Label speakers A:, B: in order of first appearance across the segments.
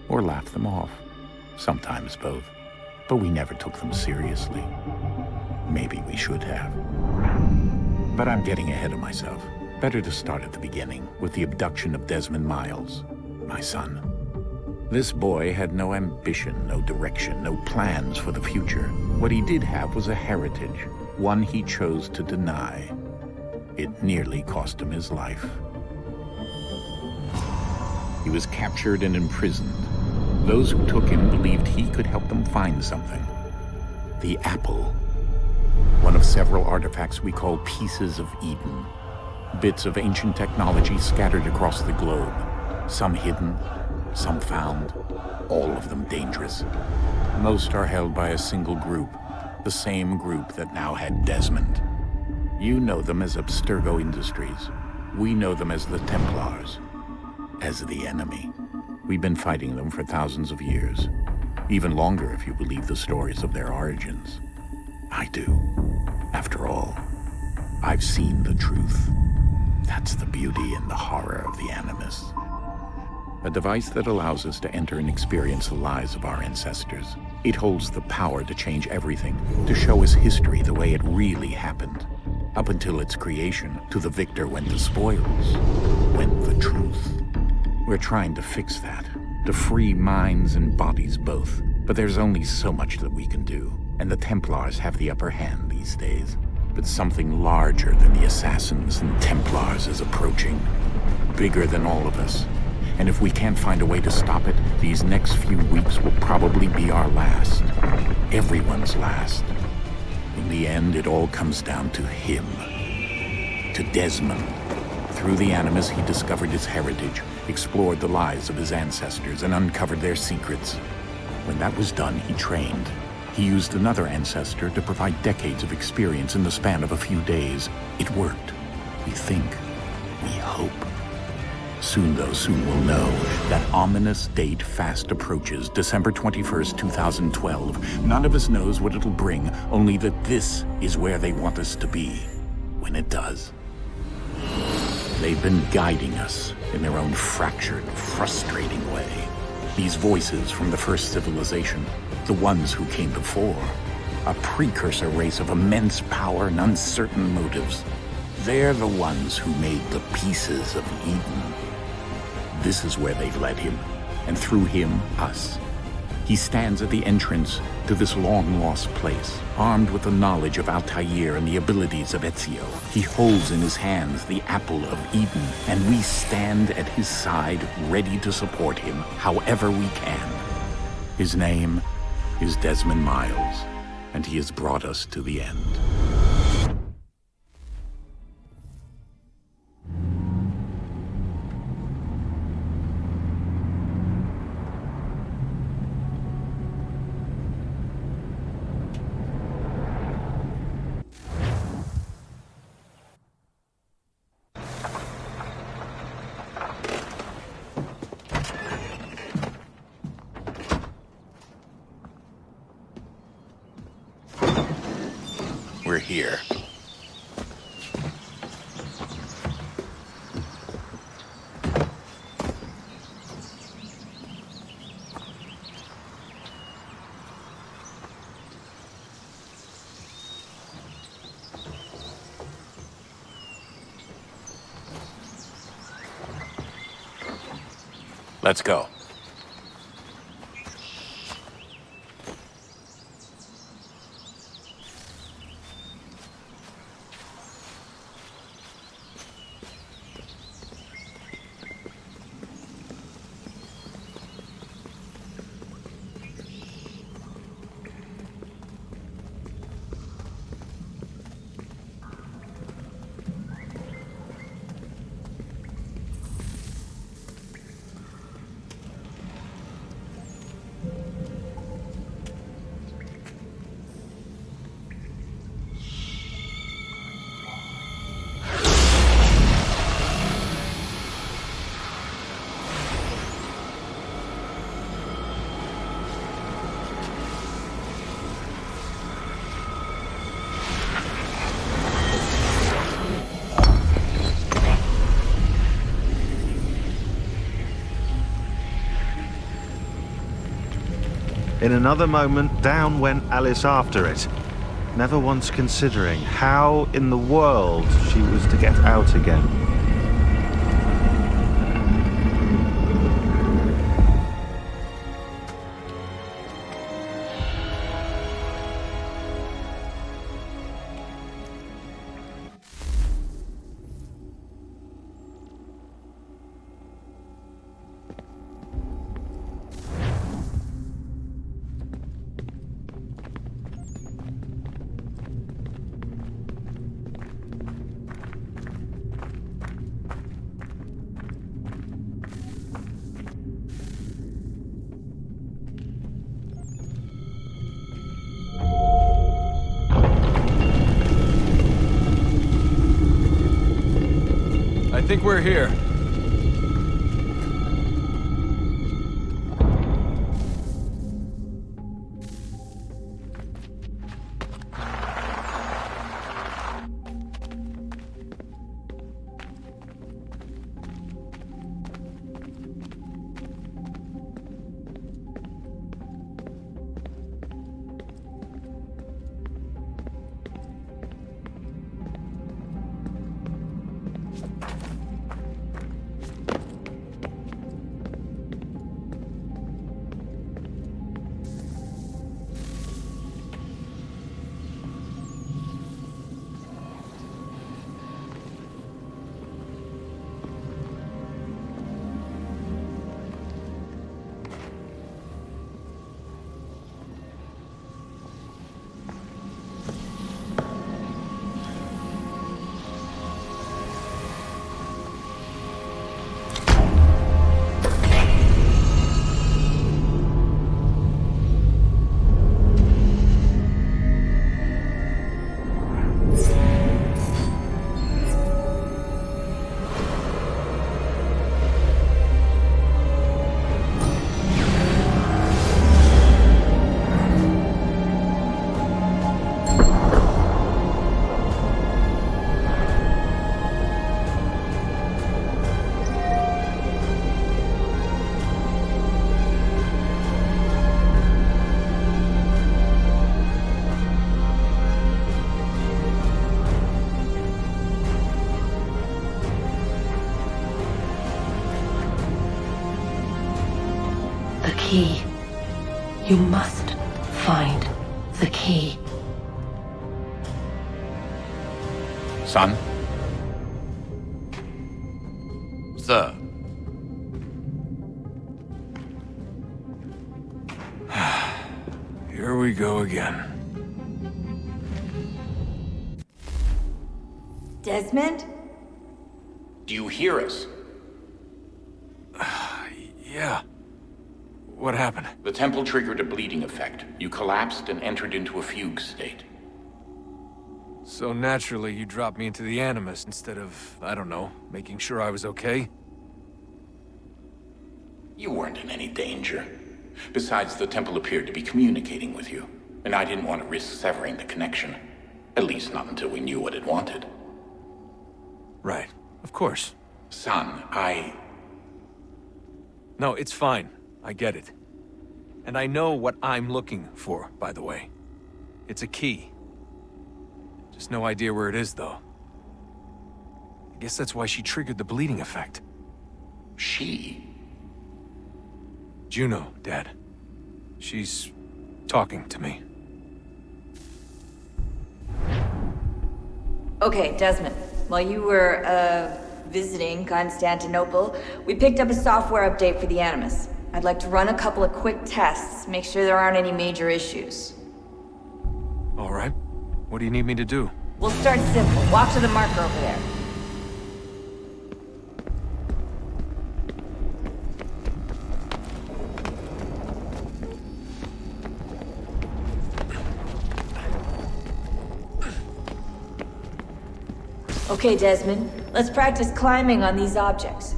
A: or laugh them off. Sometimes both. But we never took them seriously. Maybe we should have. But I'm getting ahead of myself. Better to start at the beginning, with the abduction of Desmond Miles, my son. This boy had no ambition, no direction, no plans for the future. What he did have was a heritage, one he chose to deny. It nearly cost him his life. He was captured and imprisoned. Those who took him believed he could help them find something. The apple. One of several artifacts we call pieces of Eden. Bits of ancient technology scattered across the globe. Some hidden, some found, all of them dangerous. Most are held by a single group, the same group that now had Desmond. You know them as Abstergo Industries. We know them as the Templars, as the enemy. We've been fighting them for thousands of years, even longer if you believe the stories of their origins. I do. After all, I've seen the truth. That's the beauty and the horror of the Animus. A device that allows us to enter and experience the lives of our ancestors. It holds the power to change everything, to show us history the way it really happened. Up until its creation, to the victor went the spoils, went the truth. We're trying to fix that, to free minds and bodies both. But there's only so much that we can do, and the Templars have the upper hand these days. But something larger than the Assassins and Templars is approaching, bigger than all of us. And if we can't find a way to stop it, these next few weeks will probably be our last. Everyone's last. In the end, it all comes down to him. To Desmond. Through the Animus, he discovered his heritage, explored the lives of his ancestors, and uncovered their secrets. When that was done, he trained. He used another ancestor to provide decades of experience in the span of a few days. It worked. We think. We hope. Soon, though, soon we'll know. That ominous date fast approaches, December 21st, 2012. None of us knows what it'll bring, only that this is where they want us to be, when it does. They've been guiding us in their own fractured, frustrating way. These voices from the first civilization, the ones who came before, a precursor race of immense power and uncertain motives. They're the ones who made the pieces of Eden. This is where they've led him, and through him, us. He stands at the entrance to this long-lost place, armed with the knowledge of Altair and the abilities of Ezio. He holds in his hands the apple of Eden, and we stand at his side, ready to support him however we can. His name is Desmond Miles, and he has brought us to the end. We're here. Let's go.
B: In another moment, down went Alice after it, never once considering how in the world she was to get out again.
C: I think we're here.
D: The key. You must find the key.
A: Son?
C: Sir. Here we go again.
E: Desmond?
A: Do you hear us?
C: Yeah. What happened?
A: The temple triggered a bleeding effect. You collapsed and entered into a fugue state.
C: So naturally, you dropped me into the Animus instead of, I don't know, making sure I was okay?
A: You weren't in any danger. Besides, the temple appeared to be communicating with you, and I didn't want to risk severing the connection. At least not until we knew what it wanted.
C: Right. Of course.
A: Son,
C: No, it's fine. I get it. And I know what I'm looking for, by the way. It's a key. Just no idea where it is, though. I guess that's why she triggered the bleeding effect.
A: She?
C: Juno, Dad. She's talking to me.
E: Okay, Desmond. While you were, visiting Constantinople, we picked up a software update for the Animus. I'd like to run a couple of quick tests, make sure there aren't any major issues.
C: All right. What do you need me to do?
E: We'll start simple. Walk to the marker over there. Okay, Desmond. Let's practice climbing on these objects.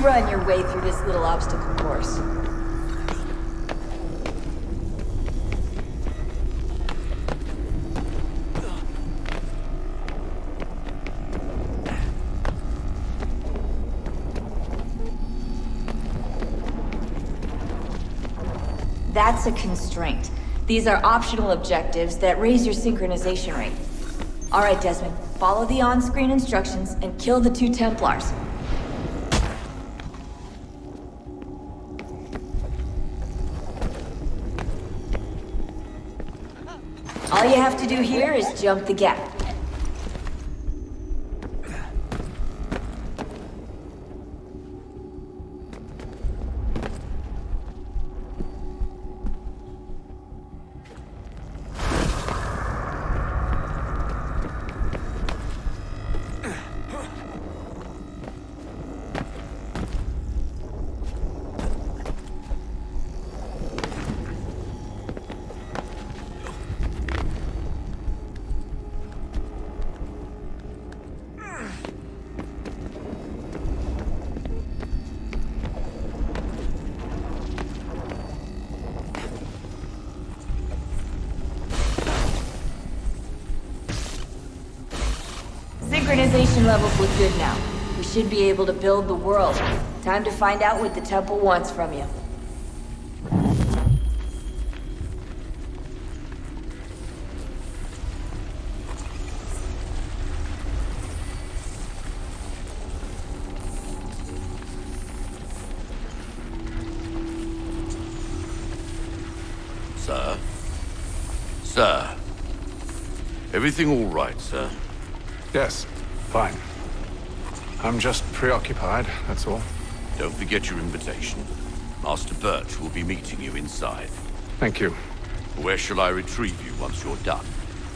E: run your way through this little obstacle course. That's a constraint. These are optional objectives that raise your synchronization rate. Alright, Desmond, follow the on-screen instructions and kill the 2 Templars. All you have to do here is jump the gap. Synchronization levels look good now. We should be able to build the world. Time to find out what the temple wants from you.
F: Sir? Sir? Everything all right, sir?
G: Yes, fine. I'm just preoccupied, that's all.
F: Don't forget your invitation. Master Birch will be meeting you inside.
G: Thank you.
F: Where shall I retrieve you once you're done?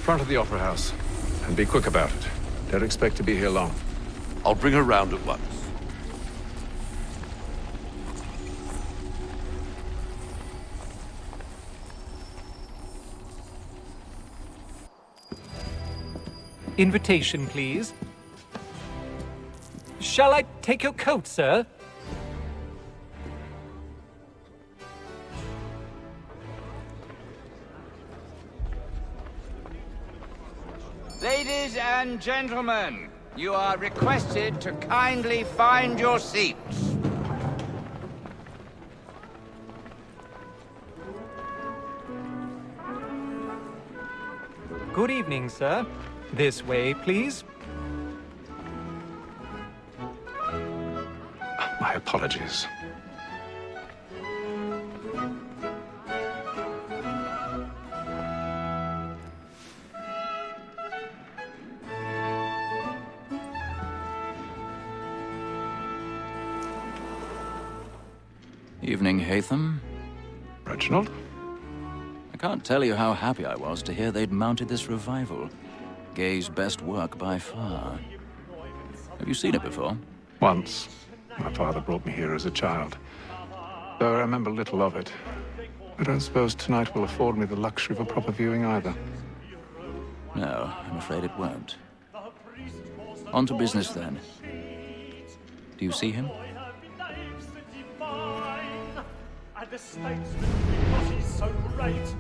G: Front of the Opera House. And be quick about it. Don't expect to be here long.
F: I'll bring her round at once.
H: Invitation, please. Shall I take your coat, sir?
I: Ladies and gentlemen, you are requested to kindly find your seats.
H: Good evening, sir. This way, please.
G: My apologies.
J: Evening, Hatham.
G: Reginald?
J: I can't tell you how happy I was to hear they'd mounted this revival. Gay's best work by far. Have you seen it before?
G: Once. My father brought me here as a child. Though I remember little of it. I don't suppose tonight will afford me the luxury of a proper viewing either.
J: No, I'm afraid it won't. On to business then. Do you see him?
K: And the statesman, because he's so great,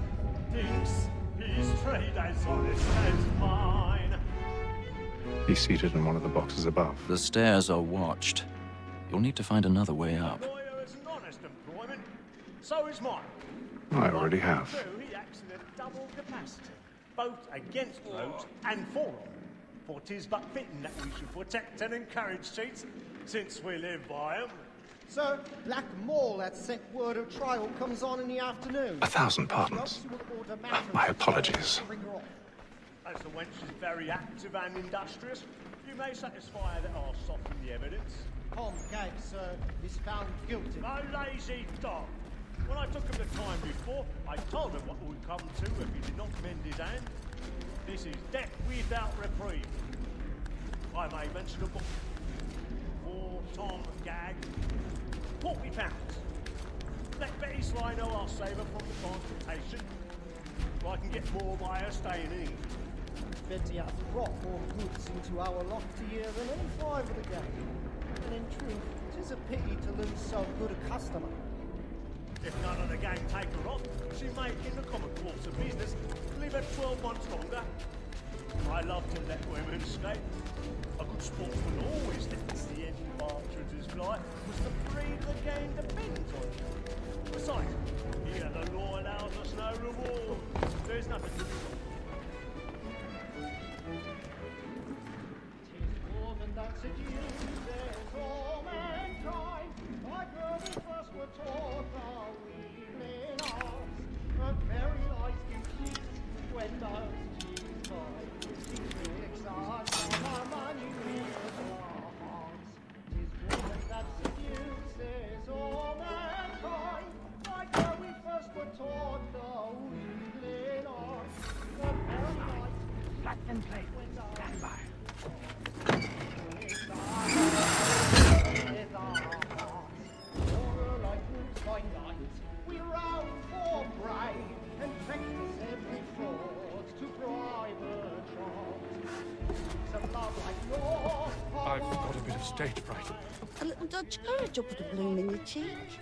K: thinks his trade as honest as mine.
G: He's seated in one of the boxes above.
J: The stairs are watched. You'll need to find another way up.
K: A lawyer is an honest employment, so is mine.
G: I already have.
K: He acts in a double capacity, both against roads and for them. For 'tis but fitting that we should protect and encourage cheats, since we live by 'em.
L: Sir, Black Mall at set word of trial comes on in the afternoon.
G: 1,000 pardons. My apologies.
K: As the wench is very active and industrious, you may satisfy her that I'll soften the evidence.
L: Tom Gag, sir, is found guilty.
K: No lazy dog. When I took him the time before, I told him what would come to if he did not mend his hand. This is death without reprieve. I may mention a book. For Tom Gag. £40. Let Betty Sly know I'll save her from the transportation. So I can get more by her staying in.
L: Betty hath brought more goods into our loft here than any five of the gang. And in truth, 'tis Seems a pity to lose so good a customer.
K: If none of the gang take her on, she may, in the common course of business, live at 12 months longer. I love to let women skate. A good sportsman always thinks the end of Archer's flight was to free the gang depends on it. Besides, here the law allows us no reward. There's nothing to do.
L: More than that seduces all mankind. Like when we first were taught our evening arts, and very nice to kiss when those cheeks fight. Six hours on our money with our hearts. 'Tis woman that seduces all mankind. Like when we first were taught our evening arts, and very nice. Flat and plate. Stand by. We round for pride and practice every fraud to private jobs. Some love like yours.
G: I've got a bit of stage fright.
M: A little Dutch courage will put a bloom in your cheek.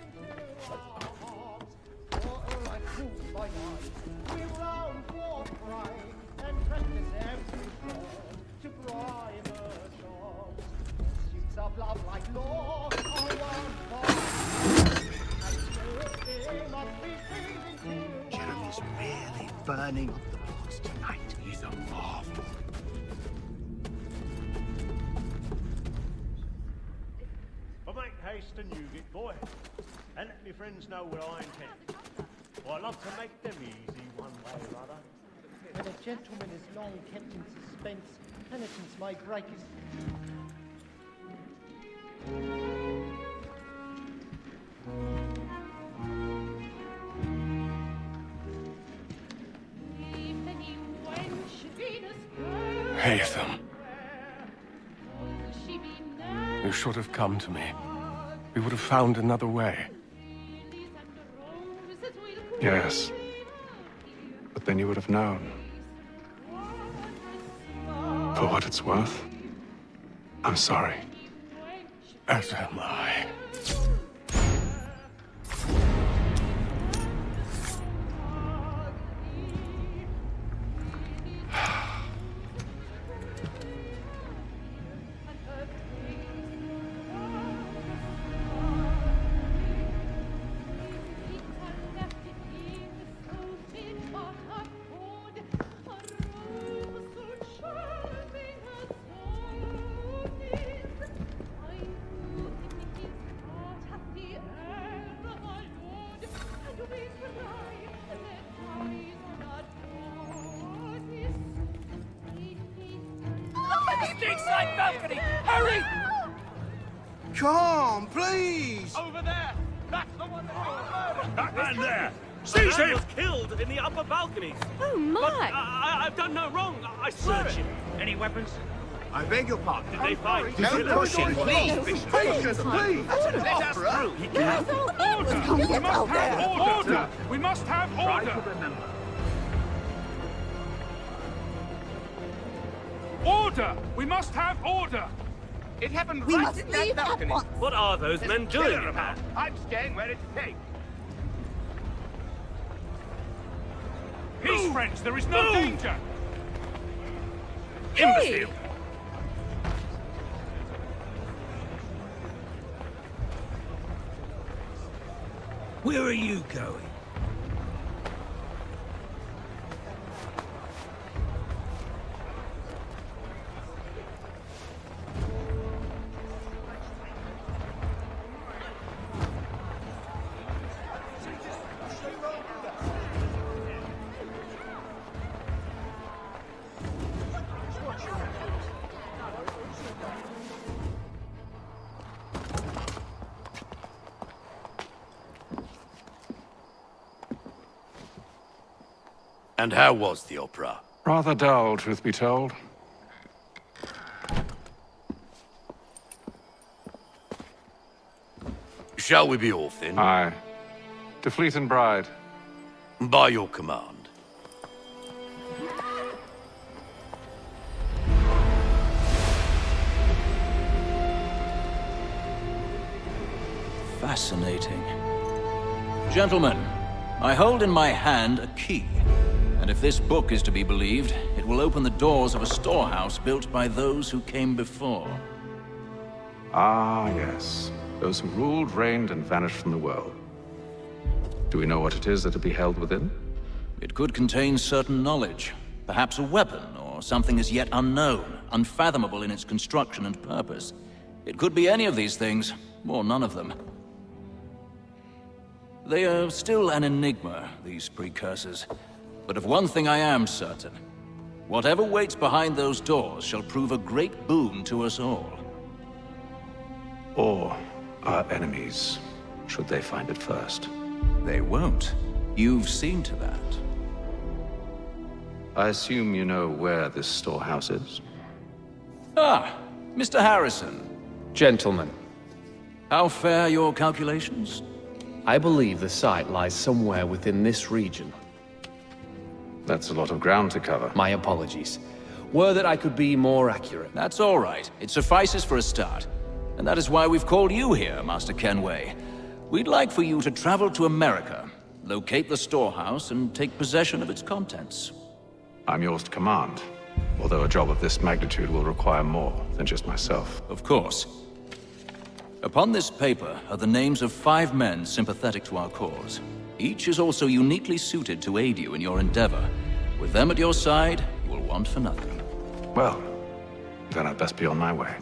L: We round for pride and practice every fraud to private jobs. Pursuits of love like law are one for
N: Jeremy's really burning up the place tonight. He's a marvel.
K: But make haste and you get, boy, and let me friends know what I intend. For I love to make them easy one way or other.
L: When a gentleman is long kept in suspense, penitence may break his...
G: Haytham. You should have come to me. We would have found another way. Yes. But then you would have known. For what it's worth, I'm sorry. As am I.
I: Balcony! Hurry!
N: Come, please!
I: Over there! That's the one
K: That man there! Seize him!
O: was killed in the upper balconies.
M: Oh, my!
O: I've done no wrong. I swear it.
I: Any weapons?
N: I beg your pardon.
O: Did they find...
N: Don't push him, please! Patience, please!
I: Let us through.
G: Order! We must have order! Order! We must have order!
I: It happened
M: We
I: right
M: must
I: in that
M: leave at
I: balcony.
M: once.
O: What are those men doing?
I: I'm staying where it's safe.
G: Peace, friends! There is no danger!
O: Imbecile!
I: Where are you going?
F: And how was the opera?
G: Rather dull, truth be told.
F: Shall we be off then?
G: Aye. To Fleet and Bride.
F: By your command.
J: Fascinating. Gentlemen, I hold in my hand a key. And if this book is to be believed, it will open the doors of a storehouse built by those who came before.
G: Ah, yes. Those who ruled, reigned, and vanished from the world. Do we know what it is that will be held within?
J: It could contain certain knowledge. Perhaps a weapon, or something as yet unknown, unfathomable in its construction and purpose. It could be any of these things, or none of them. They are still an enigma, these precursors. But of one thing I am certain. Whatever waits behind those doors shall prove a great boon to us all.
G: Or our enemies, should they find it first.
J: They won't. You've seen to that.
G: I assume you know where this storehouse is?
J: Ah, Mr. Harrison.
P: Gentlemen,
J: How fare your calculations?
P: I believe the site lies somewhere within this region.
G: That's a lot of ground to cover.
P: My apologies. Were that I could be more accurate.
J: That's all right. It suffices for a start. And that is why we've called you here, Master Kenway. We'd like for you to travel to America, locate the storehouse, and take possession of its contents.
G: I'm yours to command, although a job of this magnitude will require more than just myself.
J: Of course. Upon this paper are the names of 5 men sympathetic to our cause. Each is also uniquely suited to aid you in your endeavor. With them at your side, you will want for nothing.
G: Well, then I'd best be on my way.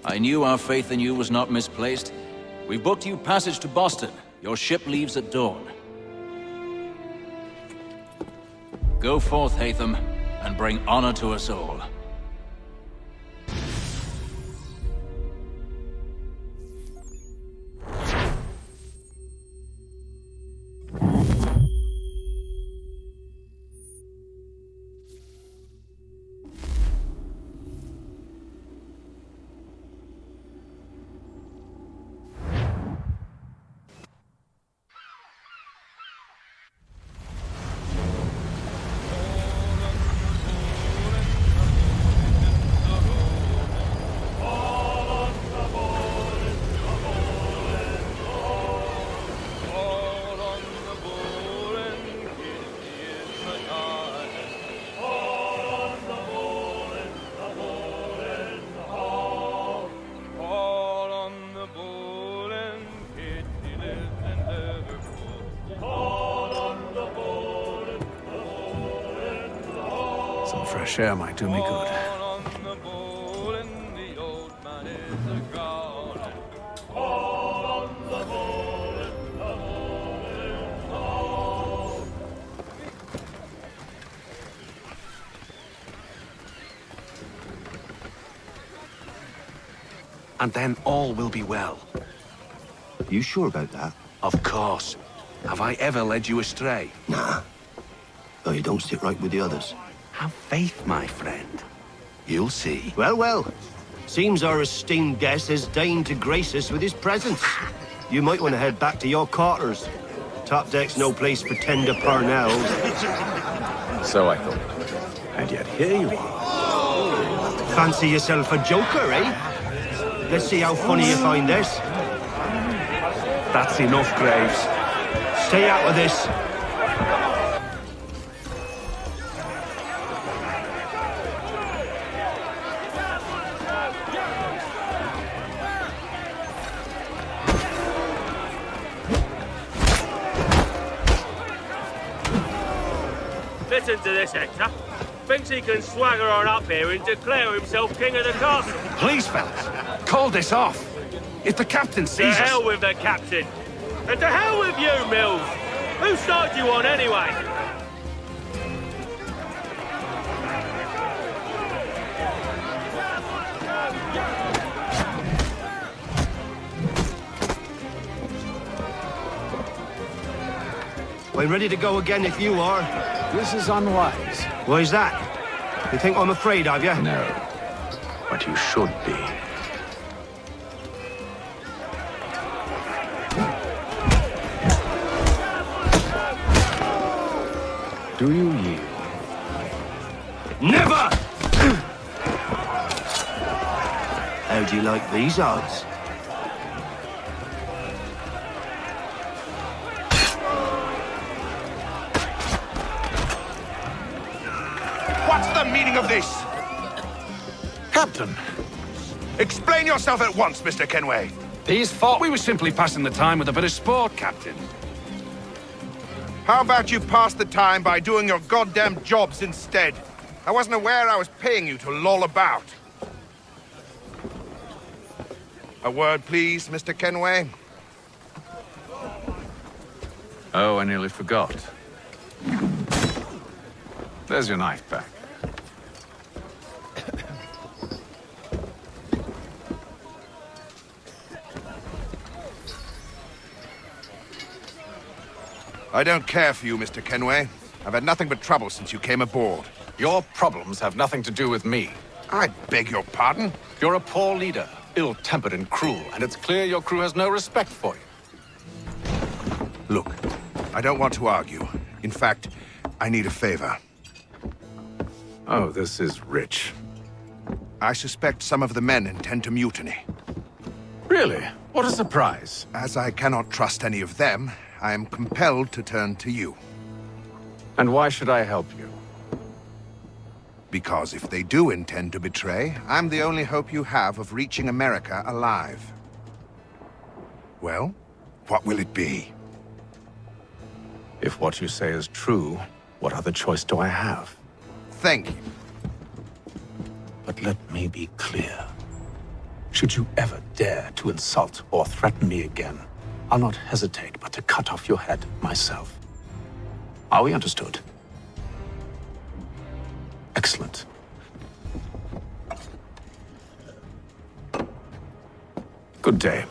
J: I knew our faith in you was not misplaced. We've booked you passage to Boston. Your ship leaves at dawn. Go forth, Hatham, and bring honor to us all.
G: Some fresh air might do me good.
Q: And then all will be well.
N: You sure about that?
Q: Of course. Have I ever led you astray?
N: Nah. Oh, you don't sit right with the others.
Q: Have faith, my friend. You'll see.
N: Well, well. Seems our esteemed guest has deigned to grace us with his presence. You might want to head back to your quarters. Top deck's no place for tender parnells.
G: So I thought. And yet here you are.
N: Fancy yourself a joker, eh? Let's see how funny you find this.
Q: That's enough, Graves.
N: Stay out of this.
O: Listen to this, Hector. Thinks he can swagger on up here and declare himself king of the castle.
Q: Please, fellas, call this off. If the captain
O: To
Q: sees us...
O: hell with the captain. And to hell with you, Mills. Who started you on anyway?
N: I'm ready to go again if you are.
G: This is unwise.
N: Why's that? You think I'm afraid of you?
G: No. But you should be. Do you yield?
N: Never! How do you like these odds?
Q: What's the meaning of this?
G: Captain,
Q: Explain yourself at once, Mr. Kenway.
G: these thought we were simply passing the time with a bit of sport, Captain.
Q: How about you pass the time by doing your goddamn jobs instead? I wasn't aware I was paying you to loll about. A word, please, Mr. Kenway.
G: Oh, I nearly forgot. There's your knife back.
Q: I don't care for you, Mr. Kenway. I've had nothing but trouble since you came aboard.
G: Your problems have nothing to do with me.
Q: I beg your pardon?
G: You're a poor leader, ill-tempered and cruel, and it's clear your crew has no respect for you.
Q: Look, I don't want to argue. In fact, I need a favor.
G: Oh, this is rich.
Q: I suspect some of the men intend to mutiny.
G: Really? What a surprise.
Q: As I cannot trust any of them, I am compelled to turn to you.
G: And why should I help you?
Q: Because if they do intend to betray, I'm the only hope you have of reaching America alive. Well, what will it be?
G: If what you say is true, what other choice do I have?
Q: Thank you.
G: But let me be clear. Should you ever dare to insult or threaten me again, I'll not hesitate but to cut off your head myself. Are we understood? Excellent. Good day.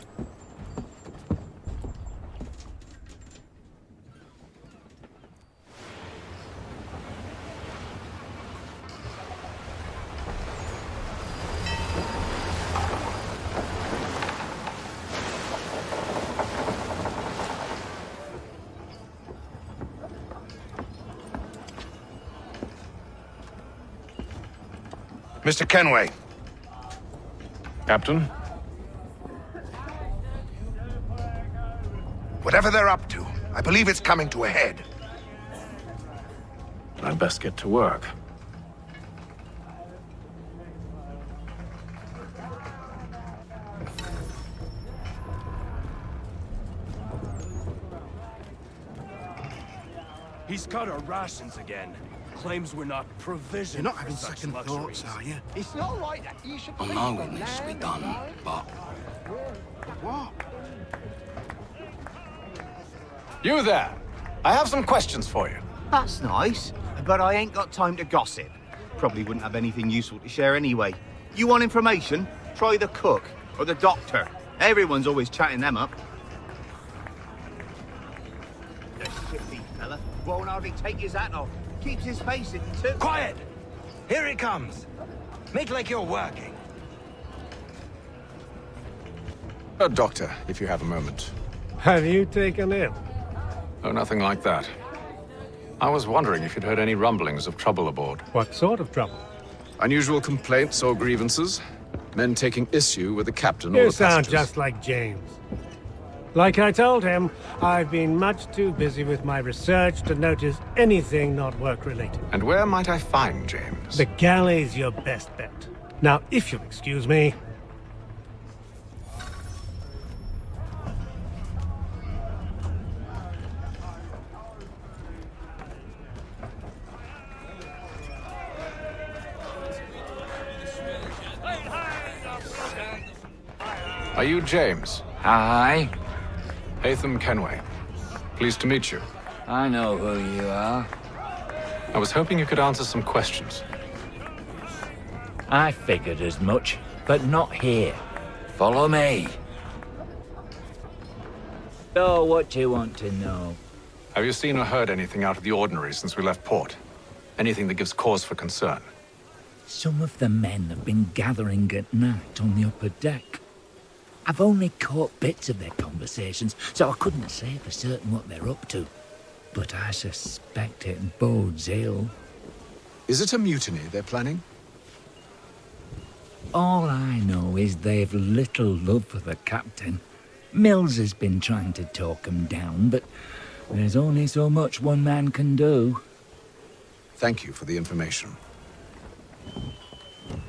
Q: Mr. Kenway.
G: Captain?
Q: Whatever they're up to, I believe it's coming to a head.
G: I'd best get to work.
R: He's cut our rations again. Claims we're not provisioned.
S: You're not having second thoughts, are you?
L: It's not right that you should
F: I know it needs to be done, but...
S: What?
G: You there! I have some questions for you.
S: That's nice, but I ain't got time to gossip. Probably wouldn't have anything useful to share anyway. You want information? Try the cook or the doctor. Everyone's always chatting them up. The shifty fella won't hardly take his hat off. Keeps his face hidden too.
R: Quiet! Here he comes. Make like you're working.
G: Doctor, if you have a moment.
K: Have you taken ill?
G: Oh, nothing like that. I was wondering if you'd heard any rumblings of trouble aboard.
K: What sort of trouble?
G: Unusual complaints or grievances? Men taking issue with the captain or
K: You
G: the
K: sound
G: passengers?
K: just like James. Like I told him, I've been much too busy with my research to notice anything not work-related.
G: And where might I find James?
K: The galley's your best bet. Now, if you'll excuse me...
G: Are you James?
T: Hi.
G: Hatham Kenway. Pleased to meet you.
T: I know who you are.
G: I was hoping you could answer some questions.
T: I figured as much, but not here. Follow me. So, what do you want to know?
G: Have you seen or heard anything out of the ordinary since we left port? Anything that gives cause for concern?
T: Some of the men have been gathering at night on the upper deck. I've only caught bits of their conversations, so I couldn't say for certain what they're up to. But I suspect it bodes ill.
G: Is it a mutiny they're planning?
T: All I know is they've little love for the captain. Mills has been trying to talk 'em down, but there's only so much one man can do.
G: Thank you for the information.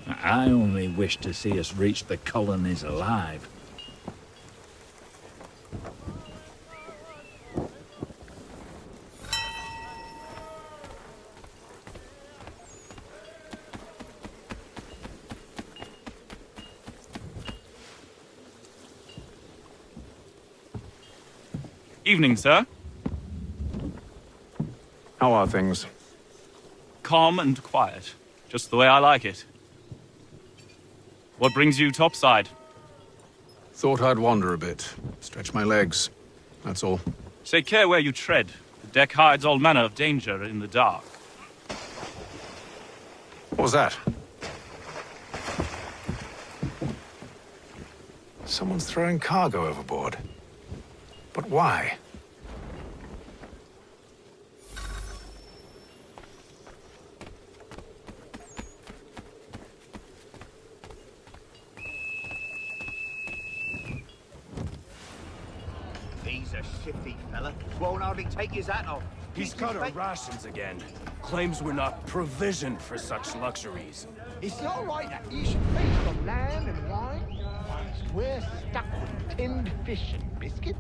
T: I only wish to see us reach the colonies alive.
U: Evening, sir.
P: How are things?
U: Calm and quiet. Just the way I like it. What brings you topside?
P: Thought I'd wander a bit. Stretch my legs. That's all.
U: Take care where you tread. The deck hides all manner of danger in the dark.
P: What was that? Someone's throwing cargo overboard. But why?
S: He's a shifty fella. Won't hardly take his hat off.
R: He's cut our rations again. Claims we're not provisioned for such luxuries.
L: Is it all right that you should feast on lamb and wine, whilst we're stuck with tinned fish and biscuits?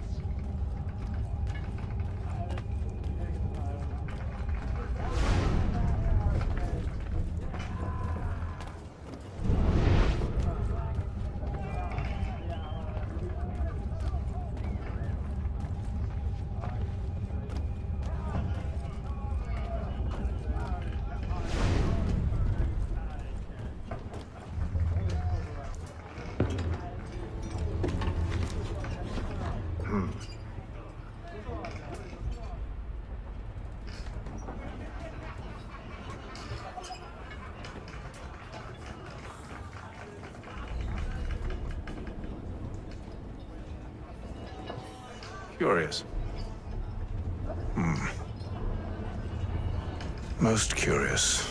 P: Curious. Most curious.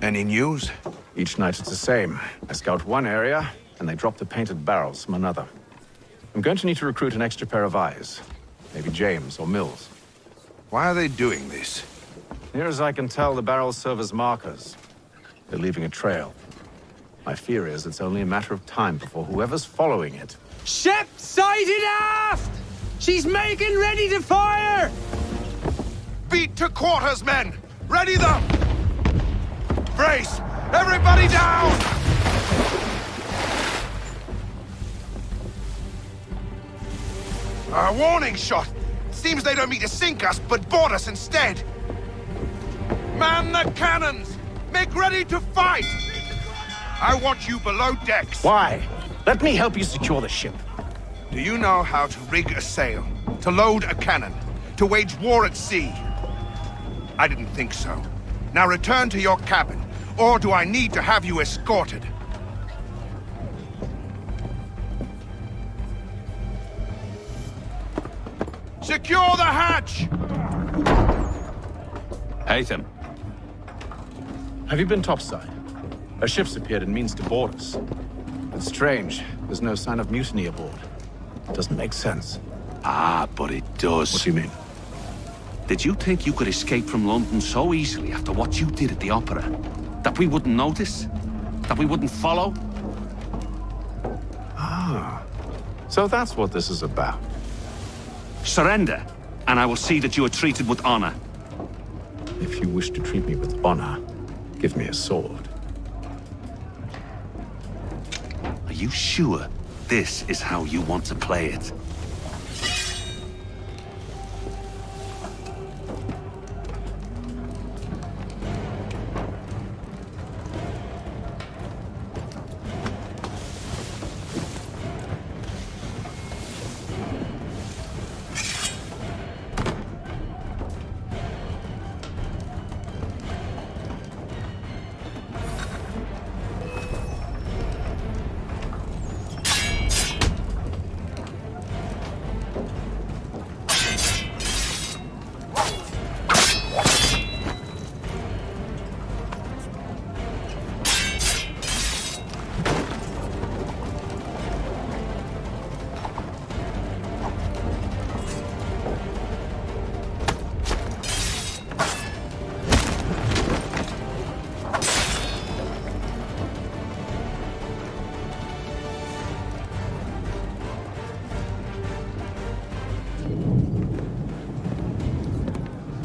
Q: Any news?
P: Each night it's the same. I scout one area, and they drop the painted barrels from another. I'm going to need to recruit an extra pair of eyes. Maybe James or Mills.
Q: Why are they doing this?
P: Near as I can tell, the barrels serve as markers. They're leaving a trail. My fear is it's only a matter of time before whoever's following it...
V: Ship sighted aft! She's making ready to fire!
Q: Beat to quarters, men! Ready them! Brace! Everybody down! A warning shot! Seems they don't mean to sink us, but board us instead! Man the cannons! Make ready to fight! I want you below decks.
P: Why? Let me help you secure the ship.
Q: Do you know how to rig a sail? To load a cannon? To wage war at sea? I didn't think so. Now return to your cabin. Or do I need to have you escorted? Secure the hatch!
P: Haytham. Have you been topside? A ship's appeared and means to board us. It's strange. There's no sign of mutiny aboard. Doesn't make sense.
F: Ah, but it does.
P: What do you mean?
F: Did you think you could escape from London so easily after what you did at the opera? That we wouldn't notice? That we wouldn't follow?
P: Ah. So that's what this is about.
F: Surrender, and I will see that you are treated with honor.
P: If you wish to treat me with honor, give me a sword.
F: Are you sure this is how you want to play it?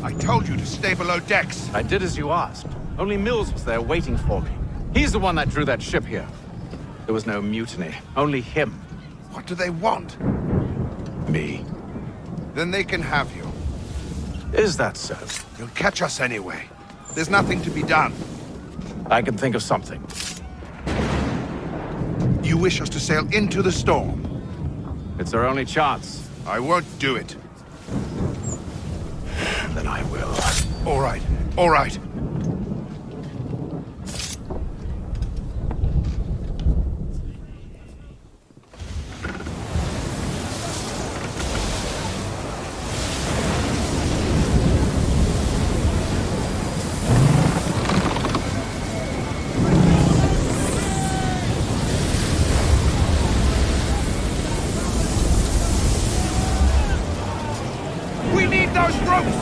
Q: I told you to stay below decks.
P: I did as you asked. Only Mills was there waiting for me. He's the one that drew that ship here. There was no mutiny, only him.
Q: What do they want?
P: Me.
Q: Then they can have you.
P: Is that so?
Q: You'll catch us anyway. There's nothing to be done.
P: I can think of something.
Q: You wish us to sail into the storm?
P: It's our only chance.
Q: I won't do it.
P: Then I will.
Q: All right, all right.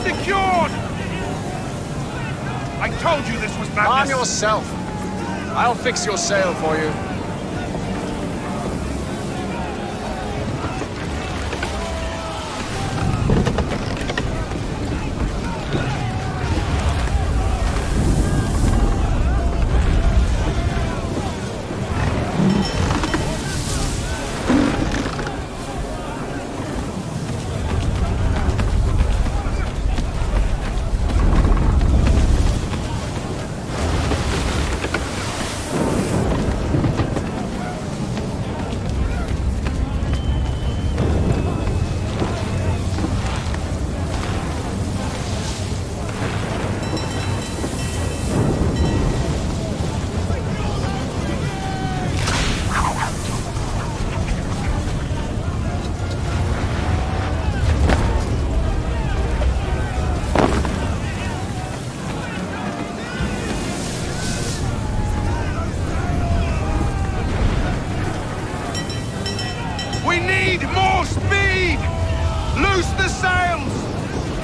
Q: Secured! I told you this was madness!
B: Arm yourself! I'll fix your sail for you.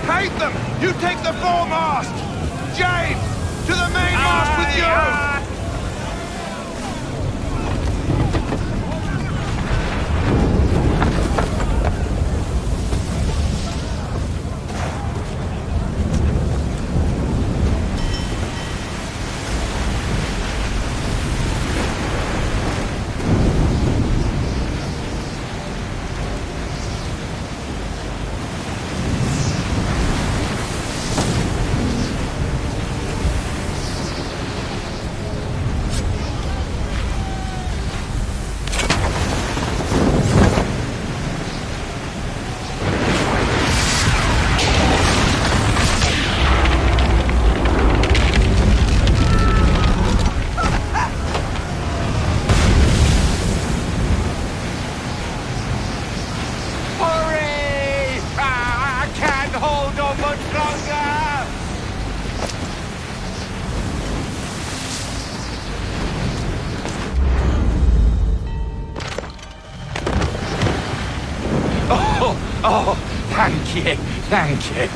Q: Take them! You take the foremast! James! To the mainmast with you!
B: Oh, thank you, thank you.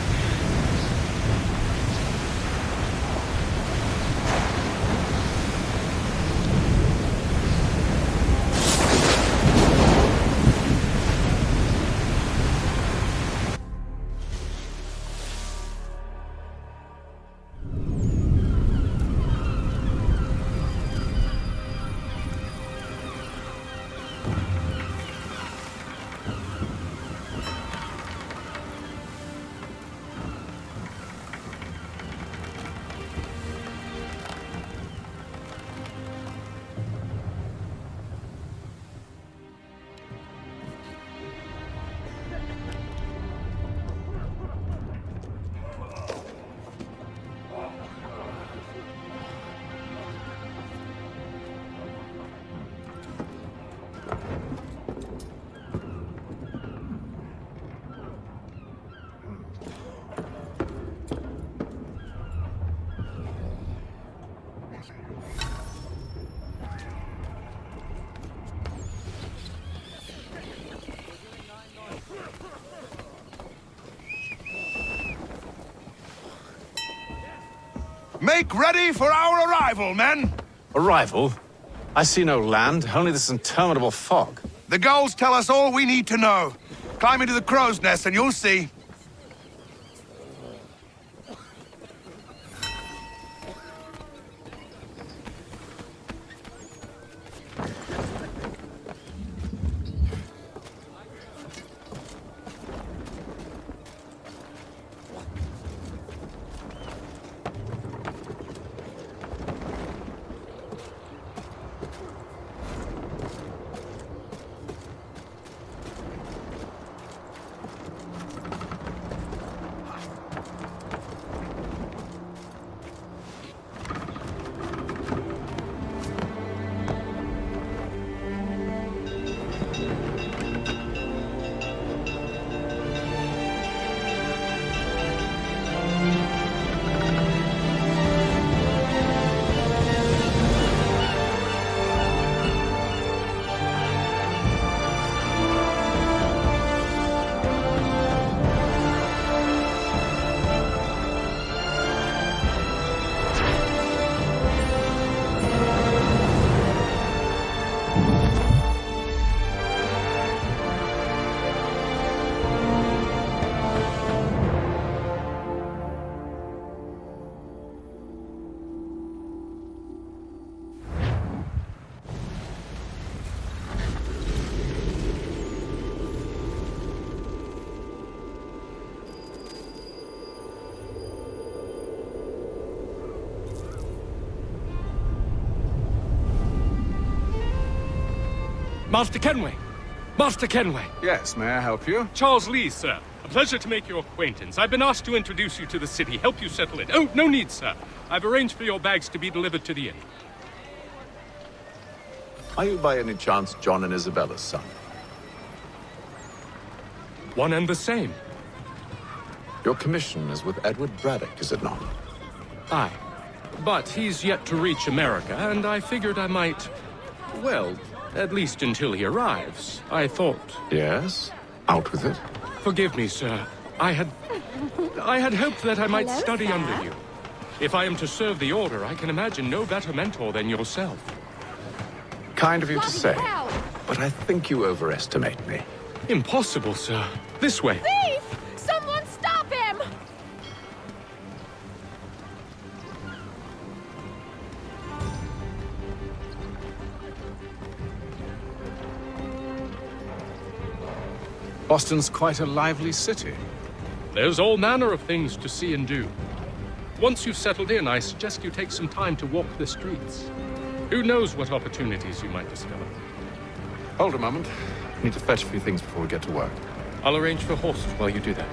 Q: Make ready for our arrival, men!
P: Arrival? I see no land, only this interminable fog.
Q: The gulls tell us all we need to know. Climb into the crow's nest and you'll see.
U: Master Kenway! Master Kenway!
P: Yes, may I help you?
U: Charles Lee, sir. A pleasure to make your acquaintance. I've been asked to introduce you to the city, help you settle it. Oh, no need, sir. I've arranged for your bags to be delivered to the inn.
P: Are you by any chance John and Isabella's son?
U: One and the same.
P: Your commission is with Edward Braddock, is it not?
U: Aye. But he's yet to reach America, and I figured I might... Well, at least until he arrives, I thought.
P: Yes? Out with it.
U: Forgive me, sir. I had hoped that I might study under you. If I am to serve the Order, I can imagine no better mentor than yourself.
P: Kind of you to say, but I think you overestimate me.
U: Impossible, sir. This way.
A: Thief! Someone stop him!
P: Boston's quite a lively city.
U: There's all manner of things to see and do. Once you've settled in, I suggest you take some time to walk the streets. Who knows what opportunities you might discover.
P: Hold a moment. I need to fetch a few things before we get to work.
U: I'll arrange for horses while you do that.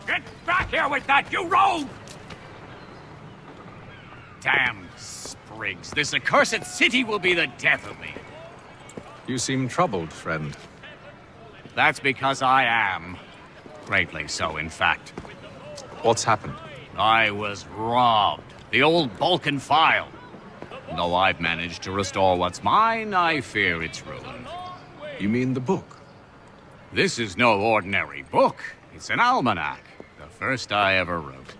I: Get back here with that, you rogue! Damn sprigs. This accursed city will be the death of me.
P: You seem troubled, friend.
I: That's because I am. Greatly so, in fact.
P: What's happened?
I: I was robbed. The old Balkan file. Though I've managed to restore what's mine, I fear its ruin.
P: You mean the book?
I: This is no ordinary book. It's an almanac. The first I ever wrote.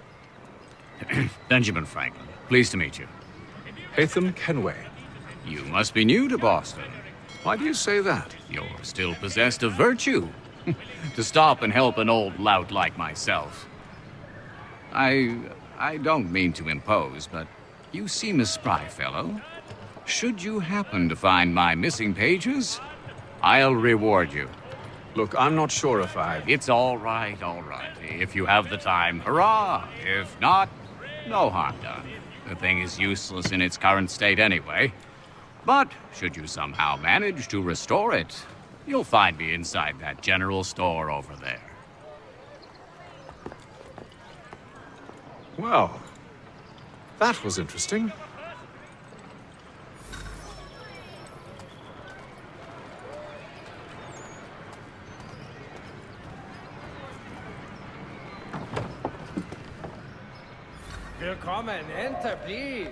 I: Benjamin Franklin, pleased to meet you.
P: Hatham Kenway.
I: You must be new to Boston.
P: Why do you say that?
I: You're still possessed of virtue. To stop and help an old lout like myself. I don't mean to impose, but you seem a spry fellow. Should you happen to find my missing pages, I'll reward you.
P: Look, I'm not sure if
I: It's all right, all right. If you have the time, hurrah! If not, no harm done. The thing is useless in its current state anyway. But should you somehow manage to restore it, you'll find me inside that general store over there.
P: Well, that was interesting.
V: Willkommen, enter, please.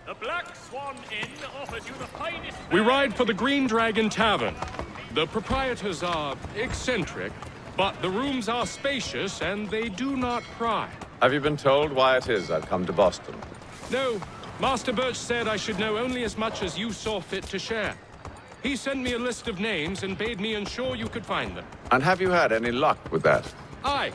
O: The Black Swan Inn offers you the finest...
U: We ride for the Green Dragon Tavern. The proprietors are eccentric, but the rooms are spacious and they do not pry.
P: Have you been told why it is I've come to Boston?
U: No, Master Birch said I should know only as much as you saw fit to share. He sent me a list of names and bade me ensure you could find them.
P: And have you had any luck with that?
U: Aye.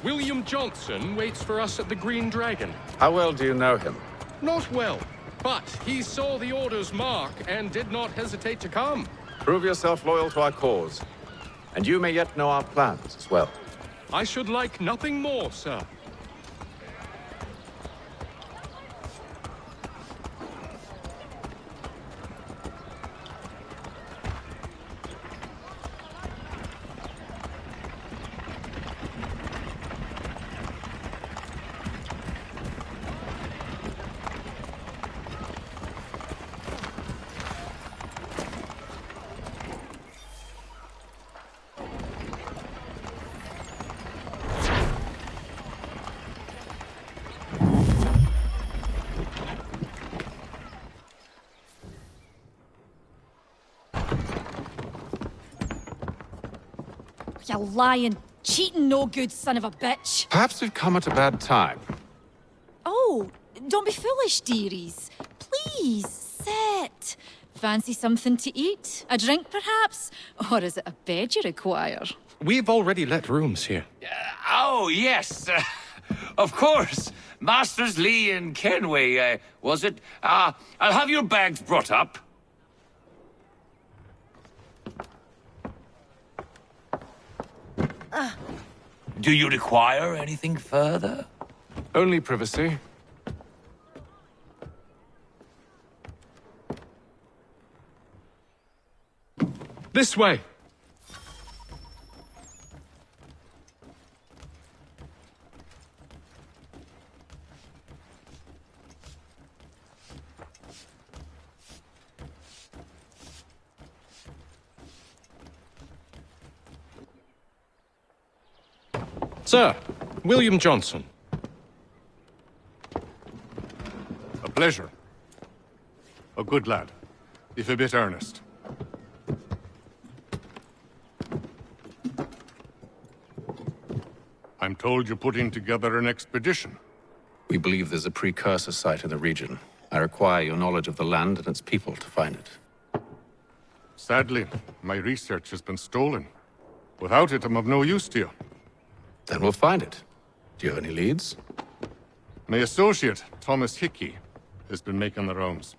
U: William Johnson waits for us at the Green Dragon.
P: How well do you know him?
U: Not well, but he saw the order's mark and did not hesitate to come.
P: Prove yourself loyal to our cause. And you may yet know our plans as well.
U: I should like nothing more, sir.
A: You lying, cheating, no good son of a bitch.
P: Perhaps we've come at a bad time.
A: Oh, don't be foolish, dearies. Please, sit. Fancy something to eat? A drink, perhaps? Or is it a bed you require?
U: We've already let rooms here.
F: Oh, yes. Of course. Masters Lee and Kenway, was it? I'll have your bags brought up. Do you require anything further?
P: Only privacy.
U: This way. Sir, William Johnson.
C: A pleasure. A good lad, if a bit earnest. I'm told you're putting together an expedition.
P: We believe there's a precursor site in the region. I require your knowledge of the land and its people to find it.
C: Sadly, my research has been stolen. Without it, I'm of no use to you.
P: Then we'll find it. Do you have any leads?
C: My associate, Thomas Hickey, has been making the rounds.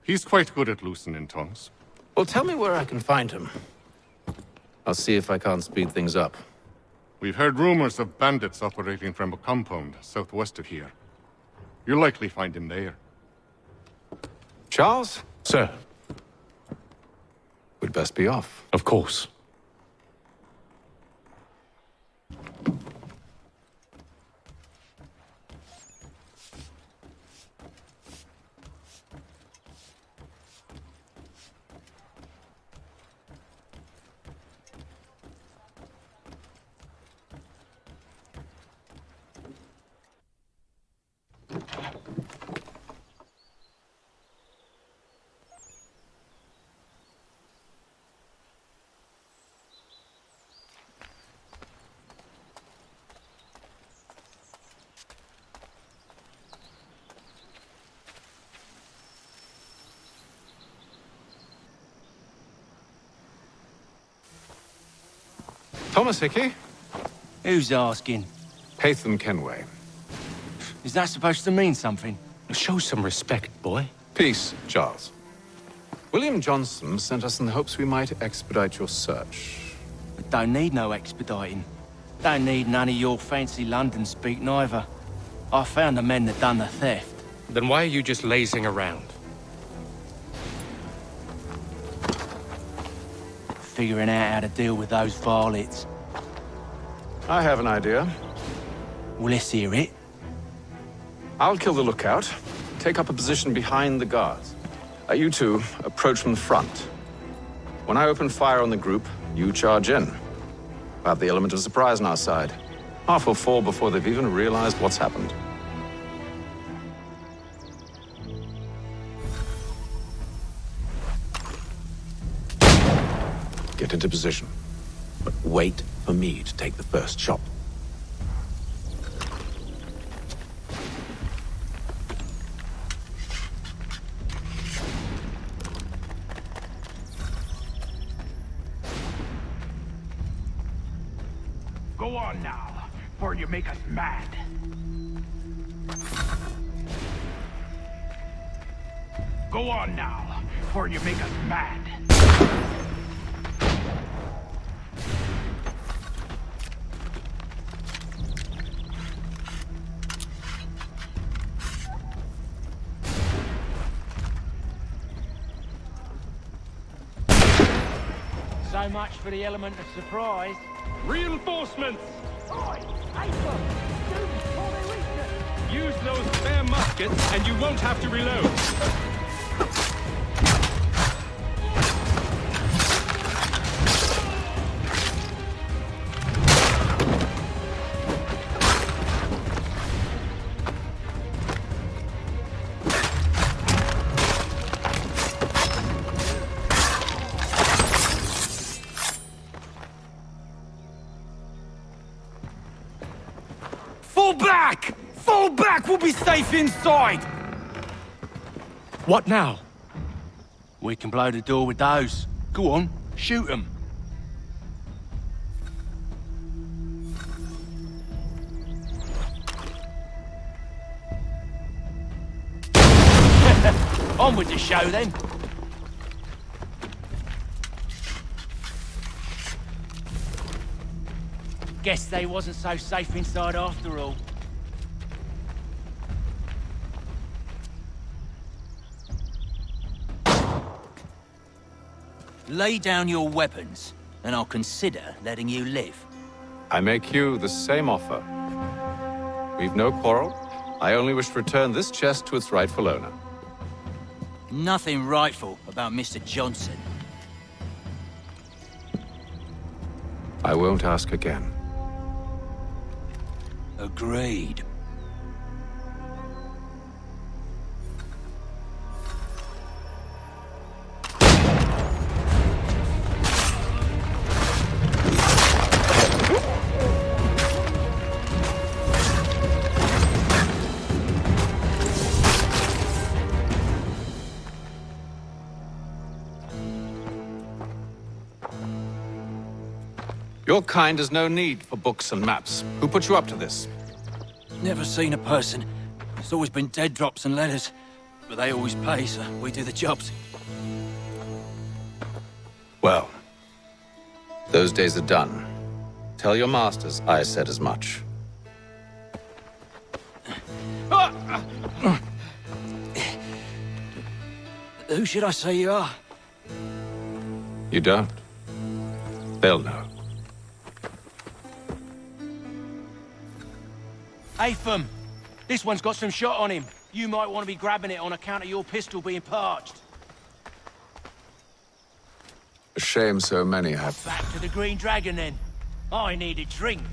C: He's quite good at loosening tongues.
P: Well, tell me where I can find him. I'll see if I can't speed things up.
C: We've heard rumors of bandits operating from a compound southwest of here. You'll likely find him there.
P: Charles?
U: Sir.
P: We'd best be off.
U: Of course.
P: Thomas Hickey?
D: Who's asking?
P: Haytham Kenway.
D: Is that supposed to mean something?
U: Show some respect, boy.
P: Peace, Charles. William Johnson sent us in the hopes we might expedite your search.
D: We don't need no expediting. Don't need none of your fancy London speak neither. I found the men that done the theft.
U: Then why are you just lazing around?
D: Figuring out how to deal with those varlets.
P: I have an idea.
D: Well, let's hear it.
P: I'll kill the lookout. Take up a position behind the guards. You two approach from the front. When I open fire on the group, you charge in. We'll have the element of surprise on our side. Half will fall before they've even realized what's happened. Get into position. But wait for me to take the first shot.
W: Go on now, before you make us mad.
E: Go on now, before you make us mad.
V: So much for the element of surprise.
U: Reinforcements! Use those spare muskets and you won't have to reload.
V: Fall back! Fall back! We'll be safe inside!
U: What now?
D: We can blow the door with those. Go on, shoot them. On with the show then.
V: Guess they wasn't so safe inside after all.
J: Lay down your weapons, and I'll consider letting you live.
P: I make you the same offer. We've no quarrel. I only wish to return this chest to its rightful owner.
J: Nothing rightful about Mr. Johnson.
P: I won't ask again.
J: Agreed.
P: Your kind has no need for books and maps. Who put you up to this?
J: Never seen a person. It's always been dead drops and letters. But they always pay, so we do the jobs.
P: Well, those days are done. Tell your masters I said as much.
J: Who should I say you are?
P: You don't? They'll know.
V: Atham, this one's got some shot on him. You might want to be grabbing it on account of your pistol being parched.
P: A shame so many have.
V: Back to the Green Dragon then. I need a drink.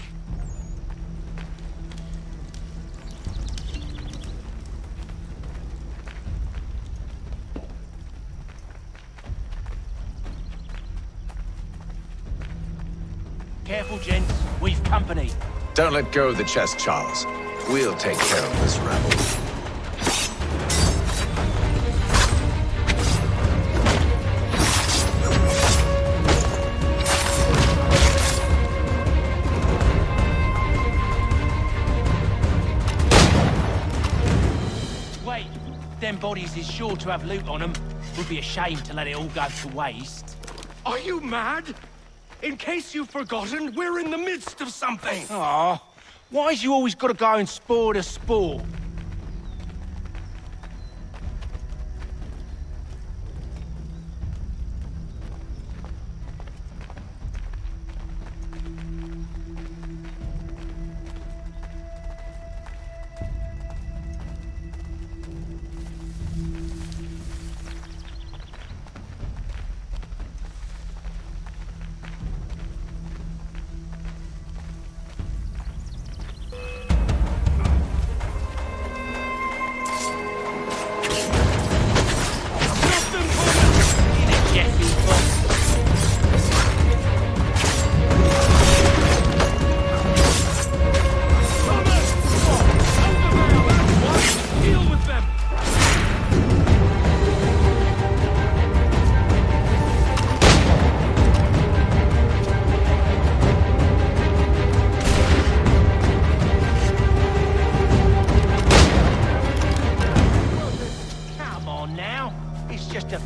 V: Careful, gents. We've company.
P: Don't let go of the chest, Charles. We'll take care of this rebel.
V: Wait, them bodies is sure to have loot on them. Would be a shame to let it all go to waste.
U: Are you mad? In case you've forgotten, we're in the midst of something!
V: Aw, why's you always gotta go and spoil the sport?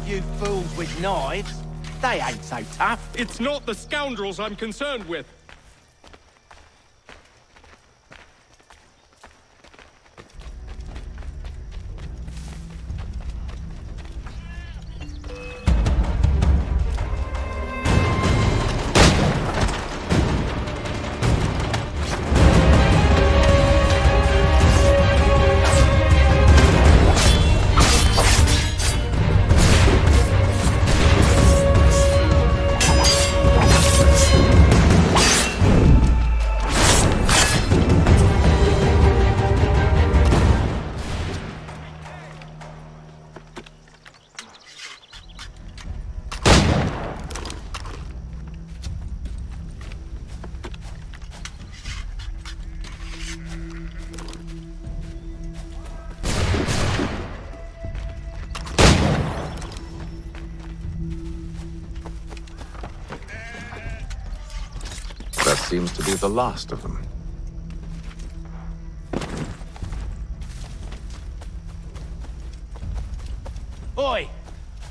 V: few fools with knives. They ain't so tough.
U: It's not the scoundrels I'm concerned with.
P: That seems to be the last of them.
V: Oi!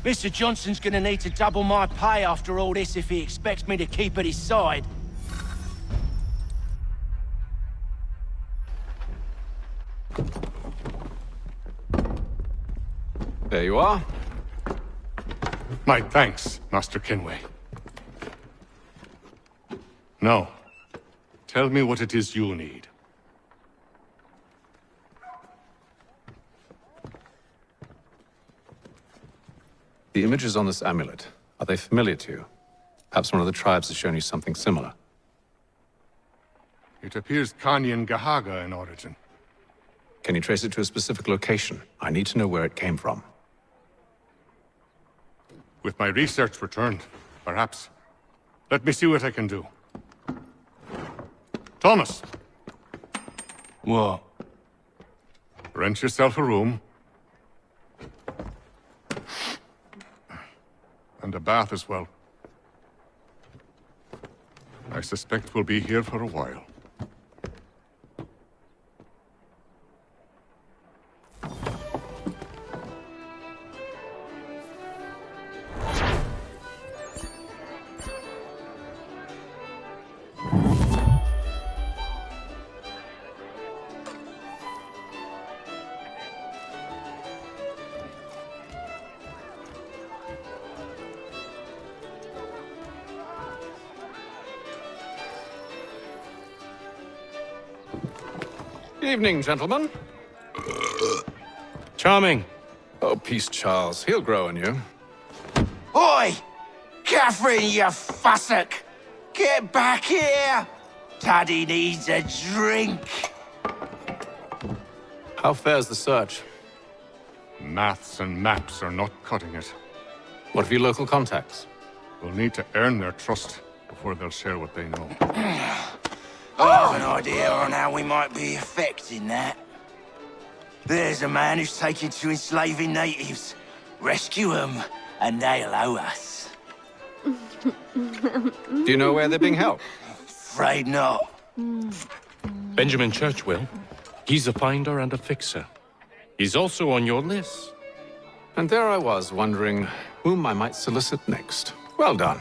V: Mr. Johnson's gonna need to double my pay after all this if he expects me to keep at his side.
P: There you are.
C: My thanks, Master Kenway. Now, tell me what it is you need.
P: The images on this amulet, are they familiar to you? Perhaps one of the tribes has shown you something similar.
C: It appears Kanyan Gahaga in origin.
P: Can you trace it to a specific location? I need to know where it came from.
C: With my research returned, perhaps. Let me see what I can do. Thomas!
V: What?
C: Rent yourself a room. And a bath as well. I suspect we'll be here for a while.
P: Evening, gentlemen.
U: Charming.
P: Oh, peace, Charles. He'll grow on you.
V: Oi! Catherine, you fussock! Get back here! Taddy needs a drink.
P: How fares the search?
C: Maths and maps are not cutting it.
P: What of your local contacts?
C: We'll need to earn their trust before they'll share what they know.
V: I have an idea on how we might be affecting that. There's a man who's taken to enslaving natives. Rescue them, and they'll owe us.
P: Do you know where they're being held?
V: Afraid not.
U: Benjamin Church will. He's a finder and a fixer. He's also on your list.
P: And there I was, wondering whom I might solicit next. Well done.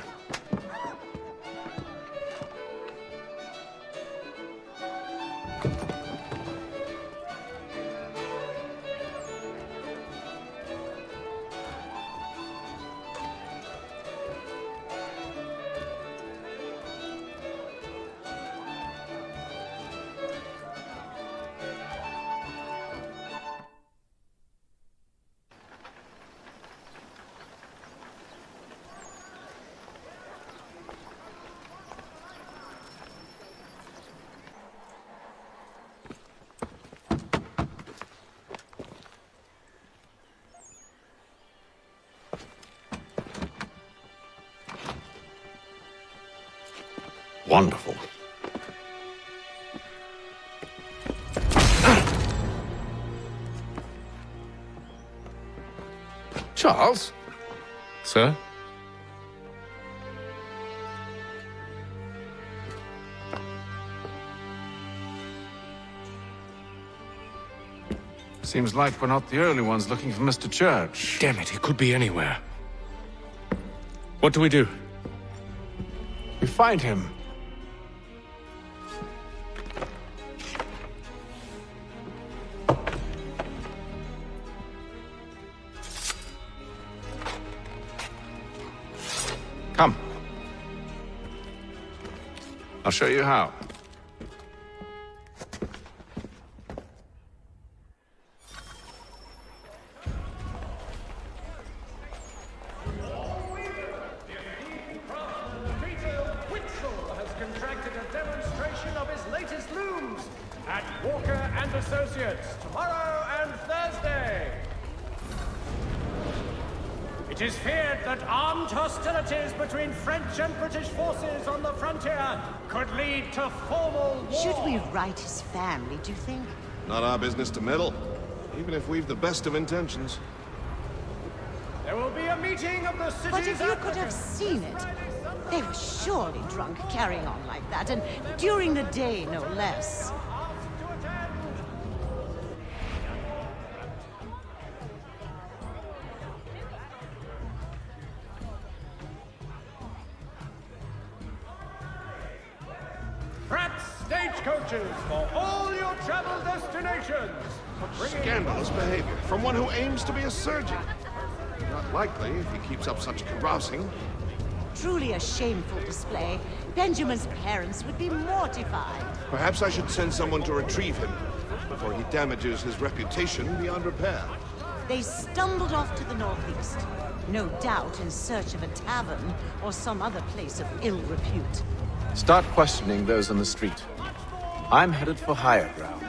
P: Wonderful. Charles?
U: Sir?
P: Seems like we're not the only ones looking for Mr. Church.
U: Damn it, he could be anywhere.
P: What do we do? We find him. Come. I'll show you how.
K: It is feared that armed hostilities between French and British forces on the frontier could lead to formal war.
H: Should we write his family, do you think?
M: Not our business to meddle, even if we've the best of intentions.
K: There will be a meeting of the city's
H: But if you could have seen it, they were surely drunk carrying on like that, and during the day, no less.
K: Stagecoaches for all your travel destinations.
M: Scandalous behavior from one who aims to be a surgeon. Not likely if he keeps up such carousing.
H: Truly a shameful display. Benjamin's parents would be mortified.
M: Perhaps I should send someone to retrieve him before he damages his reputation beyond repair.
H: They stumbled off to the northeast, no doubt in search of a tavern or some other place of ill repute.
P: Start questioning those on the street. I'm headed for higher ground.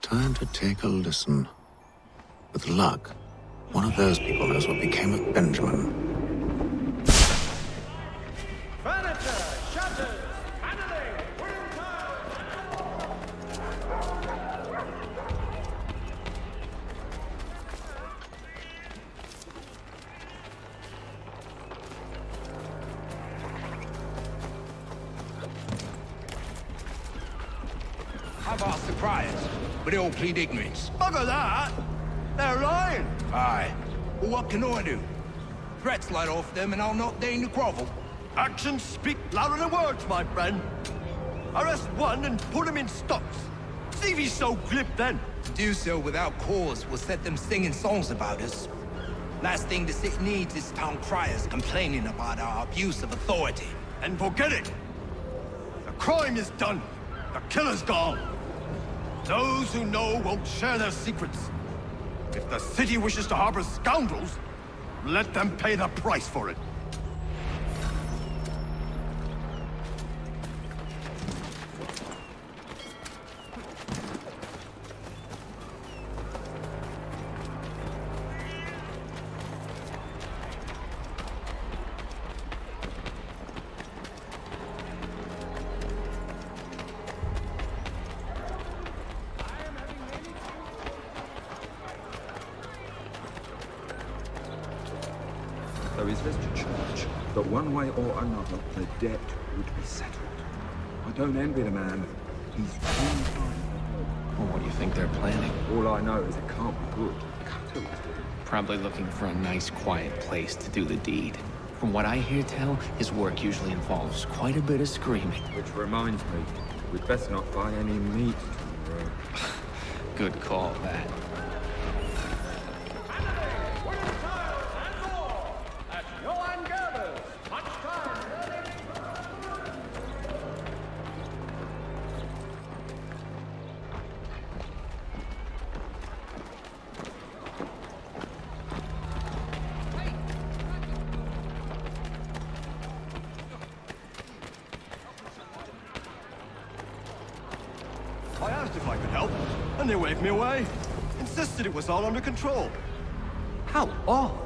G: Time to take a listen. With luck, one of those people knows what became of Benjamin.
K: Furniture, shutters, paneling, wooden tiles.
V: Have our surprise, but they all plead ignorance.
W: Bugger that! They're lying!
V: Aye. Well, what can I do? Threats light off them and I'll not deign to grovel.
W: Actions speak louder than words, my friend. Arrest one and put him in stocks. See if he's so glib then.
V: To do so without cause will set them singing songs about us. Last thing the city needs is town criers complaining about our abuse of authority.
W: And forget it! The crime is done. The killer's gone. Those who know won't share their secrets. If the city wishes to harbor scoundrels, let them pay the price for it.
X: There is this to church that one way or another the debt would be settled. I don't envy the man. He's too fine.
Y: Well, what do you think they're planning?
X: All I know is it can't be good.
Y: Probably looking for a nice, quiet place to do the deed.
X: From what I hear tell, his work usually involves quite a bit of screaming. Which reminds me, we'd best not buy any meat tomorrow. Good call, that.
W: I asked if I could help, and they waved me away. Insisted it was all under control.
L: How odd.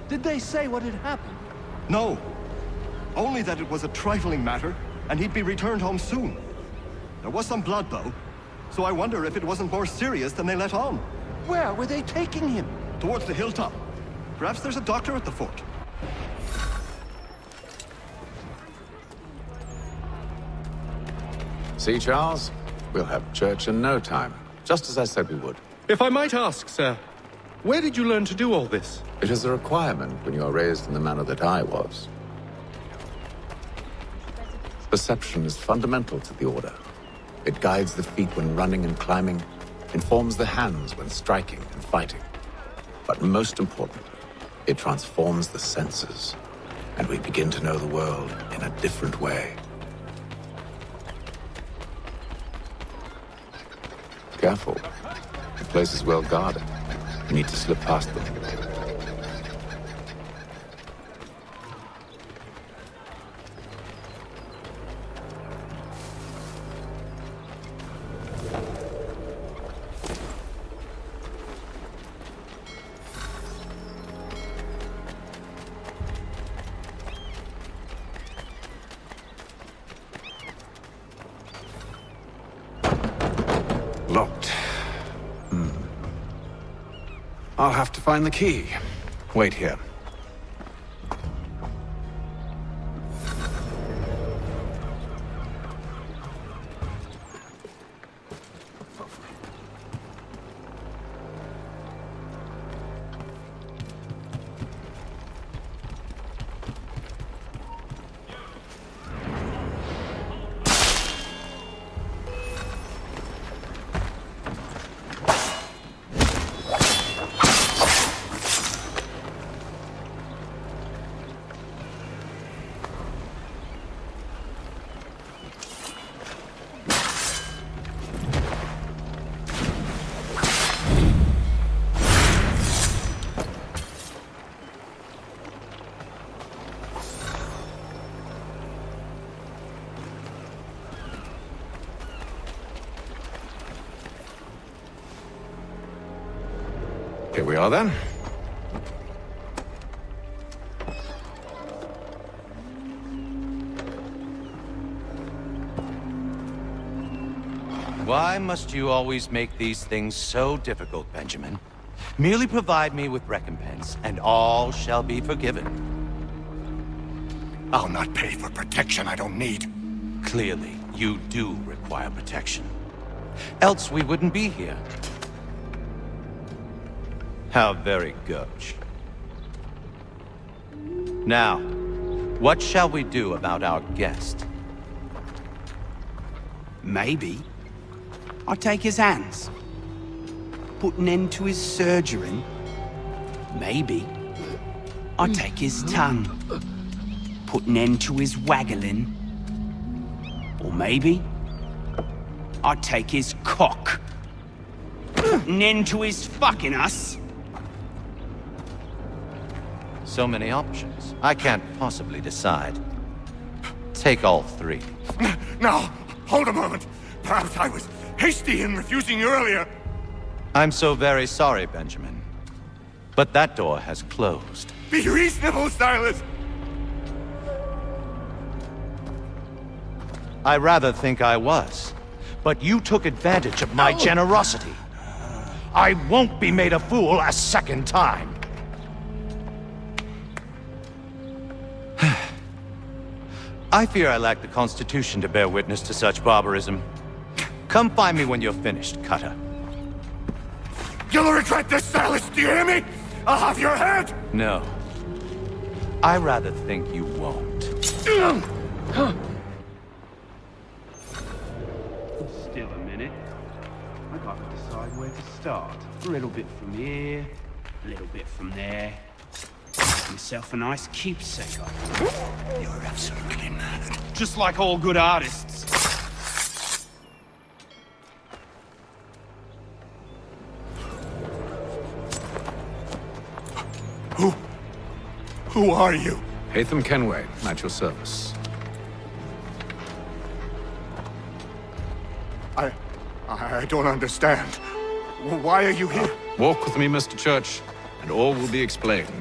L: Did they say what had happened?
W: No. Only that it was a trifling matter, and he'd be returned home soon. There was some blood, though, so I wonder if it wasn't more serious than they let on.
L: Where were they taking him?
W: Towards the hilltop. Perhaps there's a doctor at the fort.
P: See, Charles? We'll have church in no time, just as I said we would.
U: If I might ask, sir, where did you learn to do all this?
P: It is a requirement when you are raised in the manner that I was. Perception is fundamental to the Order. It guides the feet when running and climbing, informs the hands when striking and fighting. But most important, it transforms the senses, and we begin to know the world in a different way. Careful. The place is well guarded. You need to slip past them. Locked. I'll have to find the key. Wait here. Here we are, then.
N: Why must you always make these things so difficult, Benjamin? Merely provide me with recompense, and all shall be forgiven.
Q: I'll not pay for protection I don't need.
N: Clearly, you do require protection. Else we wouldn't be here. How very gauche. Now, what shall we do about our guest?
R: Maybe I'll take his hands. Put an end to his surgery. Maybe I'll take his tongue. Put an end to his waggling. Or maybe I'll take his cock. Put an end to his fucking us.
N: So many options. I can't possibly decide. Take all three.
Q: Now, hold a moment. Perhaps I was hasty in refusing you earlier.
N: I'm so very sorry, Benjamin. But that door has closed.
Q: Be reasonable, Silas!
N: I rather think I was. But you took advantage of my generosity. I won't be made a fool a second time. I fear I lack the constitution to bear witness to such barbarism. Come find me when you're finished, Cutter.
Q: You'll regret this, Silas, do you hear me? I'll have your head!
N: No. I rather think you won't.
R: Still a minute. I gotta decide where to start. A little bit from here, a little bit from there. Make myself a nice keepsake of it.
V: You're absolutely mad.
R: Just like all good artists.
Q: Who are you?
P: Hatham Kenway, at your service.
Q: I don't understand. Why are you here?
P: Walk with me, Mr. Church, and all will be explained.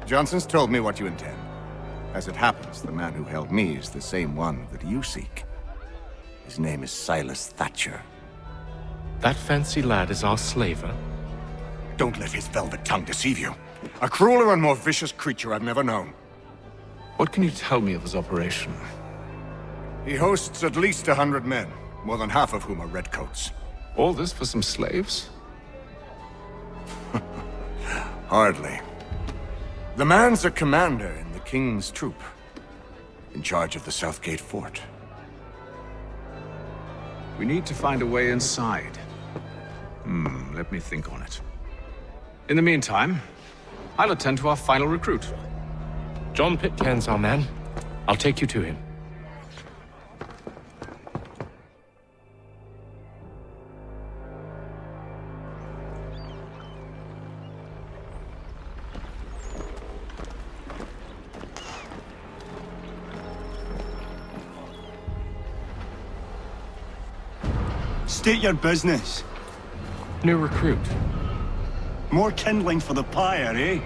B: Johnson's told me what you intend. As it happens, the man who held me is the same one that you seek. His name is Silas Thatcher.
U: That fancy lad is our slaver?
Q: Don't let his velvet tongue deceive you. A crueler and more vicious creature I've never known.
P: What can you tell me of his operation?
Q: He hosts at least 100 men, more than half of whom are redcoats.
P: All this for some slaves?
B: Hardly. The man's a commander in the King's troop, in charge of the Southgate Fort.
P: We need to find a way inside. Let me think on it. In the meantime, I'll attend to our final recruit.
U: John Pitcairn's our man. I'll take you to him.
W: State your business.
U: New recruit.
W: More kindling for the pyre, eh?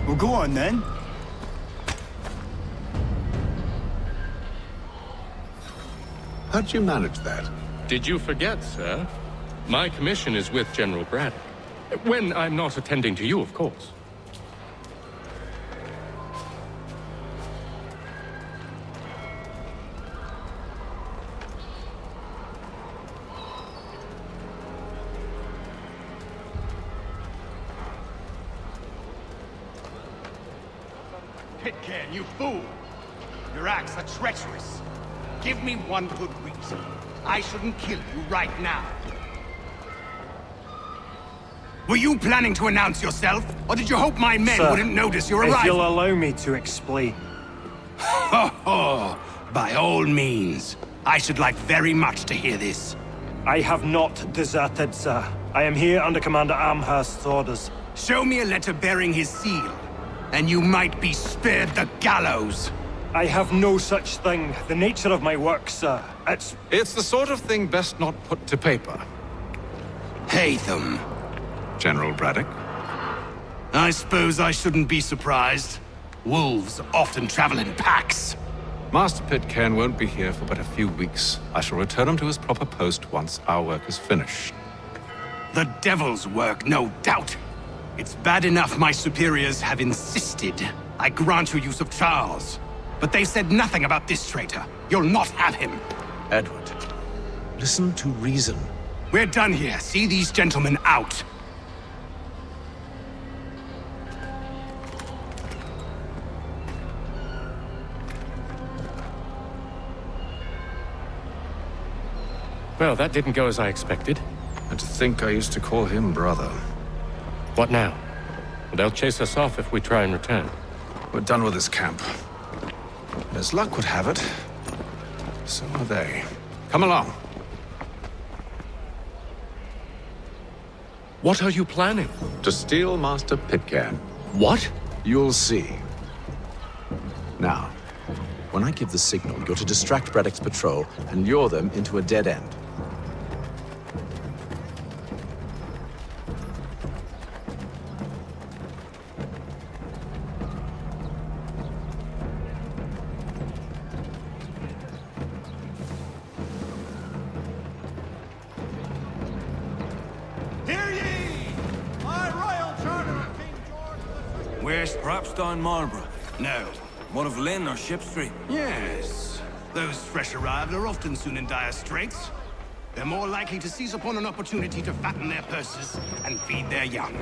W: Well, go on then.
P: How'd you manage that?
U: Did you forget, sir? My commission is with General Braddock. When I'm not attending to you, of course.
R: Pitcairn, you fool! Your acts are treacherous. Give me one good reason. I shouldn't kill you right now. Were you planning to announce yourself, or did you hope my men wouldn't notice your arrival?
I: If you'll allow me to explain.
R: Ho ho! By all means. I should like very much to hear this.
I: I have not deserted, sir. I am here under Commander Amherst's orders.
R: Show me a letter bearing his seal, and you might be spared the gallows.
I: I have no such thing. The nature of my work, sir,
P: It's the sort of thing best not put to paper.
R: Hatham.
P: General Braddock?
R: I suppose I shouldn't be surprised. Wolves often travel in packs.
P: Master Pitcairn won't be here for but a few weeks. I shall return him to his proper post once our work is finished.
R: The devil's work, no doubt. It's bad enough my superiors have insisted I grant you use of Charles. But they said nothing about this traitor. You'll not have him.
N: Edward, listen to reason.
R: We're done here. See these gentlemen out.
U: Well, that didn't go as I expected.
P: And to think I used to call him brother.
U: What now? They'll chase us off if we try and return.
P: We're done with this camp. And as luck would have it, so are they. Come along.
U: What are you planning?
P: To steal Master Pitcairn.
U: What?
P: You'll see.
N: Now, when I give the signal, you're to distract Braddock's patrol and lure them into a dead end.
A: Where's... Perhaps down Marlborough? No. What of Lynn or Ship Street?
W: Yes. Those fresh arrived are often soon in dire straits. They're more likely to seize upon an opportunity to fatten their purses and feed their young.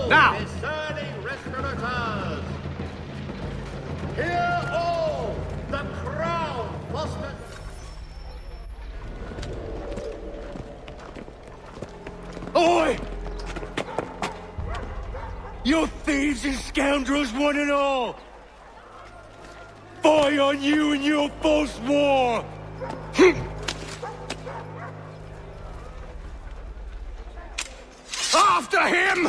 E: Now! Discerning restaurateurs! Hear all! The crown fosters...
A: Oi! You thieves and scoundrels, one and all! Fie on you and your false war!
W: After him!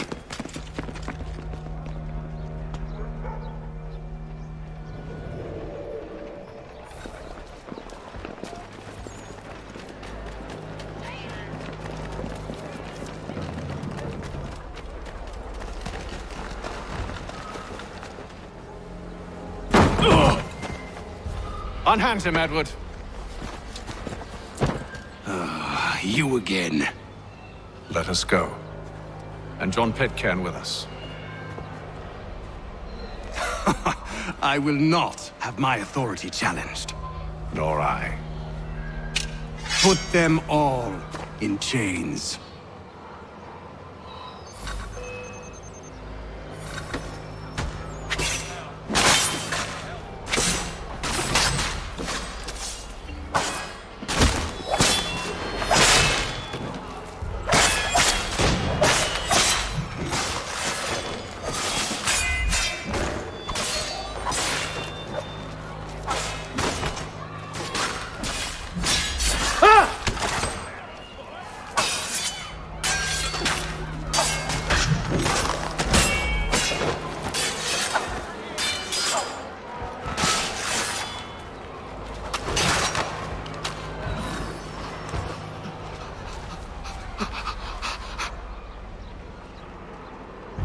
P: Unhand him, Edward.
W: You again.
G: Let us go. And John Pitcairn with us.
W: I will not have my authority challenged.
G: Nor I.
W: Put them all in chains.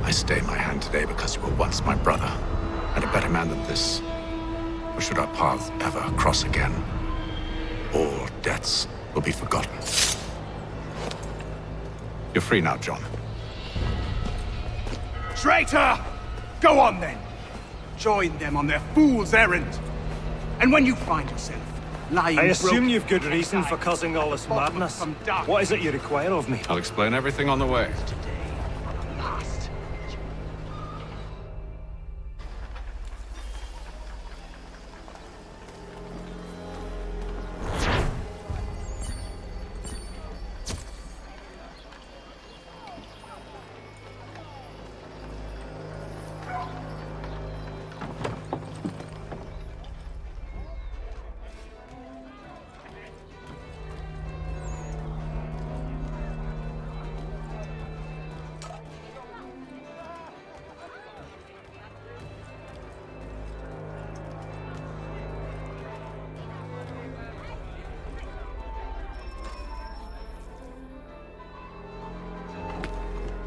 G: I stay my hand today because you were once my brother, and a better man than this. Or should our paths ever cross again, all debts will be forgotten. You're free now, John.
W: Traitor! Go on then! Join them on their fool's errand! And when you find yourself lying
I: I assume
W: broken
I: you've good reason for causing all this madness. What is it you require of me?
P: I'll explain everything on the way.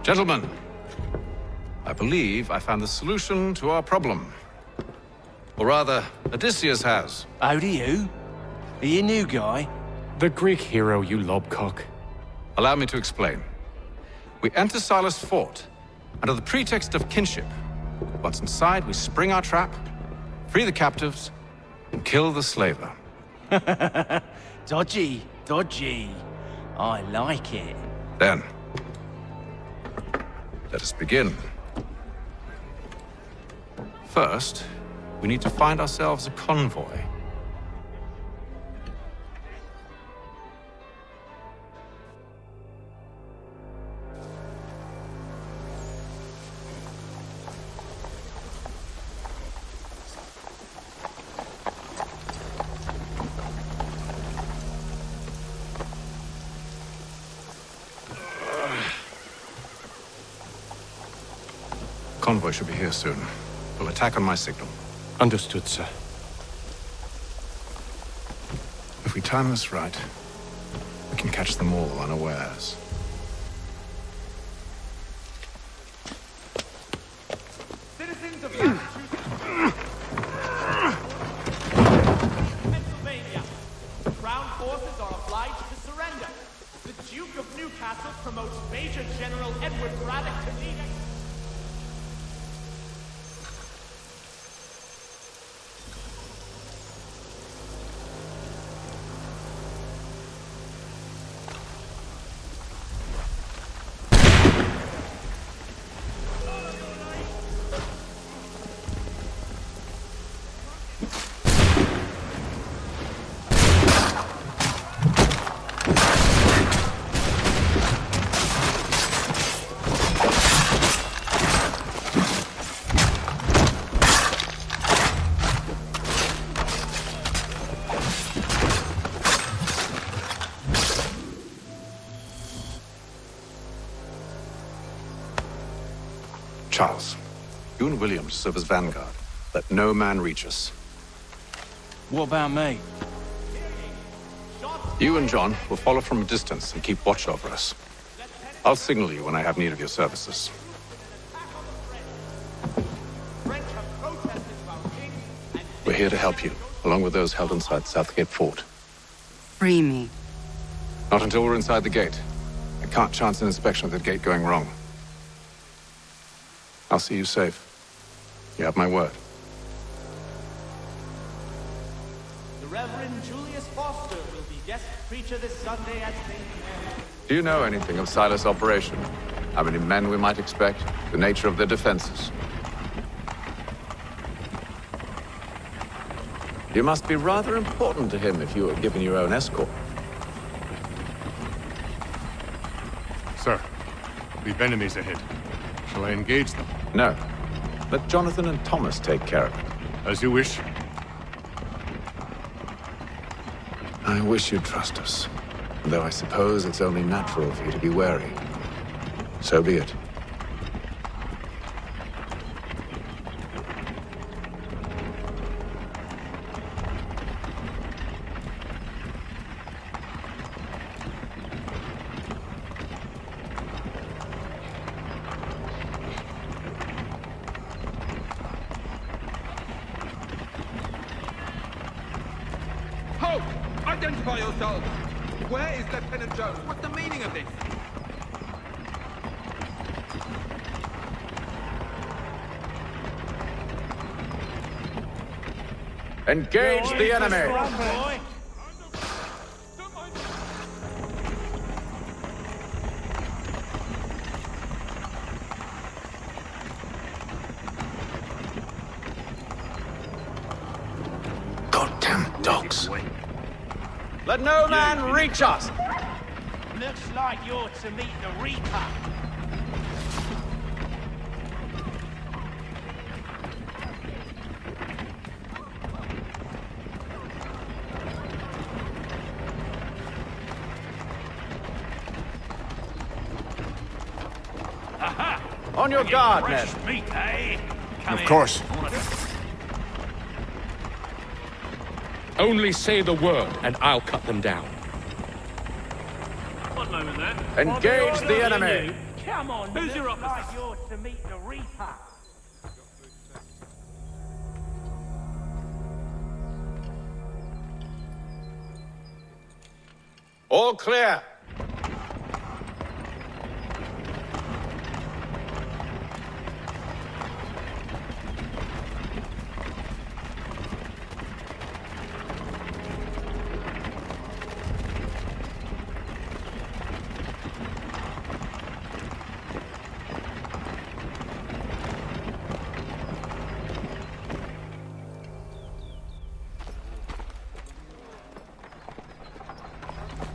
P: Gentlemen, I believe I found the solution to our problem. Or rather, Odysseus has.
D: How do you? Are you a new guy?
U: The Greek hero, you lobcock.
P: Allow me to explain. We enter Silas' fort, under the pretext of kinship. Once inside, we spring our trap, free the captives, and kill the slaver.
D: Dodgy, dodgy. I like it.
P: Then, let us begin. First, we need to find ourselves a convoy. convoy should be here soon. We'll attack on my signal.
U: Understood, sir.
P: If we time this right, we can catch them all unawares.
F: Citizens of Massachusetts, Pennsylvania, the Crown forces are obliged to surrender. The Duke of Newcastle promotes Major General Edward Braddock to lead.
P: Charles, you and William serve as vanguard. Let no man reach us.
D: What about me?
P: You and John will follow from a distance and keep watch over us. I'll signal you when I have need of your services. We're here to help you, along with those held inside Southgate Fort.
J: Free me.
P: Not until we're inside the gate. I can't chance an inspection of the gate going wrong. I'll see you safe. You have my word.
F: The Reverend Julius Foster will be guest preacher this Sunday at St. Mary's.
P: Do you know anything of Silas' operation? How many men we might expect? The nature of their defenses? You must be rather important to him if you were given your own escort.
C: Sir, we've enemies ahead. Shall I engage them?
P: No. Let Jonathan and Thomas take care of it.
C: As you wish.
P: I wish you'd trust us. Though I suppose it's only natural for you to be wary. So be it.
O: Halt! Identify yourselves! Where is Lieutenant Jones? What's the meaning of this?
P: Engage the enemy! Goddamn dogs.
N: Let no man reach us!
F: Looks like you're to meet the Reaper.
N: On your guard, men.
K: Meat, eh? Come
B: Of
K: here.
B: course.
U: Only say the word, and I'll cut them down.
K: One moment there.
N: Engage the enemy!
F: Come on,
K: Who's your
F: looks
K: officer?
F: like you're to meet the Reaper.
N: All clear.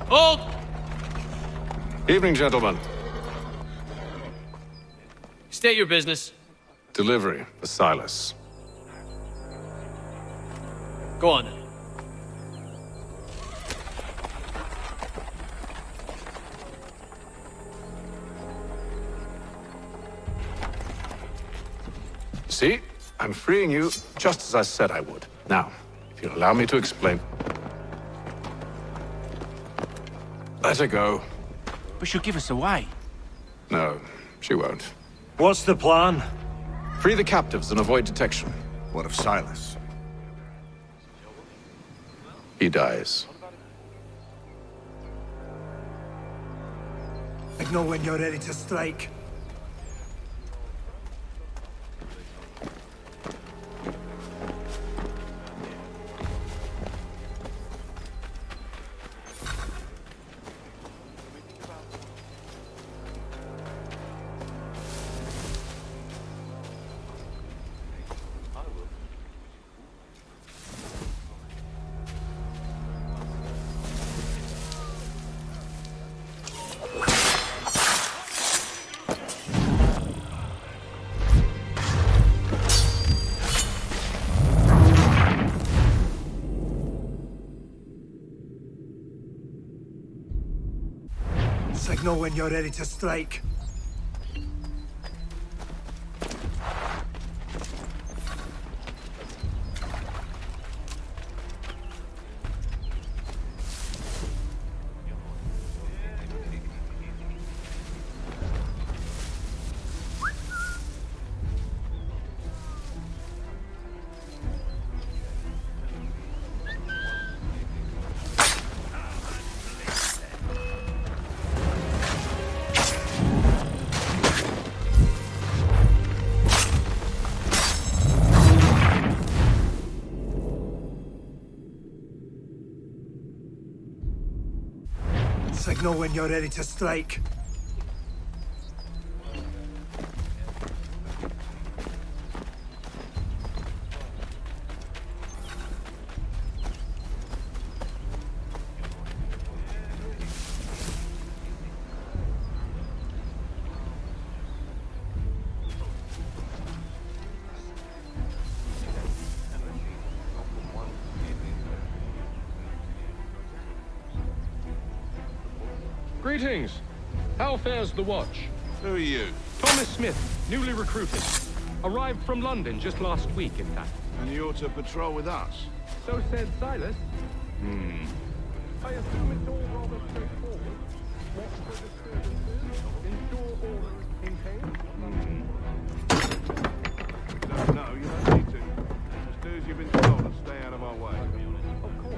F: Hold!
P: Evening, gentlemen.
F: State your business.
P: Delivery for Silas.
F: Go on then.
G: see, I'm freeing you just as I said I would. Now, if you'll allow me to explain. Let her go.
D: But she'll give us away.
G: No, she won't.
I: What's the plan?
P: Free the captives and avoid detection.
B: What of Silas?
P: He dies.
W: I know when you're ready to strike. Signal when you're ready to strike. Signal when you're ready to strike.
U: Greetings. How fares the watch?
H: Who are you?
U: Thomas Smith, newly recruited. Arrived from London just last week, in fact.
H: And you're to patrol with us?
U: So said Silas.
H: Hmm.
U: I assume it's all rather straightforward. Watch for disturbances, ensure order is maintained.
H: No, you don't need to. Just do as you've been told and stay out of our way.
U: Of course.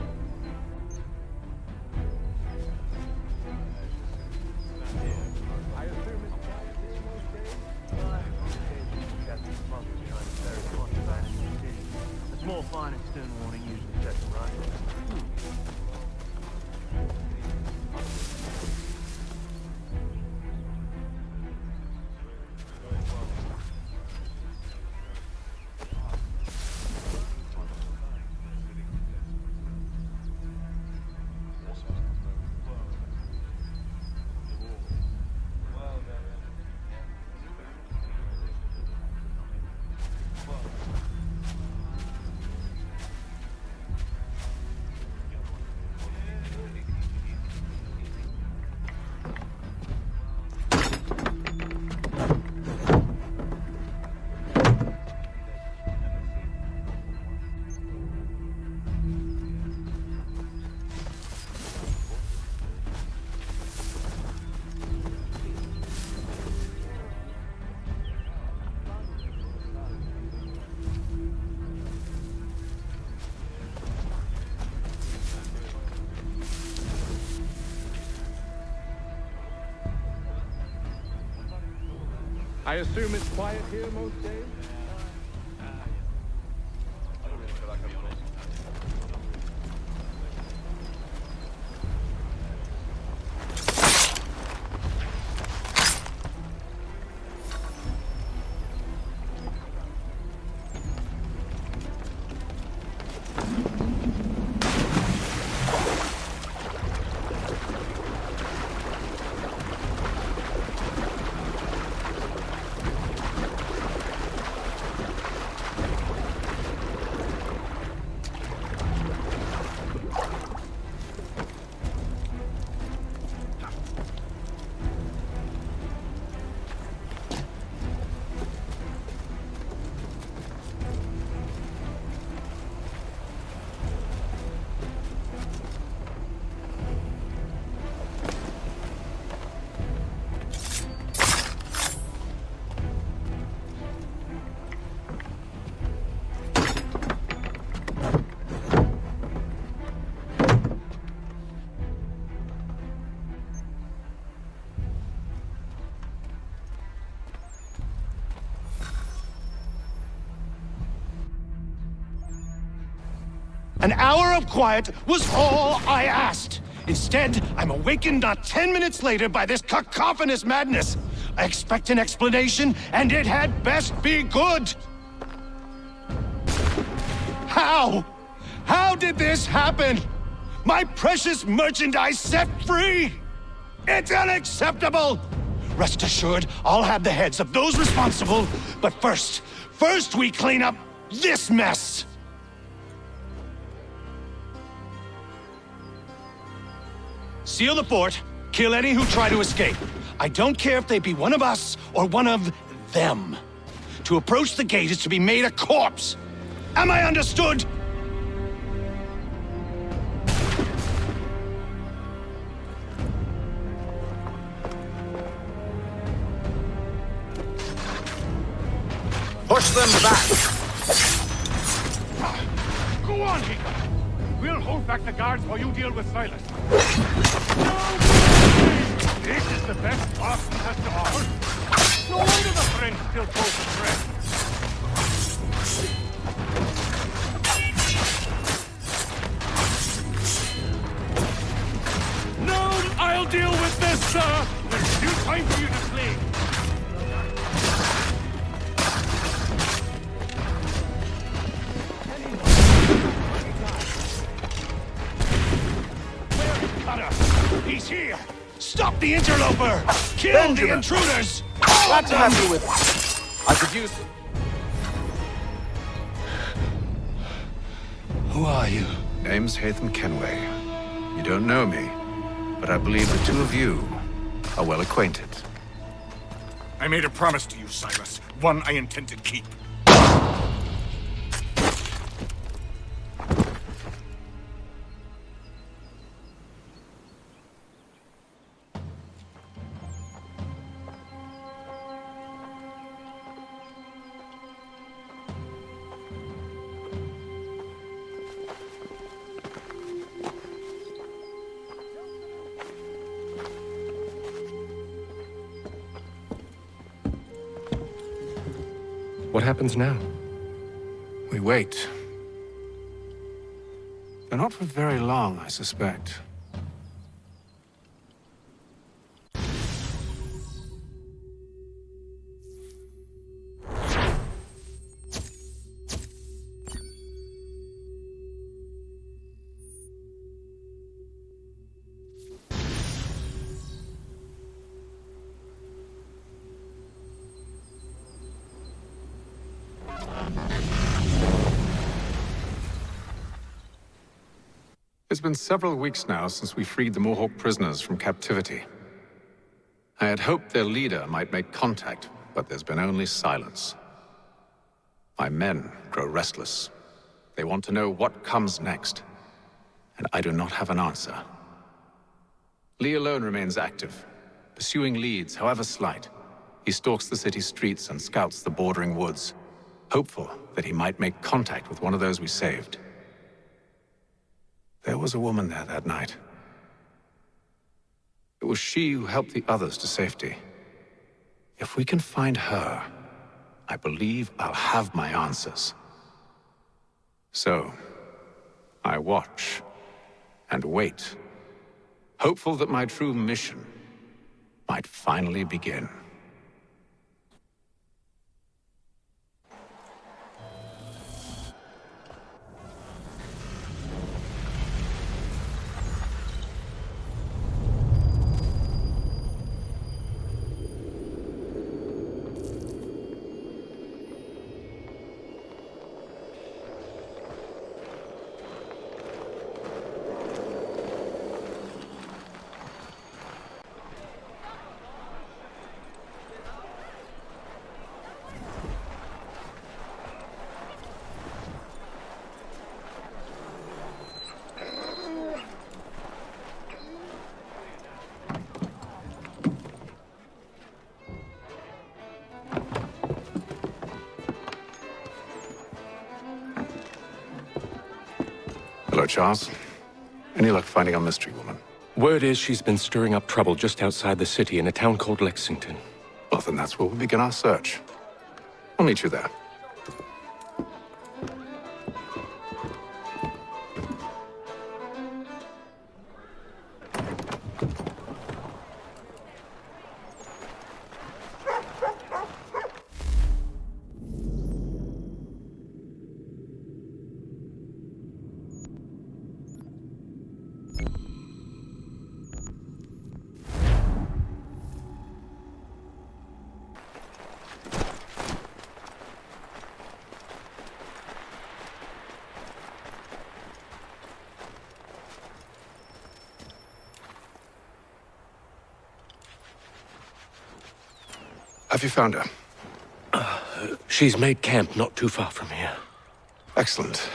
U: I assume it's quiet here most days?
K: A small fine and stern warning usually sets it right.
U: I assume it's quiet here most days?
N: An hour of quiet was all I asked. Instead, I'm awakened not 10 minutes later by this cacophonous madness. I expect an explanation, and it had best be good. How? How did this happen? My precious merchandise set free? It's unacceptable! Rest assured, I'll have the heads of those responsible, but first we clean up this mess! Seal the fort, kill any who try to escape. I don't care if they be one of us or one of them. To approach the gate is to be made a corpse. Am I understood?
Q: Push them back!
H: Go on, Hickey! We'll hold back the guards while you deal with Silas. This is the best Boston has to offer. No wonder the French still pose a threat. No, I'll deal with this, sir! There's still time for you to flee.
N: He's here! Stop the interloper! Kill
P: Benjamin.
N: the intruders!
P: Glad to have you with me. I could use...
N: Who are you?
P: Name's Hatham Kenway. You don't know me, but I believe the two of you are well acquainted.
B: I made a promise to you, Silas. One I intend to keep.
U: What happens now?
P: We wait. But not for very long, I suspect. It's been several weeks now since we freed the Mohawk prisoners from captivity. I had hoped their leader might make contact, but there's been only silence. My men grow restless. They want to know what comes next, and I do not have an answer. Lee alone remains active, pursuing leads, however slight. He stalks the city streets and scouts the bordering woods, hopeful that he might make contact with one of those we saved. There was a woman there that night. It was she who helped the others to safety. If we can find her, I believe I'll have my answers. So, I watch and wait, hopeful that my true mission might finally begin. Hello, Charles. Any luck finding our mystery woman?
U: Word is she's been stirring up trouble just outside the city in a town called Lexington.
P: Well, then that's where we'll begin our search. I'll meet you there. Have you found her?
M: She's made camp not too far from here.
P: Excellent.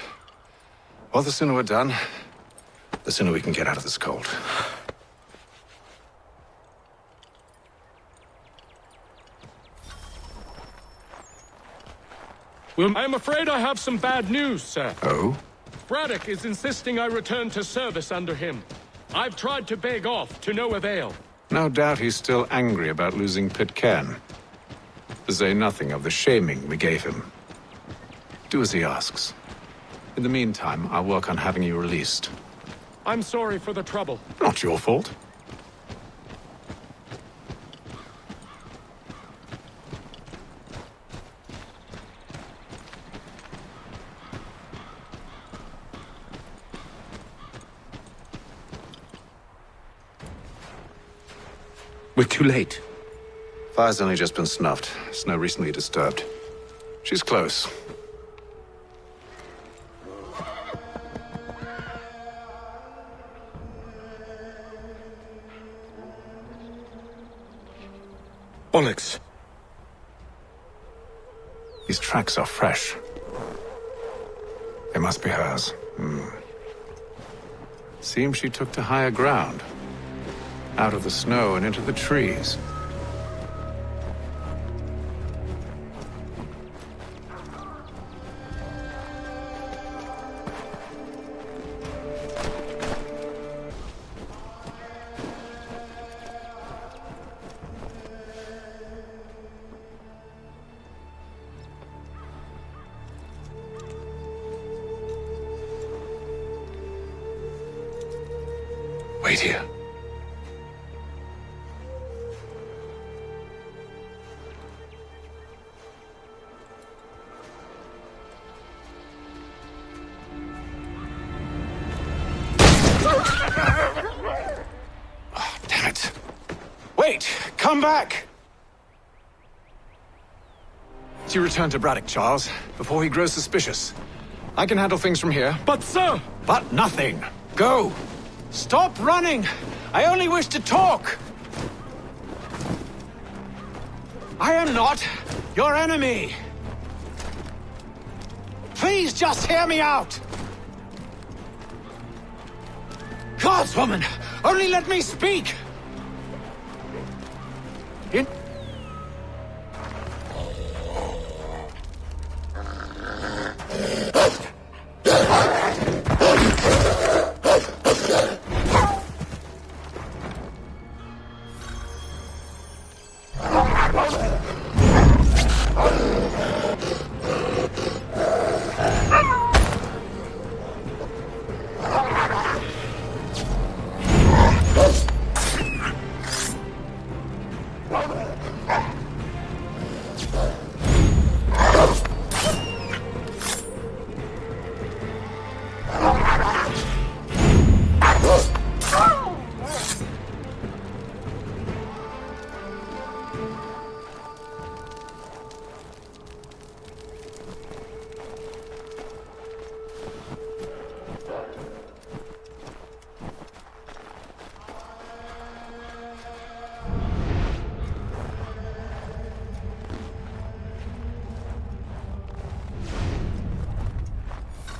P: Well, the sooner we're done, the sooner we can get out of this cold.
U: Well, I'm afraid I have some bad news, sir.
P: Oh?
U: Braddock is insisting I return to service under him. I've tried to beg off, to no avail.
P: No doubt he's still angry about losing Pitcairn. To say nothing of the shaming we gave him. Do as he asks. In the meantime, I'll work on having you released.
U: I'm sorry for the trouble.
P: Not your fault.
M: We're too late.
P: Fire's only just been snuffed. Snow recently disturbed. She's close.
M: Bollocks.
P: These tracks are fresh. They must be hers. Seems she took to higher ground. Out of the snow and into the trees. Wait here. Oh, damn it. Wait! Come back! You return to Braddock, Charles, before he grows suspicious. I can handle things from here.
U: But, sir!
P: But nothing. Go! Stop running! I only wish to talk! I am not your enemy! Please just hear me out! Gods, woman! Only let me speak!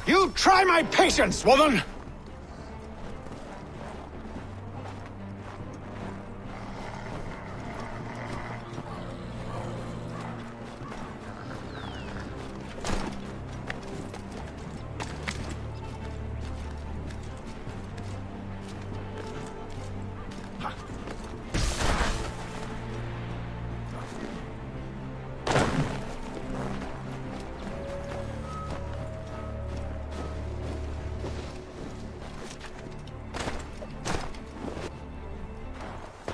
P: You try my patience, woman!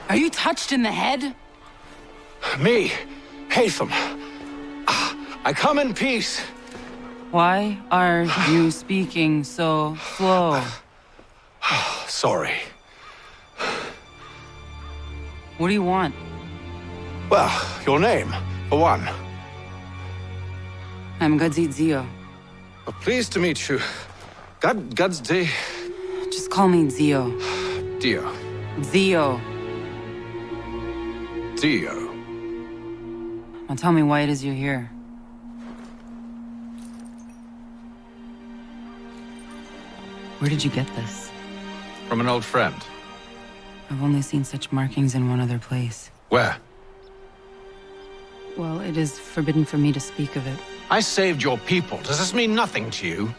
J: Are you touched in the head?
P: Me, Haytham. I come in peace.
J: Why are you speaking so slow?
P: Sorry.
J: What do you want?
P: Well, your name, for one.
J: I'm Gadzit Zio.
P: Pleased to meet you. God's day.
J: Just call me Zio.
P: Dio.
J: Zio.
P: Dio.
J: Now tell me why it is you're here. Where did you get this?
P: From an old friend.
J: I've only seen such markings in one other place.
P: Where?
J: Well, it is forbidden for me to speak of it.
G: I saved your people. Does this mean nothing to you?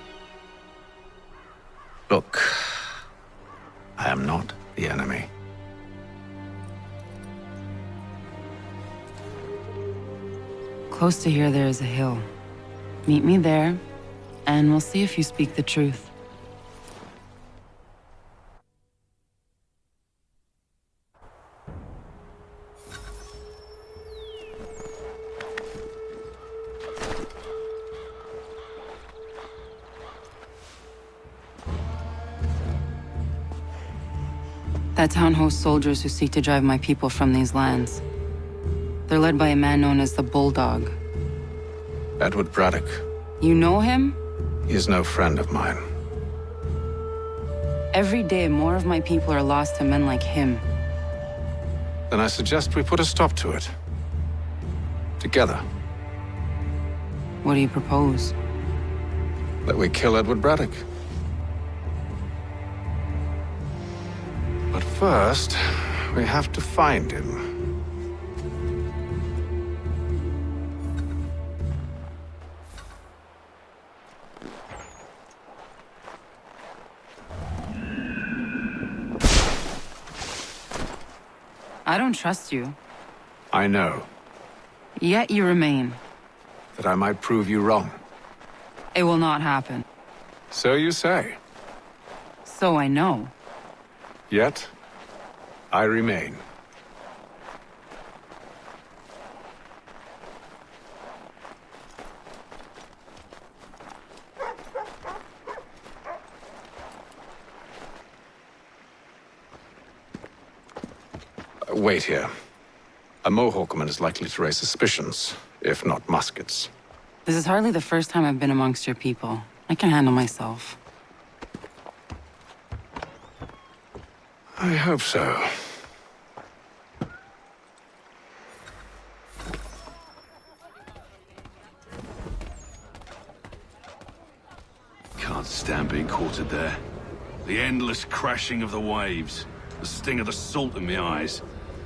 P: Look, I am not the enemy.
J: Close to here, there is a hill. Meet me there, and we'll see if you speak the truth. That town hosts soldiers who seek to drive my people from these lands. They're led by a man known as the Bulldog.
P: Edward Braddock.
J: You know him?
P: He is no friend of mine.
J: Every day, more of my people are lost to men like him.
P: Then I suggest we put a stop to it. Together.
J: What do you propose?
P: That we kill Edward Braddock. But first, we have to find him.
J: I don't trust you.
P: I know.
J: Yet you remain.
P: That I might prove you wrong.
J: It will not happen.
P: So you say.
J: So I know.
P: Yet, I remain. Wait here. A Mohawkman is likely to raise suspicions, if not muskets.
J: This is hardly the first time I've been amongst your people. I can handle myself.
P: I hope so.
A: Can't stand being quartered there. The endless crashing of the waves, the sting of the salt in my eyes,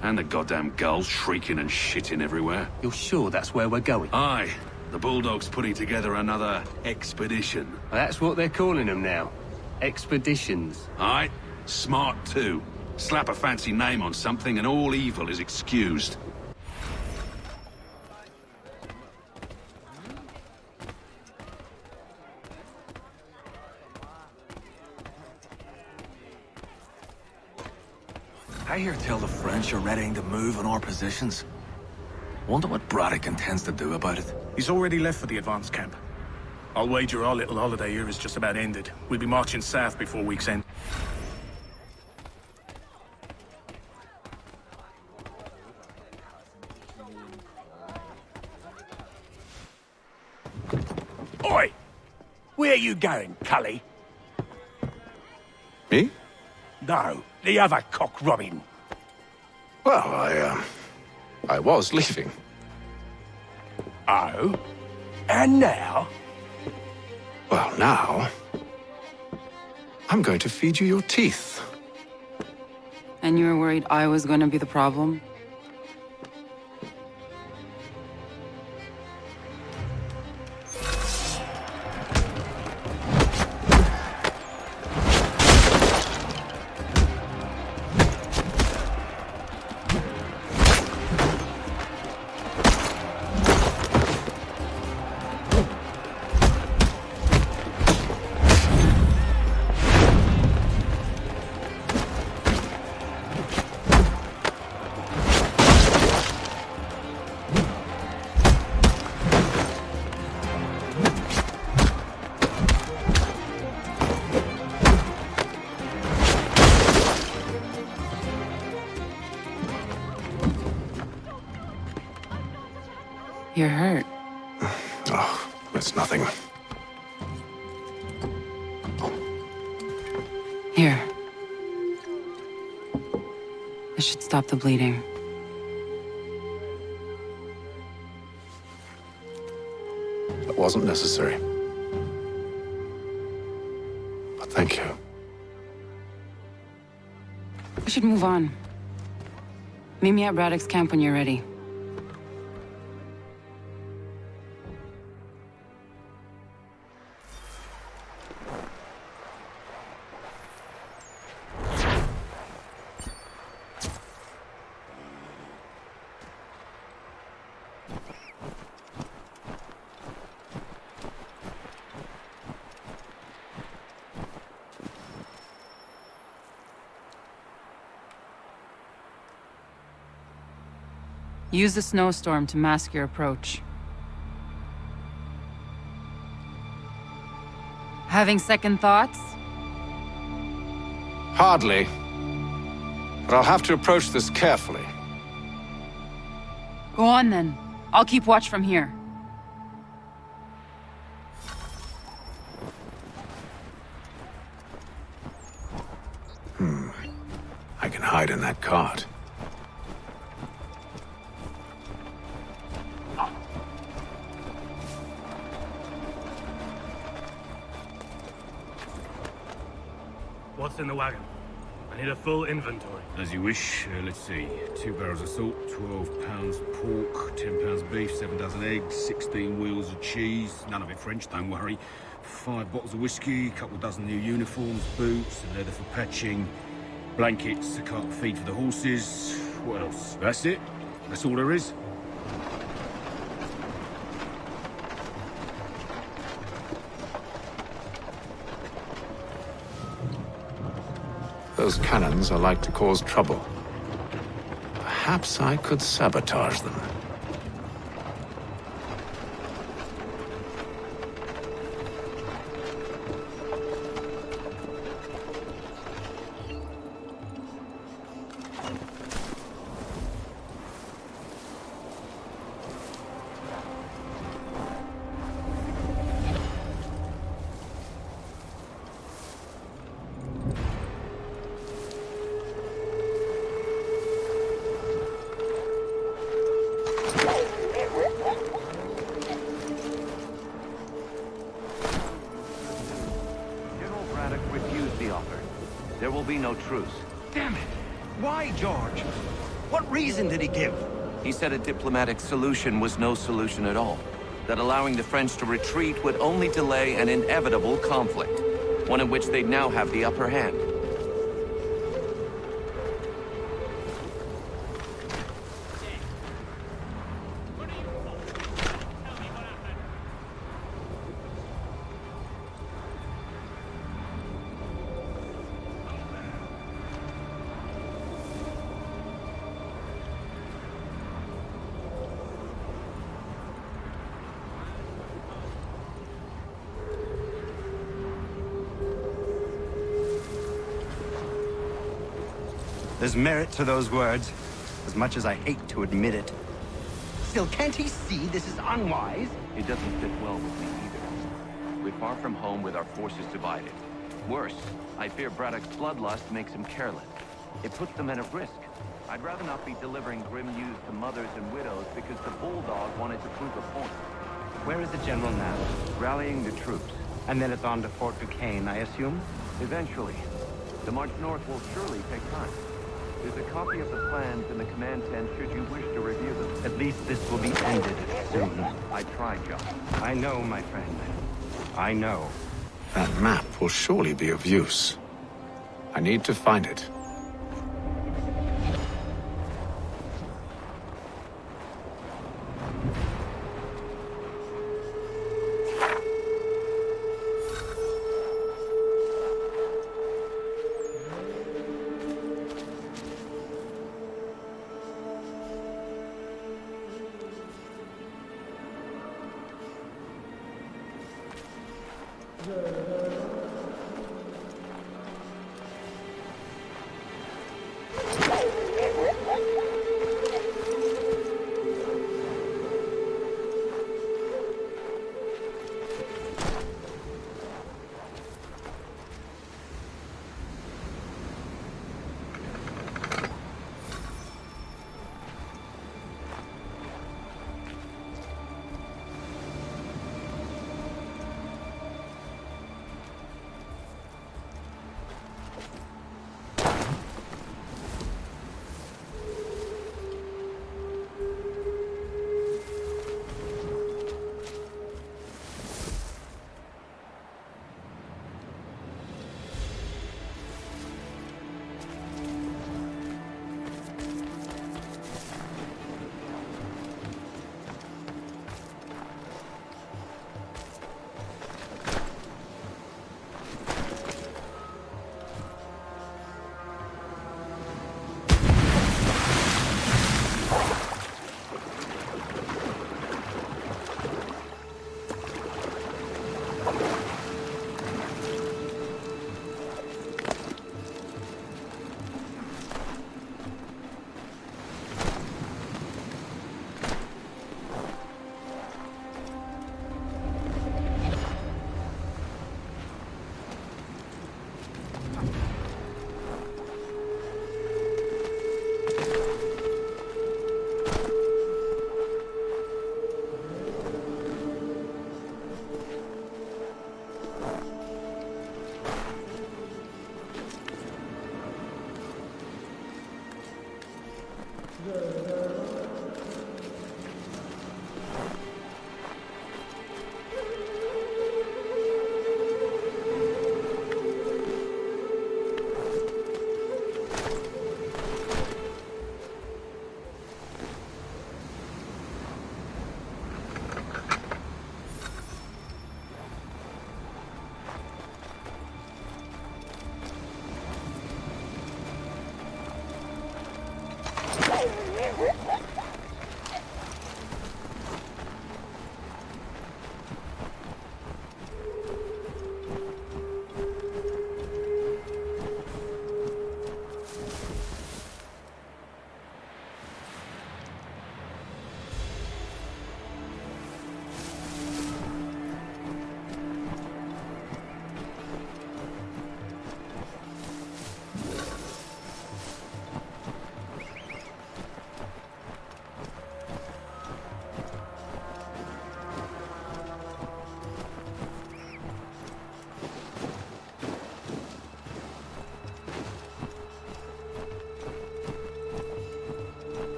A: and the goddamn gulls shrieking and shitting everywhere.
L: You're sure that's where we're going?
A: Aye. The Bulldog's putting together another expedition.
L: Well, that's what they're calling them now. Expeditions.
A: Aye. Smart too. Slap a fancy name on something and all evil is excused.
S: I hear tell the French are readying to move on our positions. Wonder what Braddock intends to do about it.
H: He's already left for the advance camp. I'll wager our little holiday here is just about ended. We'll be marching south before week's end.
W: Oi! Where you going, Cully?
P: Me?
W: No, the other cock Robin.
P: Well, I was leaving.
W: Oh? And now?
P: Well, now... I'm going to feed you your teeth.
J: And you were worried I was going to be the problem? You're hurt.
P: Oh, it's nothing.
J: Here. This should stop the bleeding.
G: That wasn't necessary. But thank you.
J: We should move on. Meet me at Braddock's camp when you're ready. Use the snowstorm to mask your approach. Having second thoughts?
P: Hardly. But I'll have to approach this carefully.
J: Go on then. I'll keep watch from here.
G: I can hide in that cart.
I: What's in the wagon? I need a full inventory.
A: As you wish. Let's see. 2 barrels of salt, 12 pounds pork, 10 pounds beef, 7 dozen eggs, 16 wheels of cheese. None of it French, don't worry. 5 bottles of whiskey, a couple dozen new uniforms, boots, and leather for patching, blankets, a cart of feed for the horses. What else? That's it. That's all there is.
G: Those cannons are like to cause trouble. Perhaps I could sabotage them.
R: There will be no truce.
S: Damn it! Why, George? What reason did he give?
R: He said a diplomatic solution was no solution at all. That allowing the French to retreat would only delay an inevitable conflict. One in which they'd now have the upper hand.
S: There's merit to those words, as much as I hate to admit it. Still, can't he see this is unwise?
R: It doesn't fit well with me either. We're far from home with our forces divided. Worse, I fear Braddock's bloodlust makes him careless. It puts the men at risk. I'd rather not be delivering grim news to mothers and widows because the bulldog wanted to prove a point.
S: Where is the general now?
R: Rallying the troops.
S: And then it's on to Fort Duquesne, I assume?
R: Eventually. The march north will surely take time. There's a copy of the plans in the command tent should you wish to review them.
S: At least this will be ended soon.
R: I tried, John.
S: I know, my friend. I know.
G: That map will surely be of use. I need to find it.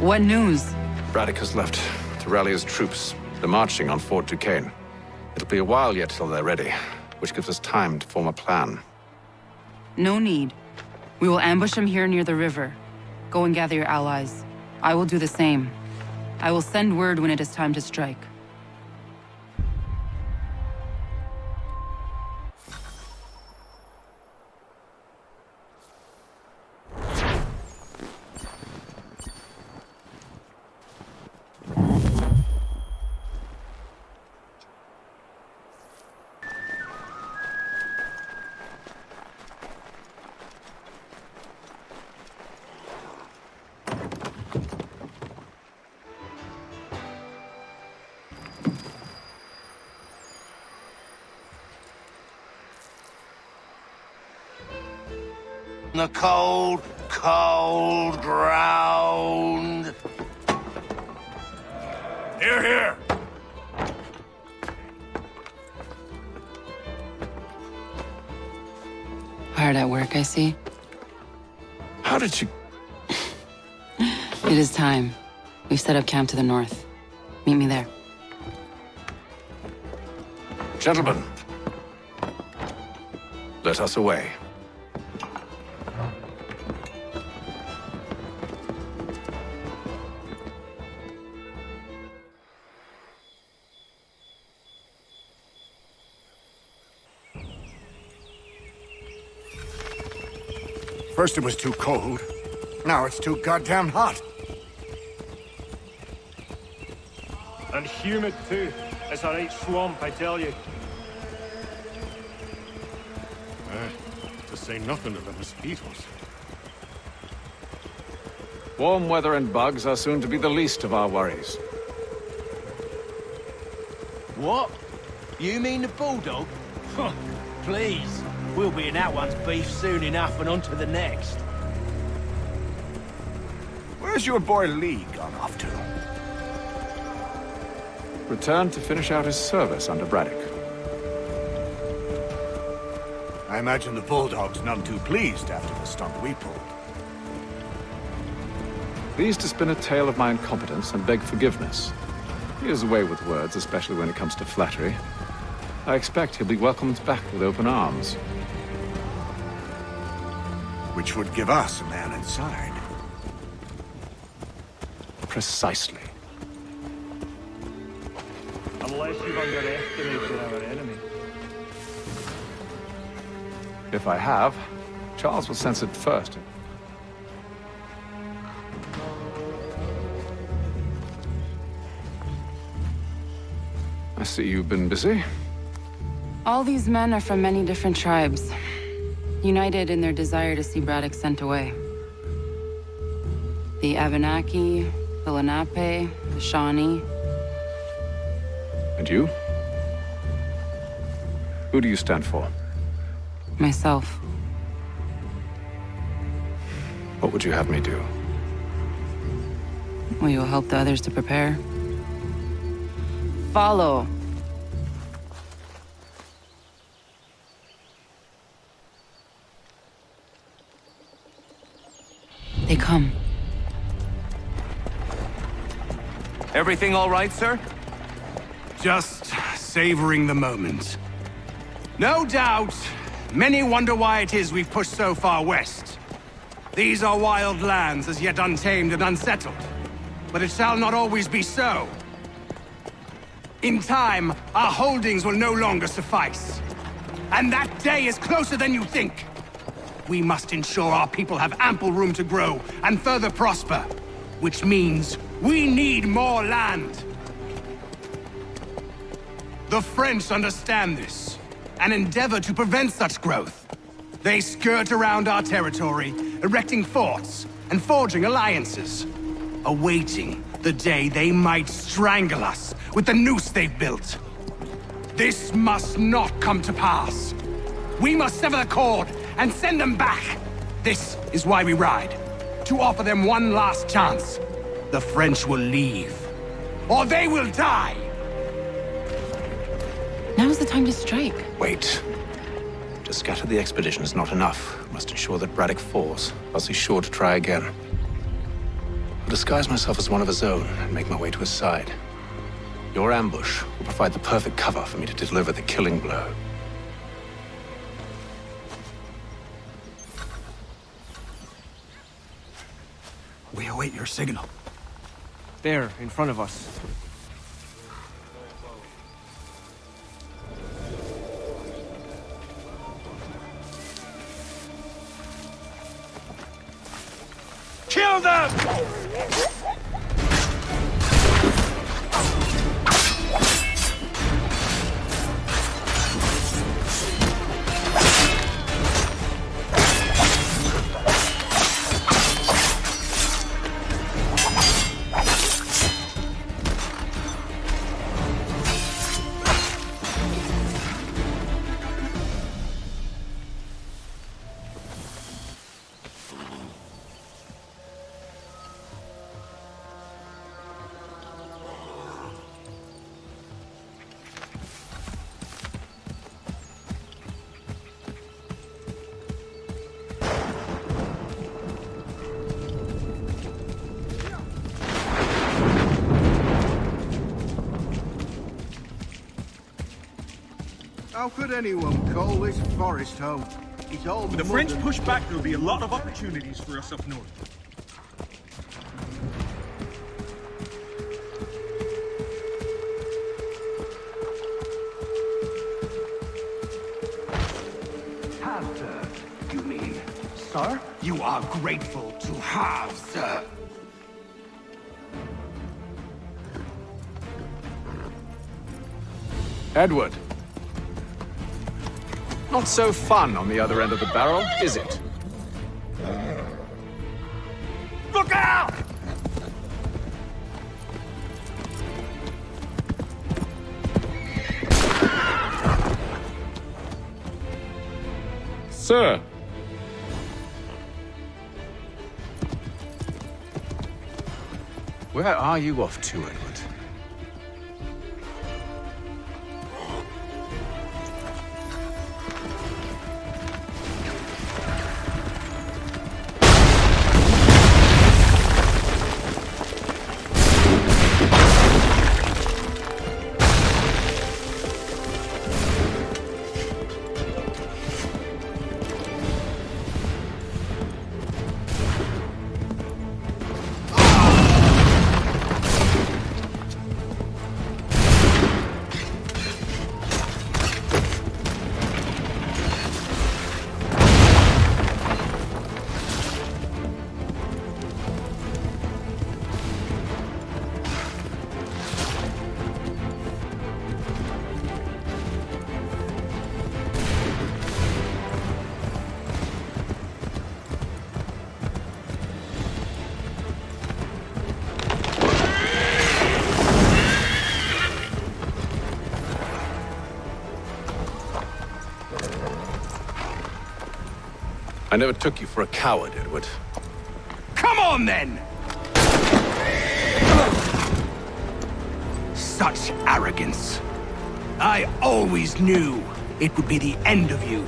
J: What news?
P: Braddock has left to rally his troops. They're marching on Fort Duquesne. It'll be a while yet till they're ready, which gives us time to form a plan.
J: No need. We will ambush him here near the river. Go and gather your allies. I will do the same. I will send word when it is time to strike.
E: The cold, cold ground.
W: Here, here.
J: Hard at work, I see.
P: How did you...
J: It is time. We've set up camp to the north. Meet me there.
P: Gentlemen, let us away.
B: First it was too cold. Now it's too goddamn hot.
I: And humid too. It's a right swamp, I tell you.
C: To say nothing of the mosquitoes.
P: Warm weather and bugs are soon to be the least of our worries.
D: What? You mean the bulldog? Huh, please. We'll be in that one's beef soon enough and on to the next.
B: Where's your boy Lee gone off to?
P: Returned to finish out his service under Braddock.
B: I imagine the Bulldog's none too pleased after the stunt we pulled.
P: Pleased to spin a tale of my incompetence and beg forgiveness. He has a way with words, especially when it comes to flattery. I expect he'll be welcomed back with open arms.
B: Which would give us a man inside.
G: Precisely.
I: Unless you've underestimated our enemy.
G: If I have, Charles will sense it first. I see you've been busy.
J: All these men are from many different tribes, united in their desire to see Braddock sent away. The Abenaki, the Lenape, the Shawnee.
G: And you? Who do you stand for?
J: Myself.
G: What would you have me do?
J: Will you help the others to prepare? Follow. They come.
O: Everything all right, sir?
T: Just savoring the moment. No doubt, many wonder why it is we've pushed so far west. These are wild lands, as yet untamed and unsettled. But it shall not always be so. In time, our holdings will no longer suffice. And that day is closer than you think. We must ensure our people have ample room to grow and further prosper. Which means we need more land. The French understand this, and endeavor to prevent such growth. They skirt around our territory, erecting forts and forging alliances, awaiting the day they might strangle us with the noose they've built. This must not come to pass. We must sever the cord and send them back. This is why we ride, to offer them one last chance. The French will leave, or they will die.
J: Now's the time to strike.
G: Wait. To scatter the expedition is not enough. We must ensure that Braddock falls, else he's sure to try again. I'll disguise myself as one of his own and make my way to his side. Your ambush will provide the perfect cover for me to deliver the killing blow.
T: We await your signal.
O: There, in front of us.
T: Kill them!
V: How could anyone call this forest home? It's all
F: With the
V: mud
F: French
V: and-
F: push back, there'll be a lot of opportunities for us up north.
T: Have served, you mean? Sir? You are grateful to have served.
G: Edward. Not so fun on the other end of the barrel, is it?
T: Look out!
U: Sir!
G: Where are you off to, Edward? I never took you for a coward, Edward.
T: Come on, then! Such arrogance. I always knew it would be the end of you.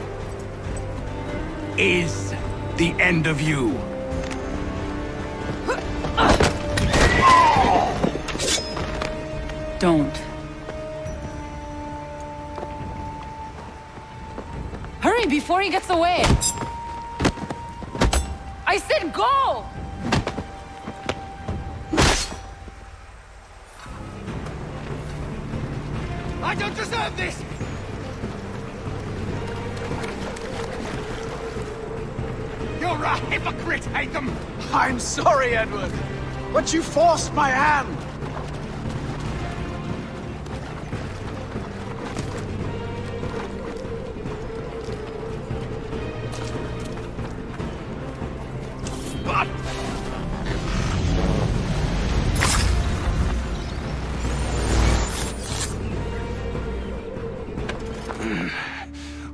T: Is the end of you.
J: Don't. Hurry before he gets away! I said go!
T: I don't deserve this! You're a hypocrite, Hatham!
G: I'm sorry, Edward, but you forced my hand.
T: But...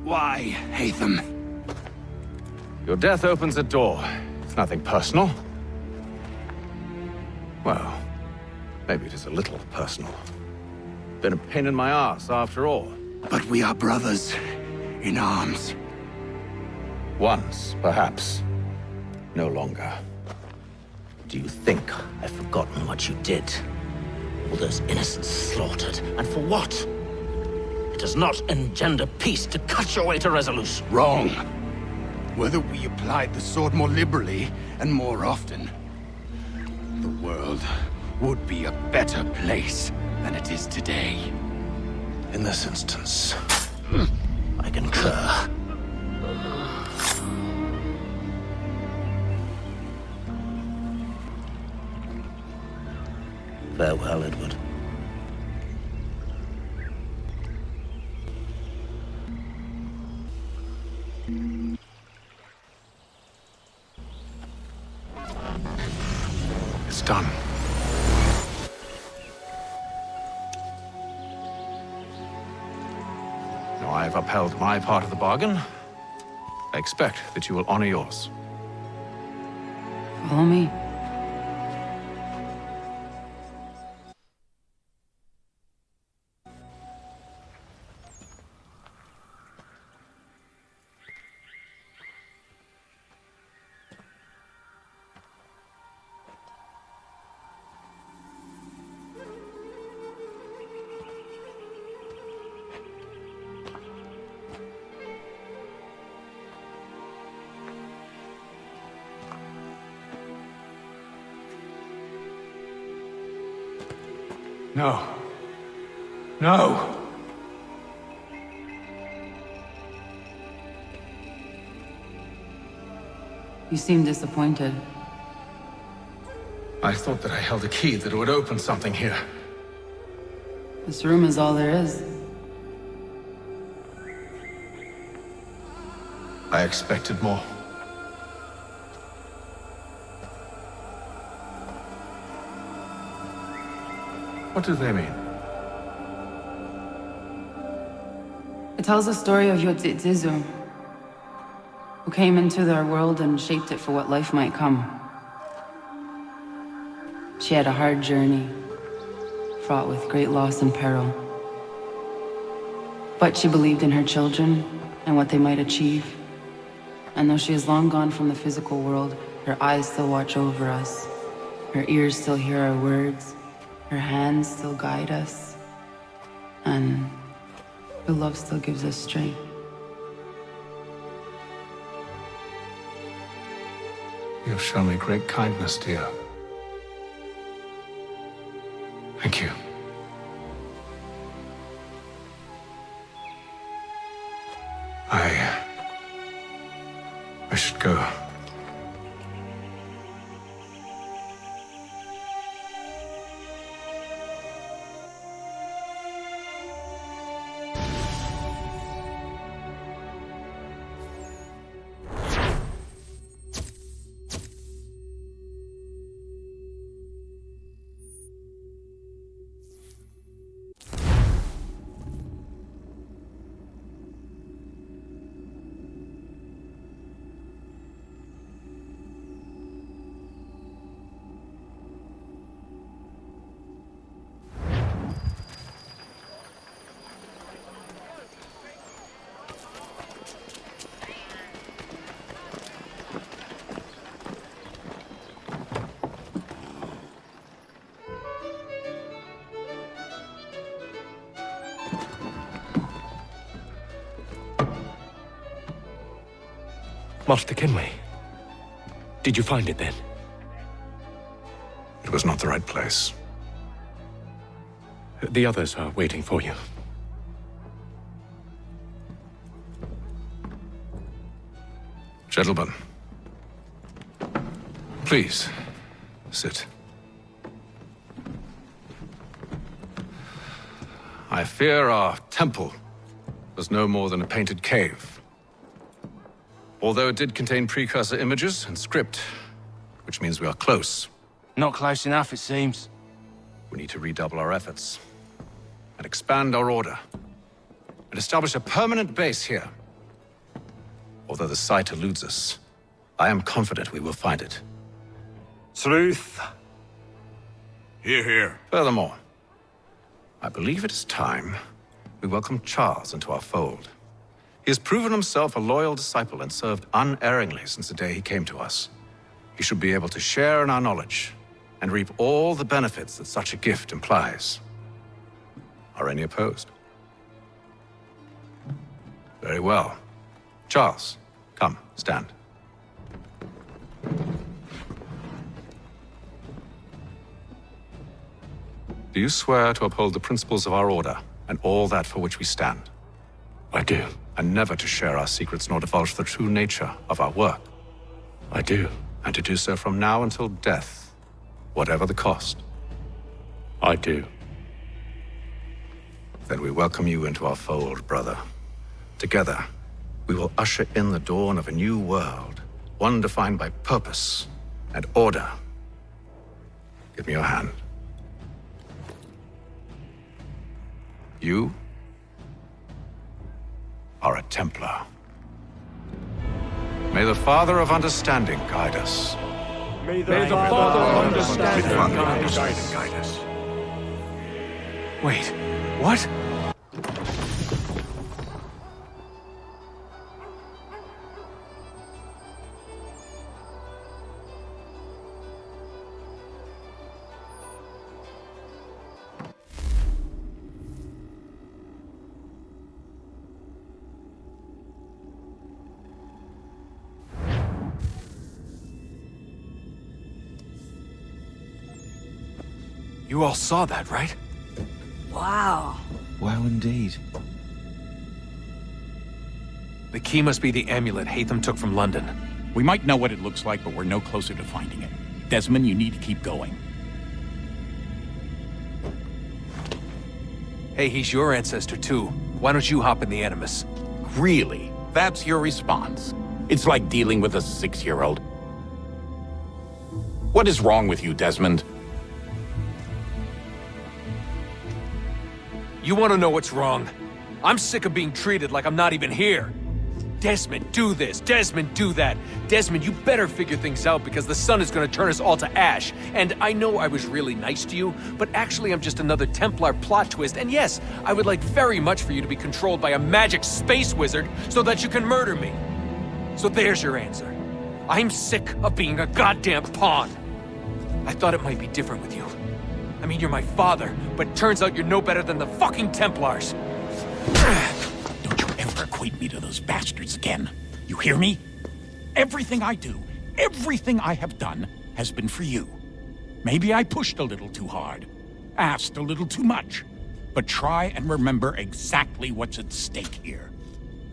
T: Why, Hatham?
P: Your death opens a door. It's nothing personal. Well, maybe it is a little personal. Been a pain in my ass, after all.
T: But we are brothers in arms.
P: Once, perhaps. No longer.
K: Do you think I've forgotten what you did? All those innocents slaughtered, and for what? It does not engender peace to cut your way to resolution.
T: Wrong. Whether we applied the sword more liberally and more often, the world would be a better place than it is today.
G: In this instance,
K: I concur. Farewell, Edward.
G: it's done.
P: Now I have upheld my part of the bargain. I expect that you will honor yours.
J: Follow me.
T: No. No!
J: You seem disappointed.
G: I thought that I held a key that would open something here.
J: This room is all there is.
G: I expected more. What do they mean?
J: It tells the story of Yotzitzizu, who came into our world and shaped it for what life might come. She had a hard journey, fraught with great loss and peril. But she believed in her children and what they might achieve. And though she is long gone from the physical world, her eyes still watch over us. Her ears still hear our words. Her hands still guide us. And her love still gives us strength.
G: You have shown me great kindness, dear. Thank you. I should go.
M: Master Kenway. Did you find it then?
G: It was not the right place.
M: The others are waiting for you.
G: Gentlemen, please, sit. I fear our temple was no more than a painted cave. Although it did contain precursor images and script, which means we are close.
D: Not close enough, it seems.
G: We need to redouble our efforts and expand our order and establish a permanent base here. Although the site eludes us, I am confident we will find it.
I: Truth.
E: Hear, hear.
G: Furthermore, I believe it is time we welcome Charles into our fold. He has proven himself a loyal disciple and served unerringly since the day he came to us. He should be able to share in our knowledge and reap all the benefits that such a gift implies. Are any opposed? Very well. Charles, come, stand. Do you swear to uphold the principles of our order and all that for which we stand?
M: I do.
G: And never to share our secrets nor divulge the true nature of our work?
M: I do.
G: And to do so from now until death, whatever the cost?
M: I do.
G: Then we welcome you into our fold, brother. Together, we will usher in the dawn of a new world, one defined by purpose and order. Give me your hand. You are a Templar. May the Father of Understanding guide us.
I: May the Father of Understanding
G: guide us.
O: Wait, what? You all saw that, right?
N: Wow.
O: Wow, indeed. The key must be the amulet Hatham took from London.
Q: We might know what it looks like, but we're no closer to finding it. Desmond, you need to keep going.
O: Hey, he's your ancestor too. Why don't you hop in the Animus?
Q: Really? That's your response? It's like dealing with a 6-year-old. What is wrong with you, Desmond?
O: You want to know what's wrong? I'm sick of being treated like I'm not even here. Desmond, do this. Desmond, do that. Desmond, you better figure things out because the sun is going to turn us all to ash. And I know I was really nice to you, but actually I'm just another Templar plot twist. And yes, I would like very much for you to be controlled by a magic space wizard so that you can murder me. So there's your answer. I'm sick of being a goddamn pawn. I thought it might be different with you. I mean, you're my father, but turns out you're no better than the fucking Templars.
Q: Don't you ever equate me to those bastards again. You hear me? Everything I do, everything I have done, has been for you. Maybe I pushed a little too hard, asked a little too much, but try and remember exactly what's at stake here.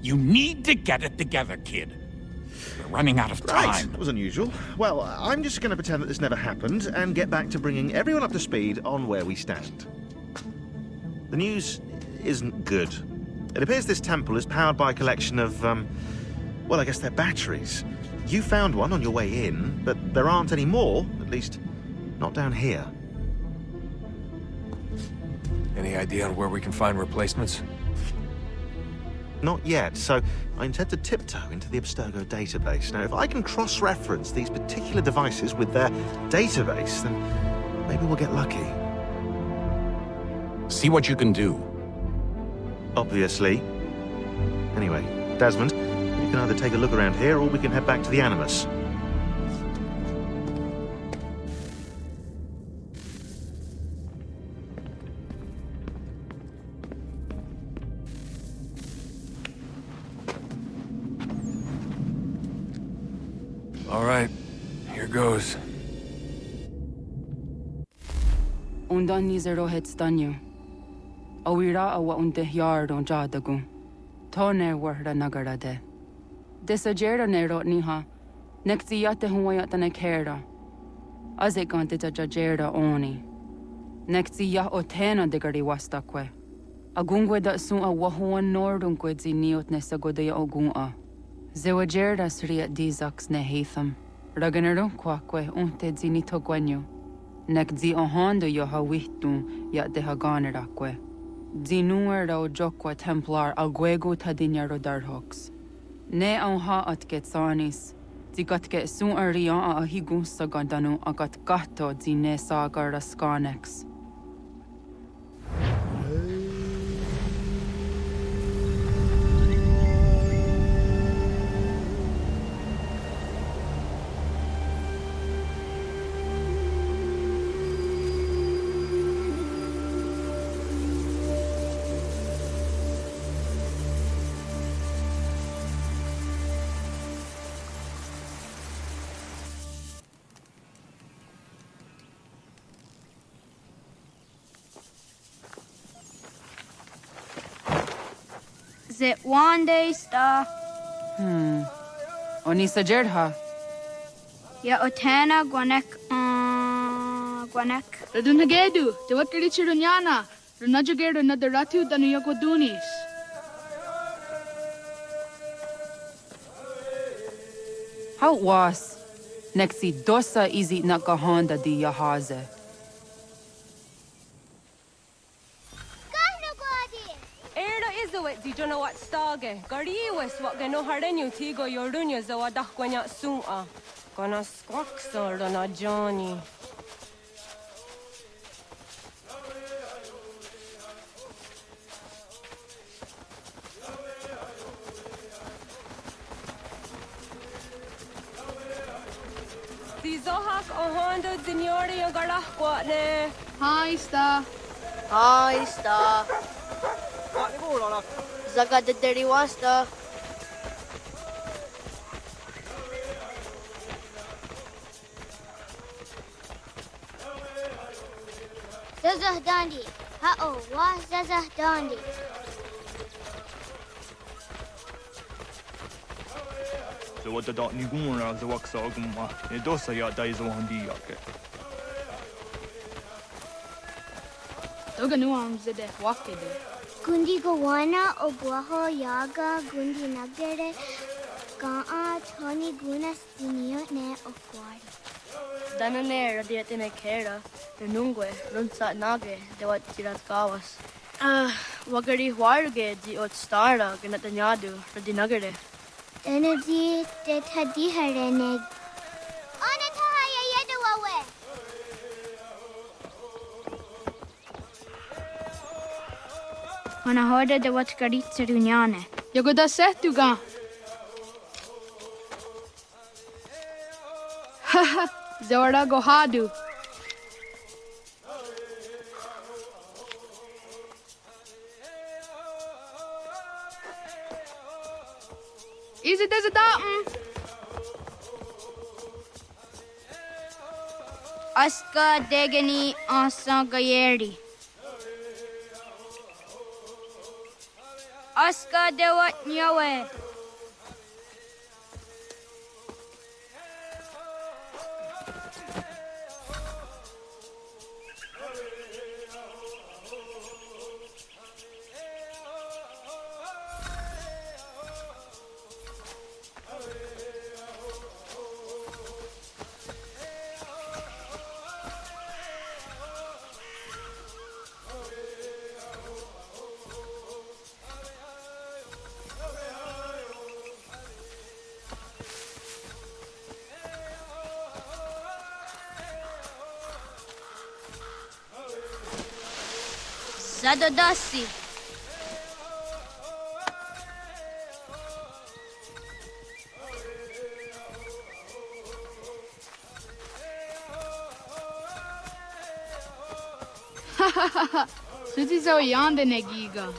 Q: You need to get it together, kid. We're running out of time.
X: Right, that was unusual. Well, I'm just going to pretend that this never happened and get back to bringing everyone up to speed on where we stand. The news isn't good. It appears this temple is powered by a collection of, well, I guess they're batteries. You found one on your way in, but there aren't any more, at least not down here.
O: Any idea on where we can find replacements?
X: Not yet, so I intend to tiptoe into the Abstergo database. Now, if I can cross-reference these particular devices with their database, then maybe we'll get lucky.
Q: See what you can do.
X: Obviously. Anyway, Desmond, you can either take a look around here or we can head back to the Animus.
O: goes.
J: Undan nizero het stanyu. Awira awa unde yard on jadagu. Toner warda nagara de. Desajera nero niha. Nekti yate huayata ne kera. Azekante jajera oni. Nekti ya otena de gari wastakwe. Agungwe da sun a wahuan nordungwe zi niot ne sagodaya ogun'a. Zewajerda sriat dizax ne heitham. Raganero kwakwe unte zi nito gwenyo. Nek zi ohando yo ha wihtun ya de ha ganerakwe. Zi nuer da o jokwa templar agwego tadinya rodarhox. Ne on ha at getsanis. Zi gatke sun arian a higun sagandanu agat gatto zi ne sagar raskanex.
A: Zit one day star.
J: Oni sajerha.
A: Ya otana gwanek gwanek.
H: Radunagedu, te wakili chirunyana. Runajagedu na the ratu danu yakodunis.
J: How was? Nexi dosa izi nakahanda di yahaze.
L: Di jono wat stage. Gariwes wat geno harenyu tigo yorunya zawadah kwanya sum'a. Gonna squawk sort on a Johnny. Di zohak ohando dinyori yung garah kwatne.
H: Hi, Sta.
R: Hi, Sta. Zaga de deriwasta.
A: Zazah Dandi. Ha-oh, wah Zazah Dandi.
Y: So what the dot niguna the waksa oguma. E dosa ya daizo handi yake.
H: Toga nuam zede wakede.
A: Gundi Gawana Oguaho Yaga Gundi Nagere Gaa Tony Gunas Dinio Ne Okwari.
R: Danane radiatine kera. Renungwe runsa nage de wat tirat kawas. Wagari warge di ot stara ganatanyadu radinagere.
A: Energy de Tadi Harene. Onatahaya Yedawawe. Mana hoda de wat karitsa runyane.
H: Yagoda setuga. Haha, Zora Gohadu. Is it as a datum?
A: Aska Degani Asa Gayeri. Aska Dewat Nyawe. Zadodasi.
H: Hahaha. Suti zo yande negiga.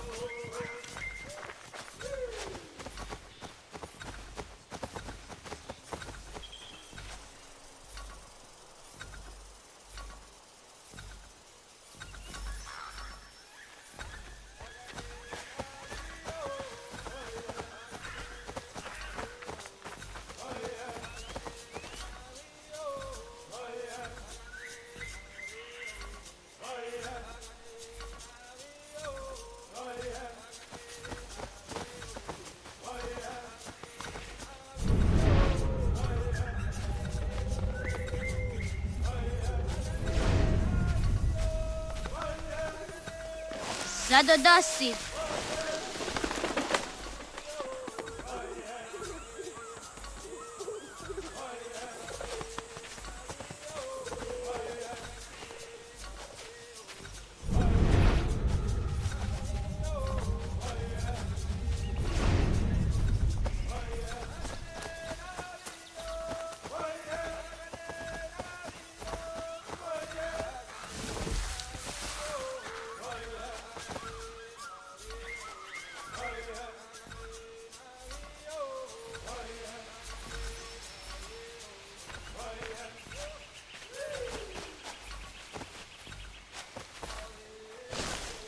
A: Zadodasi.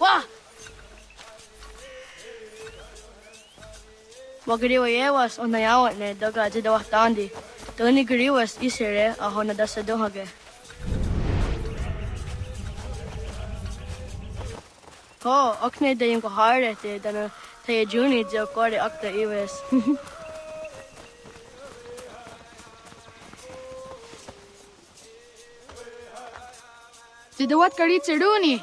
R: Wah! Wagariwayewas on nayawat ne daga jidawah tandi. Tani gariwas isere aho na dasa dohage. Ho, akne da yung kahare te dana tayo juni jo kore akta iwes.
H: Jidawat kari chiduni.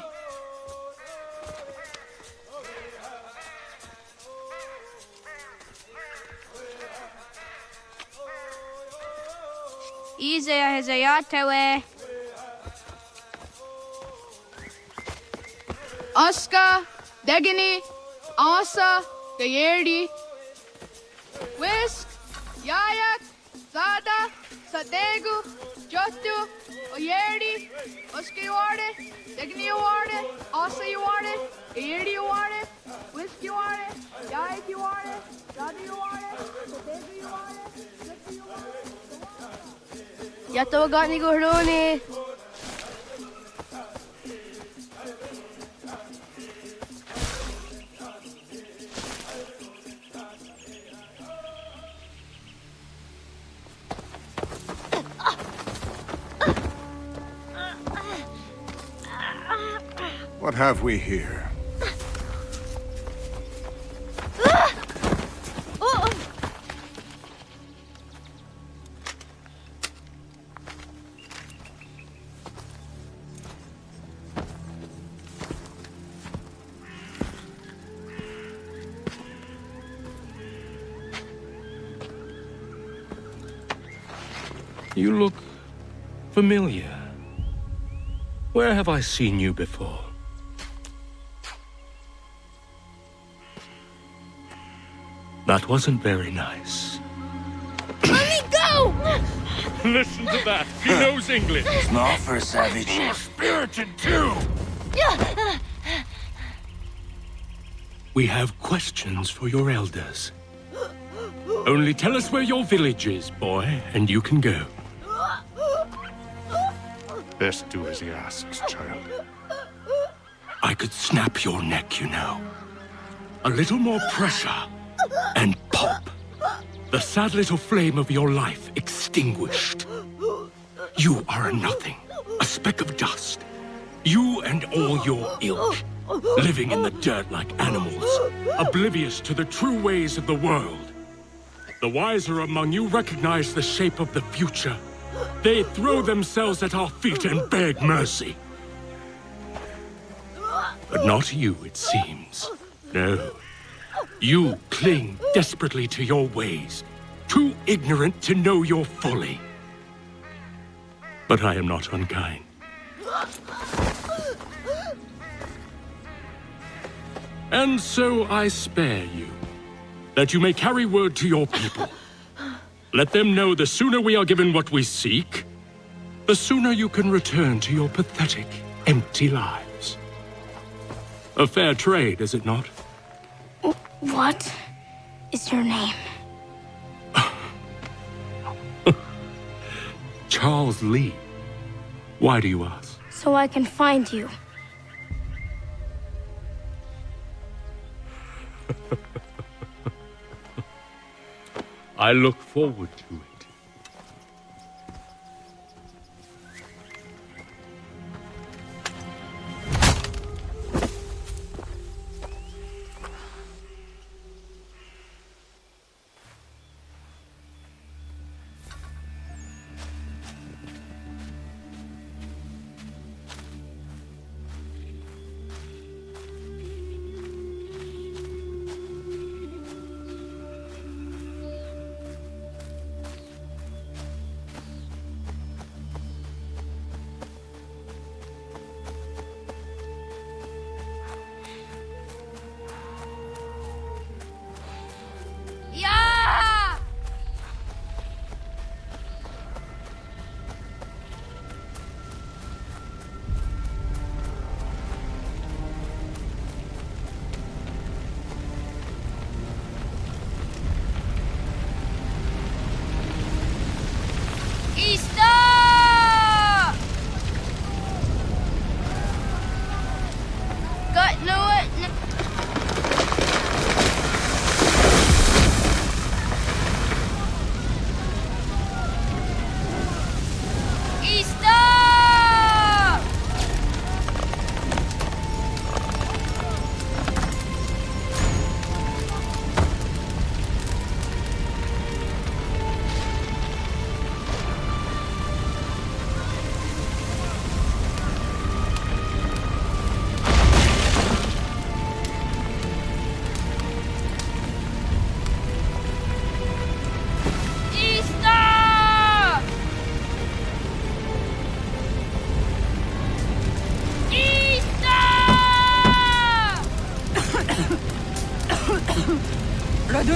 A: Izaya hezayatewe.
H: Aska, Degini, Asa, Gayerdi, Whisk, Yayak, Zada, Sadegu, Jotu, Oyerdi, Oska you are it, Degini you are it, Asa you are it, Gayerdi you are it, Whisk you are it, Yayak you are it, Zada you are it, Sadegu you are it, Jotu you are it.
R: Yato gani guruni.
E: What have we here?
M: You look familiar. Where have I seen you before? That wasn't very nice.
A: Let me go!
U: Listen to that. He knows English.
K: It's not for a savage.
Q: You're spirited too!
M: We have questions for your elders. Only tell us where your village is, boy, and you can go.
Q: Best do as he asks, child.
M: I could snap your neck, you know. A little more pressure, and pop. The sad little flame of your life extinguished. You are a nothing, a speck of dust. You and all your ilk, living in the dirt like animals, oblivious to the true ways of the world. The wiser among you recognize the shape of the future. They throw themselves at our feet and beg mercy. But not you, it seems. No. You cling desperately to your ways, too ignorant to know your folly. But I am not unkind. And so I spare you, that you may carry word to your people. Let them know the sooner we are given what we seek, the sooner you can return to your pathetic, empty lives. A fair trade, is it not?
A: What is your name?
M: Charles Lee. Why do you ask?
A: So I can find you.
M: I look forward to it.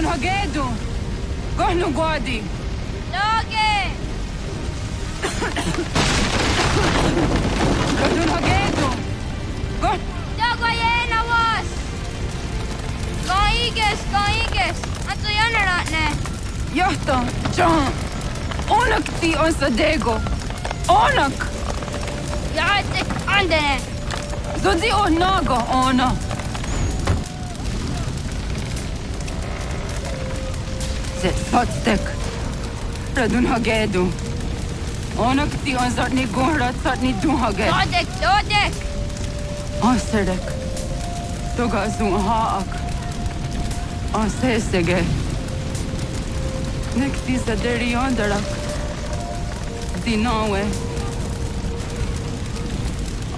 J: Radun hagedu. Gohnu guadi.
A: Doge!
J: Radun hagedu. Goh.
A: Dogo yena was! Kaiges! Anto jäneratne!
J: Johto, John. Onak ti on sadego. Onak!
A: Jaate andene!
J: Zodzi on nago ona. Zet potstek. Radun hagedu. Onak ti on zatni gunrat zatni duhage.
A: Dodek!
J: Asedek. Toga zun haak. Asesege. Nekti saderi ondarak. Dinawe.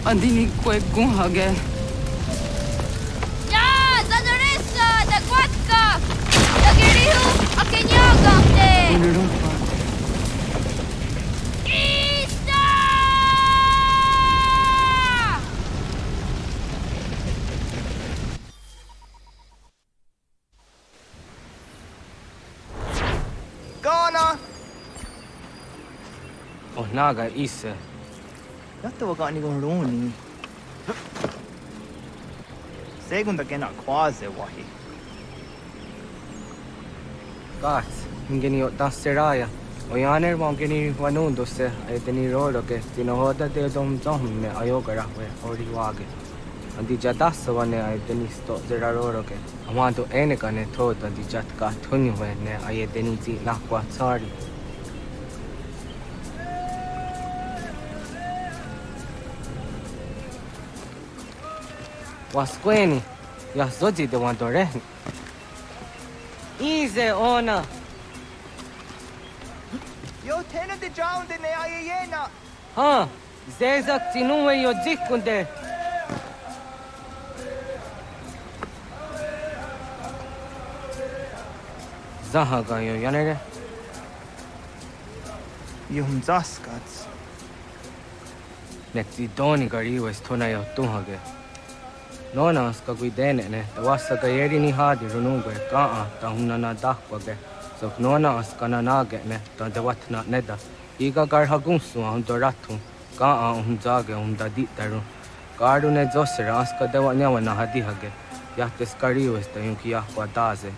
J: Andini kwe gunhage.
A: Ja, zadorissa! Da kwatka! Da girihu! Akenyagante!
J: Unurupa.
A: Ista!
F: Ghana!
B: Oh, naga ise.
F: Jotta var gani gon roni. Segunda gena quase wahi.
B: Gat, ingeni o daseraya. O yaner mongeni wanundo se eteni rolo ke tinohoda de dom me ayogara we ori wage. Andi jadasa wane eteni sto zeraroro ke. Amanto eneka ne thota di jatka thunyu we ne ayeteni ti nakwa tsari. Wasqueni, ya zoji de wandore. Easy ona.
F: Yo tena de drowned in the ayena.
B: Ha, zezak tinuwe yo jikunde. Zahaga yo yanere.
F: Yum zaskats.
B: Nekti doni gari wes tona yo tuhage. Nona ska guidene ne, tawasa gayeri ni hadi runugwe kaa ta hunana dakwage. So nona ska nanage ne, ta dewatna neda. Iga gar hagunsu hun doratu, kaa hun zage hun daditaru. Garu ne zosera aska dewa nyawa na hadihage. Yahtes gari wes ta yunki yahwa daze.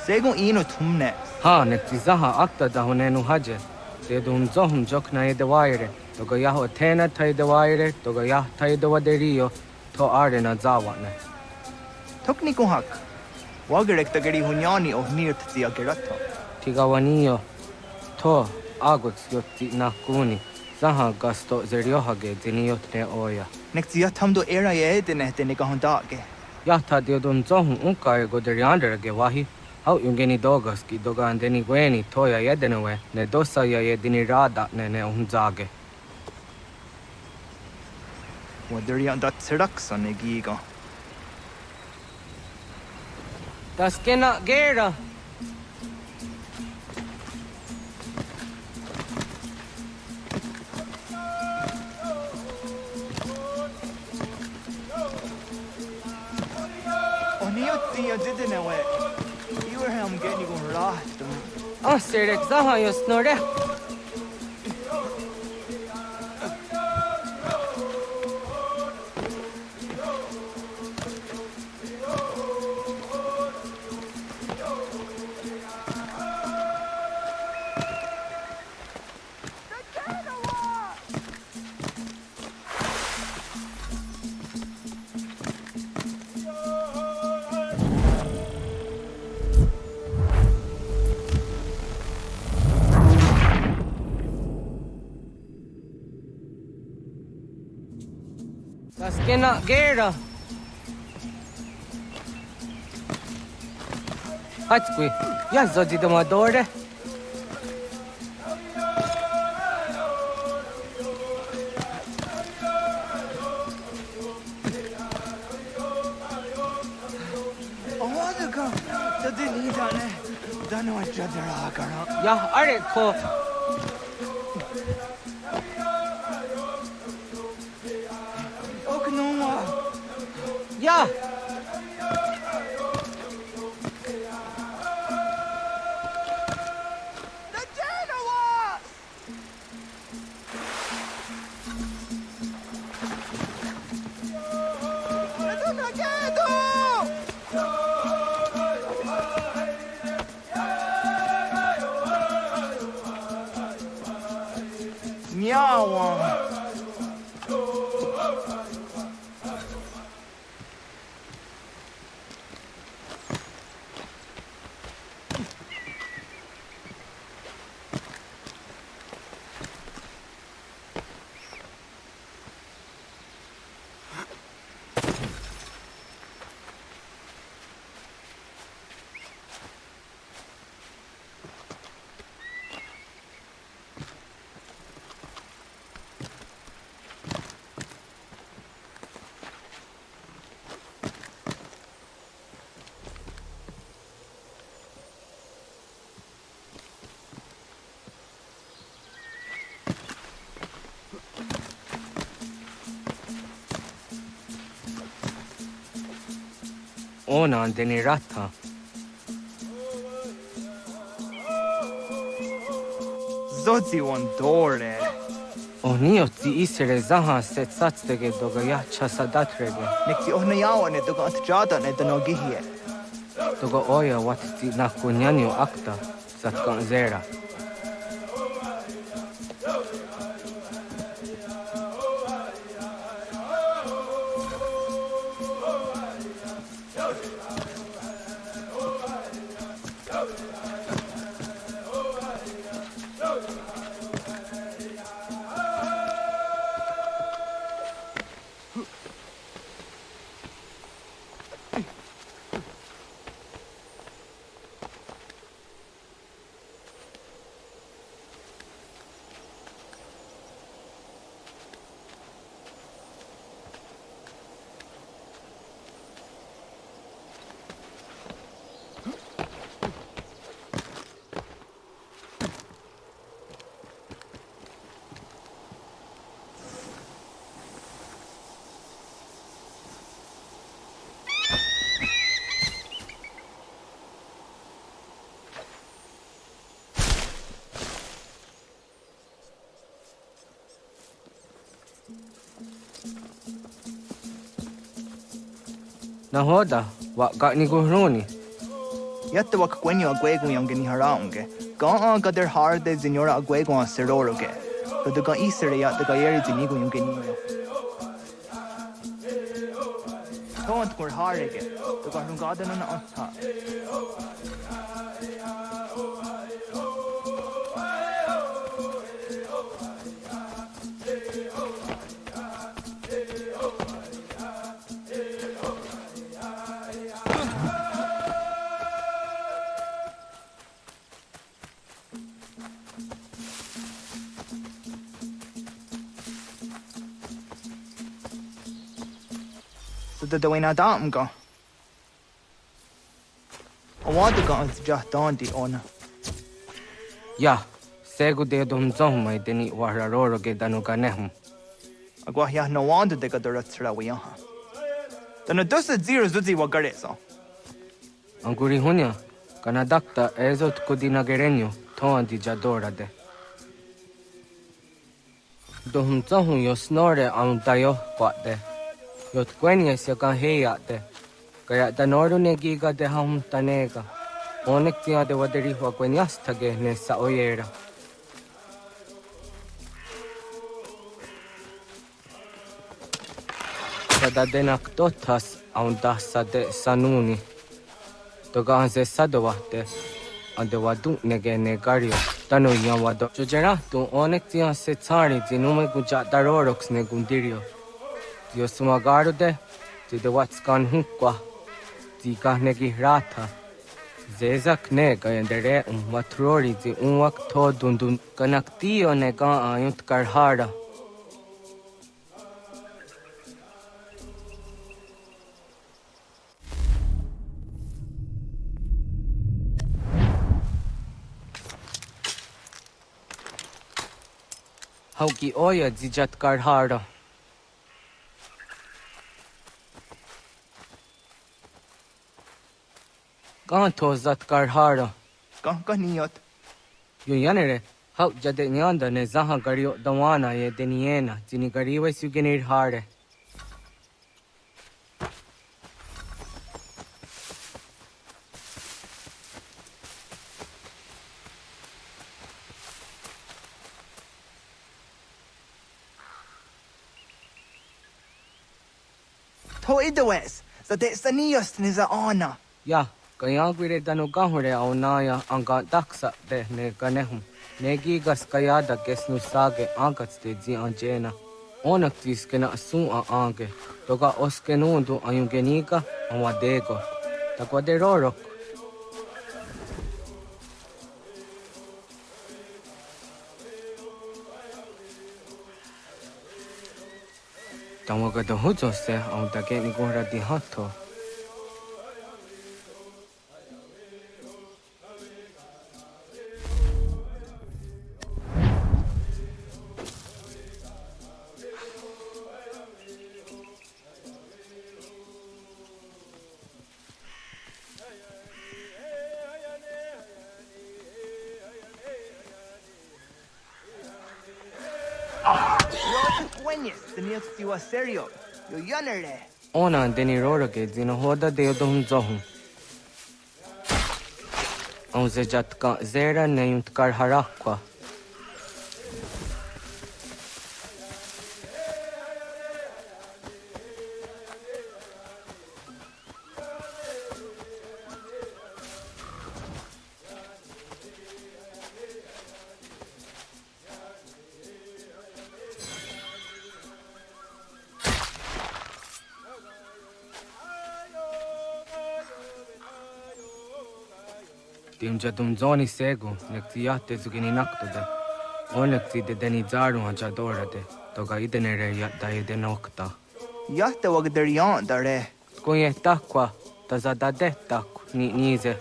F: Segun ino tumne.
B: Ha, nekti zaha akta da hunenu haje. Tedu hun zohun jokna e dewaire. Toga yaho tena tai dewaire, toga yah tai dewaderio. To arena zawane.
F: Tokni kuhak. Wagerek tagari hunyani o nirt ti agerato.
B: Tigawaniyo. To aguts yotti nakuni. Zaha gasto zeriohage diniyotne oya.
F: Nekti yatamdo era ye edene tene kahondage.
B: Yata diodun zohun unkae goderianderage wahi. Hau yungeni dogaski doga andeni gweni toya yedenewe. Ne dosa ya yedini rada ne unzage.
F: Wadrian dat serakson e giga.
B: Das kena gera.
F: Oniyotti ya didenewe. Iwerham geni gon rahtum.
B: Asterek zaha yo snore. Das kena gera. Hatskui, ja zodi de madore.
F: Owaduka, tadi ni dane. Dano ajadara kara.
B: Ja, are ko.
F: Ja!
B: Ona deni rata.
C: Zodzi one dore.
B: Onio ti isere zaha set satstege doga yacha sadatrege.
C: Nekti ohna yawane doga antjada ne donogihie.
B: Doga oya wat ti nakunyanyo akta satkan zera. Nahoda, wa gani guhruni.
C: Yatta wak kwenyo agwego yangeni haraunge. Ga gader harde zinora agwego a seroroge. Doga isere ya doga yeri zinigo yangeni. Tont kur harege. Doga rungadan na anta. The way na dam go. I want to go into just Dante on.
B: Ya, segu de dum zomai deni wararoro ge danuga nehum.
C: Agwa ya no wanda de gadara trawiya. Dana dosa zero zuzi wagaresa.
B: Anguri hunya, kana dakta ezot kudina gerenyo, toan di jadora de. Dohum zohum yo snore am dayo kwate. Yot kwenya siya kan heyate. Kaya danoru ne giga de ham tanega. Onek tiya de waderi hua kwenyas tage ne sa oyera. Sada denak totas aun dasa de sanuni. Toga anse sadowate. Ande wadu nege negario. Tano yan wado. Jojera tu onek tiya se tsari zinume guja daroroks ne gundirio. Dio sumagaru de, de watskan hunkwa, di kahnegi rata. Zezak ne gayandere matrori di unwak to dundun kanaktiyo ne ga ayunt karhara. Hauki oya dijat karhara. Ganto zat karhara.
C: Ganiyot.
B: Yo yanere, hau jade nyanda ne zaha gario dawana ye deniena, jini gariwe sugenir hare.
C: Tho idawes. So de sanios niza ana.
B: Ya, kaya gwire dano gahure au naya anga daksa de ne ganehum. Ne gigas kaya da gesnu sage angats de zi anjena. Onak tiskena asun a ange. Toga oskenundu ayungenika awadego. Takwade rorok. Tawaga da hujose au da geni gora di hatto.
C: Daniels tiwa serio. Yo yanere.
B: Ona deni rorake zino hoda de dum zohum. Au zejatka zera neyuntkar harakwa. Timja zoni segu, nekti jahte zugini naktude. Onekti de deni zaru anjadorade, toga idenere da idenokta.
C: Jahte wagder yan dare.
B: Kunye takwa, tazada detak ni nize.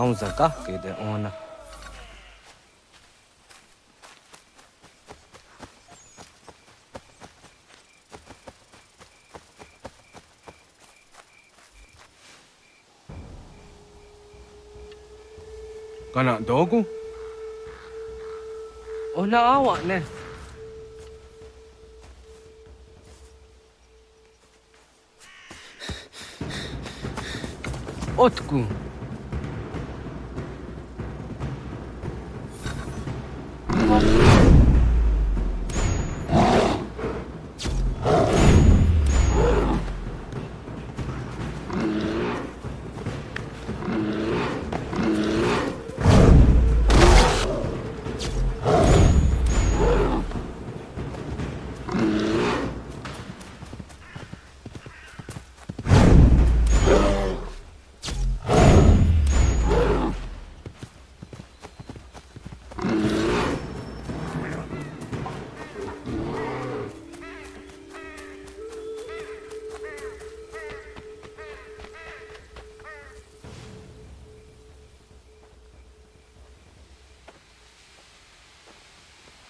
B: Aun zakah ke de ona. Kana dogu? Ona awak ne. Otku.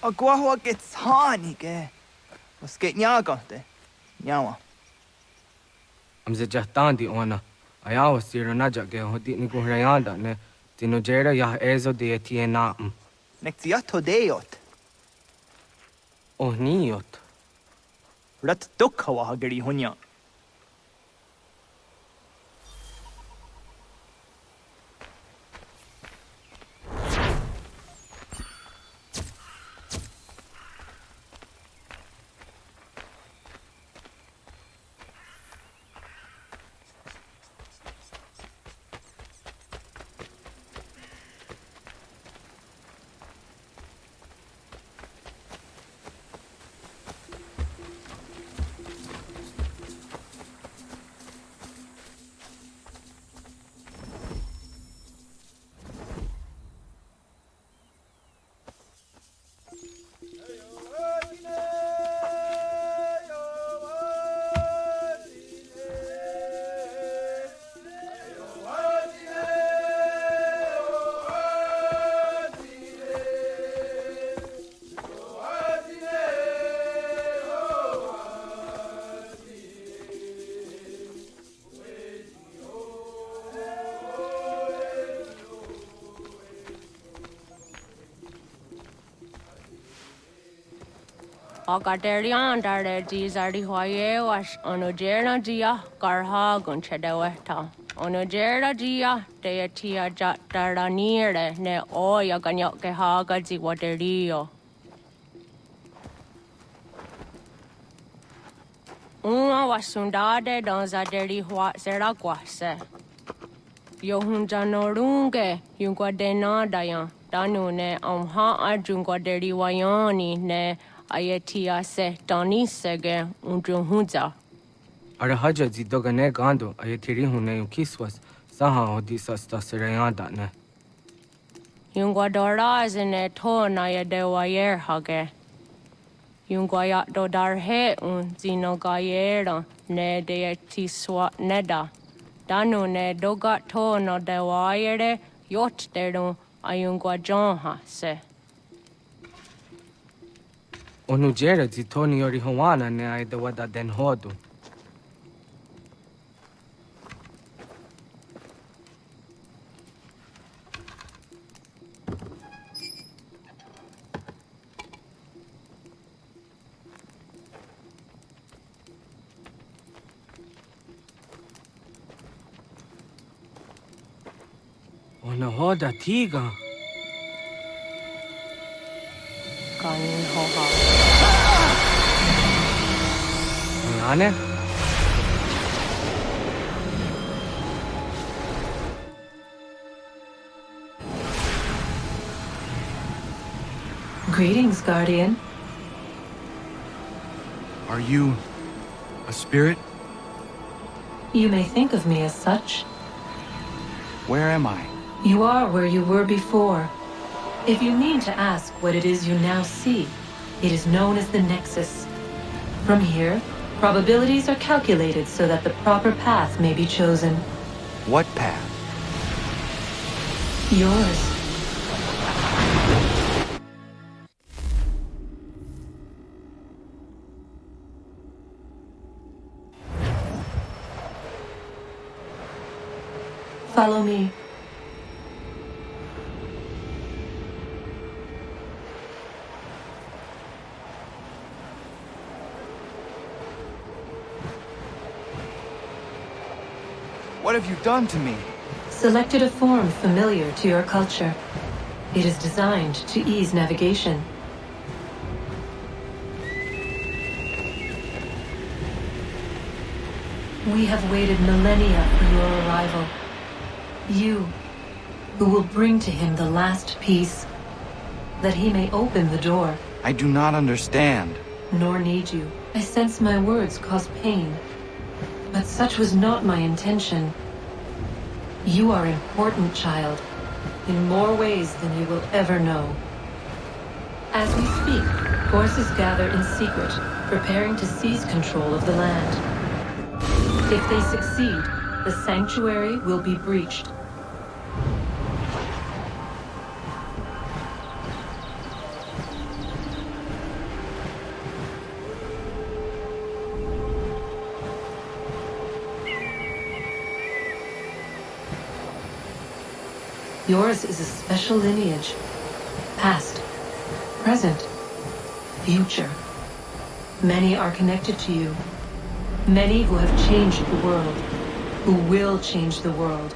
C: Agua gets honey, ke. Was geht nyaga de? Nyawa.
B: Amze jahtandi ona. Ayawa siro naja ge hodi ni guhrayanda ne. Tino jera yah ezo de tiena.
C: Nektiato deot.
B: Oh niot.
C: Rat dukha wa gari hunya.
L: Agaderian dare dizardi hoye was onojera dia garha gunchedeweta. Onojera dia deatia jataranire ne oya ganyoke haga ziwaterio. Uma wasundade donzaderi hua seraguase. Yohunjanorunge yungwadenadayan danune amha ajungwaderi wayani ne Ayatia se Donisege Undruhunza.
B: Arahaja zidogane gando ayatiri hune ukiswas saha odisa stasirayanda ne.
L: Yungwadora zine to naya dewayer hage. Yungwayat do darhe un zinogayera ne deetiswa neda. Danu ne dogat to no dewayere yot deru ayungwajonha se.
B: Onujera zitoni yori hawana ne aida wada den hodu. Ona hoda tiga.
L: Kanin hoha.
B: Ane?
J: Greetings, Guardian.
O: Are you a spirit?
J: You may think of me as such.
O: Where am I?
J: You are where you were before. If you mean to ask what it is you now see, it is known as the Nexus. From here, probabilities are calculated so that the proper path may be chosen.
O: What path?
J: Yours. Follow me.
C: What have you done to me?
J: Selected a form familiar to your culture. It is designed to ease navigation. We have waited millennia for your arrival. You, who will bring to him the last piece, that he may open the door.
B: I do not understand.
J: Nor need you. I sense my words cause pain. But such was not my intention. You are important, child, in more ways than you will ever know. As we speak, forces gather in secret, preparing to seize control of the land. If they succeed, the sanctuary will be breached. Yours is a special lineage. Past, present, future. Many are connected to you. Many who have changed the world, who will change the world.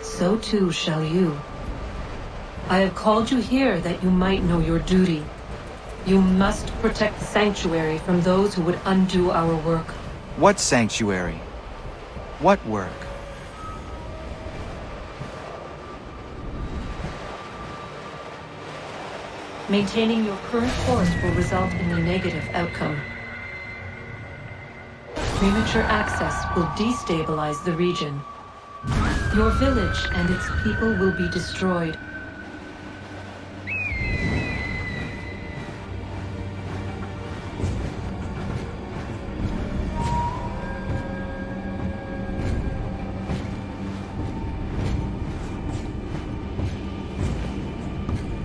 J: So too shall you. I have called you here that you might know your duty. You must protect the sanctuary from those who would undo our work.
B: What sanctuary? What work?
J: Maintaining your current course will result in a negative outcome. Premature access will destabilize the region. Your village and its people will be destroyed.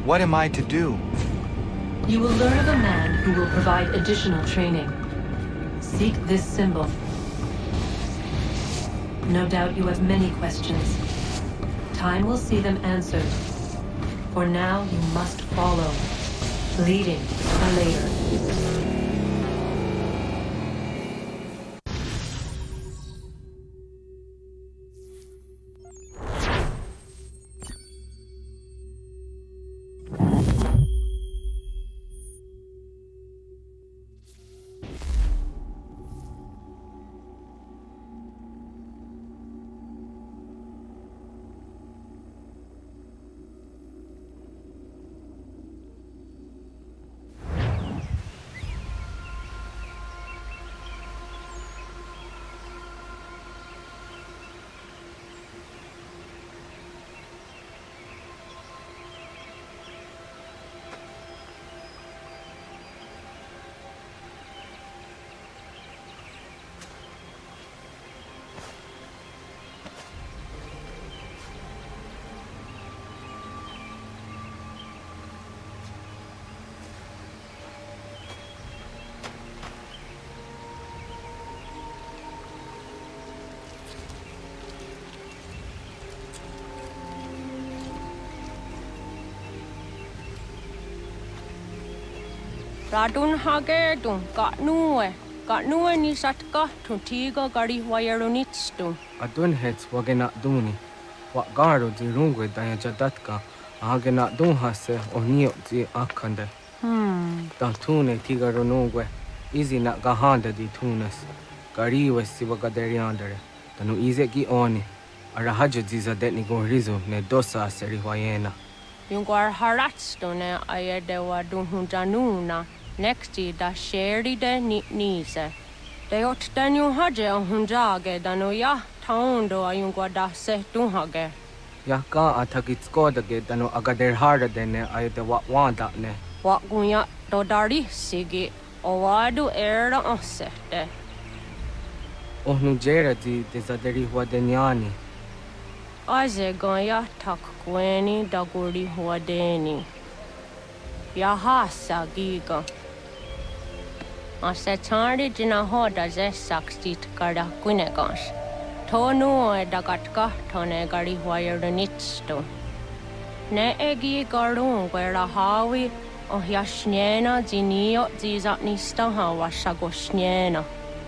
B: What am I to do?
J: You will learn of a man who will provide additional training. Seek this symbol. No doubt you have many questions. Time will see them answered. For now, you must follow, leading for later.
L: Radun hagerdun Gatnue ni satka tuntiga gari wayarunitstu.
B: Adun hets wagena duni. Wa garo di rungwe daya jadatka. Agena dun hase onio di akande. Da tune tiga runungwe. Izi na gahanda di tunes. Gariwe si wagaderiandere. Tanu ize ki oni. Arahajo ziza detni gorizo ne dosa seri wayena.
L: Yungwar haratstu ne ayedewa dunhunjanuna. Nexti da sheri de nise. De ot danyu haje hunjage danu ya taundo ayungwa da se dunhage.
B: Ya ka atakitskoda ge danu agader harda dene ayede wanda ne.
L: Wa gunya dodari sigi owadu era osete.
B: Ohnu jera di desaderi huadenyani.
L: Azegon yatak kweni daguri huadeni. Yahasa giga. Asetari jina hoda zesaksit kada kuinekans. Tonu edagatka tone gari huayernitsto. Ne egi garun gwera hawi o yashnena zinio zizatnista hawa shagoshnena.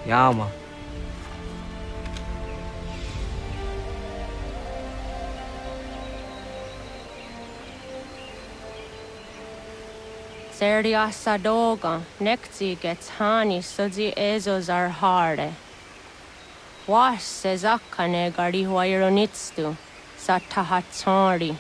B: Yama.
L: Serdia sadoga, nekti gets hani sudzi ezos are harde. Was sezakane gari huayronitstu, satahatsari.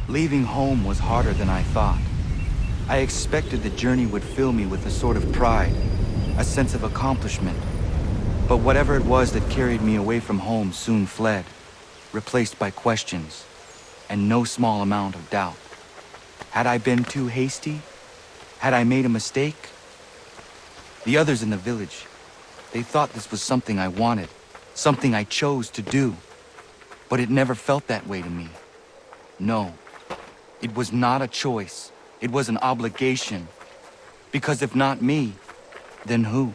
P: Leaving home was harder than I thought. I expected the journey would fill me with a sort of pride, a sense of accomplishment. But whatever it was that carried me away from home soon fled, replaced by questions, and no small amount of doubt. Had I been too hasty? Had I made a mistake? The others in the village, they thought this was something I wanted, something I chose to do. But it never felt that way to me. No. It was not a choice. It was an obligation. Because if not me, then who?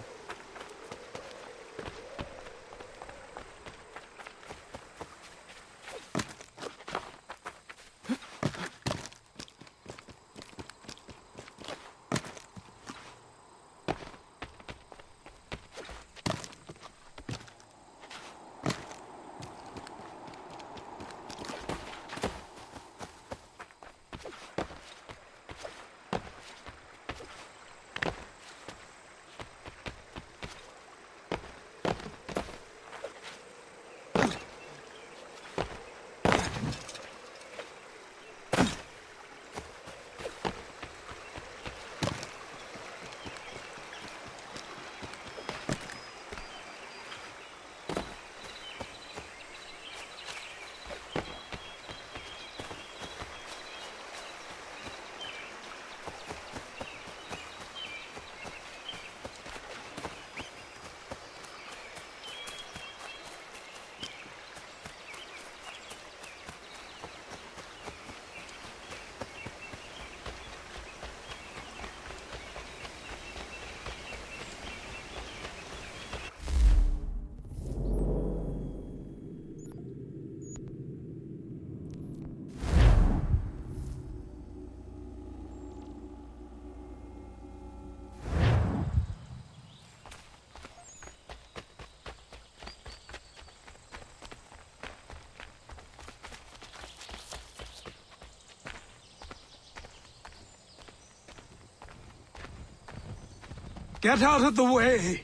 M: Get out of the way!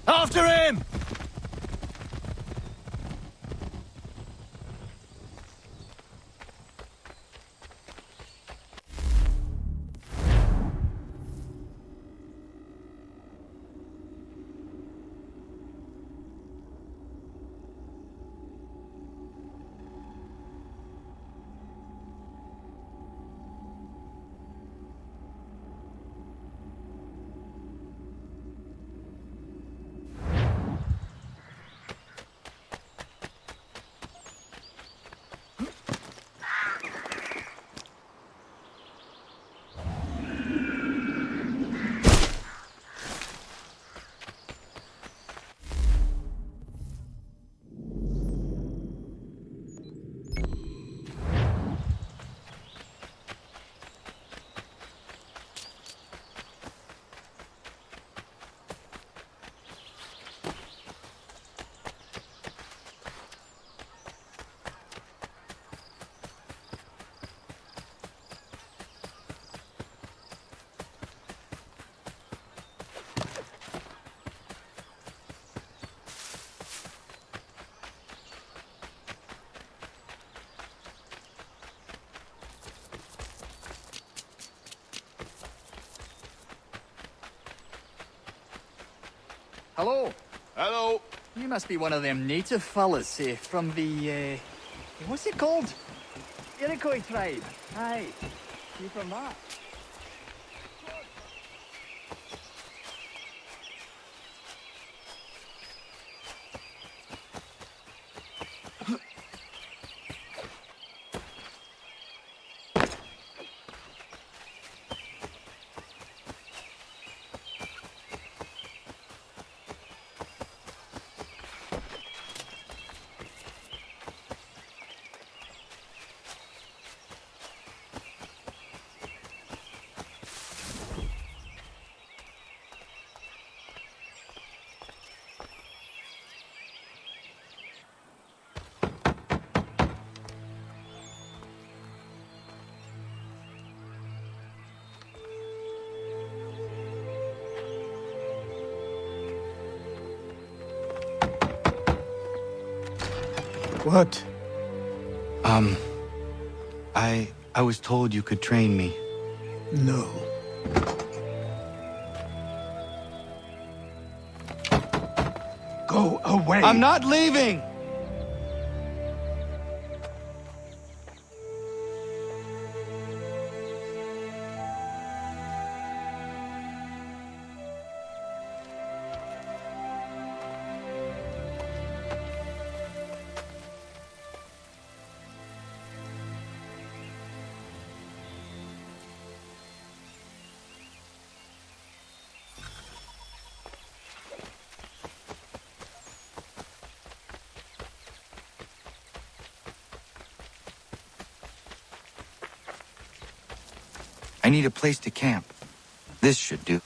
D: After him!
I: Hello.
Y: Hello.
I: You must be one of them native fellas, from the, what's it called? Iroquois tribe. Aye. You from that?
P: What? I was told you could train me.
G: No. Go away!
P: I'm not leaving! I need a place to camp. This should do.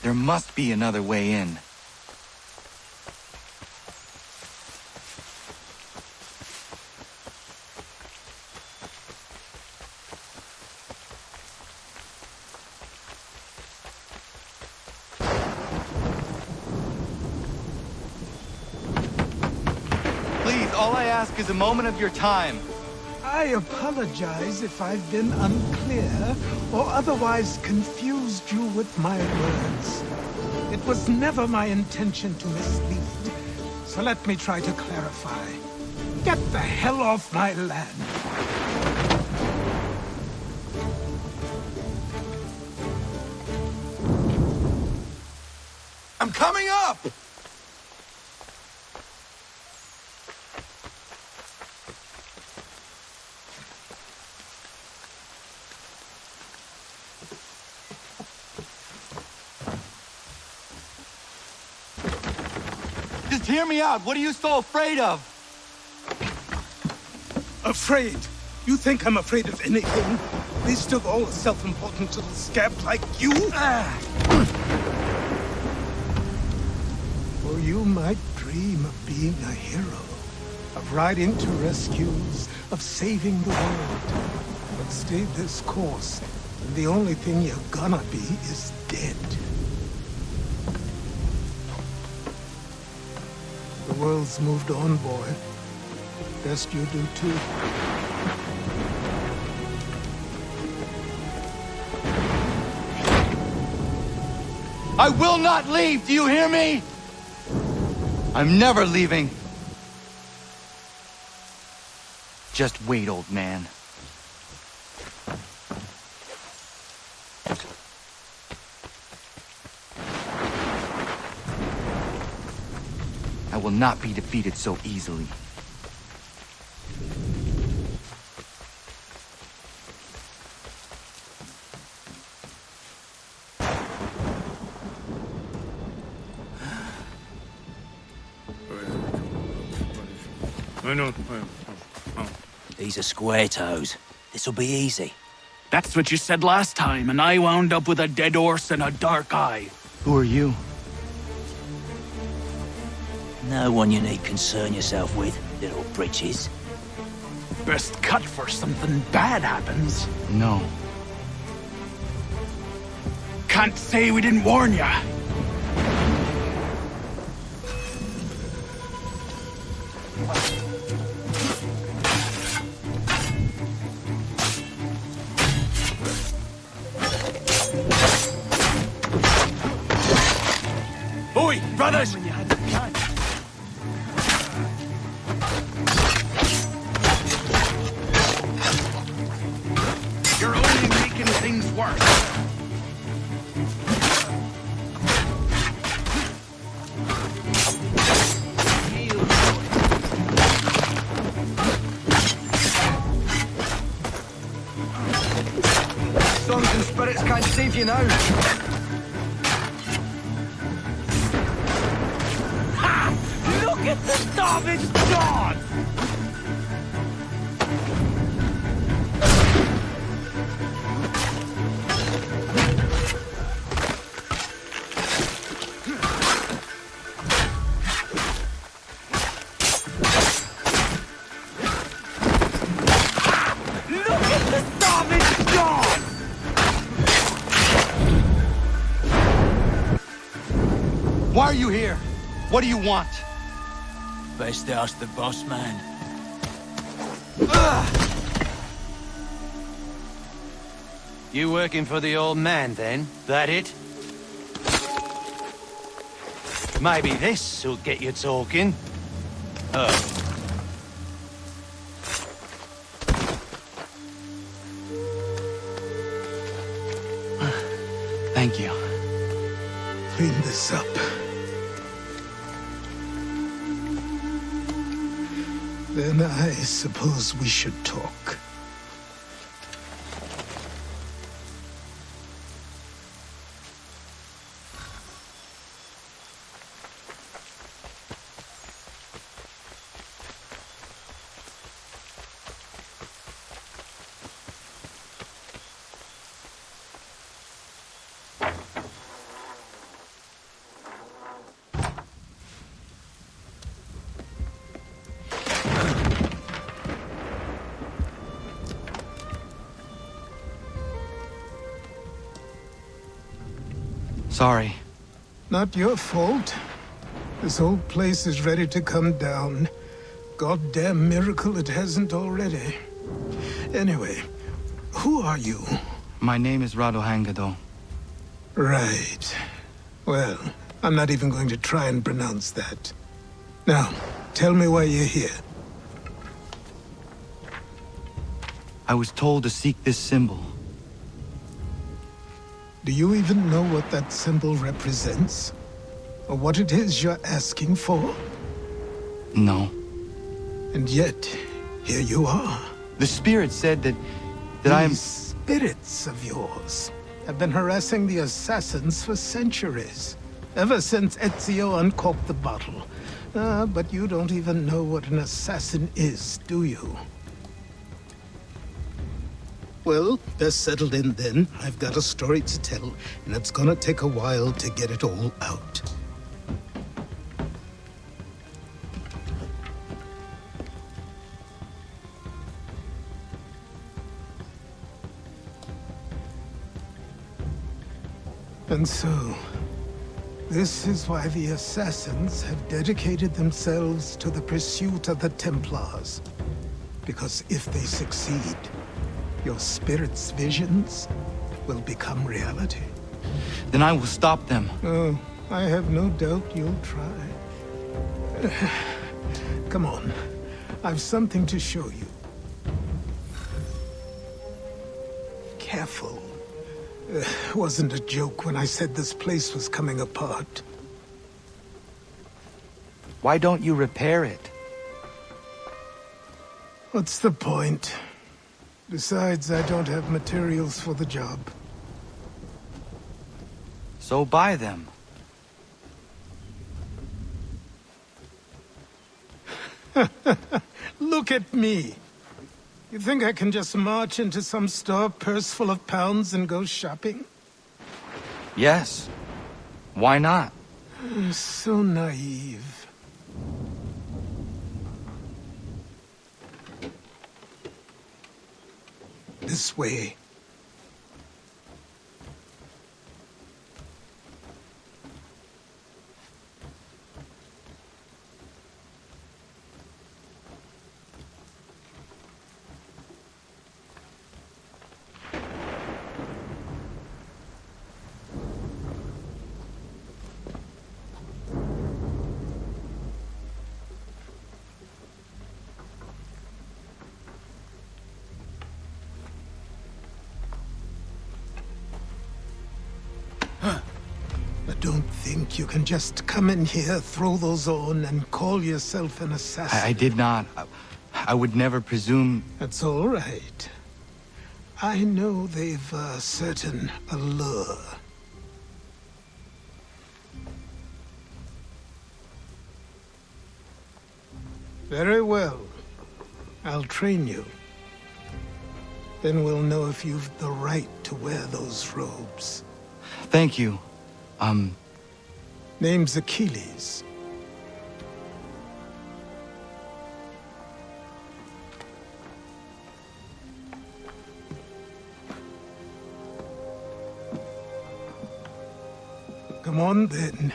P: There must be another way in. Please, all I ask is a moment of your time.
G: I apologize if I've been unclear or otherwise confused you with my words. It was never my intention to mislead, so let me try to clarify. Get the hell off my land.
S: I'm coming up!
P: Just hear me out. What are you so afraid of?
G: Afraid? You think I'm afraid of anything? Least of all a self-important little scab like you? Or you might dream of being a hero, of riding to rescues, of saving the world. But stay this course, and the only thing you're gonna be is dead. The world's moved on, boy. Best you do too.
P: I will not leave, do you hear me? I'm never leaving. Just wait, old man. I will not be defeated so easily.
Q: These are square toes. This'll be easy. That's what you said last time, and I wound up with a dead horse and a dark eye.
P: Who are you?
Q: No one you need concern yourself with, little britches. Best cut for something bad happens.
P: No.
Q: Can't say we didn't warn ya.
D: Oi, brothers!
Q: You're only making things worse.
P: Songs and spirits can't save you now.
Q: Look at the savage dogs! Look at the savage dogs!
P: Why are you here? What do you want?
Q: Best ask the boss man.
D: You working for the old man, then? That it? Maybe this'll get you talking. Oh.
P: Thank you.
N: Clean this up. Then I suppose we should talk.
P: Sorry.
N: Not your fault. This whole place is ready to come down. Goddamn miracle it hasn't already. Anyway, who are you?
P: My name is Radohangado.
N: Right. Well, I'm not even going to try and pronounce that. Now, tell me why you're here.
P: I was told to seek this symbol.
N: Do you even know what that symbol represents? Or what it is you're asking for?
P: No.
N: And yet, here you are.
P: The spirit said that
N: These spirits of yours have been harassing the assassins for centuries. Ever since Ezio uncorked the bottle. But you don't even know what an assassin is, do you? Well, best settled in then. I've got a story to tell, and it's gonna take a while to get it all out. And so, this is why the Assassins have dedicated themselves to the pursuit of the Templars. Because if they succeed, your spirit's visions will become reality.
P: then I will stop them.
N: Oh, I have no doubt you'll try. Come on. I've something to show you. Careful. Wasn't a joke when I said this place was coming apart.
P: Why don't you repair it?
N: What's the point? Besides, I don't have materials for the job.
P: So buy them.
N: Look at me. You think I can just march into some store, purse full of pounds, and go shopping?
P: Yes. Why not?
N: So naive. This way. Don't think you can just come in here, throw those on, and call yourself an assassin.
P: I did not. I would never presume...
N: That's all right. I know they've a certain allure. Very well. I'll train you. Then we'll know if you've the right to wear those robes.
P: Thank you.
N: Name's Achilles. Come on, then.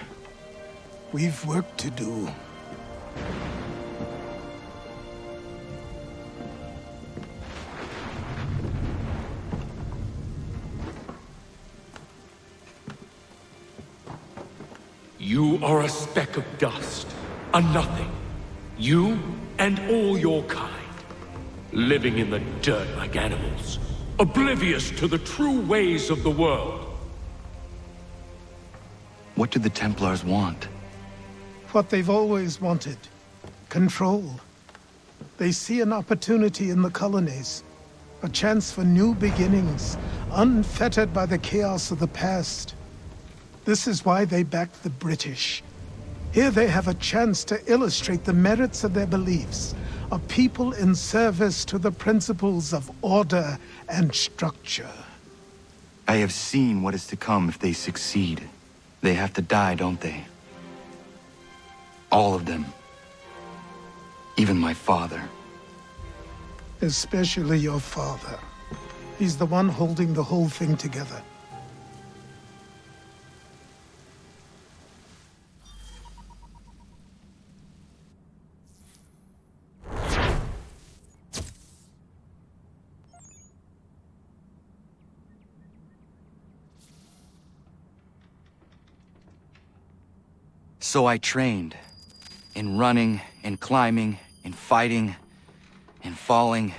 N: We've work to do.
M: You are a speck of dust, a nothing. You and all your kind. Living in the dirt like animals, oblivious to the true ways of the world.
P: What do the Templars want?
N: What they've always wanted. Control. They see an opportunity in the colonies. A chance for new beginnings, unfettered by the chaos of the past. This is why they backed the British. Here they have a chance to illustrate the merits of their beliefs, a people in service to the principles of order and structure.
P: I have seen what is to come if they succeed. They have to die, don't they? All of them. Even my father.
N: Especially your father. He's the one holding the whole thing together.
P: So I trained. In running, in climbing, in fighting, in falling.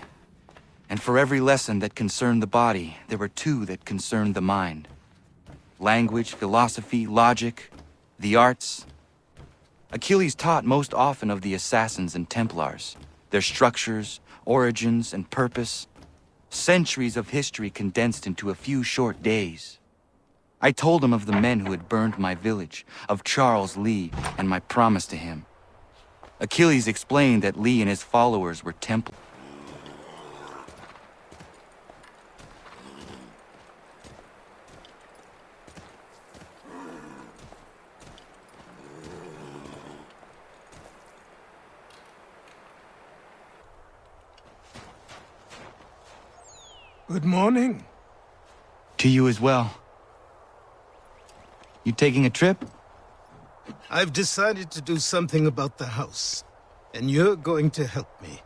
P: And for every lesson that concerned the body, there were two that concerned the mind. Language, philosophy, logic, the arts. Achilles taught most often of the Assassins and Templars, their structures, origins, and purpose. Centuries of history condensed into a few short days. I told him of the men who had burned my village, of Charles Lee, and my promise to him. Achilles explained that Lee and his followers were Templars.
N: Good morning.
P: To you as well. You taking a trip?
N: I've decided to do something about the house, and you're going to help me.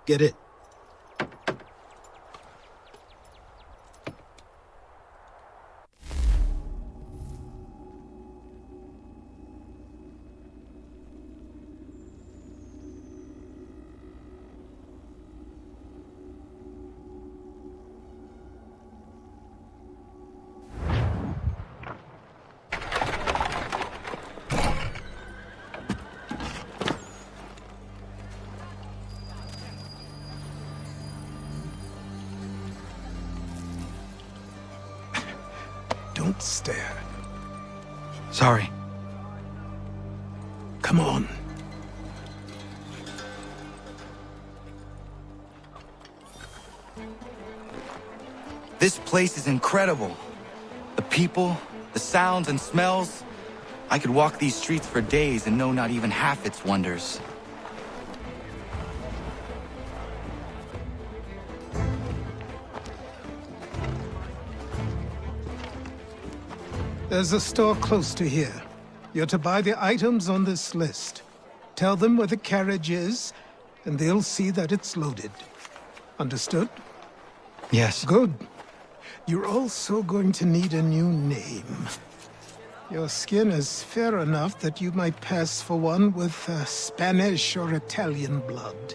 N: Get it? Don't stare.
P: Sorry.
N: Come on.
P: This place is incredible. The people, the sounds and smells. I could walk these streets for days and know not even half its wonders.
N: There's a store close to here. You're to buy the items on this list. Tell them where the carriage is, and they'll see that it's loaded. Understood?
P: Yes.
N: Good. You're also going to need a new name. Your skin is fair enough that you might pass for one with Spanish or Italian blood.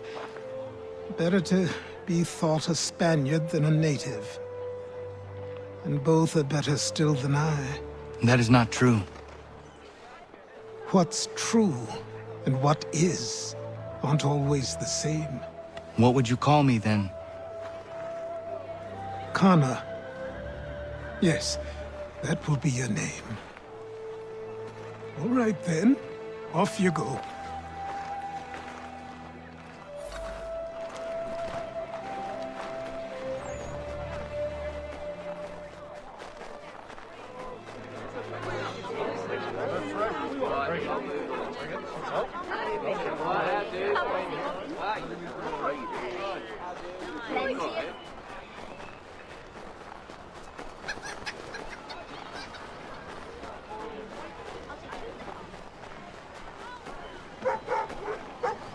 N: Better to be thought a Spaniard than a native. And both are better still than I.
P: That is not true.
N: What's true and what is aren't always the same.
P: What would you call me then?
N: Kana. Yes, that will be your name. All right then, off you go.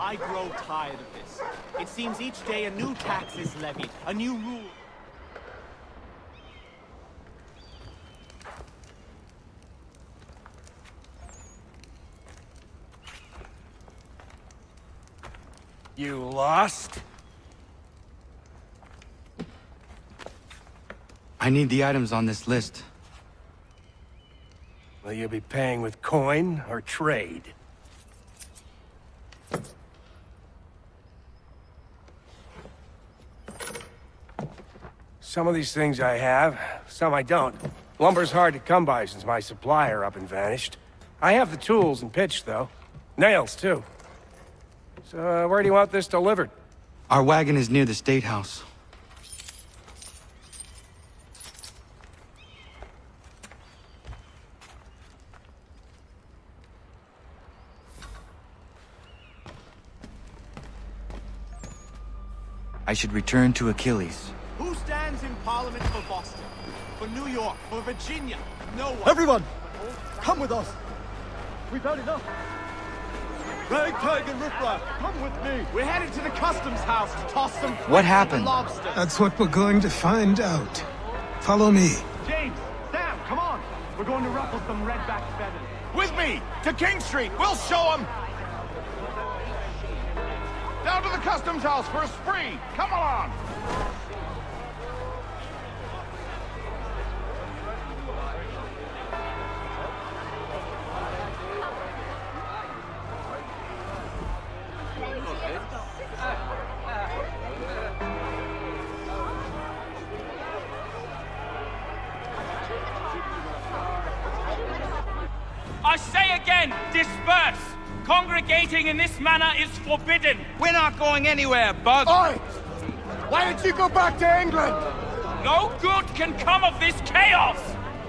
F: I grow tired of this. It seems each day a new tax is levied, a new rule.
D: You lost?
P: I need the items on this list.
D: Will you be paying with coin or trade? Some of these things I have, some I don't. Lumber's hard to come by since my supplier up and vanished. I have the tools and pitch, though. Nails, too. So, where do you want this delivered?
P: Our wagon is near the State House. I should return to Achilles.
F: Who stands in Parliament for Boston? For New York? For Virginia? No one.
S: Everyone! Come with us! We've had enough! Ragtag and riffraff, come with me!
F: We're headed to the customs house to toss some
P: What happened?
F: lobsters.
N: That's what we're going to find out. Follow me.
F: James, Sam, come on! We're going to ruffle some redback feathers.
S: With me! To King Street! We'll show them! Down to the customs house for a spree! Come along!
T: I say again, disperse! Congregating in this manner is forbidden!
S: We're not going anywhere, Bug! Oi! Why don't you go back to England?
T: No good can come of this chaos!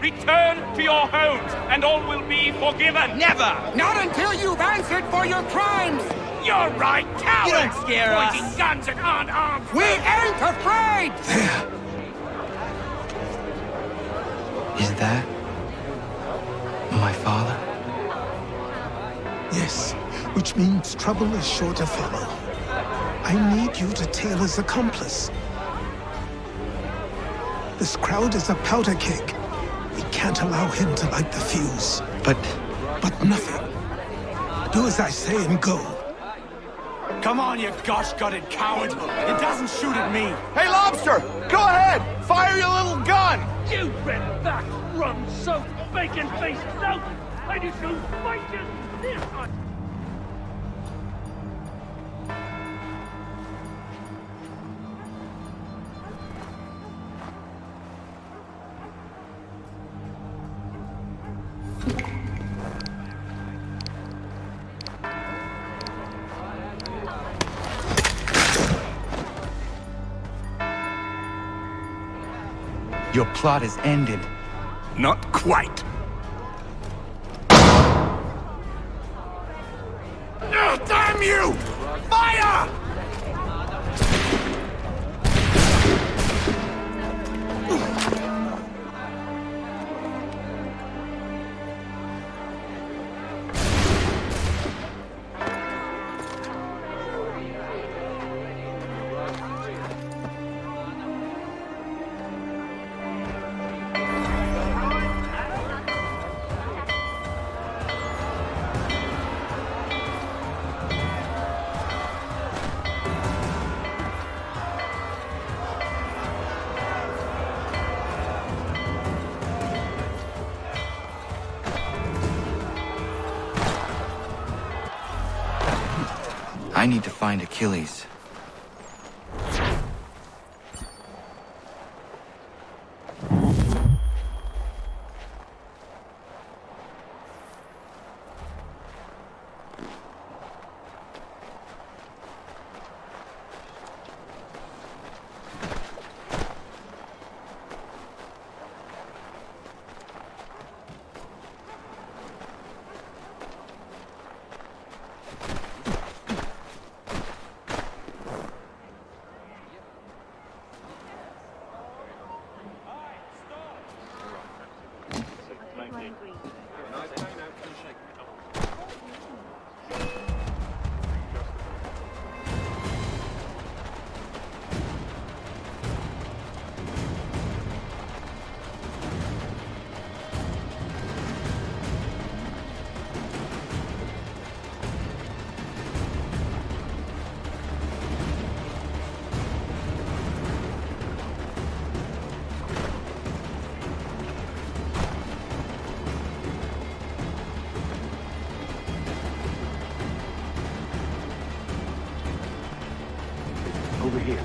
T: Return to your homes, and all will be forgiven!
S: Never! Not until you've answered for your crimes!
T: You're right, cowards!
S: You don't scare us.
T: Pointing guns and aren't armed!
S: We ain't afraid!
P: Is that my father?
N: Yes, which means trouble is sure to follow. I need you to tail his accomplice. This crowd is a powder keg. We can't allow him to light the fuse.
P: But
N: nothing. Do as I say and go.
F: Come on, you gosh-gutted coward! It doesn't shoot at me!
S: Hey, Lobster! Go ahead! Fire your little gun!
T: You red-back, rum-soaked, bacon-faced lout! I do so fight you this one!
P: Your plot is ended.
M: Not quite. Oh, damn you! Fire!
P: I need to find Achilles.
S: Over here.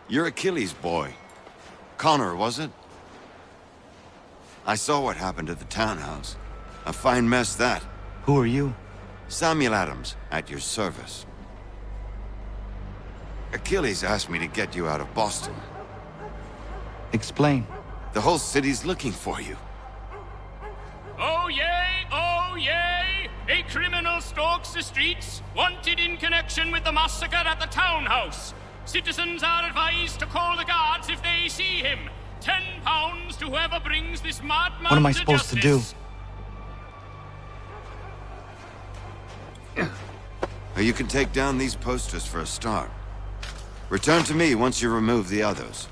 H: You're Achilles' boy. Connor, was it? I saw what happened at the townhouse. A fine mess, that.
P: Who are you?
H: Samuel Adams, at your service. Achilles asked me to get you out of Boston.
P: Explain.
H: The whole city's looking for you.
T: Oh yay, oh yay! A criminal stalks the streets, wanted in connection with the massacre at the townhouse. Citizens are advised to call the guards if they see him. £10 to whoever brings this madman
P: What am I
T: to
P: supposed to do?
H: You can take down these posters for a start. Return to me once you remove the others.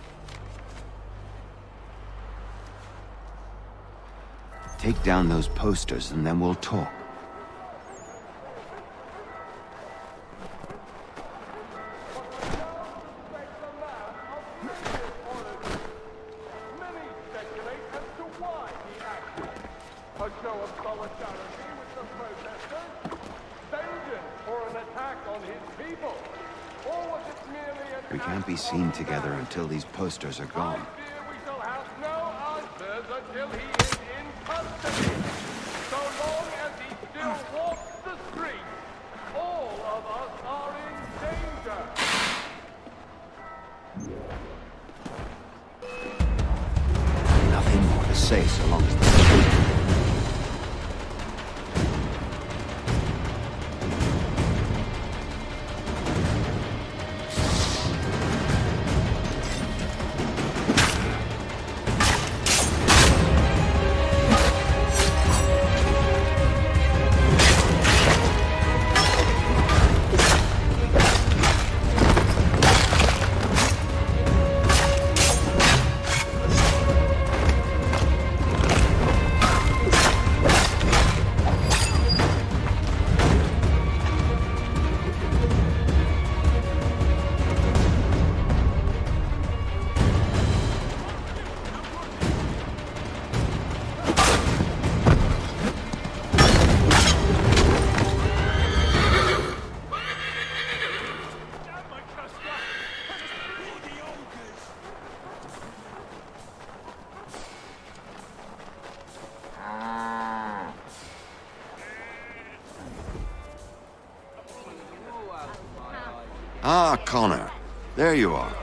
H: Take down those posters and then we'll talk.
S: A show of solidarity with the protesters? Vengeance for an attack on his people? Or was it merely an
H: We can't be seen together until these posters are gone.
S: we shall have no answers until he is in custody? So long as he still walks the streets, all of us are in danger.
H: Nothing more to say so long as the Ah, Connor. There you are.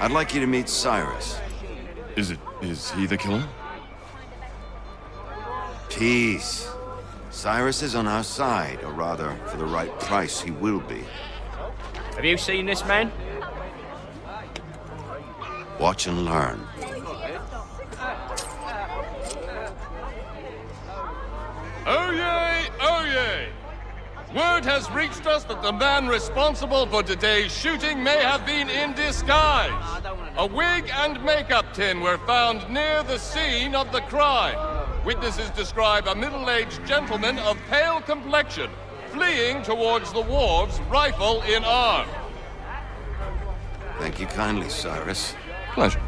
H: I'd like you to meet Cyrus.
E: Is he the killer?
H: Peace. Cyrus is on our side, or rather, for the right price, he will be.
F: Have you seen this man?
H: Watch and learn.
S: Oh yay, oh yay! Word has reached us that the man responsible for today's shooting may have been in disguise. A wig and makeup tin were found near the scene of the crime. Witnesses describe a middle-aged gentleman of pale complexion fleeing towards the wharves, rifle in arm.
H: Thank you kindly, Cyrus.
E: Pleasure.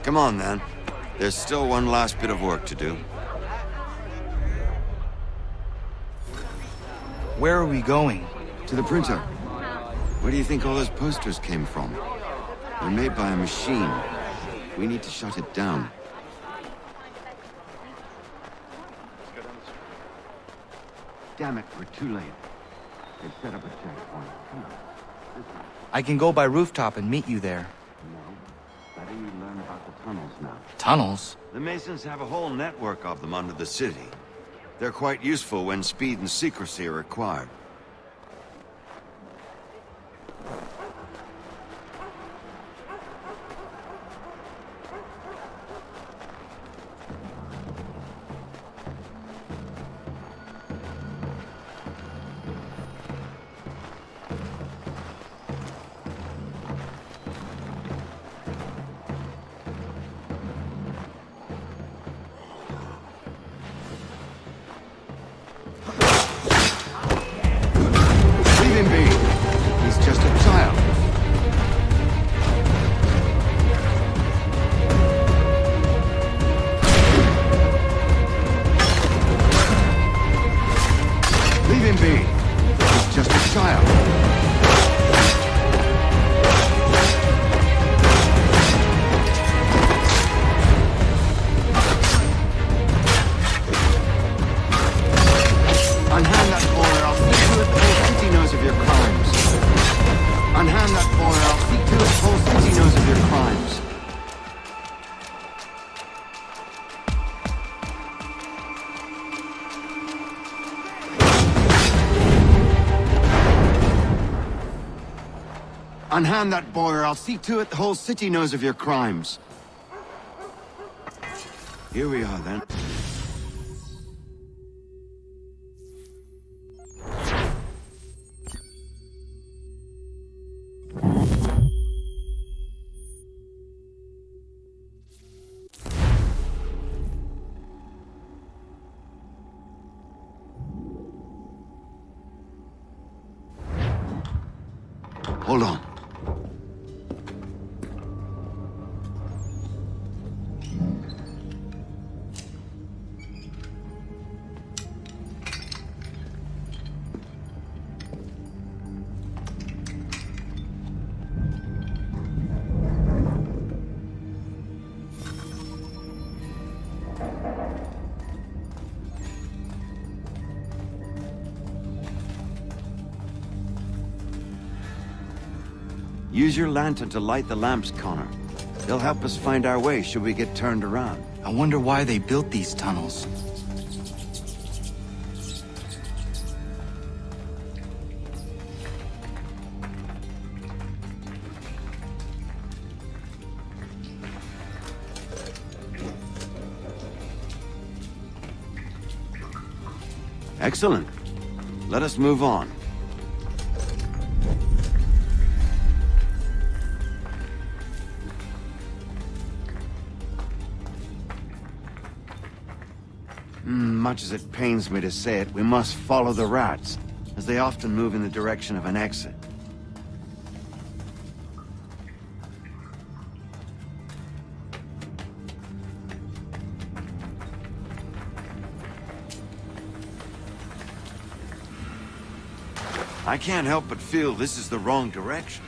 H: Come on, then. There's still one last bit of work to do.
P: Where are we going?
H: To the printer. Where do you think all those posters came from? They're made by a machine. We need to shut it down. Damn it, we're too late. They've set up a checkpoint. Come on.
P: I can go by rooftop and meet you there.
H: No. Better you learn about the tunnels now.
P: Tunnels?
H: The Masons have a whole network of them under the city. They're quite useful when speed and secrecy are required. Unhand that boy, or I'll see to it the whole city knows of your crimes. Here we are, then. Hold on. Use your lantern to light the lamps, Connor. They'll help us find our way should we get turned around.
P: I wonder why they built these tunnels.
H: Excellent. Let us move on. Much as it pains me to say it, we must follow the rats, as they often move in the direction of an exit. I can't help but feel this is the wrong direction.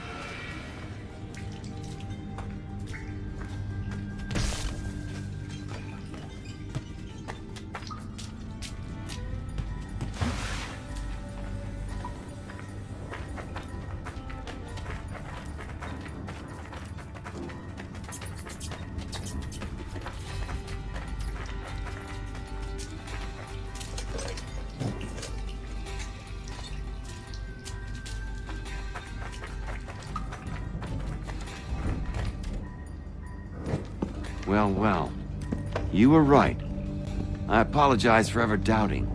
H: Well, well. You were right. I apologize for ever doubting.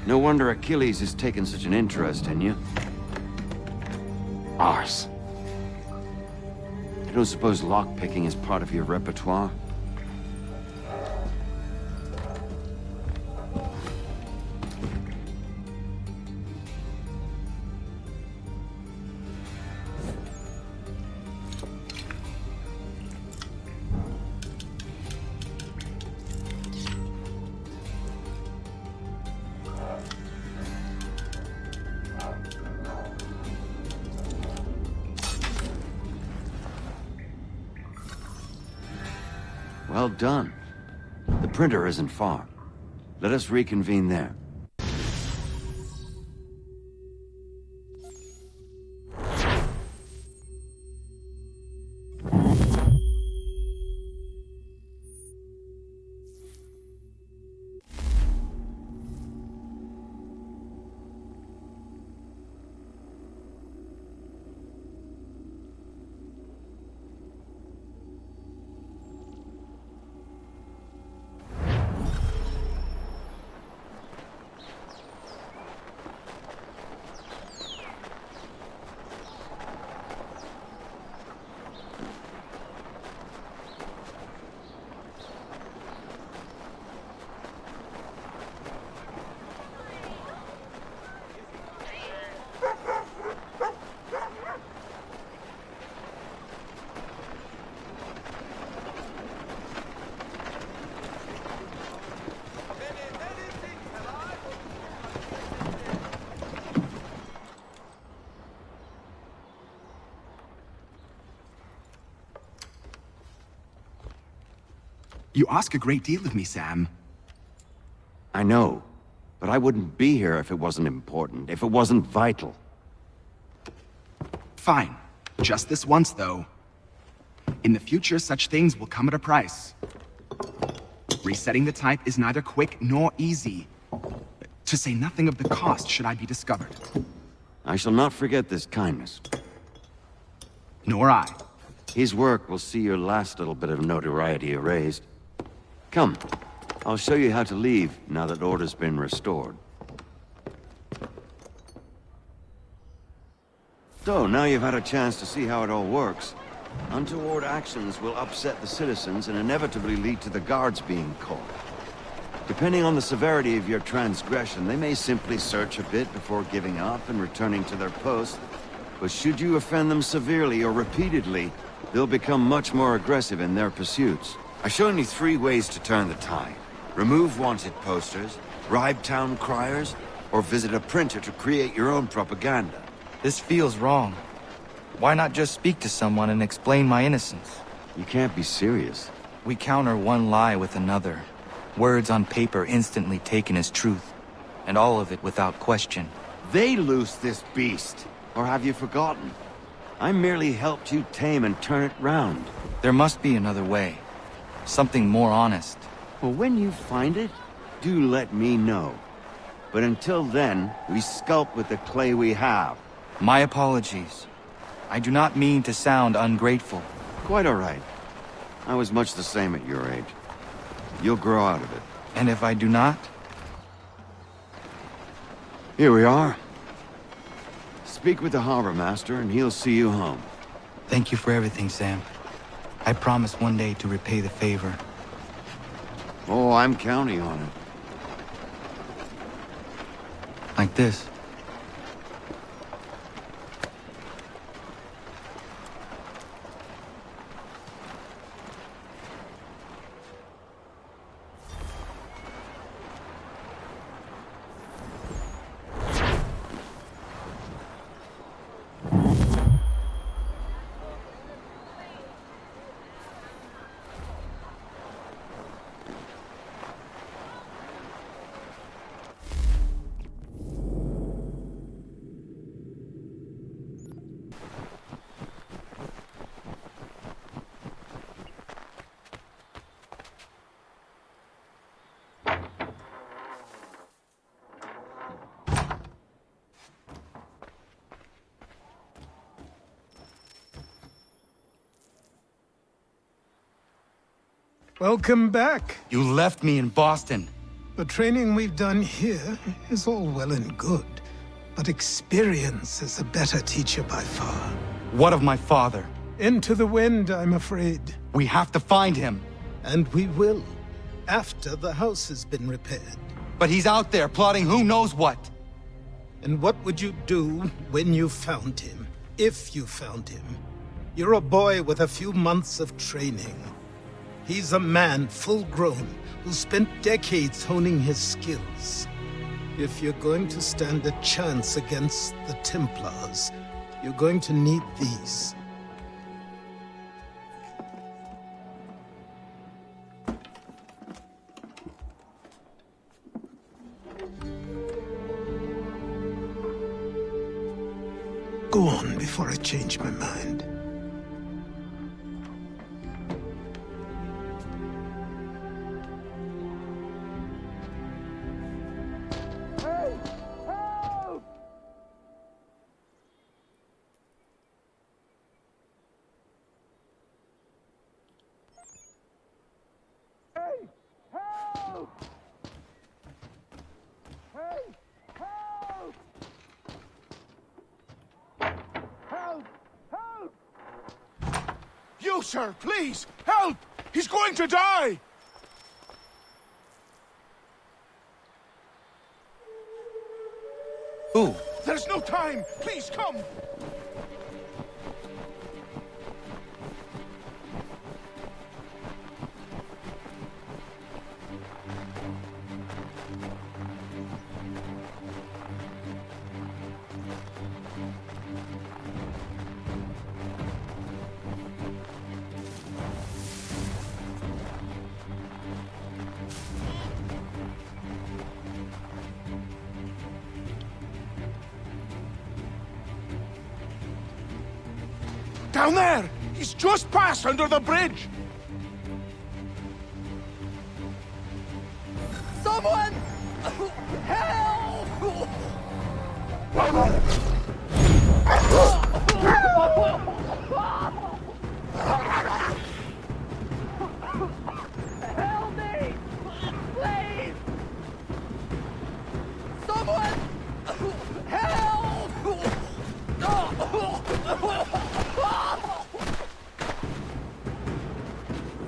H: No wonder Achilles has taken such an interest in you. Arse. I don't suppose lockpicking is part of your repertoire? Well done. The printer isn't far. Let us reconvene there.
R: You ask a great deal of me, Sam.
H: I know, but I wouldn't be here if it wasn't important, if it wasn't vital.
R: Fine. Just this once, though. In the future, such things will come at a price. Resetting the type is neither quick nor easy. To say nothing of the cost should I be discovered.
H: I shall not forget this kindness.
R: Nor I.
H: His work will see your last little bit of notoriety erased. Come, I'll show you how to leave now that order's been restored. So, now you've had a chance to see how it all works. Untoward actions will upset the citizens and inevitably lead to the guards being caught. Depending on the severity of your transgression, they may simply search a bit before giving up and returning to their post. But should you offend them severely or repeatedly, they'll become much more aggressive in their pursuits. I've shown you 3 ways to turn the tide. Remove wanted posters, bribe town criers, or visit a printer to create your own propaganda.
P: This feels wrong. Why not just speak to someone and explain my innocence?
H: You can't be serious.
P: We counter one lie with another. Words on paper instantly taken as truth. And all of it without question.
H: They loosed this beast. Or have you forgotten? I merely helped you tame and turn it round.
P: There must be another way. Something more honest.
H: Well, when you find it, do let me know. But until then, we sculpt with the clay we have.
P: My apologies. I do not mean to sound ungrateful.
H: Quite all right. I was much the same at your age. You'll grow out of it.
P: And if I do not?
H: Here we are. Speak with the harbor master and he'll see you home.
P: Thank you for everything, Sam. I promise one day to repay the favor.
H: Oh, I'm counting on it.
P: Like this.
N: Welcome back.
P: You left me in Boston.
N: The training we've done here is all well and good, but experience is a better teacher by far.
P: What of my father?
N: Into the wind, I'm afraid.
P: We have to find him.
N: And we will, after the house has been repaired.
P: But he's out there plotting who knows what.
N: And what would you do when you found him? If you found him? You're a boy with a few months of training. He's a man full grown who spent decades honing his skills. If you're going to stand a chance against the Templars, you're going to need these. Go on before I change my mind.
K: You, sir, please, help! He's going to die!
P: Who?
K: There's no time! Please, come! Down there! He's just passed under the bridge!
I: Someone! Help! Help me! Please! Someone! Help!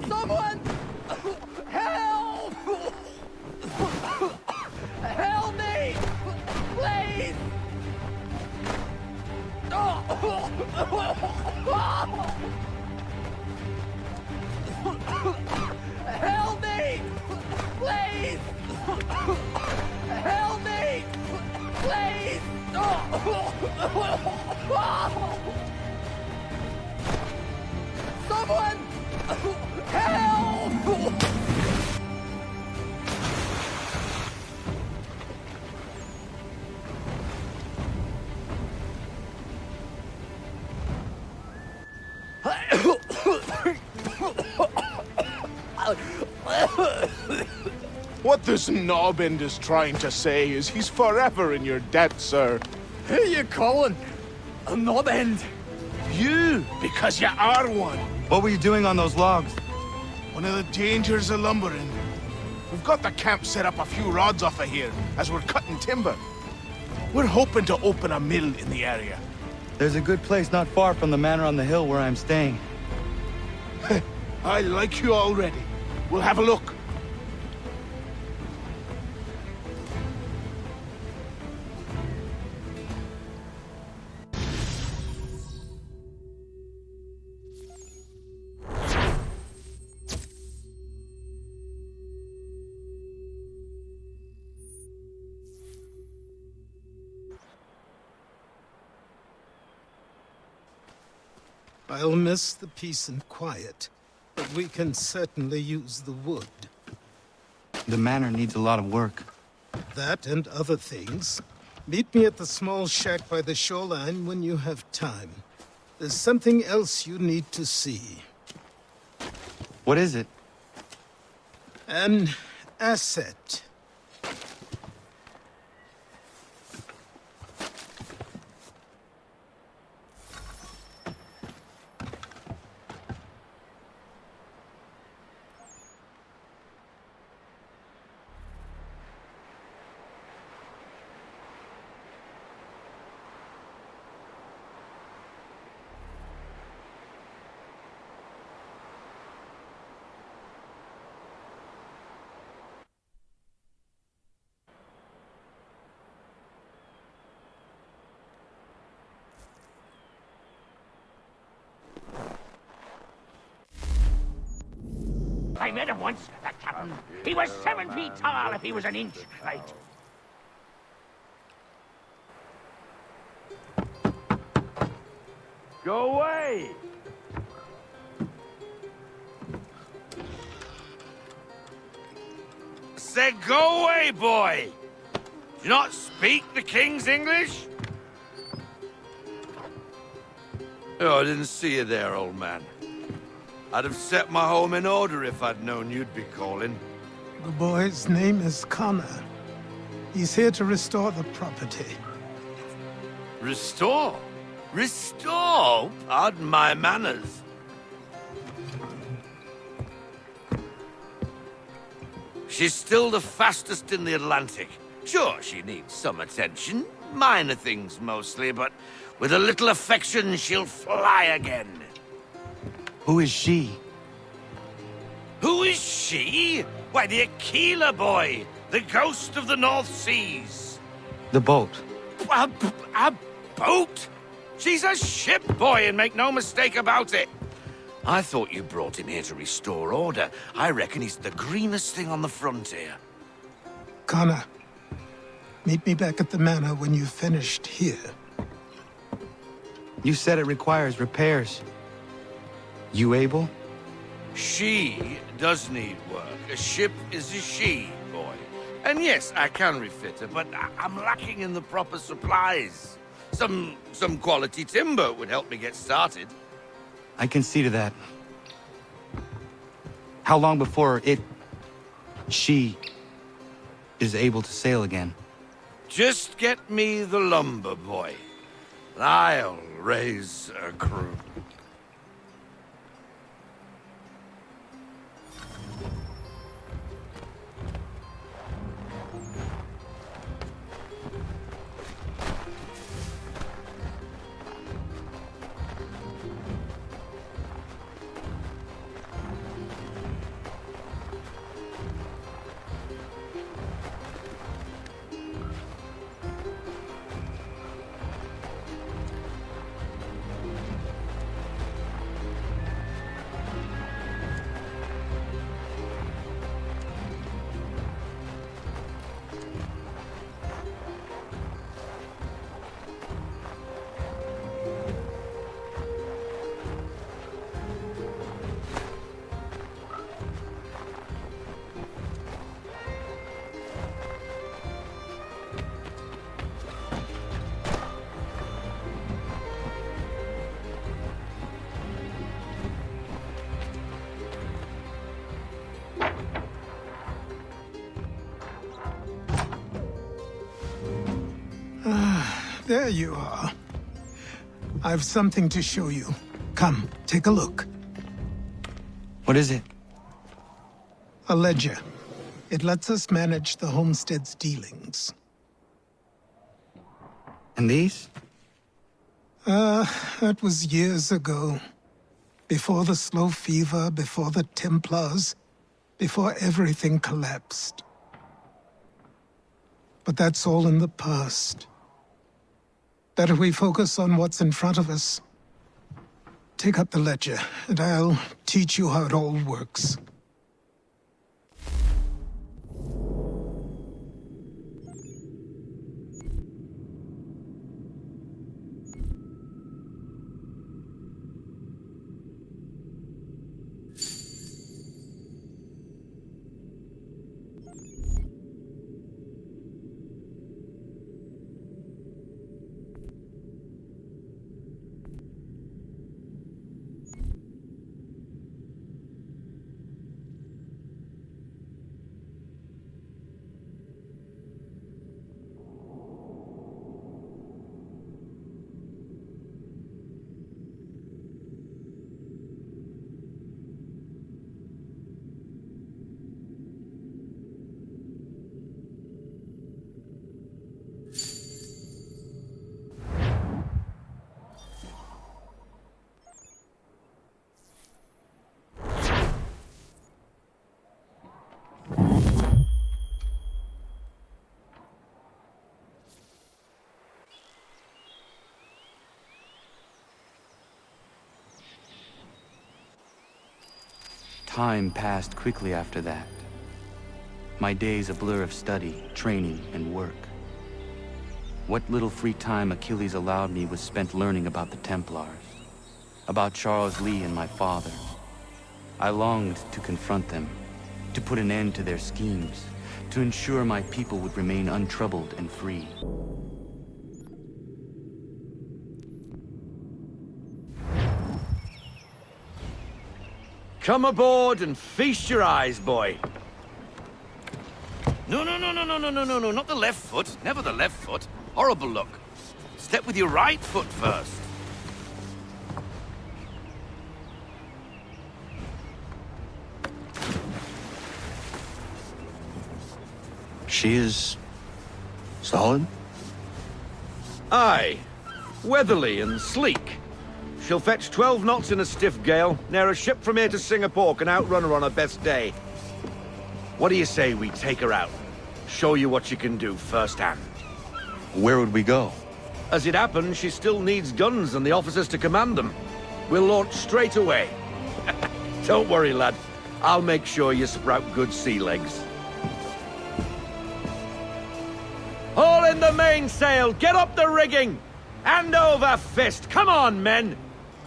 I: Someone! Help! Help me! Please! Help me! Please! Help me! Please! Someone! Help!
K: What this knobbend is trying to say is he's forever in your debt, sir.
I: Who you calling? A knob-end?
K: You, because you are one.
P: What were you doing on those logs?
K: One of the dangers of lumbering. We've got the camp set up a few rods off of here, as we're cutting timber. We're hoping to open a mill in the area.
P: There's a good place not far from the manor on the hill where I'm staying.
K: I like you already. We'll have a look.
N: I'll miss the peace and quiet, but we can certainly use the wood.
P: The manor needs a lot of work.
N: That and other things. Meet me at the small shack by the shoreline when you have time. There's something else you need to see.
P: What is it?
N: An asset.
A: I met him once, that captain. He was 7 feet tall if he was an inch straight.
H: Go away!
U: Said go away, boy! Do you not speak the King's English? Oh, I didn't see you there, old man. I'd have set my home in order if I'd known you'd be calling.
N: The boy's name is Connor. He's here to restore the property.
U: Restore? Restore? Pardon my manners. She's still the fastest in the Atlantic. Sure, she needs some attention. Minor things mostly, but with a little affection, she'll fly again.
P: Who is she?
U: Who is she? Why, the Aquila boy, the ghost of the North Seas.
P: The boat.
U: A boat? She's a ship, boy, and make no mistake about it. I thought you brought him here to restore order. I reckon he's the greenest thing on the frontier.
N: Connor, meet me back at the manor when you've finished here.
P: You said it requires repairs. You able?
U: She does need work. A ship is a she, boy. And yes, I can refit her, but I'm lacking in the proper supplies. Some quality timber would help me get started.
P: I can see to that. How long before she is able to sail again?
U: Just get me the lumber, boy. I'll raise a crew.
N: There you are. I've something to show you. Come, take a look.
P: What is it?
N: A ledger. It lets us manage the homestead's dealings.
P: And these?
N: That was years ago. Before the slow fever, before the Templars, before everything collapsed. But that's all in the past. Better we focus on what's in front of us. Take up the ledger, and I'll teach you how it all works.
P: Time passed quickly after that. My days a blur of study, training, and work. What little free time Achilles allowed me was spent learning about the Templars, about Charles Lee and my father. I longed to confront them, to put an end to their schemes, to ensure my people would remain untroubled and free.
U: Come aboard and feast your eyes, boy. No, not the left foot. Never the left foot. Horrible look. Step with your right foot first.
C: She is solid?
U: Aye. Weatherly and sleek. She'll fetch 12 knots in a stiff gale. Ne'er a ship from here to Singapore can outrun her on her best day. What do you say we take her out? Show you what she can do firsthand.
C: Where would we go?
U: As it happens, she still needs guns and the officers to command them. We'll launch straight away. Don't worry, lad. I'll make sure you sprout good sea legs. Haul in the mainsail! Get up the rigging! Hand over fist! Come on, men!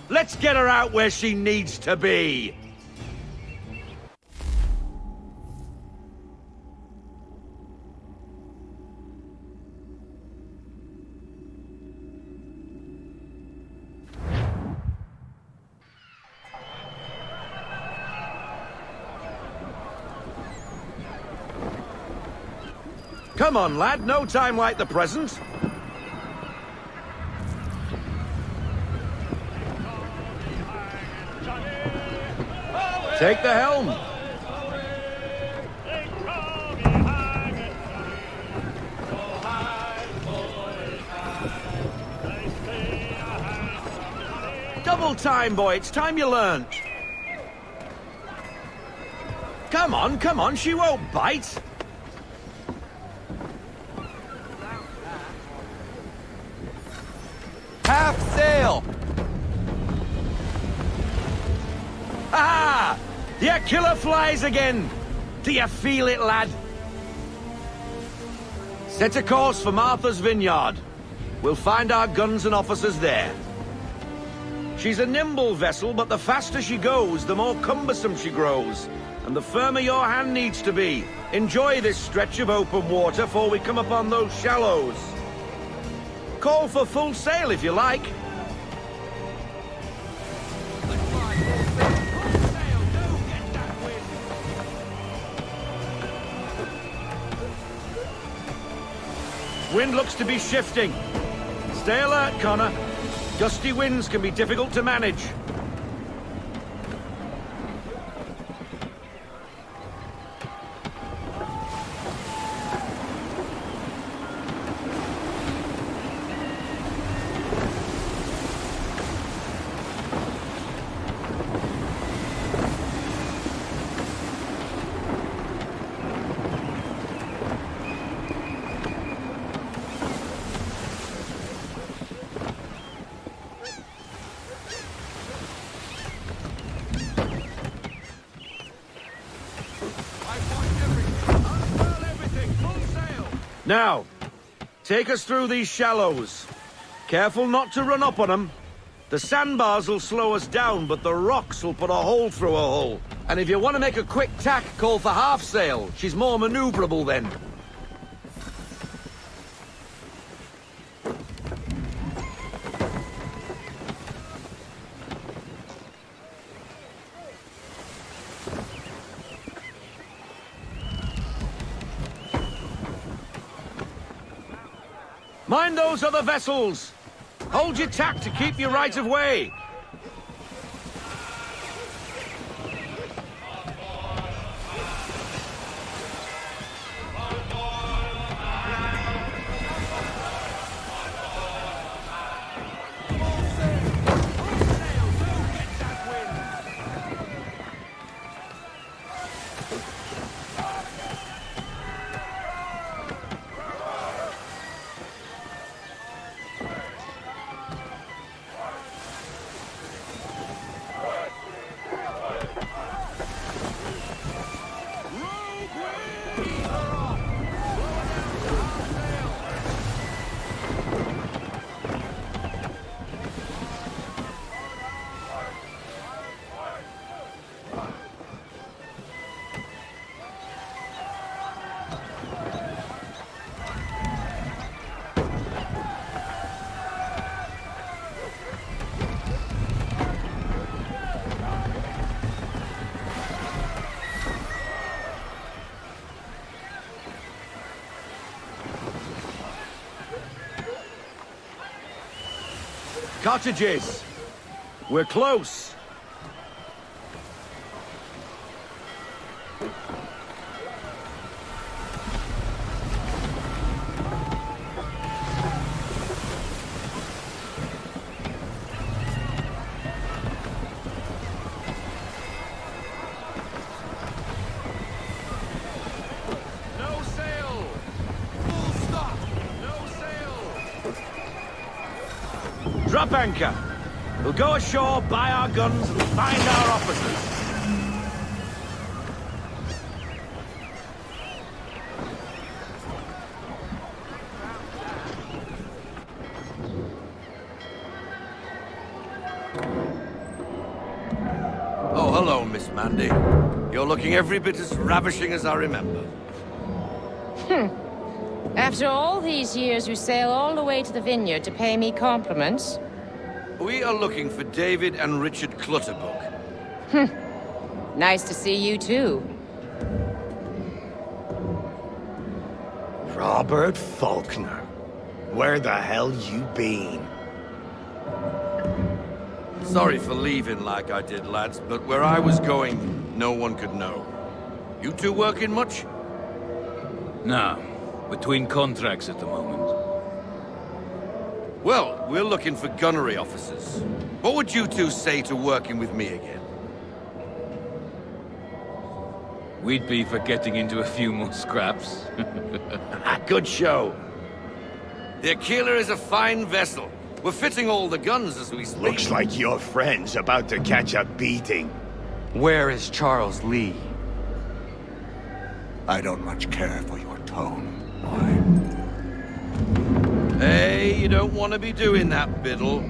U: Let's get her out where she needs to be! Come on, lad. No time like the present. Take the helm. Double time, boy. It's time you learned. Come on. She won't bite.
C: Half sail!
U: Ah! Your killer flies again! Do you feel it, lad? Set a course for Martha's Vineyard. We'll find our guns and officers there. She's a nimble vessel, but the faster she goes, the more cumbersome she grows. And the firmer your hand needs to be. Enjoy this stretch of open water before we come upon those shallows. Call for full sail if you like. Wind looks to be shifting. Stay alert, Connor. Gusty winds can be difficult to manage. Now, take us through these shallows. Careful not to run up on them. The sandbars will slow us down, but the rocks will put a hole through a hull. And if you want to make a quick tack, call for half sail. She's more maneuverable then. Mind those other vessels! Hold your tack to keep your right of way! Cottages! We're close!
S: No sail! Full stop! No sail!
U: Drop anchor! We'll go ashore, buy our guns, and find our officers. Oh, hello, Miss Mandy. You're looking every bit as ravishing as I remember.
J: After all these years, you sail all the way to the vineyard to pay me compliments?
U: We are looking for David and Richard Clutterbuck.
J: Nice to see you, too.
O: Robert Faulkner. Where the hell you been?
U: Sorry for leaving like I did, lads, but where I was going, no one could know. You two working much?
V: No. Between contracts at the moment.
U: Well, we're looking for gunnery officers. What would you two say to working with me again?
V: We'd be for getting into a few more scraps.
U: Good show. The Aquila is a fine vessel. We're fitting all the guns as we speak.
O: Looks like your friend's about to catch a beating.
P: Where is Charles Lee?
O: I don't much care for your tone.
U: Hey, you don't want to be doing that, Biddle.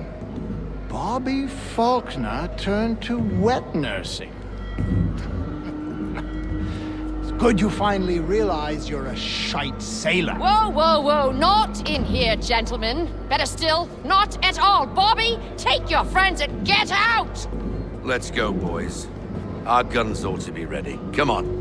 O: Bobby Faulkner turned to wet nursing. It's good you finally realize you're a shite sailor.
J: Whoa, whoa, whoa, not in here, gentlemen. Better still, not at all. Bobby, take your friends and get out!
U: Let's go, boys. Our guns ought to be ready. Come on.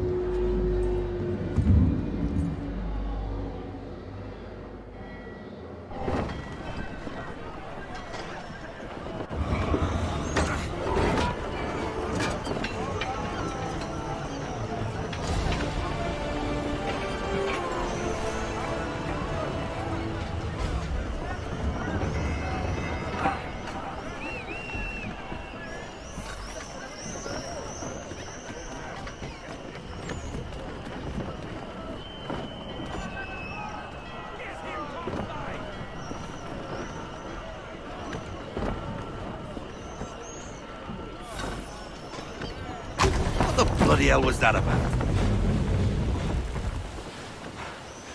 U: What the bloody hell was that about?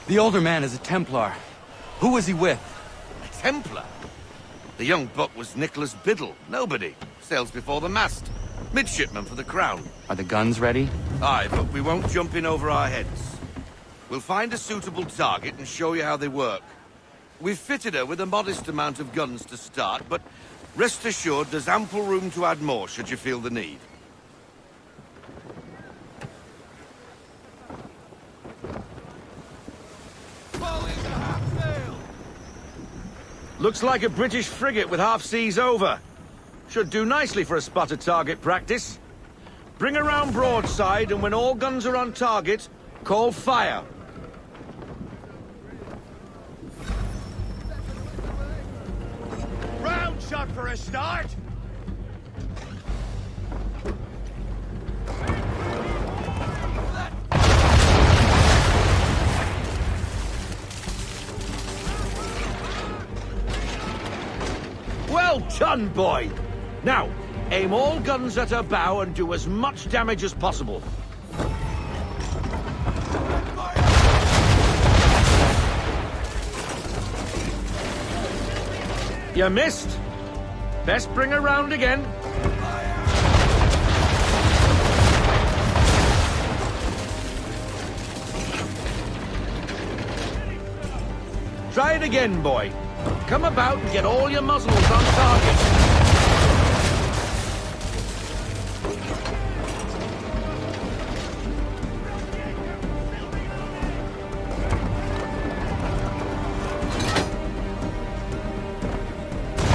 P: The older man is a Templar. Who was he with?
U: A Templar? The young buck was Nicholas Biddle. Nobody. Sails before the mast. Midshipman for the Crown.
P: Are the guns ready?
U: Aye, but we won't jump in over our heads. We'll find a suitable target and show you how they work. We've fitted her with a modest amount of guns to start, but rest assured there's ample room to add more should you feel the need. Looks like a British frigate with half seas over. Should do nicely for a spotted target practice. Bring around broadside, and when all guns are on target, call fire.
O: Round shot for a start.
U: Well done, boy! Now, aim all guns at her bow and do as much damage as possible. You missed. Best bring her round again. Try it again, boy. Come about and get all your muzzles on target.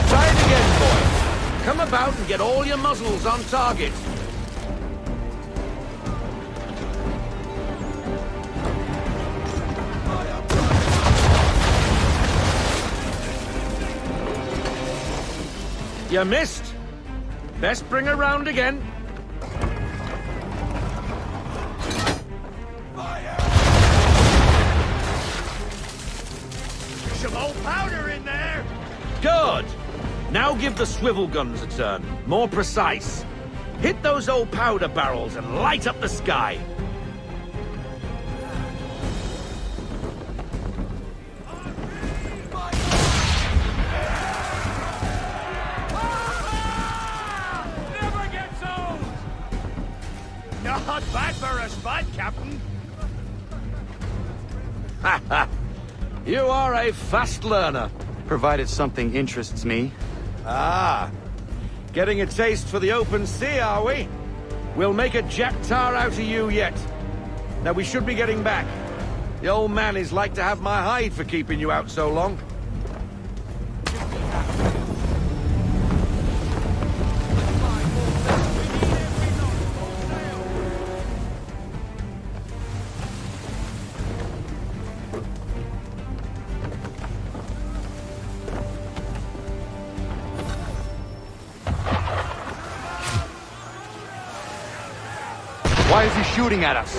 U: Try it again, come about and get all your muzzles on target. You missed. Best bring her round again.
K: Some old powder in there!
U: Good. Now give the swivel guns a turn. More precise. Hit those old powder barrels and light up the sky.
A: Never gets old! Not bad for a spud, Captain.
U: Ha ha! You are a fast learner.
P: Provided something interests me.
U: Ah, getting a taste for the open sea, are we? We'll make a jack tar out of you yet. Now we should be getting back. The old man is like to have my hide for keeping you out so long.
P: Why is he shooting at us?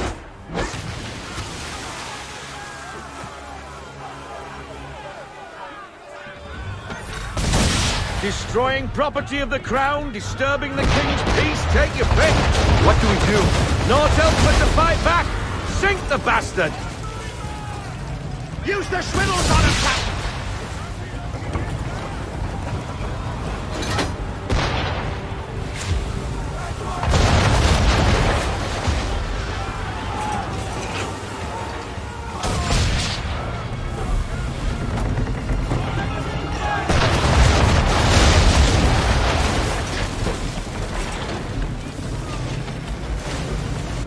U: Destroying property of the crown, disturbing the king's peace, take your pick.
P: What do we do?
U: Naught else but to fight back. Sink the bastard.
K: Use the swivels on him, Captain!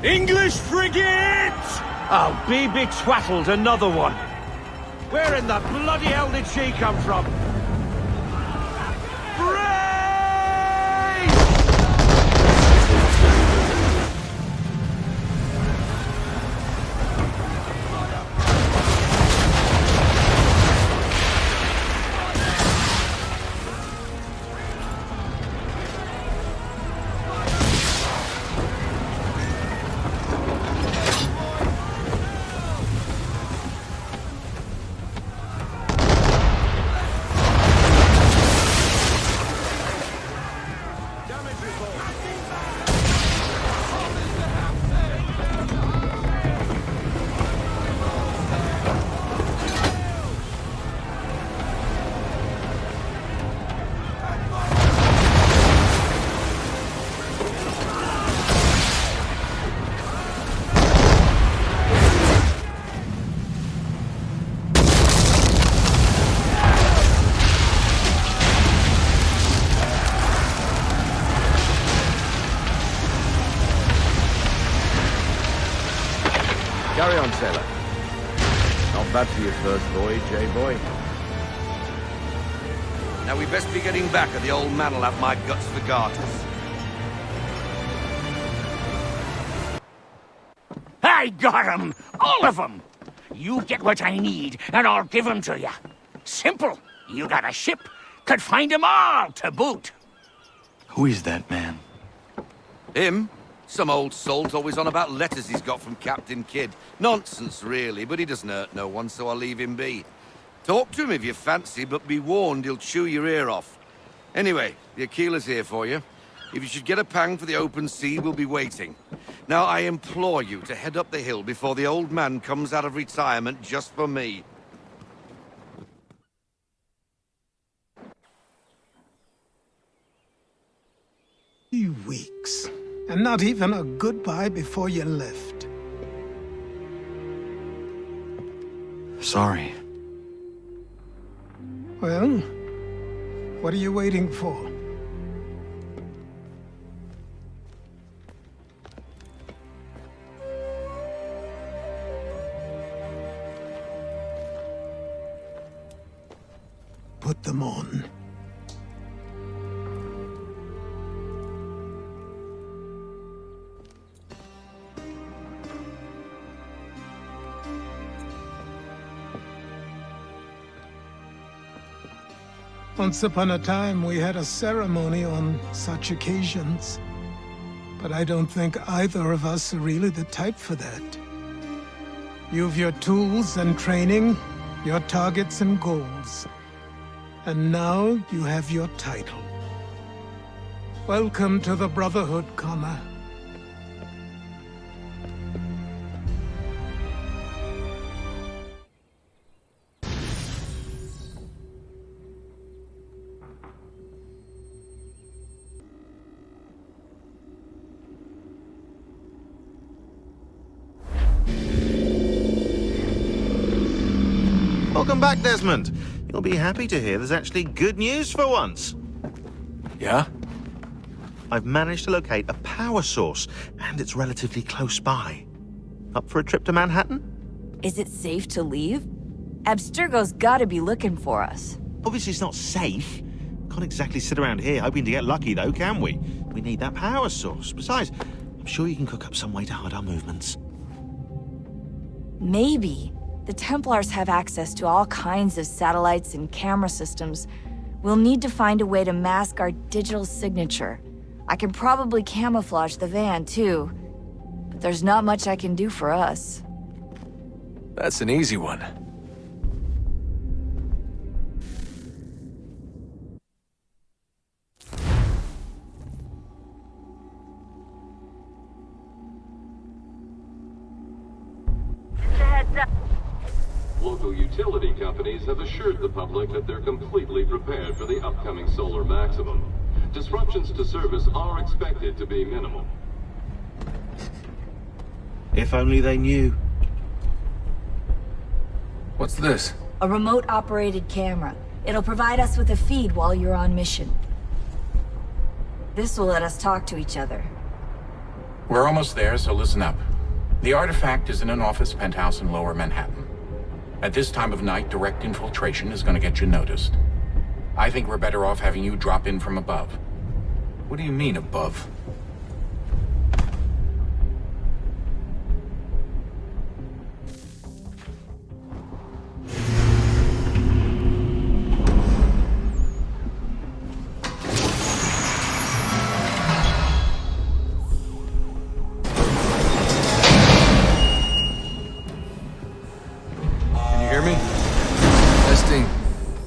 U: English frigate! I'll be betwattled, another one. Where in the bloody hell did she come from? Carry on, sailor. Not bad for your first voyage, eh, boy? Now we best be getting back, or the old man'll have my guts for garters.
A: I got 'em! All of 'em! You get what I need, and I'll give 'em to you. Simple. You got a ship. Could find 'em all to boot.
C: Who is that man?
U: Him? Some old salt always on about letters he's got from Captain Kidd. Nonsense, really, but he doesn't hurt no one, so I'll leave him be. Talk to him if you fancy, but be warned he'll chew your ear off. Anyway, the Aquila's here for you. If you should get a pang for the open sea, we'll be waiting. Now, I implore you to head up the hill before the old man comes out of retirement just for me.
N: 3 weeks. And not even a goodbye before you left.
C: Sorry.
N: Well, what are you waiting for? Put them on. Once upon a time, we had a ceremony on such occasions. But I don't think either of us are really the type for that. You've your tools and training, your targets and goals. And now you have your title. Welcome to the Brotherhood, Connor.
B: Welcome back, Desmond. You'll be happy to hear there's actually good news for once.
C: Yeah?
B: I've managed to locate a power source, and it's relatively close by. Up for a trip to Manhattan?
L: Is it safe to leave? Abstergo's gotta be looking for us.
B: Obviously it's not safe. Can't exactly sit around here hoping to get lucky, though, can we? We need that power source. Besides, I'm sure you can cook up some way to hide our movements.
L: Maybe. The Templars have access to all kinds of satellites and camera systems. We'll need to find a way to mask our digital signature. I can probably camouflage the van, too. But there's not much I can do for us.
C: That's an easy one.
W: Local utility companies have assured the public that they're completely prepared for the upcoming solar maximum. Disruptions to service are expected to be minimal.
B: If only they knew.
C: What's this?
L: A remote-operated camera. It'll provide us with a feed while you're on mission. This will let us talk to each other.
Q: We're almost there, so listen up. The artifact is in an office penthouse in Lower Manhattan. At this time of night, direct infiltration is going to get you noticed. I think we're better off having you drop in from above.
C: What do you mean, above?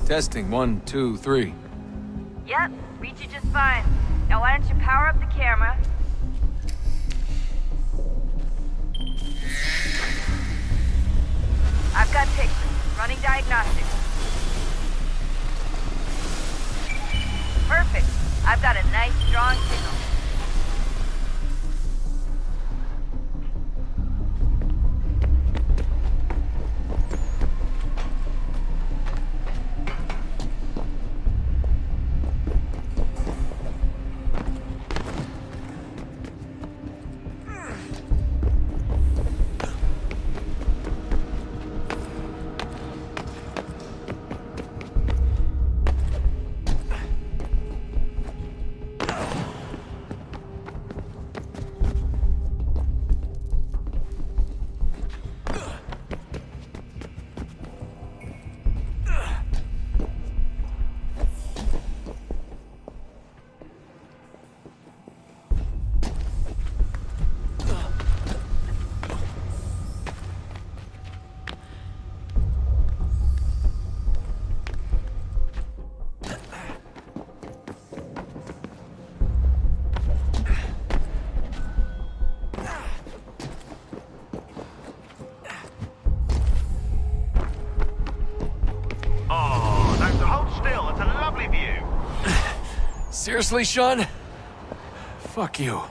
C: Testing, 1, 2, 3.
L: Yep, reach you just fine. Now why don't you power up the camera? I've got pictures. Running diagnostics. Perfect. I've got a nice, strong signal.
C: Seriously, Sean? Fuck you.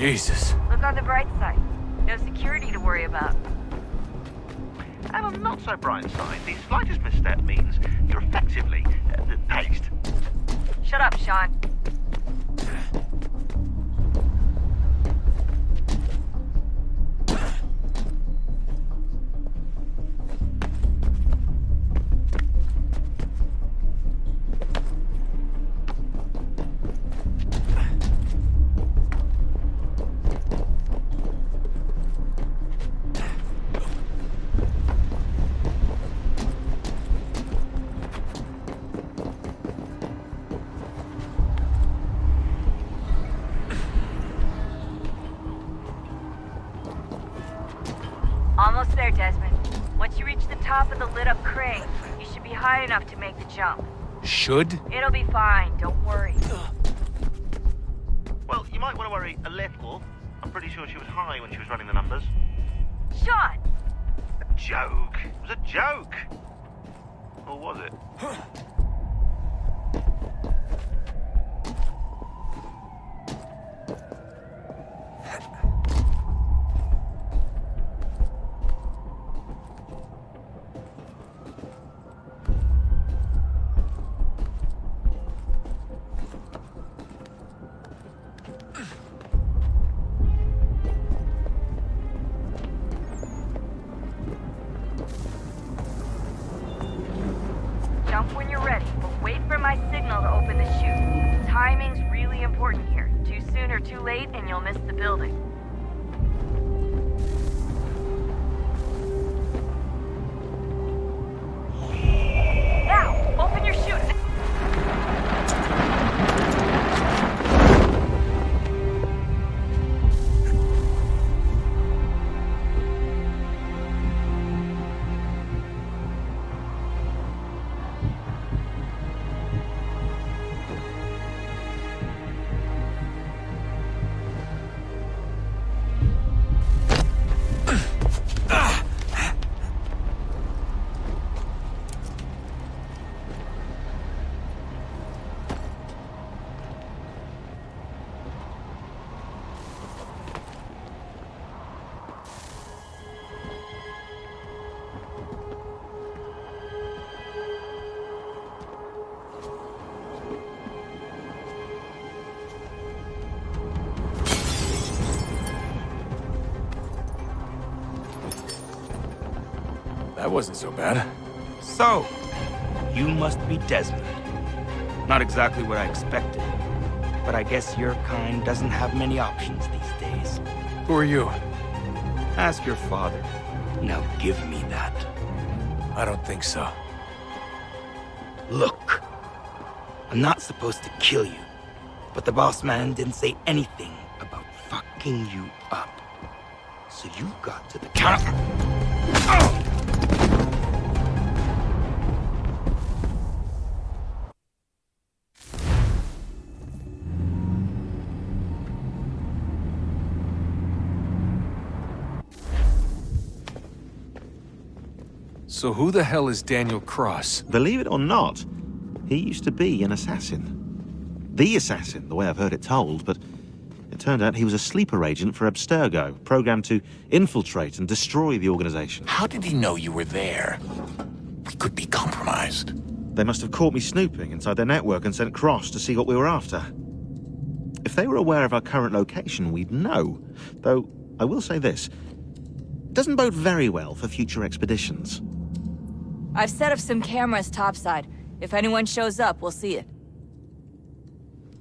C: Jesus.
L: Look on the bright side. No security to worry about.
B: And on the not so bright side, the slightest misstep means you're effectively paced.
L: Shut up, Sean. Almost there, Desmond. Once you reach the top of the lit-up crane, you should be high enough to make the jump.
C: Should?
L: It'll be fine, don't worry.
B: Well, you might want to worry a little. I'm pretty sure she was high when she was running the numbers.
L: Sean!
B: A joke. It was a joke. Or was it?
L: Jump when you're ready, but wait for my signal to open the chute. Timing's really important here. Too soon or too late, and you'll miss the building. Now, open your chute.
C: That wasn't so bad.
P: So, you must be Desmond. Not exactly what I expected, but I guess your kind doesn't have many options these days.
C: Who are you?
P: Ask your father. Now give me that.
C: I don't think so.
P: Look, I'm not supposed to kill you, but the boss man didn't say anything about fucking you up. So you got to the counter.
C: So who the hell is Daniel Cross?
B: Believe it or not, he used to be an assassin. The assassin, the way I've heard it told, but it turned out he was a sleeper agent for Abstergo, programmed to infiltrate and destroy the organization.
Q: How did he know you were there? We could be compromised.
B: They must have caught me snooping inside their network and sent Cross to see what we were after. If they were aware of our current location, we'd know. Though, I will say this. It doesn't bode very well for future expeditions.
L: I've set up some cameras topside. If anyone shows up, we'll see it.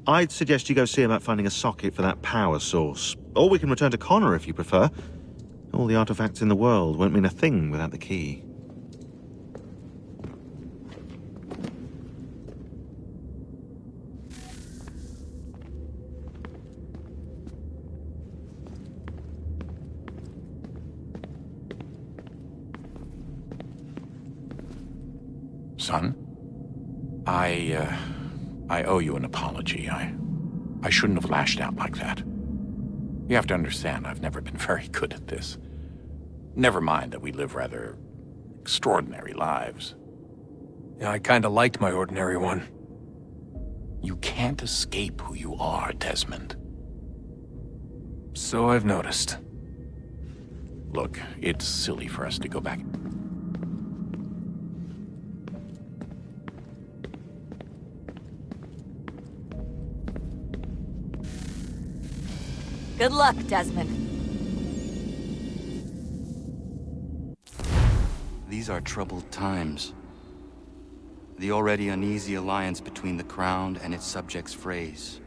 B: I'd suggest you go see about finding a socket for that power source. Or we can return to Connor if you prefer. All the artifacts in the world won't mean a thing without the key.
Q: Son, I owe you an apology. I shouldn't have lashed out like that. You have to understand, I've never been very good at this. Never mind that we live rather extraordinary lives.
C: Yeah, I kinda liked my ordinary one.
Q: You can't escape who you are, Desmond.
C: So I've noticed.
Q: Look, it's silly for us to go back.
L: Good luck, Desmond.
P: These are troubled times. The already uneasy alliance between the Crown and its subjects frays.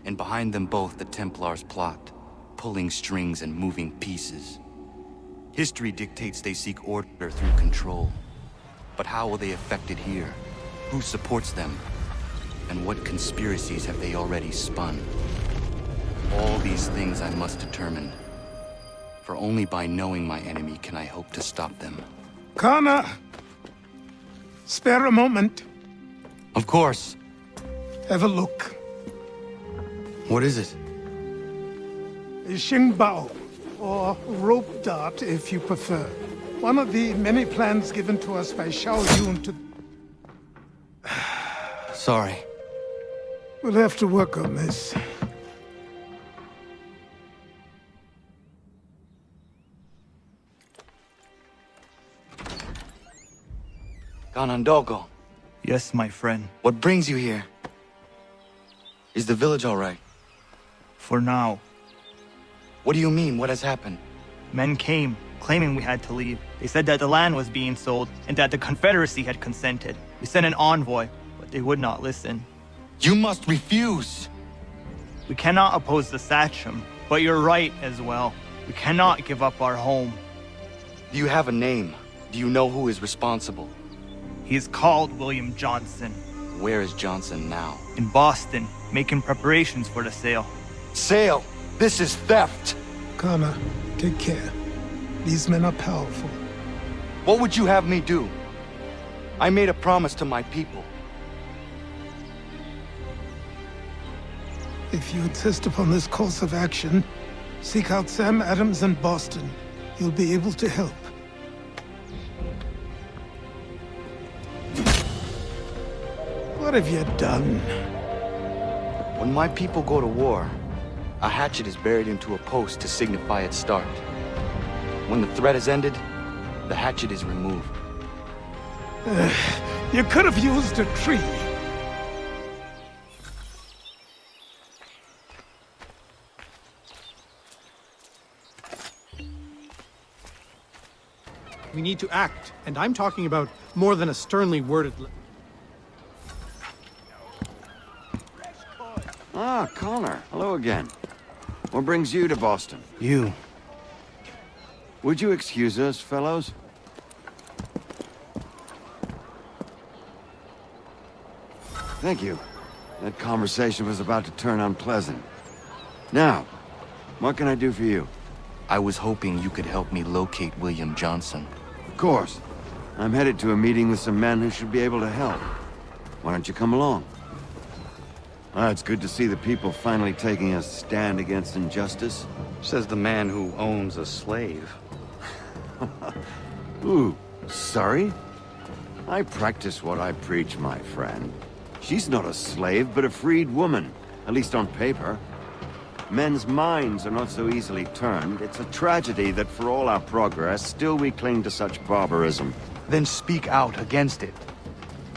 P: And behind them both the Templars plot, pulling strings and moving pieces. History dictates they seek order through control. But how will they affect it here? Who supports them? And what conspiracies have they already spun? All these things I must determine. For only by knowing my enemy can I hope to stop them.
N: Connor! Spare a moment.
P: Of course.
N: Have a look.
P: What is it?
N: A Xingbao, or rope dart if you prefer. One of the many plans given to us by Xiao Yun to...
P: Sorry.
N: We'll have to work on this.
P: Ganondogo.
I: Yes, my friend.
P: What brings you here? Is the village all right?
I: For now.
P: What do you mean? What has happened?
I: Men came, claiming we had to leave. They said that the land was being sold, and that the Confederacy had consented. We sent an envoy, but they would not listen.
P: You must refuse!
I: We cannot oppose the Sachem, but you're right as well. We cannot give up our home.
P: Do you have a name? Do you know who is responsible?
I: He is called William Johnson.
P: Where is Johnson now?
I: In Boston, making preparations for the sale.
P: Sale! This is theft!
N: Connor, take care. These men are powerful.
P: What would you have me do? I made a promise to my people.
N: If you insist upon this course of action, seek out Sam Adams in Boston. He'll be able to help. What have you done?
P: When my people go to war, a hatchet is buried into a post to signify its start. When the threat is ended, the hatchet is removed.
N: You could have used a tree.
D: We need to act, and I'm talking about more than a sternly worded...
H: Ah, Connor. Hello again. What brings you to Boston?
P: You.
H: Would you excuse us, fellows? Thank you. That conversation was about to turn unpleasant. Now, what can I do for you?
P: I was hoping you could help me locate William Johnson.
H: Of course. I'm headed to a meeting with some men who should be able to help. Why don't you come along? It's good to see the people finally taking a stand against injustice.
P: Says the man who owns a slave.
H: Ooh, sorry? I practice what I preach, my friend. She's not a slave, but a freed woman, at least on paper. Men's minds are not so easily turned. It's a tragedy that for all our progress, still we cling to such barbarism.
P: Then speak out against it.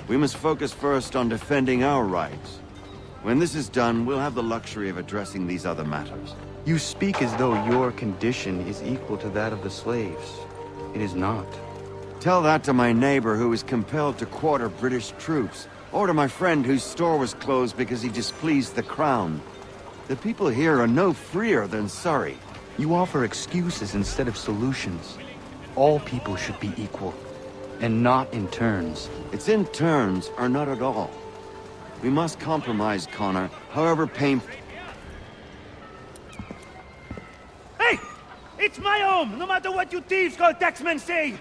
H: We must focus first on defending our rights. When this is done, we'll have the luxury of addressing these other matters.
P: You speak as though your condition is equal to that of the slaves. It is not.
H: Tell that to my neighbor who was compelled to quarter British troops, or to my friend whose store was closed because he displeased the Crown. The people here are no freer than Surrey.
P: You offer excuses instead of solutions. All people should be equal, and not in turns.
H: It's in turns, or not at all. We must compromise, Connor, however painful.
G: Hey! It's my home, no matter what you thieves called taxmen say!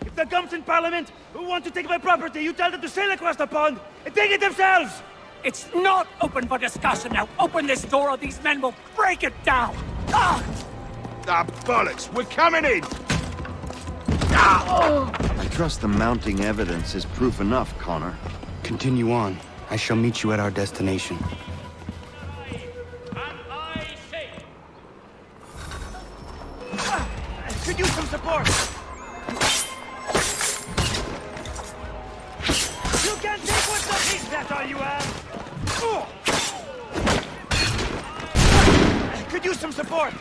G: If the gums in Parliament who want to take my property, you tell them to sail across the pond and take it themselves!
A: It's not open for discussion now. Open this door or these men will break it down. Ah!
K: Ah, bollocks! We're coming in!
H: I trust the mounting evidence is proof enough, Connor.
P: Continue on. I shall meet you at our destination.
G: Could use some support. You can take what's the piece, that's all you have. Could use some support.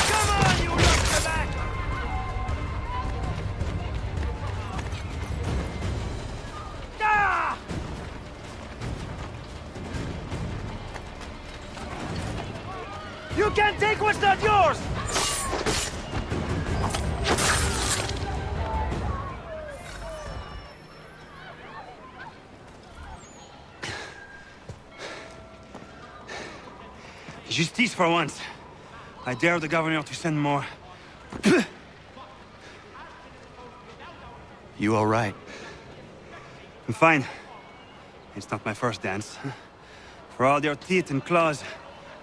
G: Come on, you back. You can't take what's not yours!
F: Justice for once. I dare the governor to send more.
P: You all right?
F: I'm fine. It's not my first dance. For all their teeth and claws,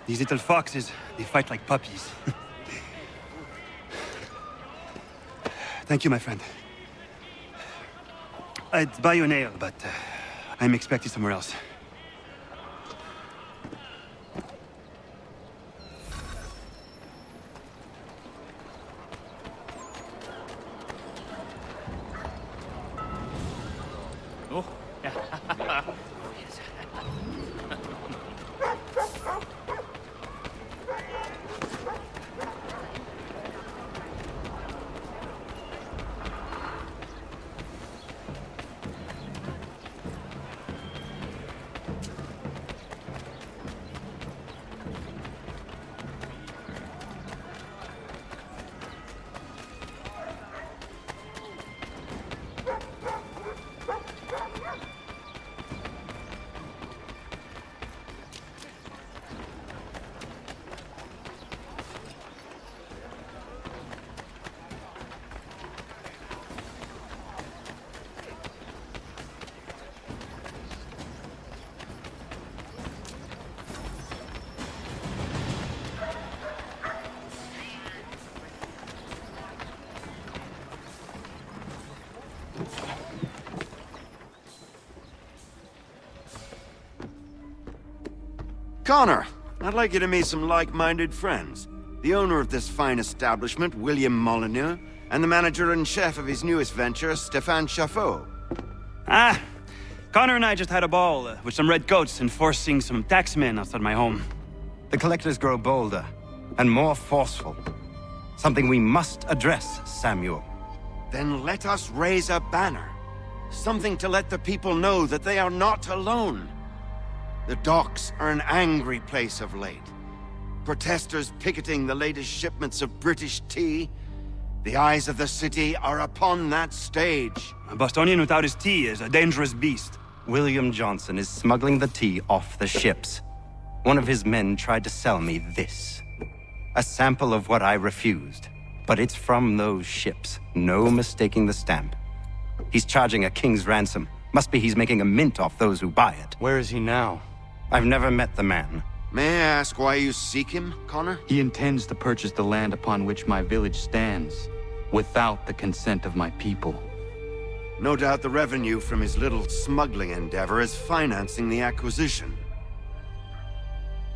F: these little foxes, they fight like puppies. Thank you, my friend. I'd buy you an ale, but I'm expected somewhere else.
G: Oh.
H: Connor, I'd like you to meet some like-minded friends. The owner of this fine establishment, William Molyneux, and the manager and chef of his newest venture, Stéphane Chaffeau.
F: Ah, Connor and I just had a ball with some redcoats enforcing some taxmen outside my home.
P: The collectors grow bolder and more forceful. Something we must address, Samuel.
H: Then let us raise a banner. Something to let the people know that they are not alone. The docks are an angry place of late. Protesters picketing the latest shipments of British tea. The eyes of the city are upon that stage.
F: A Bostonian without his tea is a dangerous beast.
P: William Johnson is smuggling the tea off the ships. One of his men tried to sell me this. A sample of what I refused. But it's from those ships. No mistaking the stamp. He's charging a king's ransom. Must be he's making a mint off those who buy it. Where is he now? I've never met the man.
H: May I ask why you seek him, Connor?
M: He intends to purchase the land upon which my village stands, without the consent of my people.
H: No doubt the revenue from his little smuggling endeavor is financing the acquisition.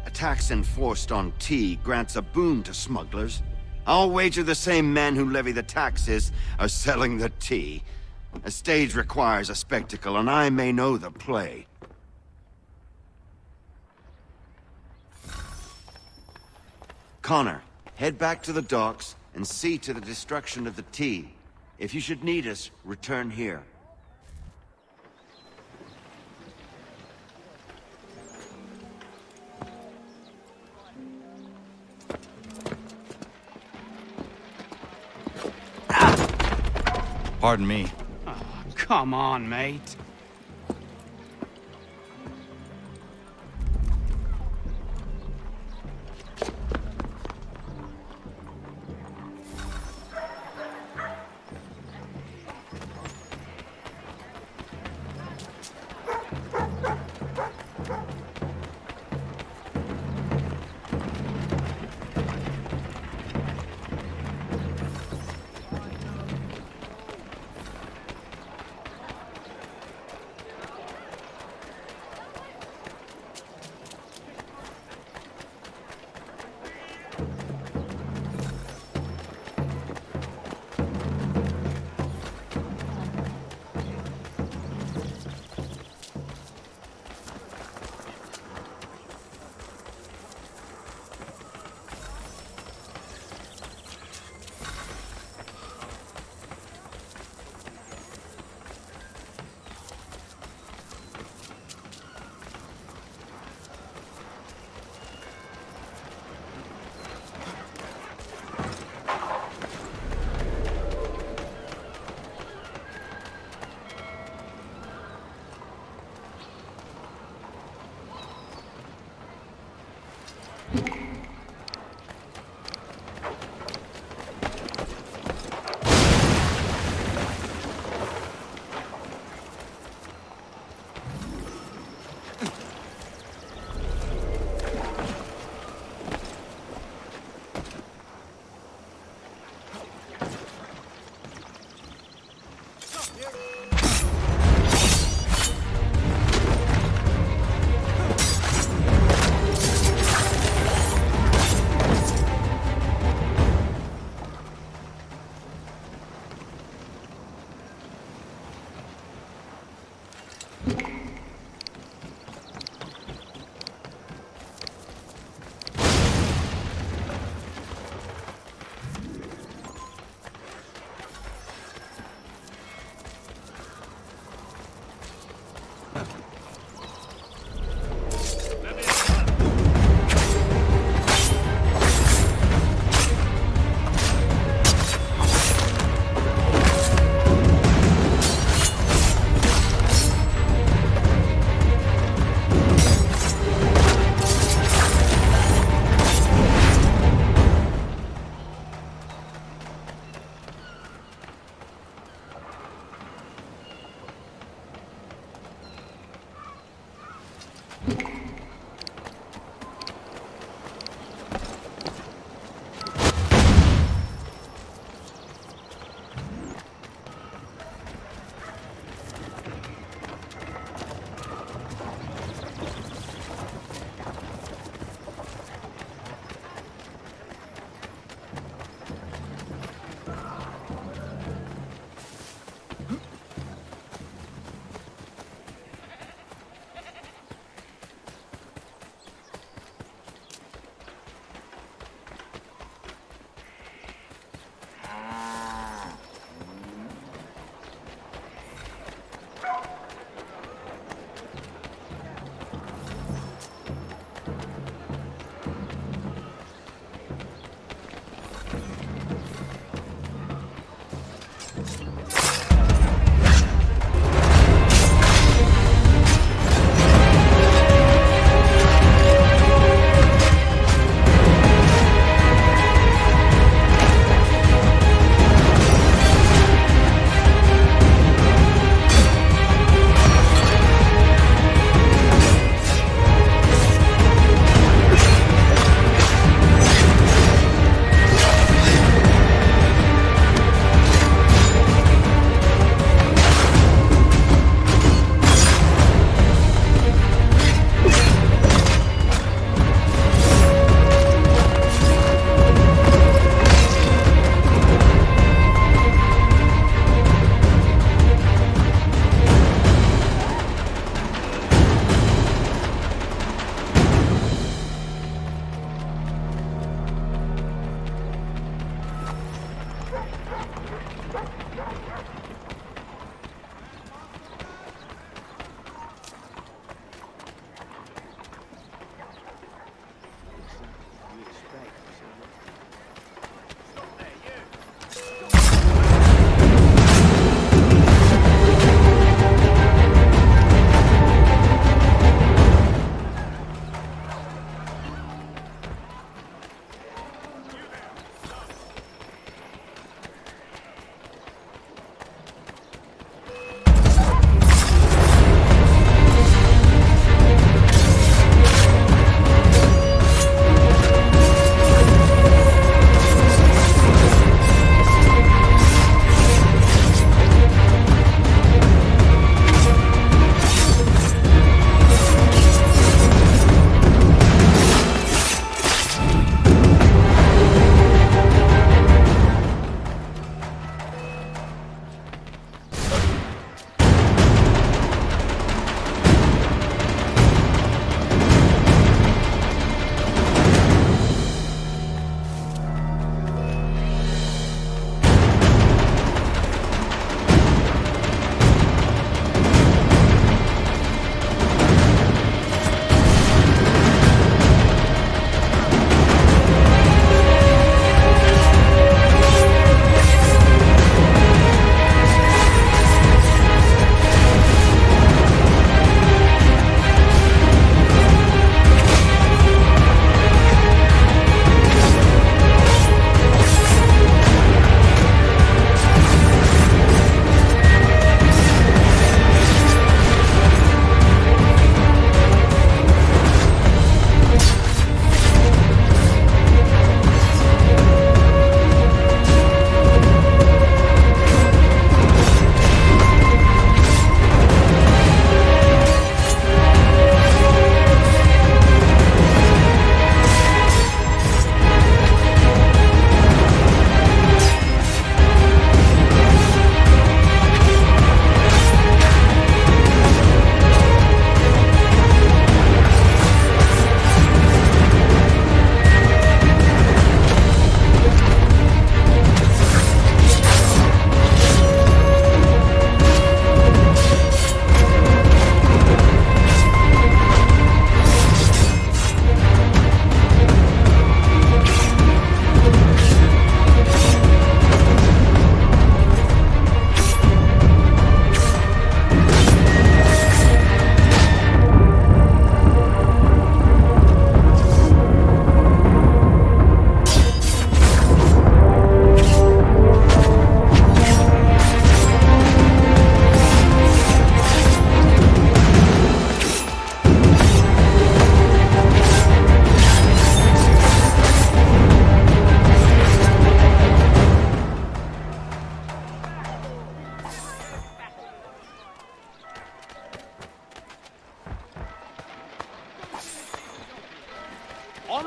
H: A tax enforced on tea grants a boon to smugglers. I'll wager the same men who levy the taxes are selling the tea. A stage requires a spectacle, and I may know the play. Connor, head back to the docks and see to the destruction of the tea. If you should need us, return here.
P: Pardon me.
F: Oh, come on, mate.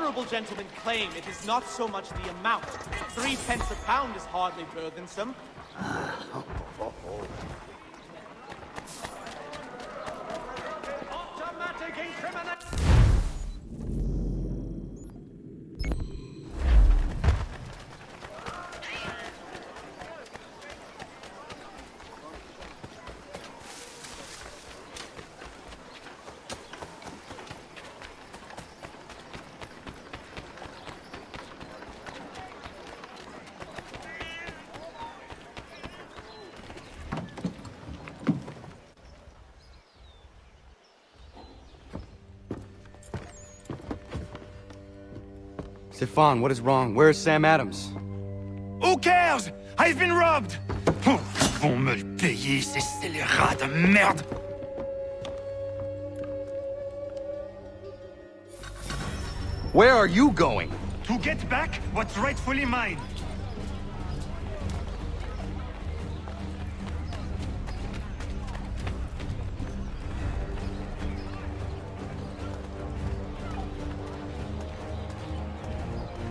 E: honorable gentlemen claim it is not so much the amount. 3 pence a pound is hardly burthensome. Automatic incrimination!
P: Stefan, what is wrong? Where is Sam Adams?
F: Who cares? I've been robbed! Vont me le payer, ces scélérats de merde!
P: Where are you going?
F: To get back what's rightfully mine.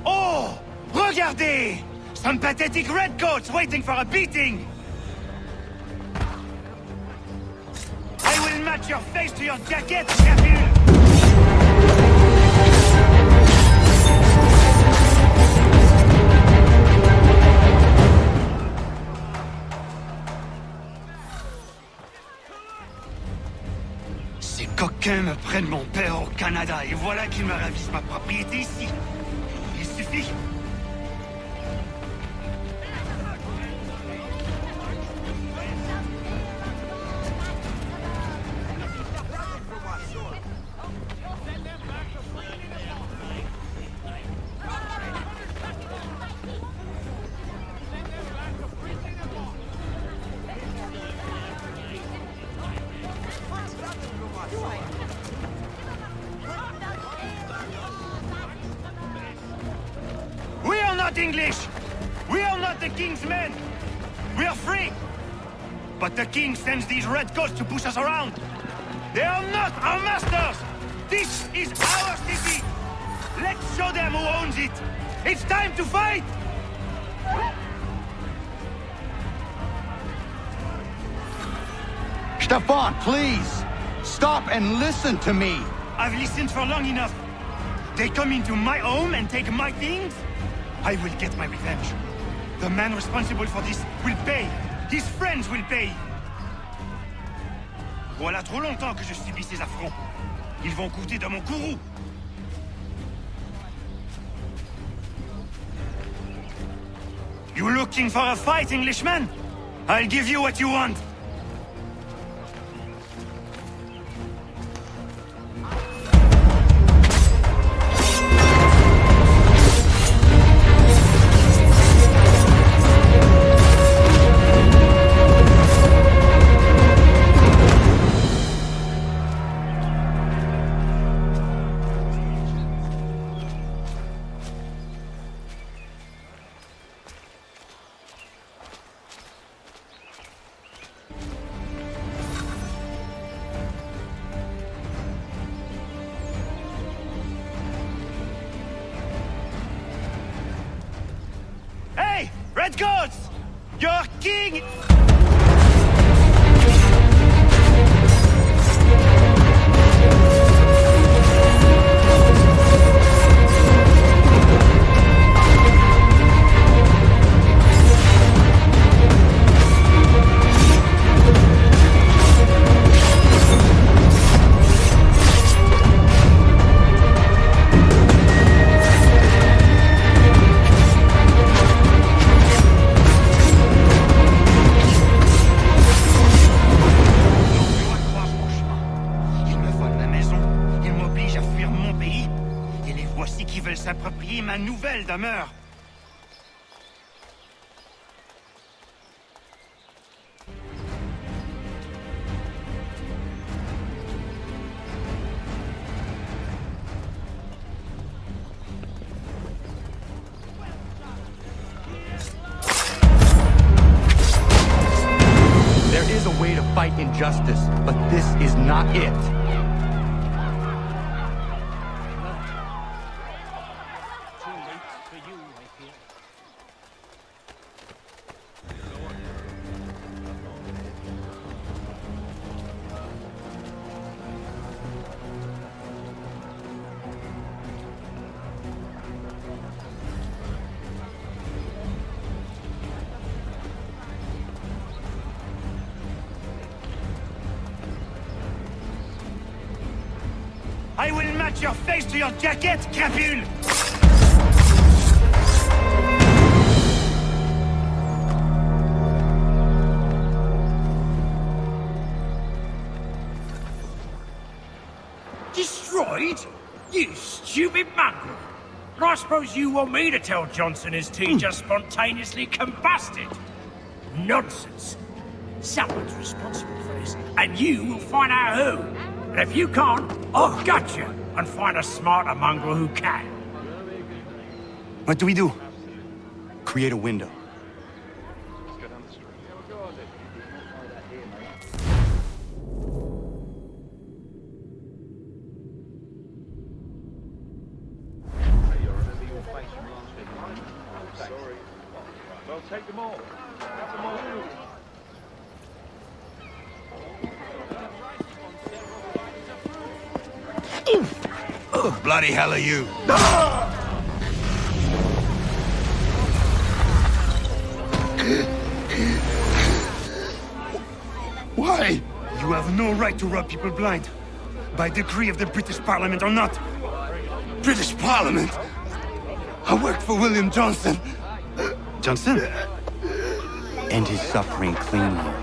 F: Oh! Regardez! Some pathetic redcoats waiting for a beating! I will match your face to your jacket, Capule! Ces coquins me prennent mon père au Canada et voilà qu'ils me ravissent ma propriété ici. Il suffit. We are not English! We are not the king's men! We are free! But the king sends these redcoats to push us around! They are not our masters! This is our city! Let's show them who owns it! It's time to fight!
P: Stefan, please! Stop and listen to me!
F: I've listened for long enough. They come into my home and take my things? I will get my revenge. The man responsible for this will pay. His friends will pay. Voilà trop longtemps que je subis ces affronts. Ils vont coûter de mon courroux. You looking for a fight, Englishman? I'll give you what you want. Red Gods! Your king! S'approprier ma nouvelle demeure.
P: There is a way to fight injustice, but this is not it.
F: I will match your face to your jacket, crapule!
A: Destroyed? You stupid mongrel! And I suppose you want me to tell Johnson his tea just spontaneously combusted? Nonsense. Someone's responsible for this, and you will find out who. And if you can't, I'll gut you and find a smarter mongrel who can.
P: What do we do? Create a window.
G: Well, take them all. Have them all.
F: Bloody hell are you?
G: Why?
F: You have no right to rub people blind. By decree of the British Parliament or not. British Parliament? I worked for William Johnson.
P: Johnson? End his suffering cleanly.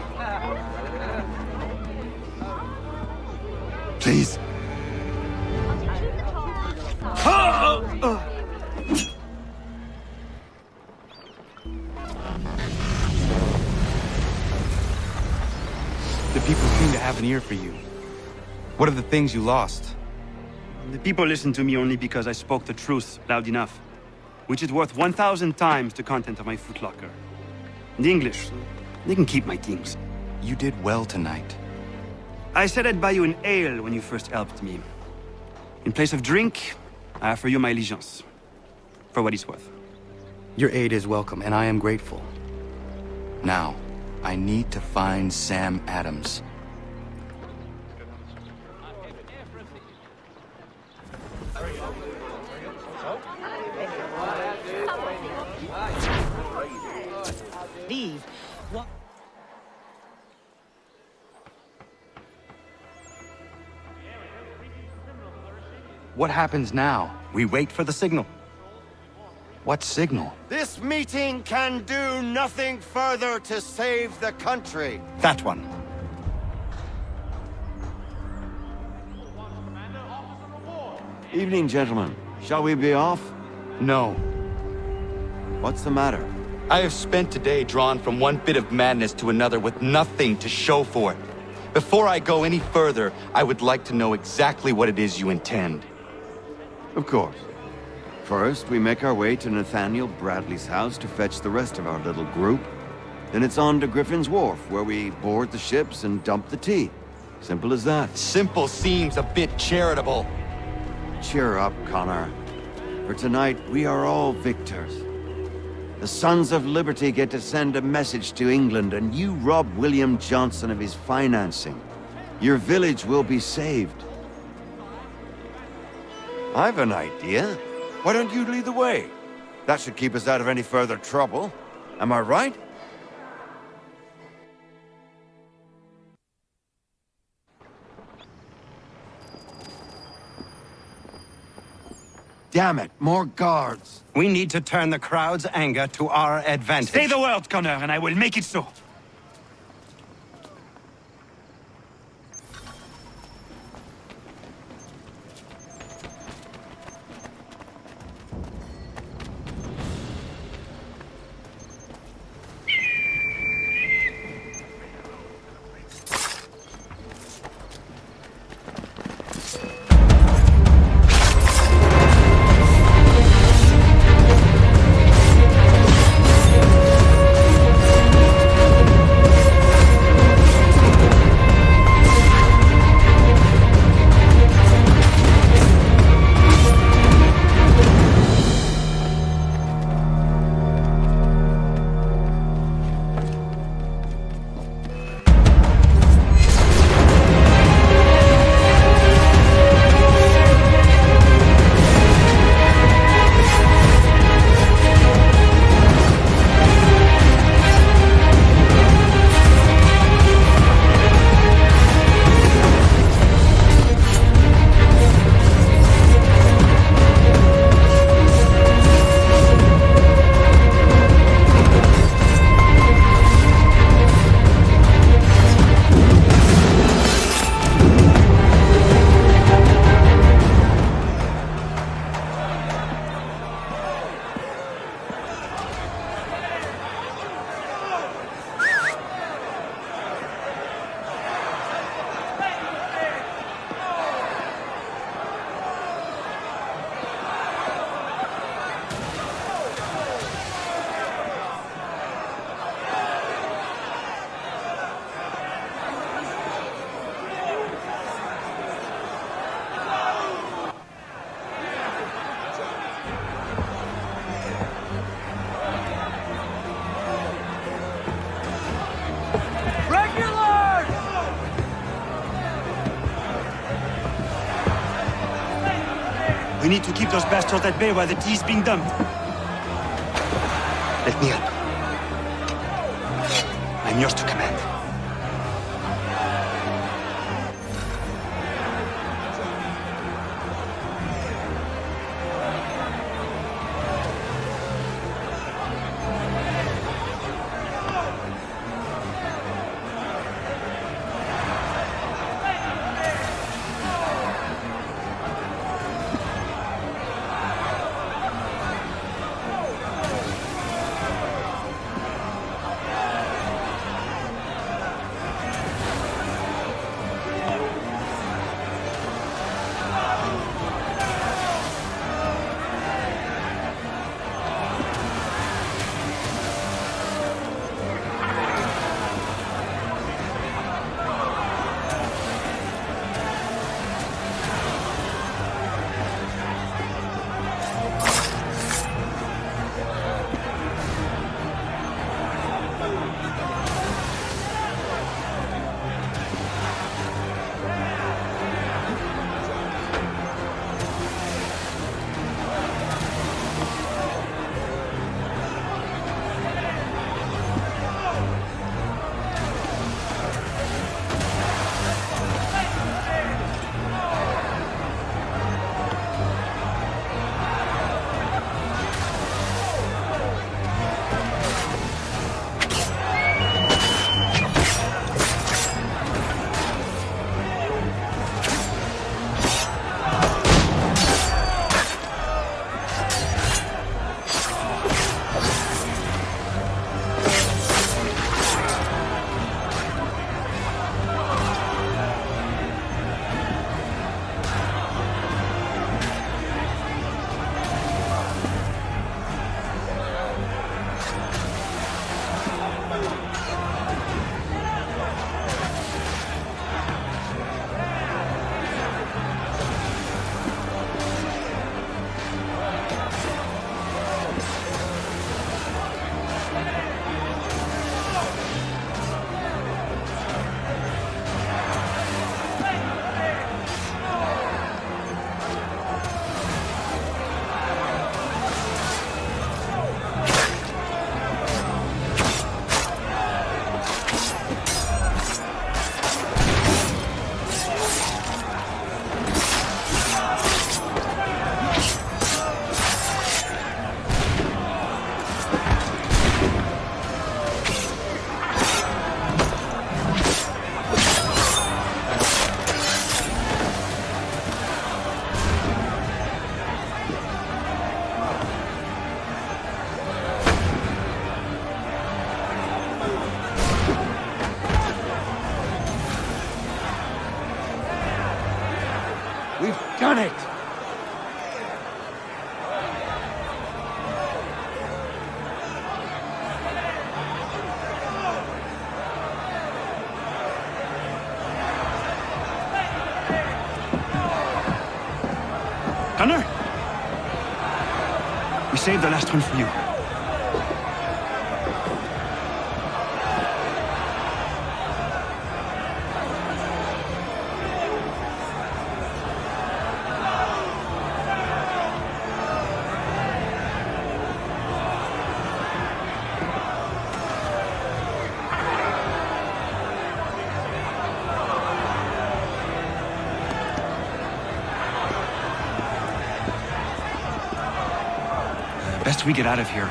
F: Please.
P: The people seem to have an ear for you. What are the things you lost?
R: The people listen to me only because I spoke the truth loud enough, which is worth 1,000 times the content of my footlocker. The English, they can keep my things.
P: You did well tonight.
R: I said I'd buy you an ale when you first helped me. In place of drink, I offer you my allegiance. For what it's worth.
P: Your aid is welcome, and I am grateful. Now, I need to find Sam Adams.
A: Leave. What?
P: What happens now?
R: We wait for the signal.
P: What signal?
H: This meeting can do nothing further to save the country.
R: That one.
H: Evening, gentlemen. Shall we be off?
P: No.
H: What's the matter?
P: I have spent today drawn from one bit of madness to another with nothing to show for it. Before I go any further, I would like to know exactly what it is you intend.
H: Of course. First, we make our way to Nathaniel Bradley's house to fetch the rest of our little group. Then it's on to Griffin's Wharf, where we board the ships and dump the tea. Simple as that.
P: Simple seems a bit charitable.
H: Cheer up, Connor. For tonight, we are all victors. The Sons of Liberty get to send a message to England, and you rob William Johnson of his financing. Your village will be saved. I've an idea. Why don't you lead the way? That should keep us out of any further trouble. Am I right? Damn it, more guards.
R: We need to turn the crowd's anger to our advantage.
F: Say the word, Connor, and I will make it so.
R: We need to keep those bastards at bay while the tea's being dumped. Let me up. I'm yours to command.
G: Done it!
R: Connor? We saved the last one for you. Best we get out of here.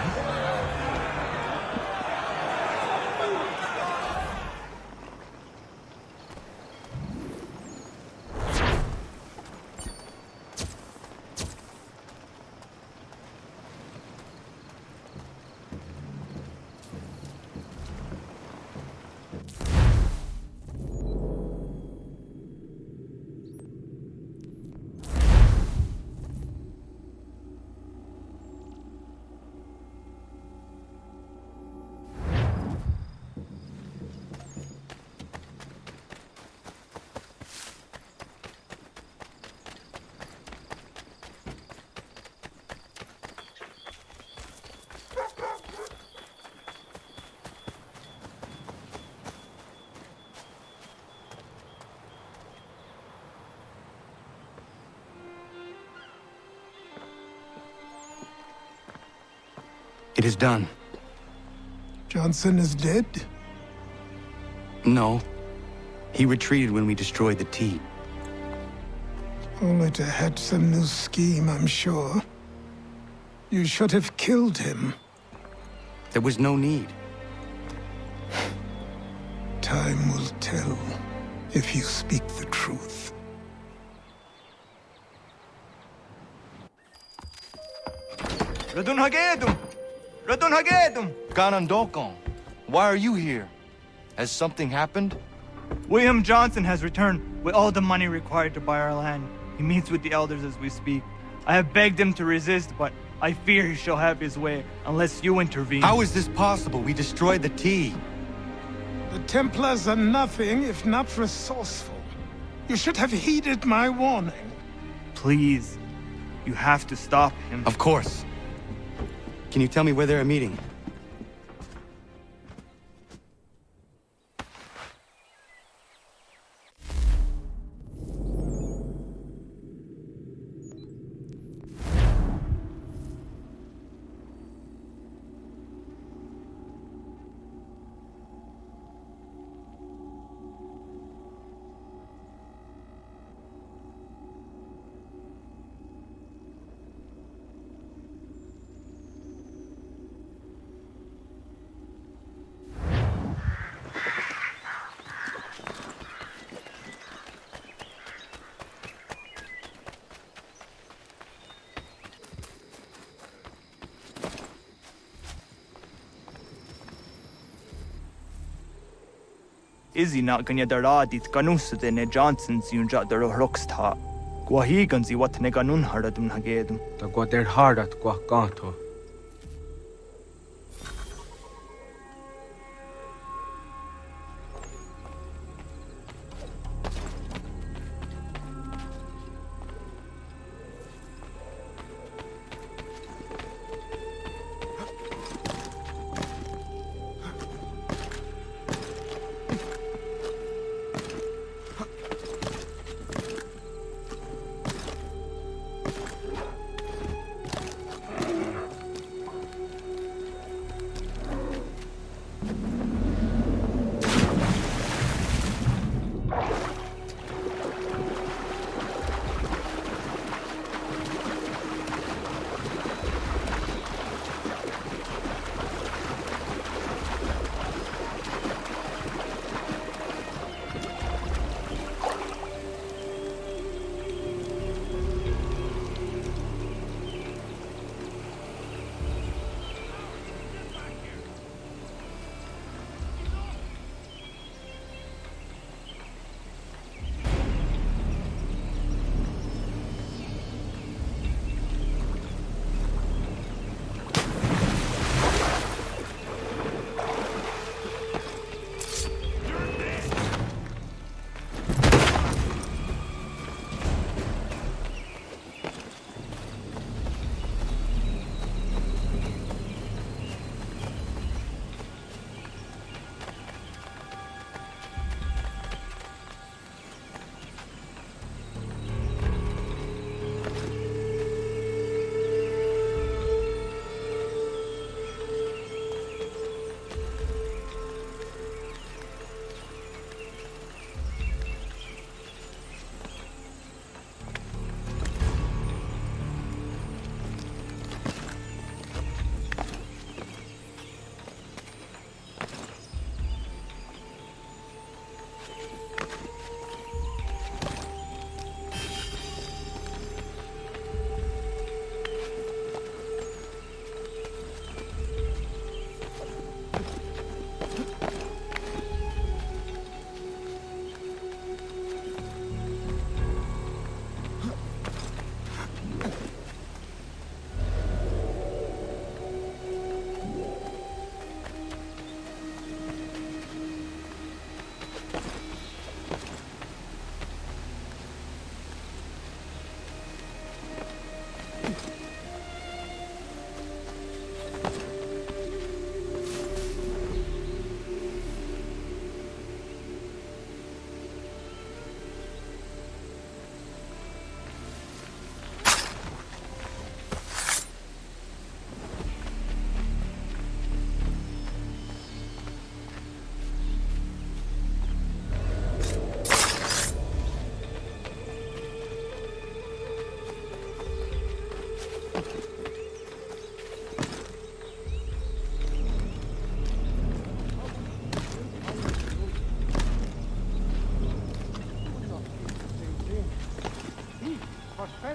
P: It is done.
N: Johnson is dead?
P: No. He retreated when we destroyed the tea.
N: Only to hatch some new scheme, I'm sure. You should have killed him.
P: There was no need.
N: Time will tell if you speak the truth.
P: Radun Hagedum! Radun Hagedum! Ganandokon, why are you here? Has something happened?
S: William Johnson has returned with all the money required to buy our land. He meets with the elders as we speak. I have begged him to resist, but I fear he shall have his way unless you intervene.
P: How is this possible? We destroyed the tea.
N: The Templars are nothing if not resourceful. You should have heeded my warning.
S: Please, you have to stop him.
P: Of course. Can you tell me where they're meeting?
S: Izzy not ganya daradit ganusute ne Johnson's yunja daro rocksta. Guahiganzi what ne ganun haradun hagedum.
C: Ta goder hardat gua ganto.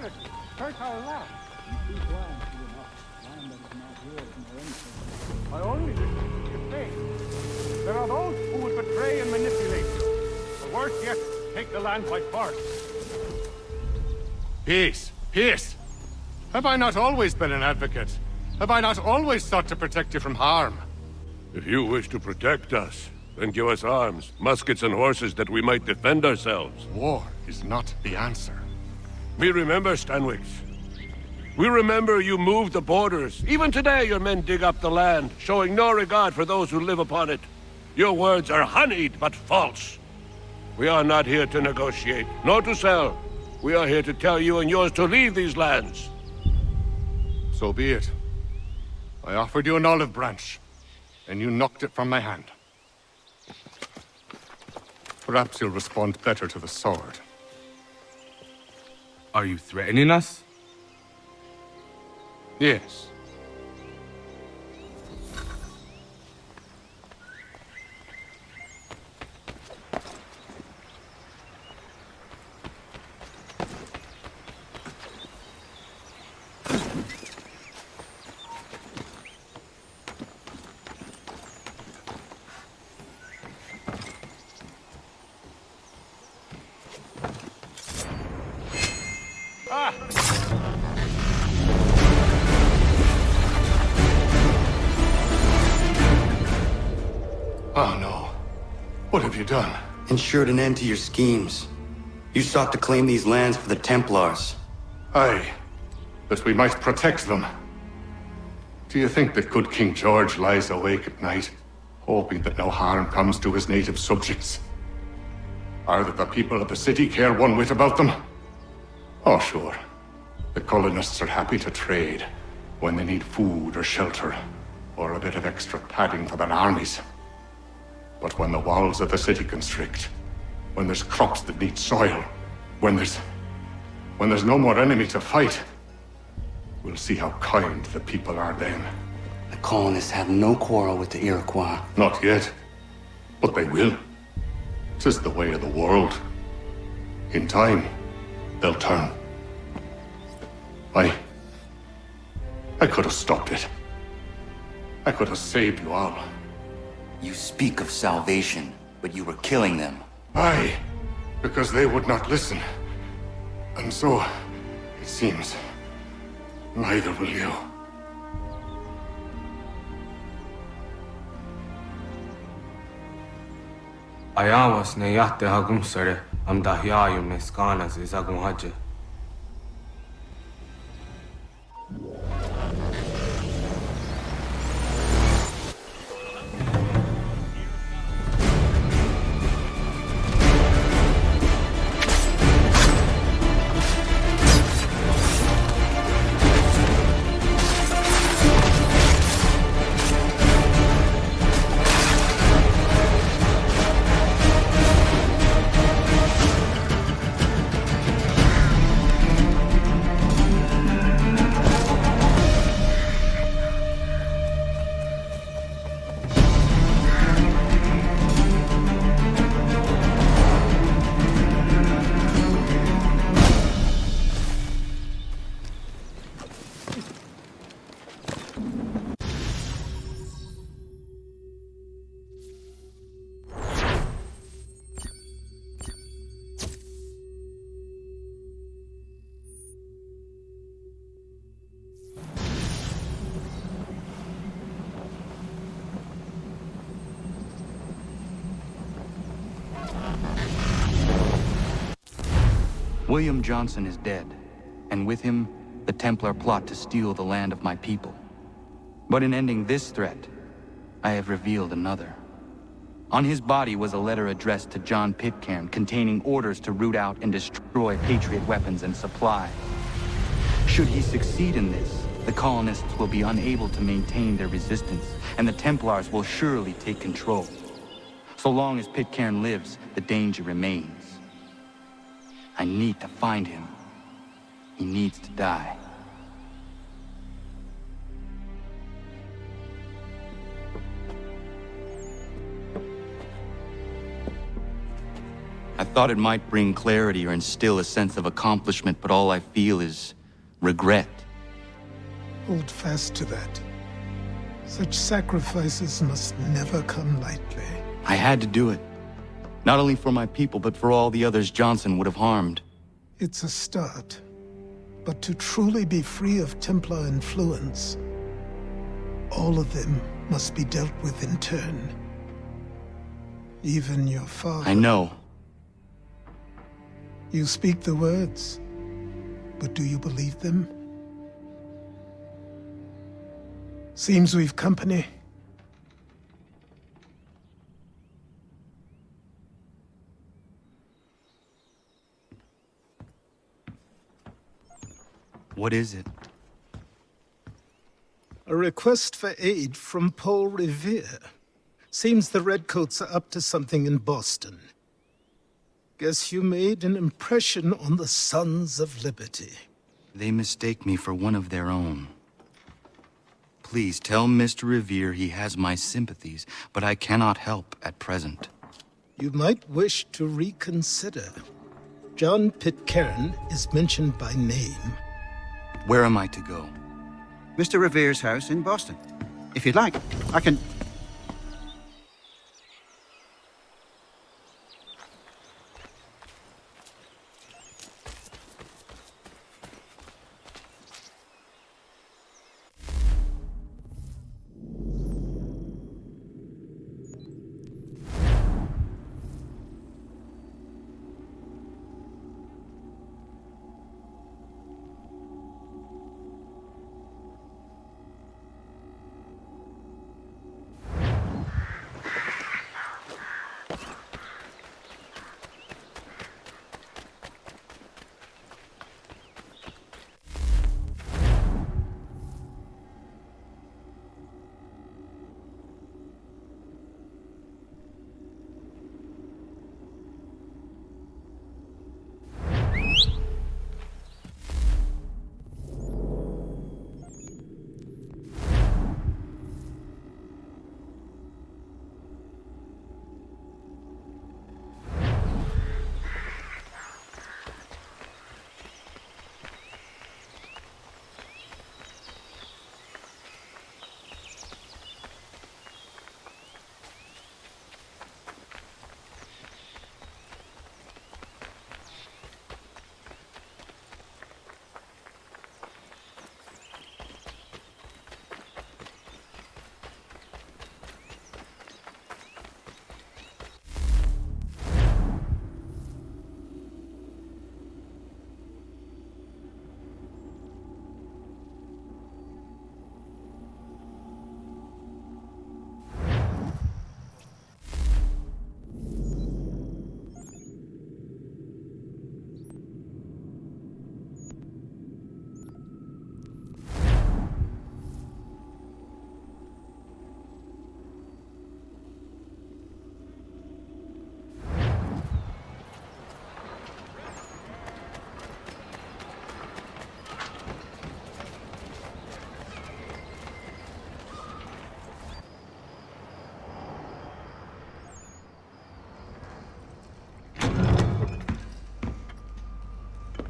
G: heresy. Fertile land. You speak land, land that is not yours nor anything. I only listen to your faith. There are those who would betray and manipulate you. Or worse yet, take the land by force.
J: Peace! Peace! Have I not always been an advocate? Have I not always sought to protect you from harm?
T: If you wish to protect us, then give us arms, muskets and horses that we might defend ourselves.
J: War is not the answer.
T: We remember, Stanwix. We remember you moved the borders. Even today your men dig up the land, showing no regard for those who live upon it. Your words are honeyed, but false. We are not here to negotiate, nor to sell. We are here to tell you and yours to leave these lands.
J: So be it. I offered you an olive branch, and you knocked it from my hand. Perhaps you'll respond better to the sword.
V: Are you threatening us?
J: Yes. Oh no. What have you done?
P: Ensured an end to your schemes. You sought to claim these lands for the Templars.
J: Aye, that we might protect them. Do you think that good King George lies awake at night, hoping that no harm comes to his native subjects? Or that the people of the city care one whit about them? Oh, sure. The colonists are happy to trade when they need food or shelter, or a bit of extra padding for their armies. But when the walls of the city constrict, when there's crops that need soil, when there's no more enemy to fight, we'll see how kind the people are then.
P: The colonists have no quarrel with the Iroquois.
J: Not yet, but they will. 'Tis the way of the world. In time, they'll turn. I could have stopped it. I could have saved you all.
P: You speak of salvation, but you were killing them.
J: Aye, because they would not listen. And so, it seems, neither will you.
V: Ayawas ne yate hagum sare am dahyayum ne skanas izagum haje.
P: William Johnson is dead, and with him, the Templar plot to steal the land of my people. But in ending this threat, I have revealed another. On his body was a letter addressed to John Pitcairn containing orders to root out and destroy Patriot weapons and supply. Should he succeed in this, the colonists will be unable to maintain their resistance, and the Templars will surely take control. So long as Pitcairn lives, the danger remains. I need to find him. He needs to die.
M: I thought it might bring clarity or instill a sense of accomplishment, but all I feel is regret.
N: Hold fast to that. Such sacrifices must never come lightly.
M: I had to do it. Not only for my people, but for all the others Johnson would have harmed.
N: It's a start. But to truly be free of Templar influence, all of them must be dealt with in turn. Even your father.
M: I know.
N: You speak the words, but do you believe them? Seems we've company.
M: What is it?
N: A request for aid from Paul Revere. Seems the Redcoats are up to something in Boston. Guess you made an impression on the Sons of Liberty.
M: They mistake me for one of their own. Please tell Mr. Revere he has my sympathies, but I cannot help at present.
N: You might wish to reconsider. John Pitcairn is mentioned by name.
M: Where am I to go?
O: Mr. Revere's house in Boston. If you'd like, I can...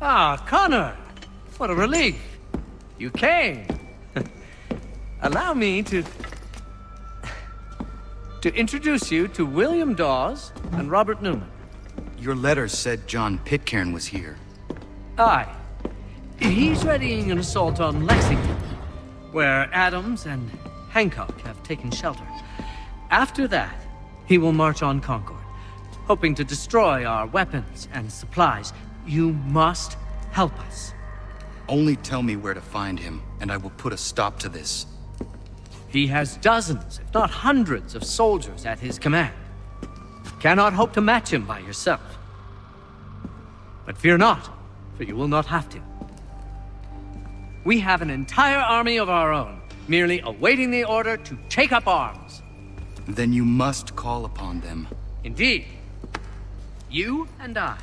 U: Ah, Connor! What a relief! You came! Allow me to introduce you to William Dawes and Robert Newman.
M: Your letter said John Pitcairn was here.
U: Aye. He's readying an assault on Lexington, where Adams and Hancock have taken shelter. After that, he will march on Concord, hoping to destroy our weapons and supplies. You must help us.
M: Only tell me where to find him, and I will put a stop to this.
U: He has dozens, if not hundreds, of soldiers at his command. Cannot hope to match him by yourself. But fear not, for you will not have to. We have an entire army of our own, merely awaiting the order to take up arms.
M: Then you must call upon them.
U: Indeed. You and I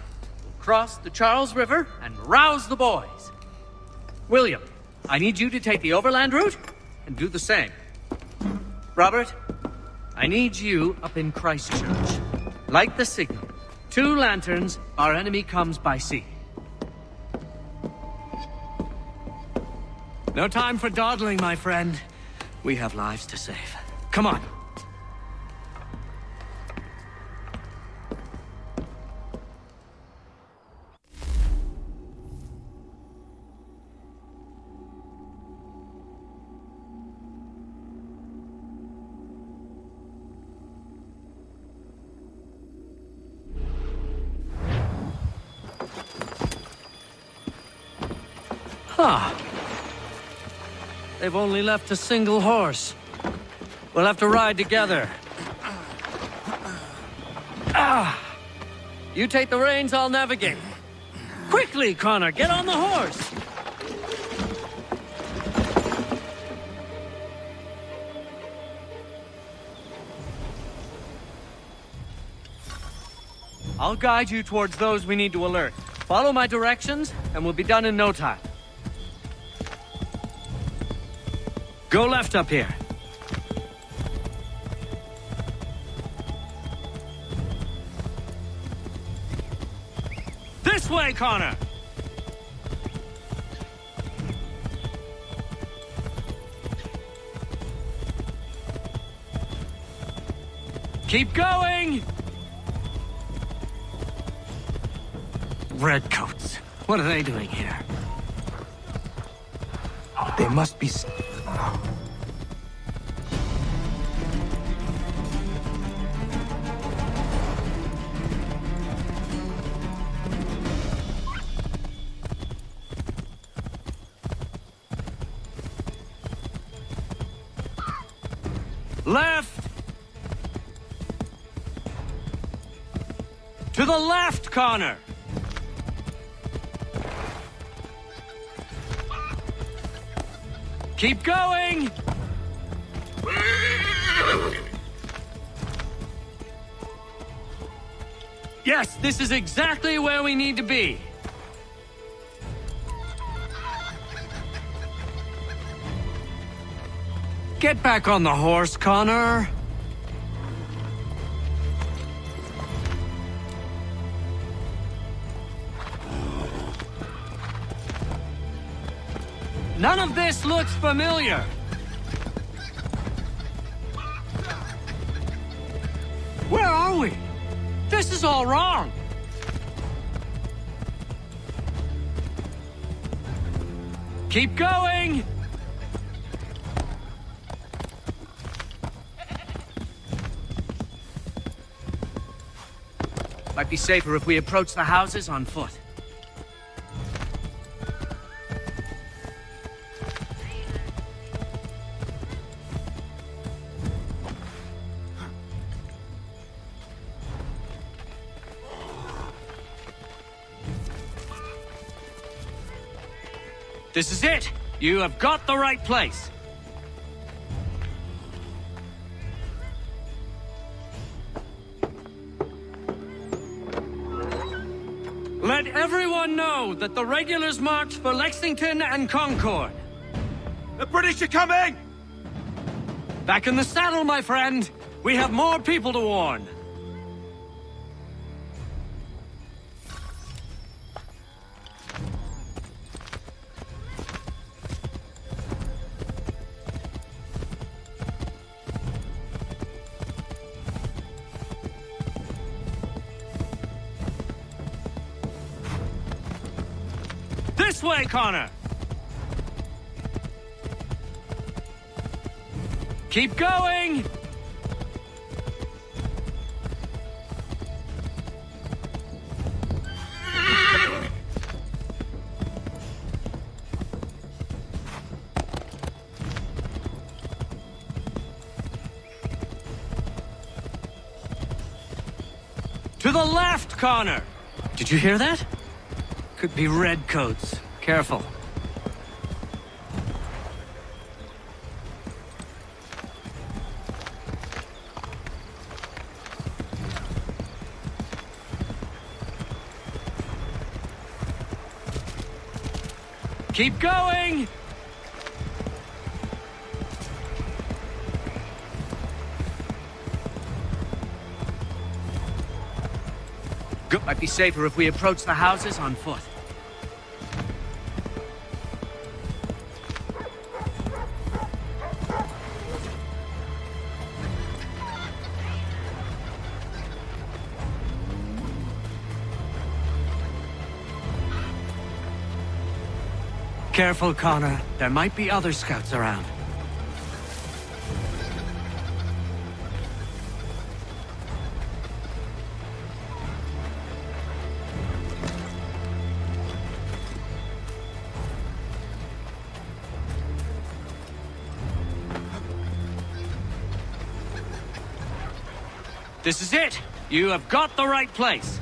U: will cross the Charles River and rouse the boys. William, I need you to take the overland route and do the same. Robert, I need you up in Christchurch. Light the signal 2 lanterns, our enemy comes by sea. No time for dawdling, my friend. We have lives to save. Come on. Huh. They've only left a single horse. We'll have to ride together. You take the reins, I'll navigate. Quickly, Connor, get on the horse! I'll guide you towards those we need to alert. Follow my directions, and we'll be done in no time. Go left up here. This way, Connor! Keep going! Redcoats. What are they doing here?
N: They must be...
U: Left! To the left, Connor! Keep going! Yes, this is exactly where we need to be. Get back on the horse, Connor. None of this looks familiar. Where are we? This is all wrong. Keep going! Might be safer if we approach the houses on foot. This is it! You have got the right place! Let everyone know that the regulars marched for Lexington and Concord. The British are coming! Back in the saddle, my friend! We have more people to warn. This way, Connor! Keep going! To the left, Connor! Did you hear that? Could be redcoats. Careful. Keep going! Might be safer if we approach the houses on foot. Careful, Connor. There might be other scouts around. This is it! You have got the right place!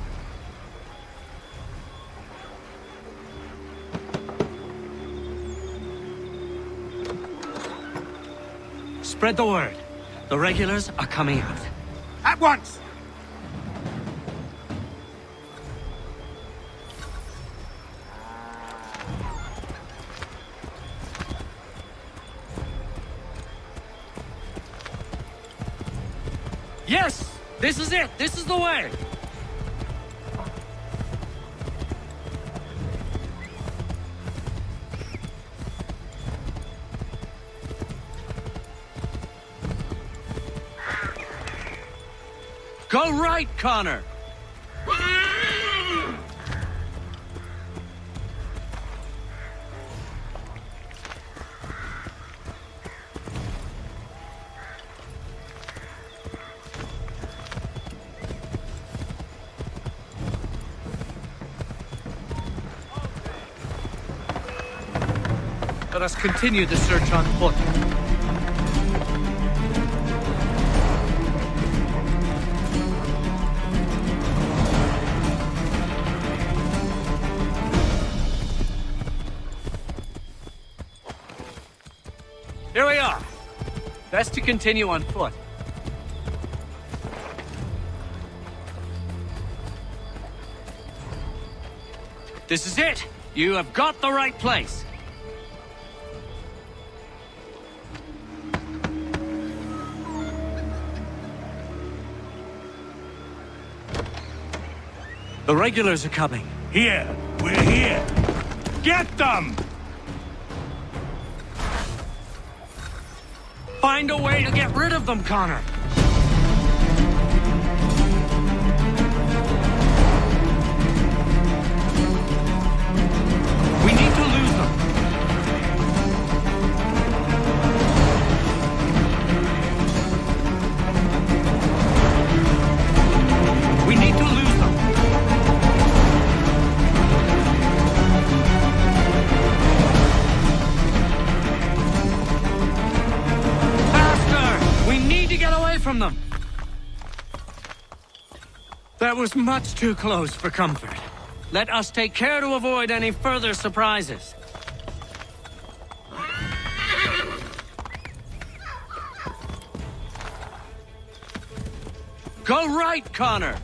U: Spread the word. The regulars are coming out.
A: At once!
U: Yes! This is it! This is the way! Go right, Connor! Let us continue the search on foot. Here we are. Best to continue on foot. This is it. You have got the right place. The regulars are coming.
F: Here! We're here! Get them!
U: Find a way to get rid of them, Connor. We need to lose them. We need to lose them. From them. That was much too close for comfort. Let us take care to avoid any further surprises. Go right, Connor!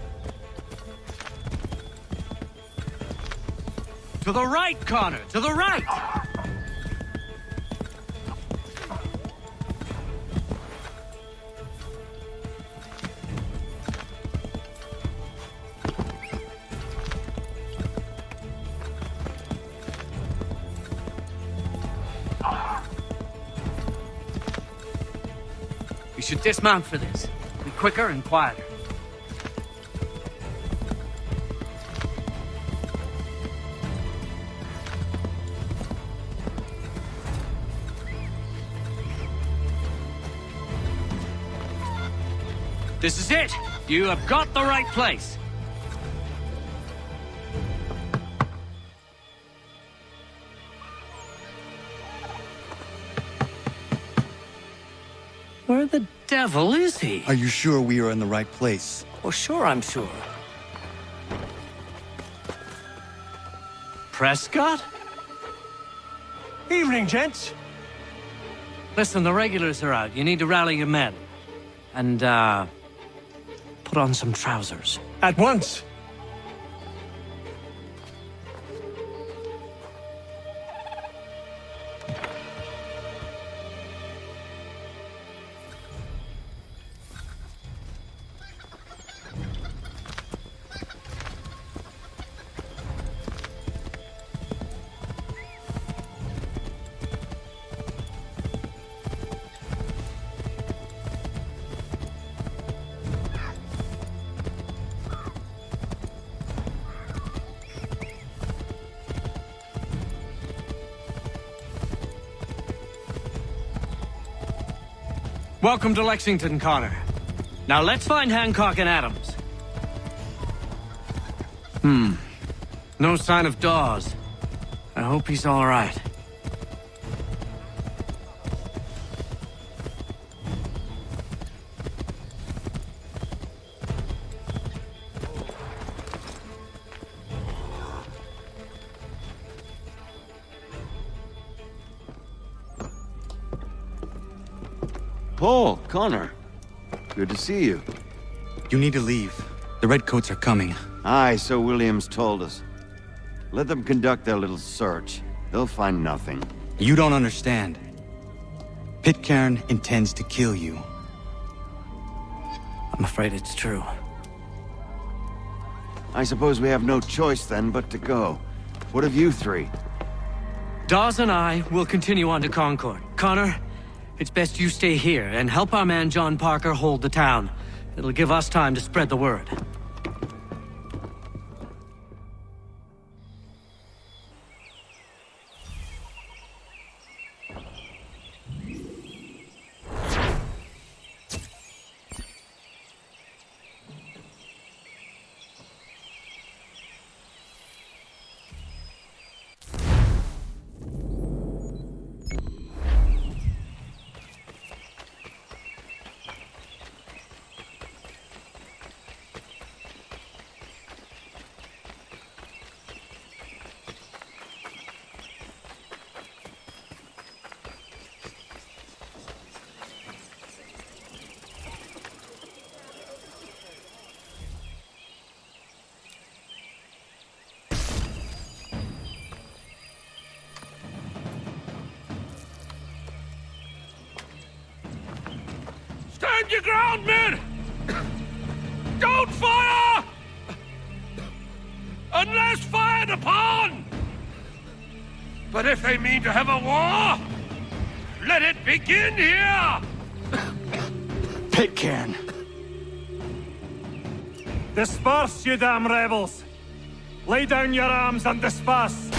U: To the right, Connor! To the right! We should dismount for this. Be quicker and quieter. This is it! You have got the right place! Where the devil is he?
M: Are you sure we are in the right place?
U: Oh, sure, I'm sure. Prescott?
F: Evening, gents.
U: Listen, the regulars are out. You need to rally your men. And, put on some trousers.
F: At once.
U: Welcome to Lexington, Connor. Now let's find Hancock and Adams. No sign of Dawes. I hope he's all right.
H: Paul, Connor. Good to see you.
M: You need to leave. The Redcoats are coming.
H: Aye, so Williams told us. Let them conduct their little search. They'll find nothing.
M: You don't understand. Pitcairn intends to kill you.
U: I'm afraid it's true.
H: I suppose we have no choice then but to go. What of you three?
U: Dawes and I will continue on to Concord. Connor, it's best you stay here and help our man John Parker hold the town. It'll give us time to spread the word.
T: Stand your ground, men! Don't fire! Unless fired upon! But if they mean to have a war, let it begin here!
M: Pitcairn!
G: Disperse, you damn rebels! Lay down your arms and disperse!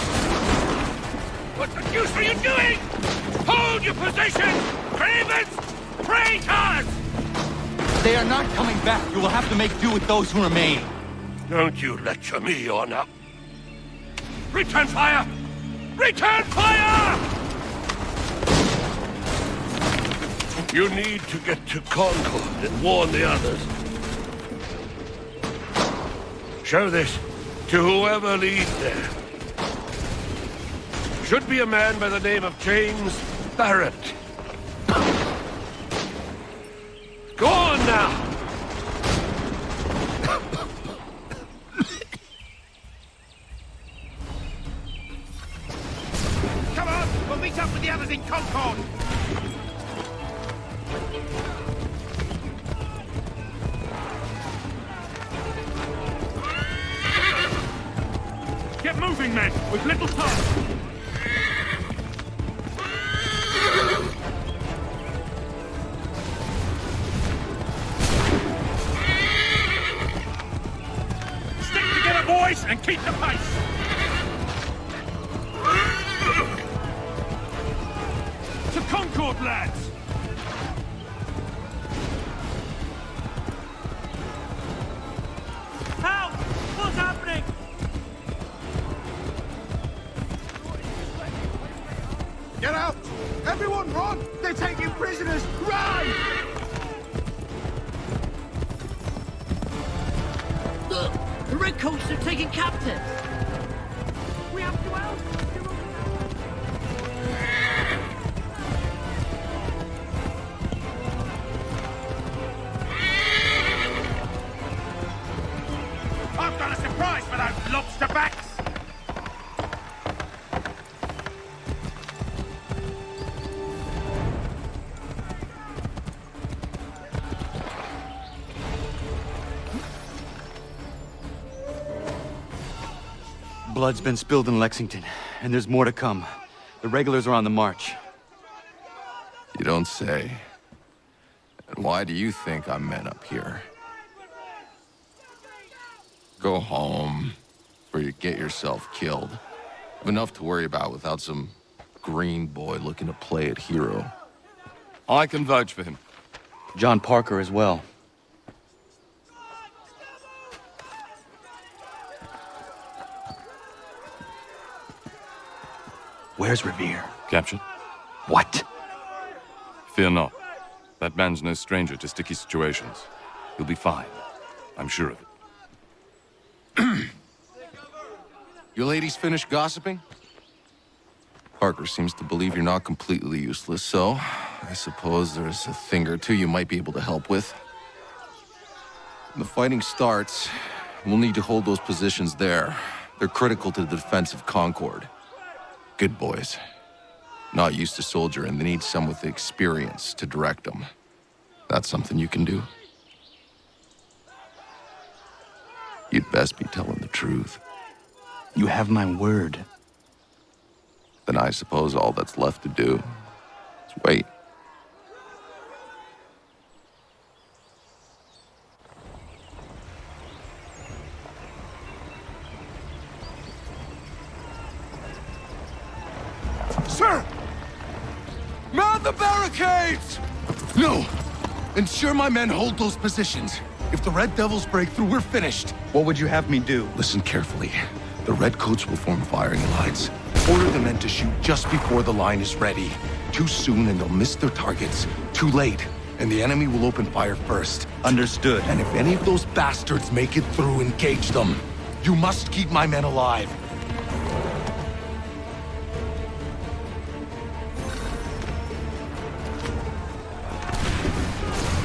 T: What the deuce are you doing? Hold your position! Cravens! Traitors!
M: They are not coming back. You will have to make do with those who remain.
T: Don't you lecture me or now. Return fire! Return fire! You need to get to Concord and warn the others. Show this to whoever leads there. Should be a man by the name of James Barrett. Go on now!
F: Come on! We'll meet up with the others in Concord!
G: Get moving, men! With little time!
F: Boys, and keep the pace!
G: To Concord, lads!
A: Help! What's happening?
K: Get out! Everyone run! They're taking prisoners! Run!
A: Look! The Redcoats are taking captives! We have to help!
F: I've got a surprise for those lobster backs!
M: Blood's been spilled in Lexington, and there's more to come. The regulars are on the march.
B: You don't say. And why do you think I'm men up here? Go home, or you get yourself killed. Have enough to worry about without some green boy looking to play it hero.
Q: I can vouch for him.
P: John Parker as well. Where's Revere?
B: Captured?
P: What?
B: Fear not. That man's no stranger to sticky situations. He'll be fine. I'm sure of it. Your ladies finished gossiping? Parker seems to believe you're not completely useless, so I suppose there's a thing or two you might be able to help with. When the fighting starts, we'll need to hold those positions there. They're critical to the defense of Concord. Good boys. Not used to soldiering, they need some with experience to direct them. That's something you can do? You'd best be telling the truth.
P: You have my word.
B: Then I suppose all that's left to do is wait.
F: Sir!
B: Mount the barricades! No! Ensure my men hold those positions. If the Red Devils break through, we're finished.
P: What would you have me do?
B: Listen carefully. The Redcoats will form firing lines. Order the men to shoot just before the line is ready. Too soon and they'll miss their targets. Too late, and the enemy will open fire first.
P: Understood.
B: And if any of those bastards make it through, engage them. You must keep my men alive.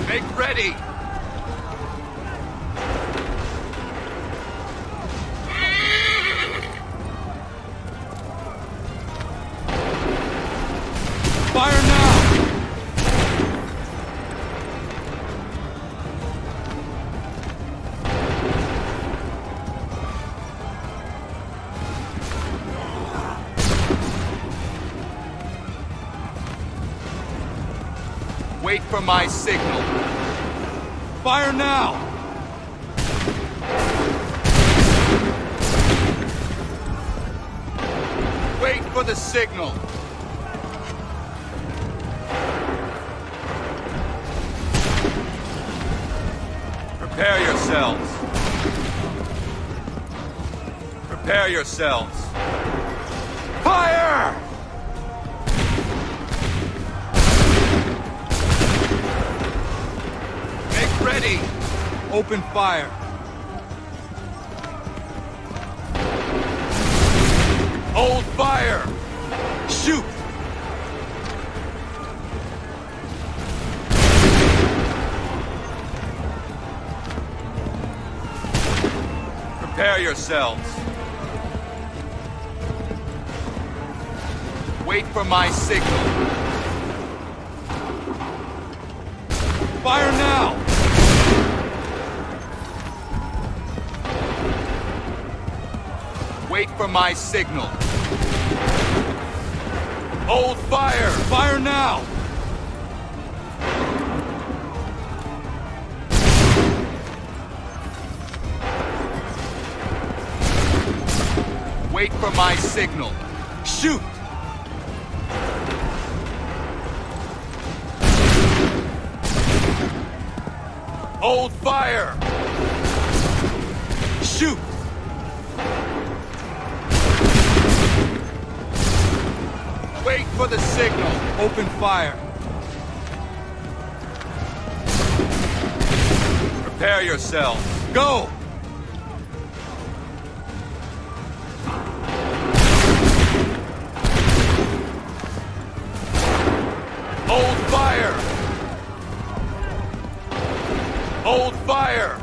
P: Make ready! Fire now! Wait for my signal. Fire now! Wait for the signal. Prepare yourselves. Prepare yourselves. Fire! Make ready. Open fire. Hold fire. Shoot. Prepare yourselves. Wait for my signal. Fire now! Wait for my signal. Hold fire! Fire now! Wait for my signal. Shoot! Hold fire! Shoot! Wait for the signal. Open fire. Prepare yourselves. Go! Hold fire! Hold fire!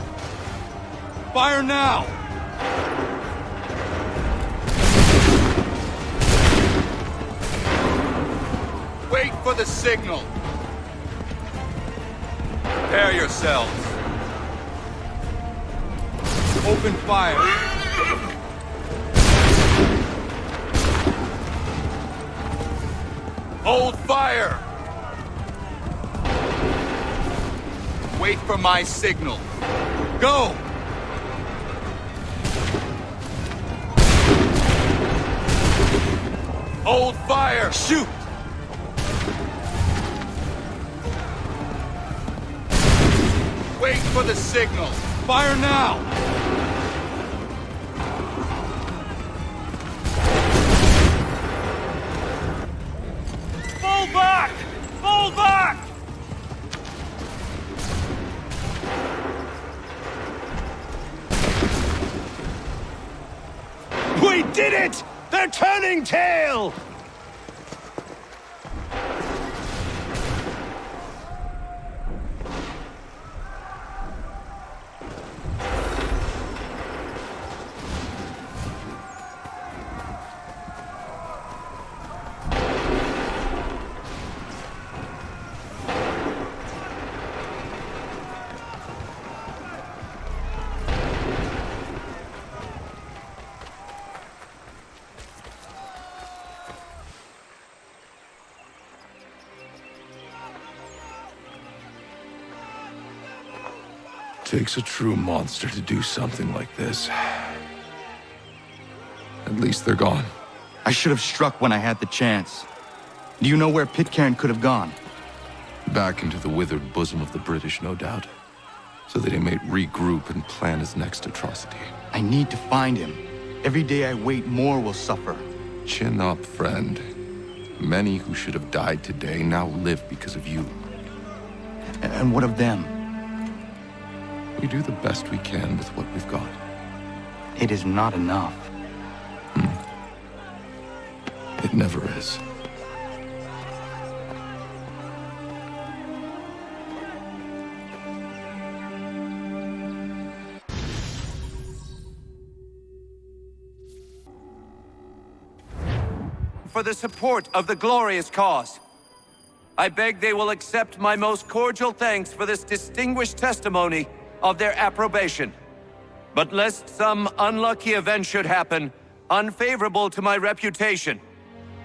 P: Fire now! Wait for the signal. Prepare yourselves. Open fire. Hold fire! Wait for my signal. Go! Hold fire! Shoot!
K: wait for the signal. Fire now!
F: Fall back! Fall back! We did it! They're turning tail!
C: Takes a true monster to do something like this. At least they're gone.
P: I should have struck when I had the chance. Do you know where Pitcairn could have gone?
C: Back into the withered bosom of the British, no doubt. So that he may regroup and plan his next atrocity.
P: I need to find him. Every day I wait, more will suffer.
C: Chin up, friend. Many who should have died today now live because of you.
P: And what of them?
C: We do the best we can with what we've got.
P: It is not enough.
C: It never is.
L: For the support of the glorious cause. I beg they will accept my most cordial thanks for this distinguished testimony of their approbation. But lest some unlucky event should happen, unfavorable to my reputation,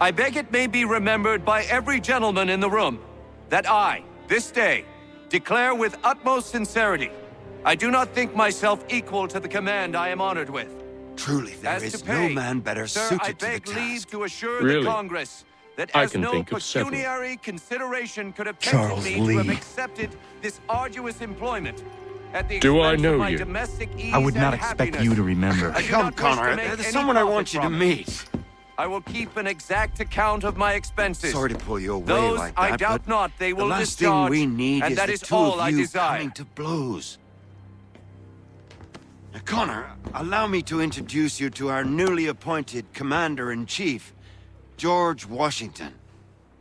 L: I beg it may be remembered by every gentleman in the room that I, this day, declare with utmost sincerity, I do not think myself equal to the command I am honored with.
H: Truly, there is no man better
L: Sir,
H: suited
L: I
H: to the
L: beg
H: task.
L: leave to assure
J: Really?
L: the Congress that
J: I
L: as
J: can
L: no
J: think of several.
L: pecuniary consideration could have
H: Charles
L: tempted me to have
H: Lee.
L: accepted this arduous employment at the
J: Do I
L: expense
J: know
L: of my
J: you?
L: domestic ease
P: I would not
L: and
P: expect
L: happiness.
P: you to remember.
L: I do
H: Come,
L: not wish
H: Connor.
L: to make
H: There's
L: any
H: someone I
L: profit
H: want you to
L: from it.
H: meet.
L: I will keep an exact account of my expenses.
H: Sorry to pull you away
L: Those
H: like
L: I
H: that,
L: doubt
H: but
L: not they will
H: the last
L: discharge,
H: thing we need
L: and
H: is
L: that
H: the
L: is
H: two
L: all
H: of
L: I
H: you
L: desire.
H: coming to blows. Now, Connor, allow me to introduce you to our newly appointed Commander-in-Chief, George Washington.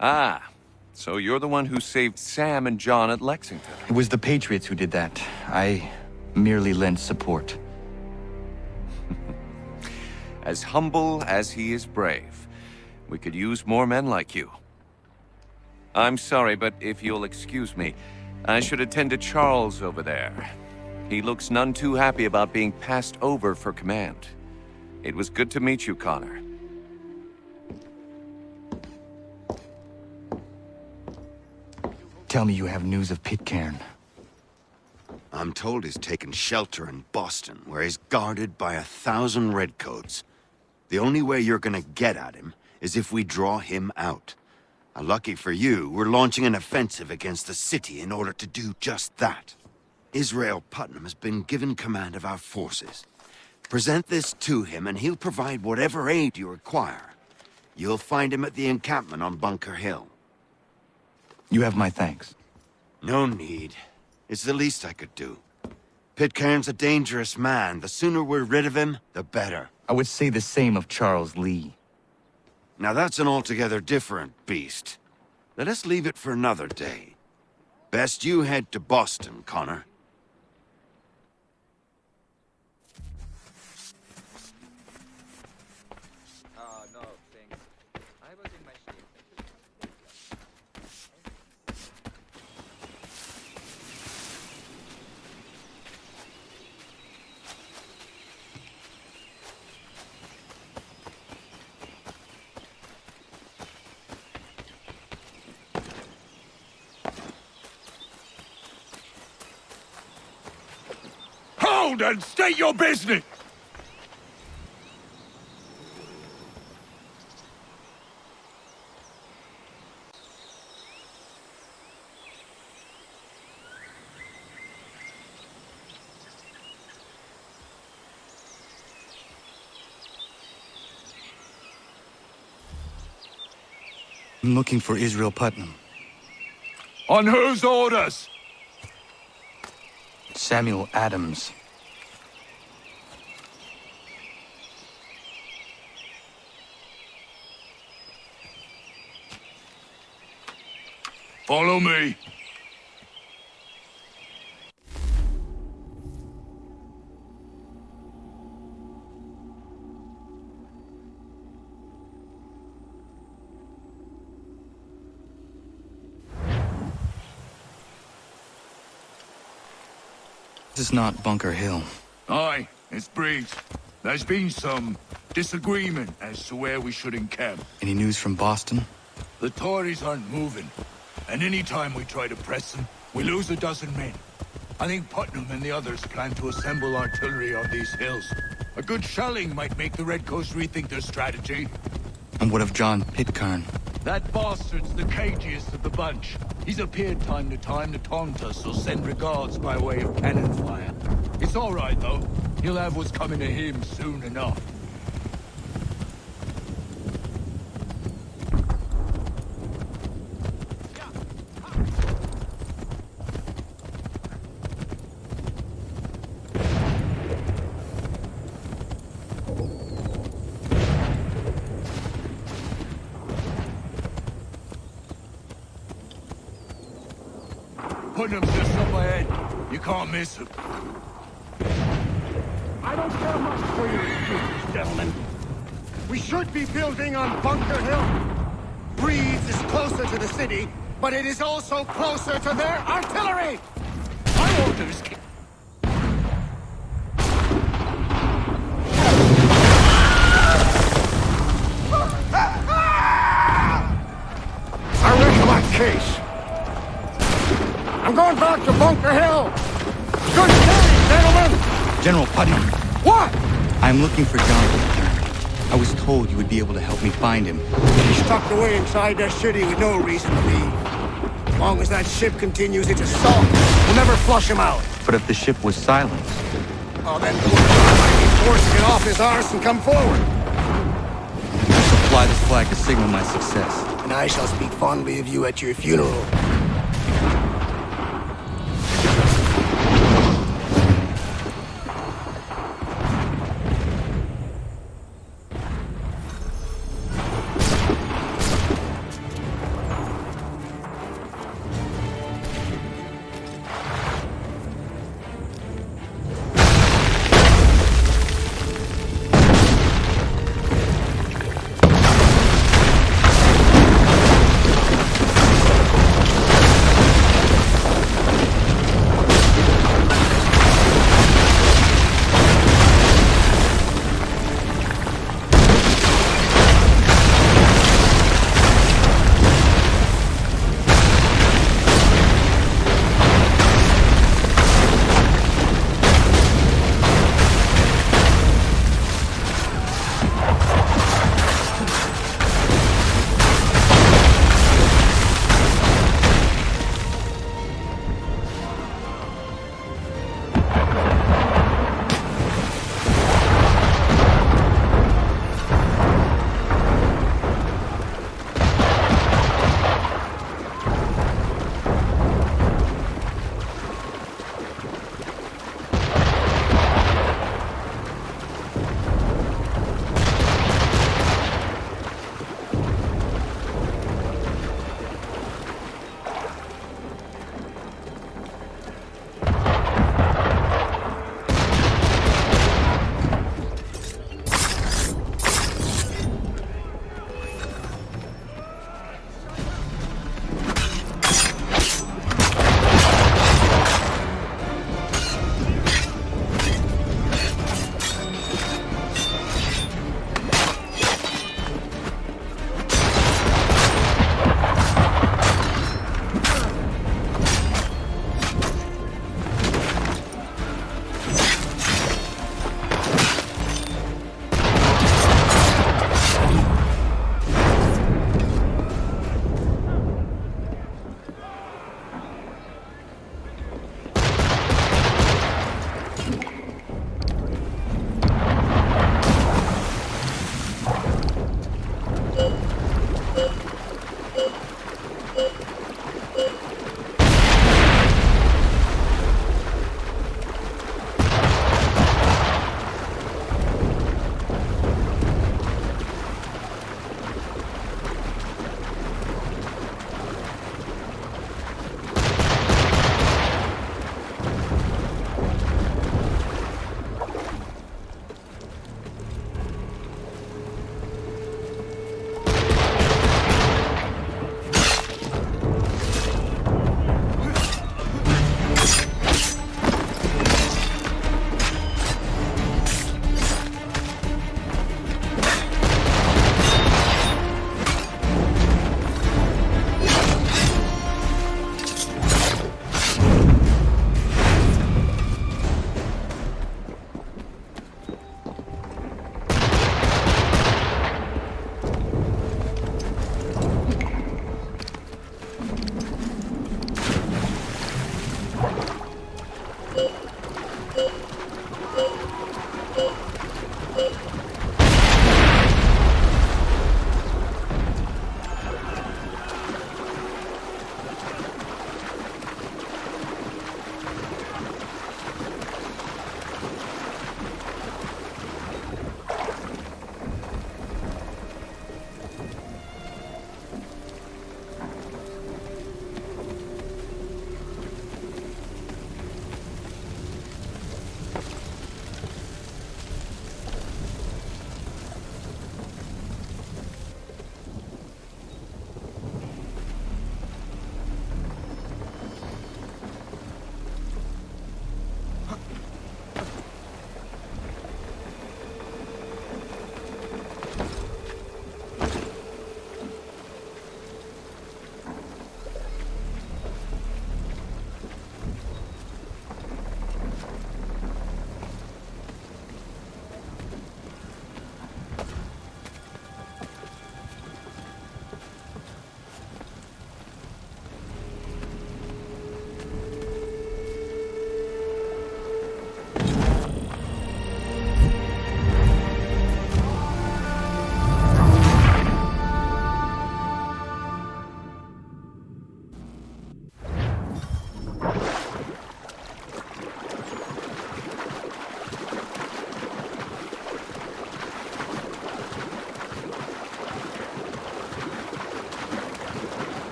L: Ah, so you're the one who saved Sam and John at Lexington.
P: It was the Patriots who did that. I merely lent support.
L: As humble as he is brave. We could use more men like you. I'm sorry, but if you'll excuse me, I should attend to Charles over there. He looks none too happy about being passed over for command. It was good to meet you, Connor.
P: Tell me you have news of Pitcairn.
H: I'm told he's taken shelter in Boston, where he's guarded by 1,000 redcoats. The only way you're gonna get at him is if we draw him out. Lucky for you, we're launching an offensive against the city in order to do just that. Israel Putnam has been given command of our forces. Present this to him and he'll provide whatever aid you require. You'll find him at the encampment on Bunker Hill.
P: You have my thanks.
H: No need. It's the least I could do. Pitcairn's a dangerous man. The sooner we're rid of him, the better.
P: I would say the same of Charles Lee.
H: Now that's an altogether different beast. Let us leave it for another day. Best you head to Boston, Connor.
T: Hold and state your business!
M: I'm looking for Israel Putnam.
C: On whose orders?
M: Samuel Adams.
C: Follow me.
M: This is not Bunker Hill.
C: Aye, it's Briggs. There's been some disagreement as to where we should encamp.
M: Any news from Boston?
C: The Tories aren't moving, and any time we try to press them, we lose a dozen men. I think Putnam and the others plan to assemble artillery on these hills. A good shelling might make the Redcoats rethink their strategy.
M: And what of John Pitcairn?
C: That bastard's the cagiest of the bunch. He's appeared time to taunt us or send regards by way of cannon fire. It's all right, though. He'll have what's coming to him soon enough. Putnam's just up ahead. You can't miss him.
F: I don't care much for your excuses, gentlemen. We should be building on Bunker Hill. Breeds is closer to the city, but it is also closer to their artillery! My orders... I reckon my case. I'm going back to Bunker Hill! Good day, gentlemen!
M: General Putnam.
F: What?
M: I'm looking for John Pitcairn. I was told you would be able to help me find him.
F: He's tucked away inside their city with no reason to leave. As long as that ship continues its assault, we'll never flush him out.
M: But if the ship was silenced...
F: Oh, then we'll force to get off his arse and come forward.
M: I shall fly this flag to signal my success.
F: And I shall speak fondly of you at your funeral.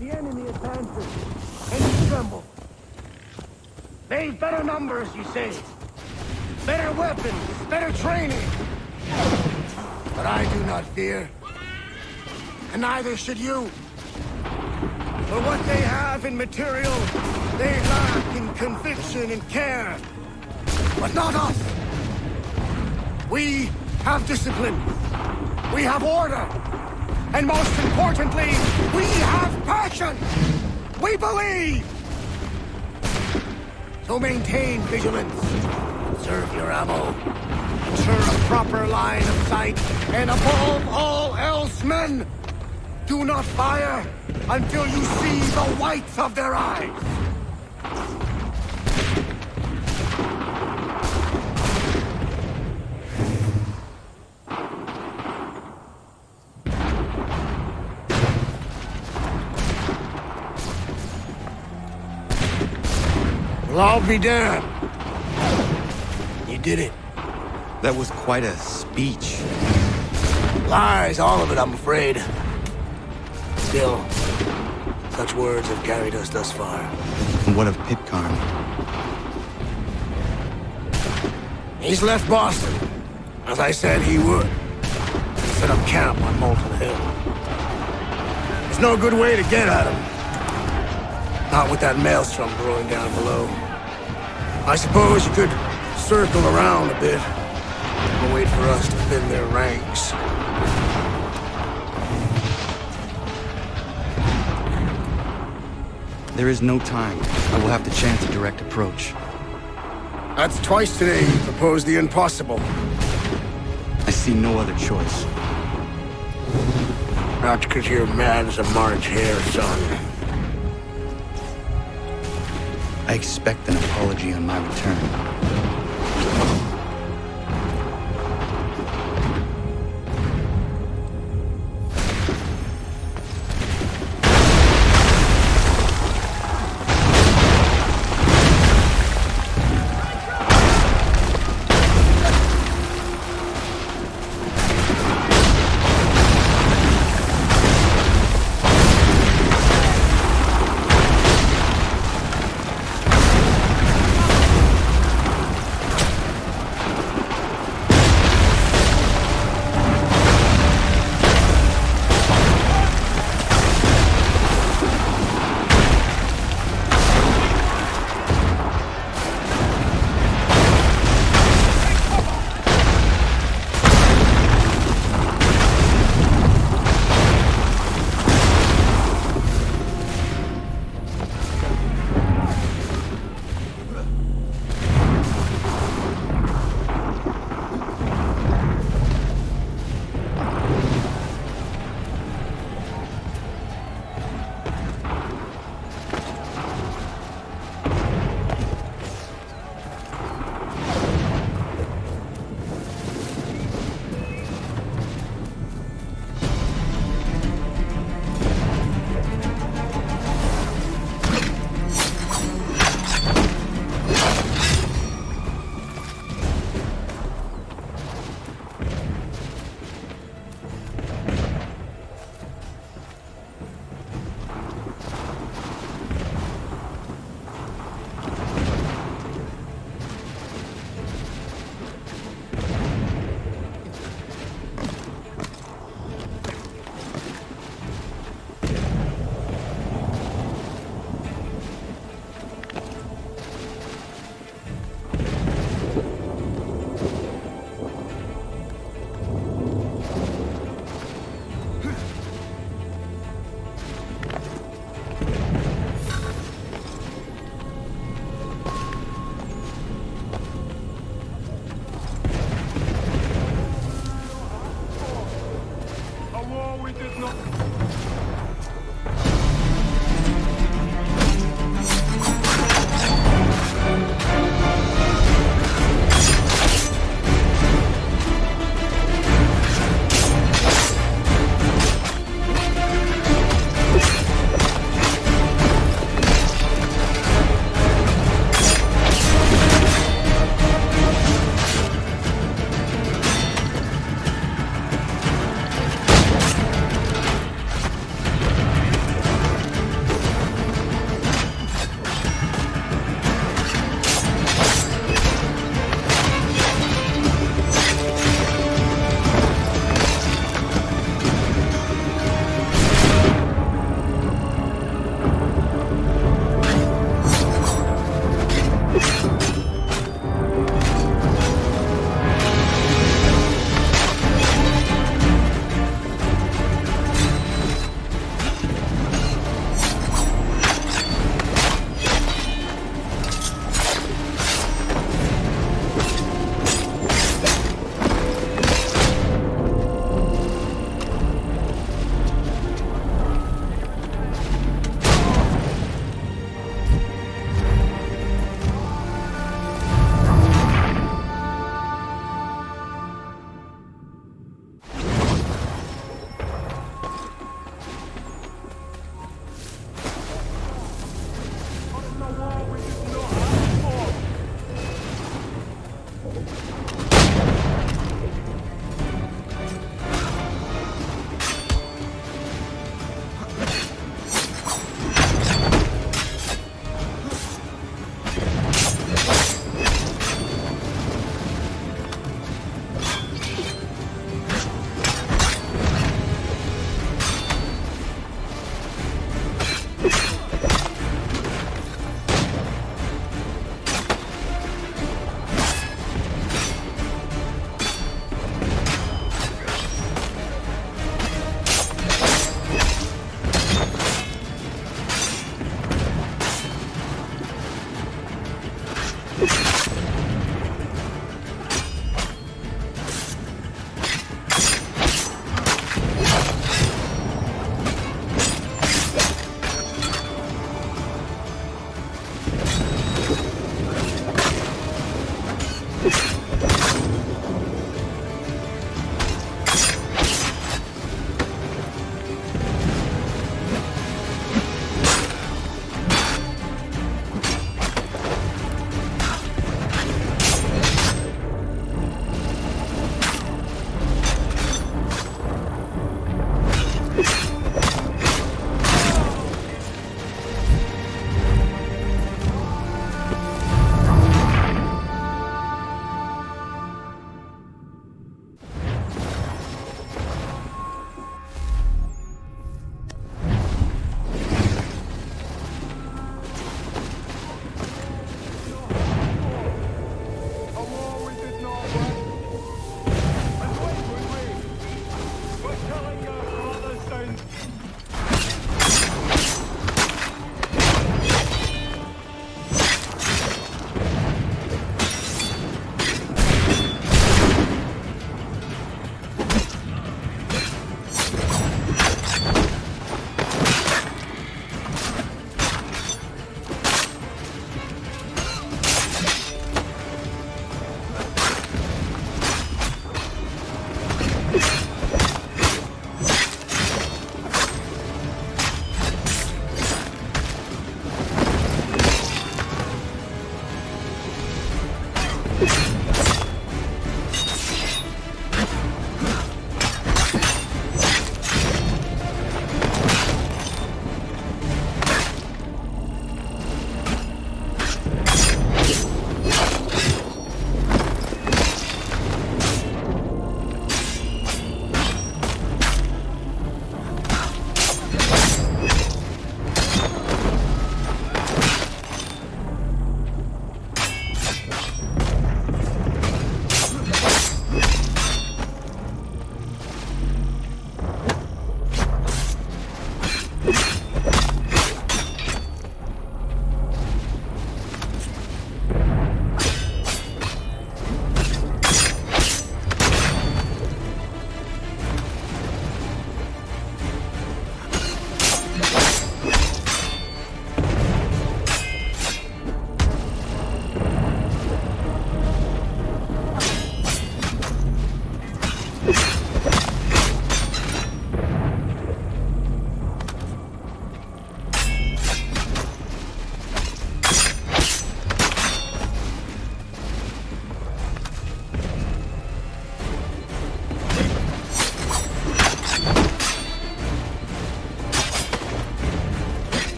F: The enemy advances, and you tremble. They've better numbers, you say. Better weapons, better training. But I do not fear. And neither should you. For what they have in material, they lack in conviction and care. But not us. We have discipline. We have order. And most importantly, we have passion! We believe! So maintain vigilance. Conserve your ammo. Ensure a proper line of sight. And above all else, men, do not fire until you see the whites of their eyes. Well, I'll be damned. You did it.
M: That was quite a speech.
F: Lies, all of it, I'm afraid. Still, such words have carried us thus far.
M: And what of Pitcairn?
F: He's left Boston, as I said he would. He set up camp on Molten Hill. There's no good way to get at him. Not with that maelstrom brewing down below. I suppose you could circle around a bit and wait for us to thin their ranks.
M: There is no time. I will have to chance a direct approach.
F: That's twice today you proposed the impossible.
M: I see no other choice.
F: Not because you're mad as a March hare, son.
M: I expect an apology on my return.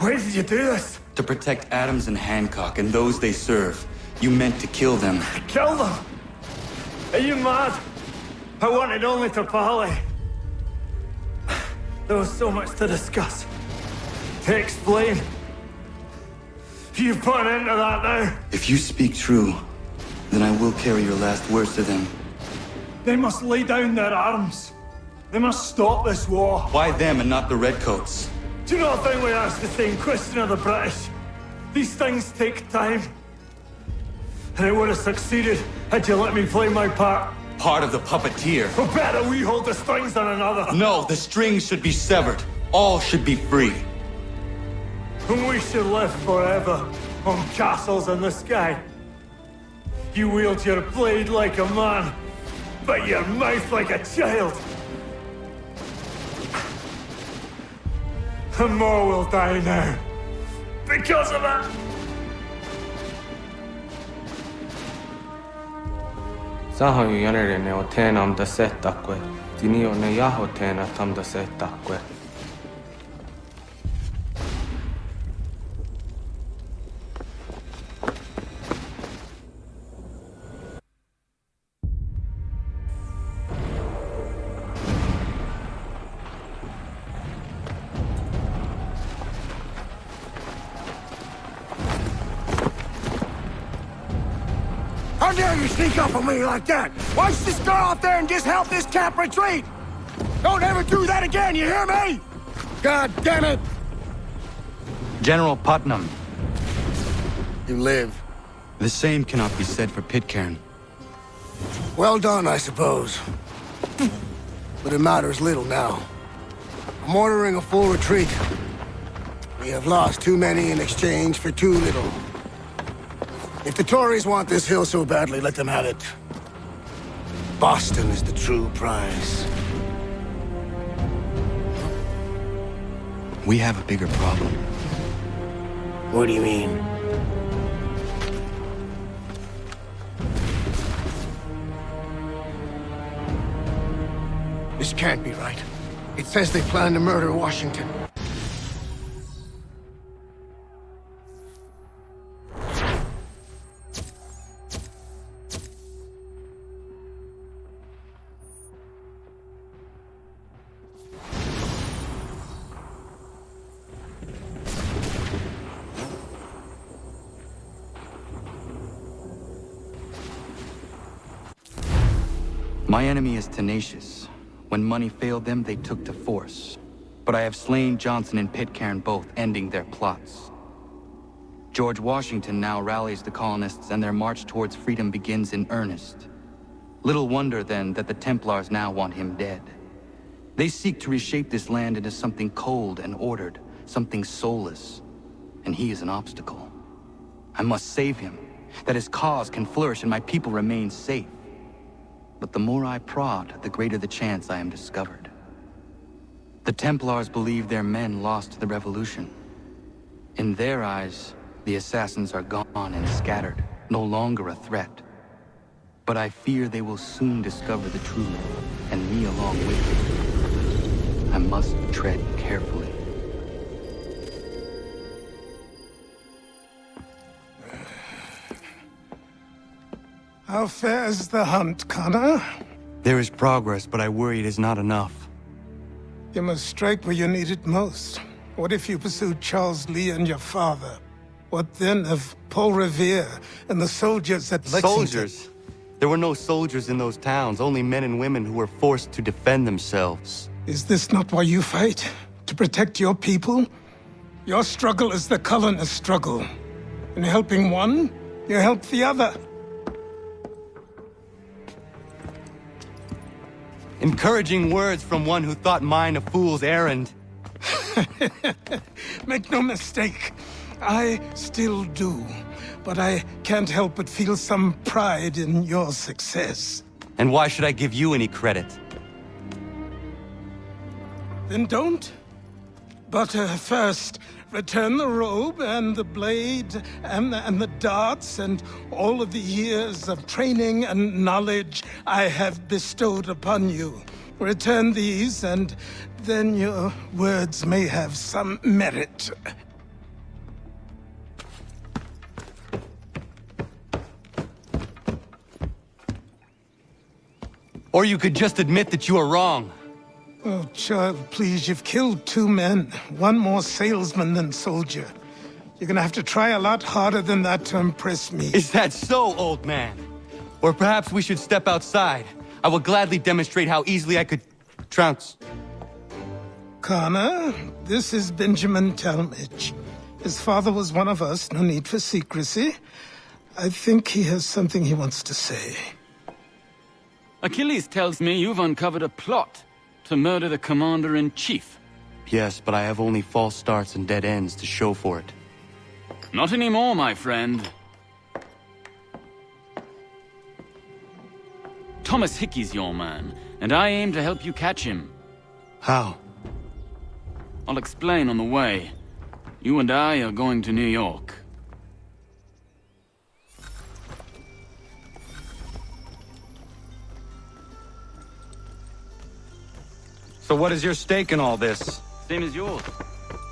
I: Why did you do this?
M: To protect Adams and Hancock and those they serve. You meant to kill them.
I: Kill them? Are you mad? I wanted only to parley. There was so much to discuss. To explain. You put an end to that now.
M: If you speak true, then I will carry your last words to them.
I: They must lay down their arms. They must stop this war.
M: Why them and not the Redcoats?
I: Do you not think we asked the same question of the British? These things take time. And it would have succeeded had you let me play my part.
M: Part of the puppeteer.
I: Or better, we hold the strings on another.
M: No, the strings should be severed. All should be free.
I: And we should live forever on castles in the sky. You wield your blade like a man, but your mouth like a child. And more will die now. Because of it.
V: Sahoju jänerene o teenam da setakwe. Dinio ne yaho teena tam da setakwe.
A: How dare you sneak up on me like that? Why don't you just go out there and just help this camp retreat? Don't ever do that again, you hear me? God damn it!
P: General Putnam.
A: You live.
P: The same cannot be said for Pitcairn.
A: Well done, I suppose. But it matters little now. I'm ordering a full retreat. We have lost too many in exchange for too little. If the Tories want this hill so badly, let them have it. Boston is the true prize.
P: We have a bigger problem.
A: What do you mean? This can't be right. It says they plan to murder Washington.
P: My enemy is tenacious. When money failed them, they took to force. But I have slain Johnson and Pitcairn both, ending their plots. George Washington now rallies the colonists and their march towards freedom begins in earnest. Little wonder, then, that the Templars now want him dead. They seek to reshape this land into something cold and ordered, something soulless. And he is an obstacle. I must save him, that his cause can flourish and my people remain safe. But the more I prod, the greater the chance I am discovered. The Templars believe their men lost the revolution. In their eyes, the assassins are gone and scattered, no longer a threat. But I fear they will soon discover the truth, and me along with them. I must tread carefully.
N: How fares the hunt, Connor?
P: There is progress, but I worry it is not enough.
N: You must strike where you need it most. What if you pursued Charles Lee and your father? What then of Paul Revere and the soldiers at Lexington?
P: Soldiers? There were no soldiers in those towns, only men and women who were forced to defend themselves.
N: Is this not why you fight? To protect your people? Your struggle is the colonist struggle. In helping one, you help the other.
P: Encouraging words from one who thought mine a fool's errand.
N: Make no mistake, I still do. But I can't help but feel some pride in your success.
P: And why should I give you any credit?
N: Then don't. But first, return the robe and the blade and the darts and all of the years of training and knowledge I have bestowed upon you. Return these, and then your words may have some merit.
P: Or you could just admit that you are wrong.
N: Oh, child, please, you've killed 2 men. One more salesman than soldier. You're gonna have to try a lot harder than that to impress me.
P: Is that so, old man? Or perhaps we should step outside. I will gladly demonstrate how easily I could trounce.
N: Connor, this is Benjamin Talmadge. His father was one of us, no need for secrecy. I think he has something he wants to say.
D: Achilles tells me you've uncovered a plot to murder the commander-in-chief.
M: Yes, but I have only false starts and dead ends to show for it.
D: Not anymore, my friend. Thomas Hickey's your man, and I aim to help you catch him.
M: How?
D: I'll explain on the way. You and I are going to New York.
M: So what is your stake in all this?
D: Same as yours.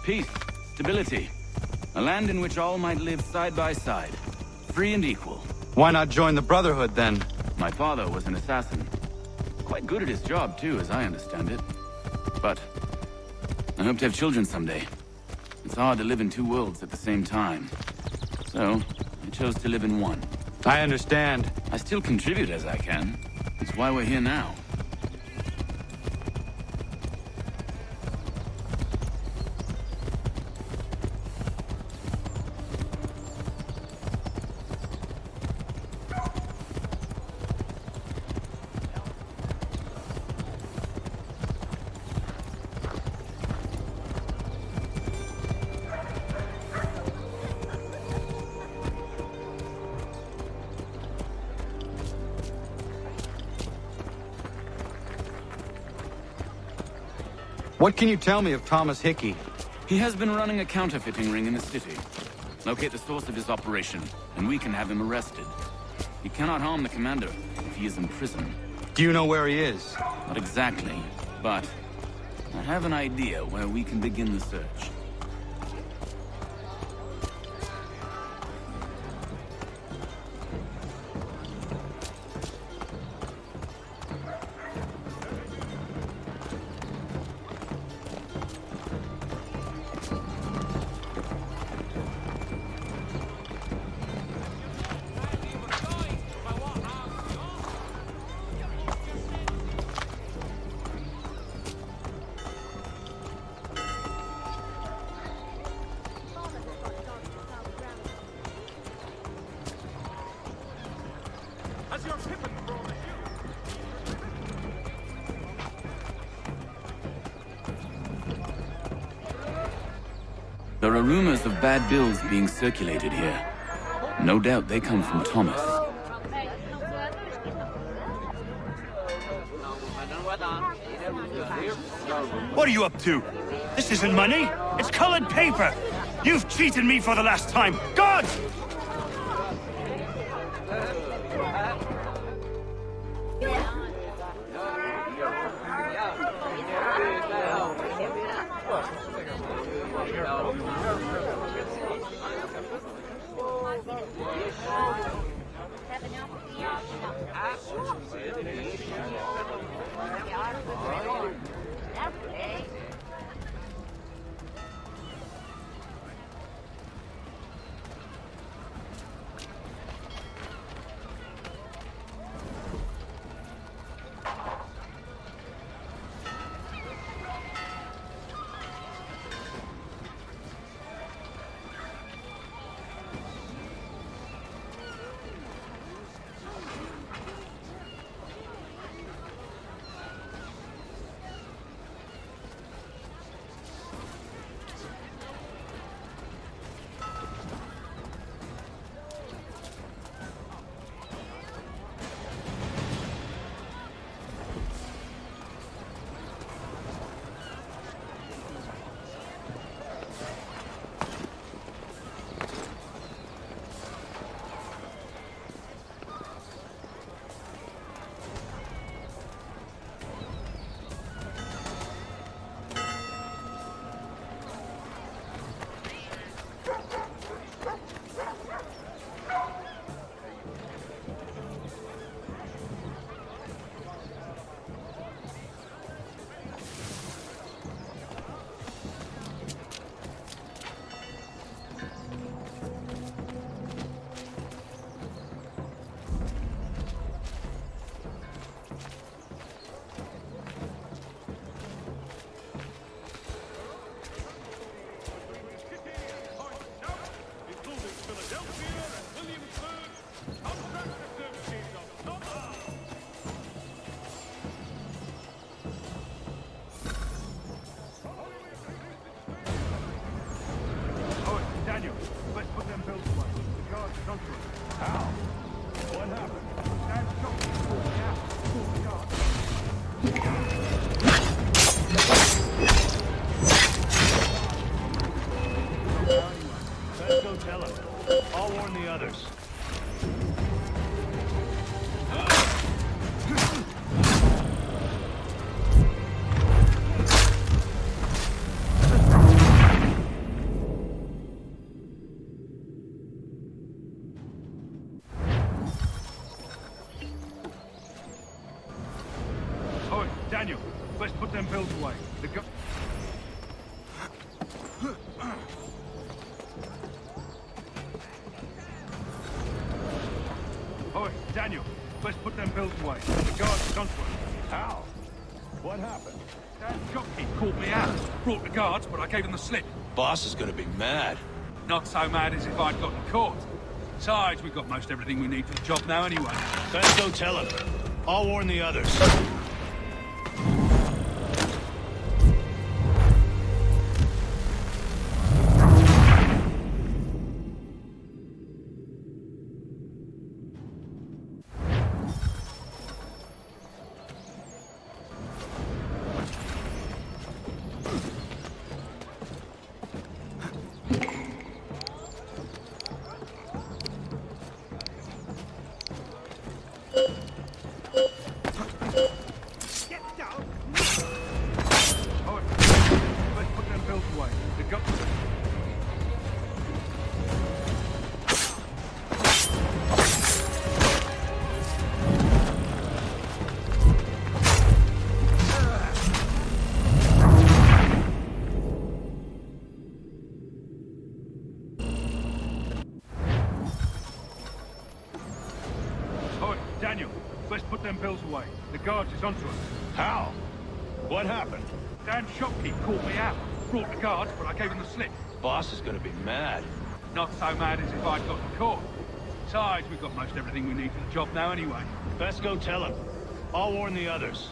D: Peace, stability. A land in which all might live side by side. Free and equal.
M: Why not join the Brotherhood, then?
D: My father was an assassin. Quite good at his job, too, as I understand it. But I hope to have children someday. It's hard to live in two worlds at the same time. So, I chose to live in one.
M: I understand.
D: I still contribute as I can. That's why we're here now.
M: What can you tell me of Thomas Hickey?
D: He has been running a counterfeiting ring in the city. Locate the source of his operation, and we can have him arrested. He cannot harm the commander if he is in prison.
M: Do you know where he is?
D: Not exactly, but I have an idea where we can begin the search. There are rumors of bad bills being circulated here. No doubt they come from Thomas.
F: What are you up to? This isn't money. It's colored paper. You've cheated me for the last time. God! Let's go tell him. I'll warn the others. Oi, Daniel, let's put them bills away. The gu- Oi, Daniel, let's put them bills away. The guards is onto us.
C: How? What happened?
F: That shopkeep caught me out. Brought the guards, but I gave him the slip.
L: Boss is gonna be mad.
F: Not so mad as if I'd gotten caught. Besides, we've got most everything we need for the job now anyway. Let's go tell him. I'll warn the others. Daniel, let's put them bills away. The guards is onto us. How? What happened? Damn shopkeep caught me out. Brought the guards, but I gave him the slip.
L: Boss is gonna be mad.
F: Not so mad as if I'd gotten caught. Besides, we've got most everything we need for the job now anyway. Let's go tell him. I'll warn the others.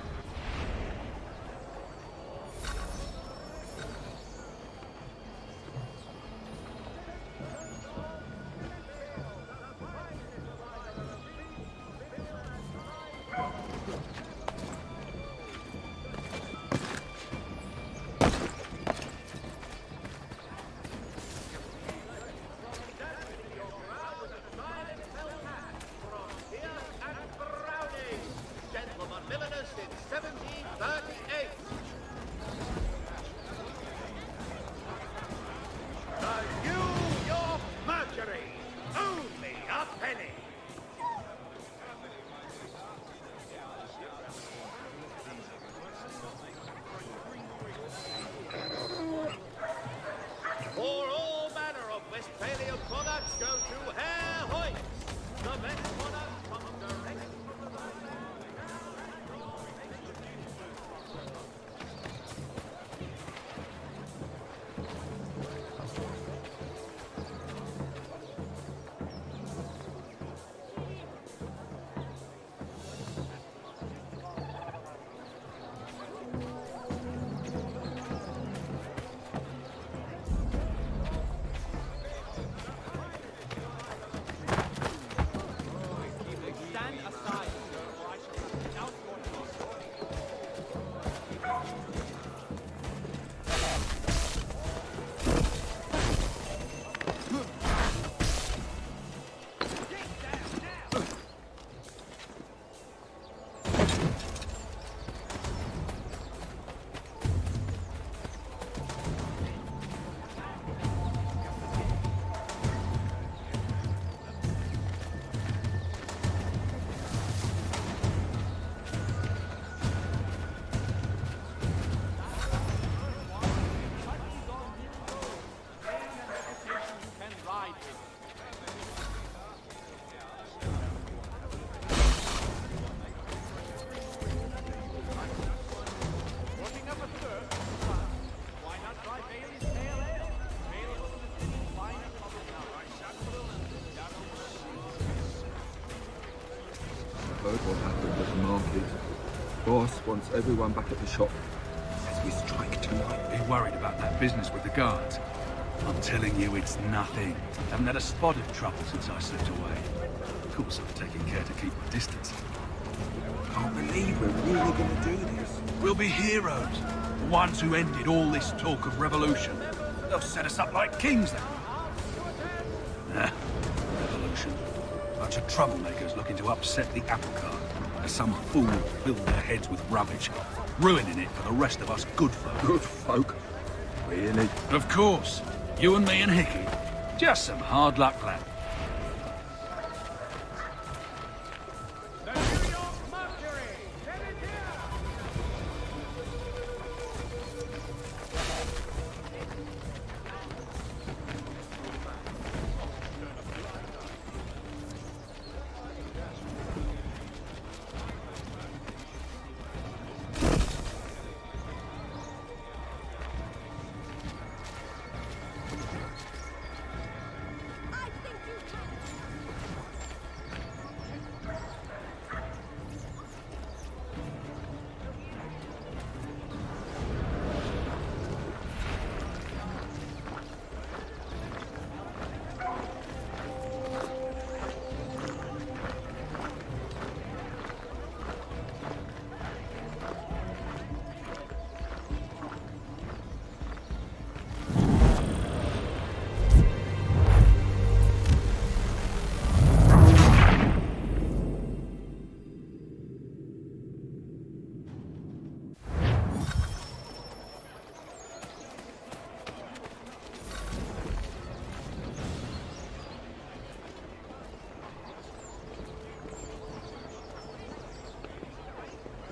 E: Heard what happened at the market. Boss wants everyone back at the shop. Says we strike tonight.
F: Be worried about that business with the guards. I'm telling you, it's nothing. Haven't had a spot of trouble since I slipped away. Of course, I'm taking care to keep my distance.
E: Can't believe we're really gonna do this.
F: We'll be heroes. The ones who ended all this talk of revolution.
Q: They'll set us up like kings then. Nah, revolution. Bunch of troublemakers looking to upset the apple cart. As some fool filled their heads with rubbish, ruining it for the rest of us good folk.
E: Good folk? Really?
Q: Of course. You and me and Hickey. Just some hard luck, lad.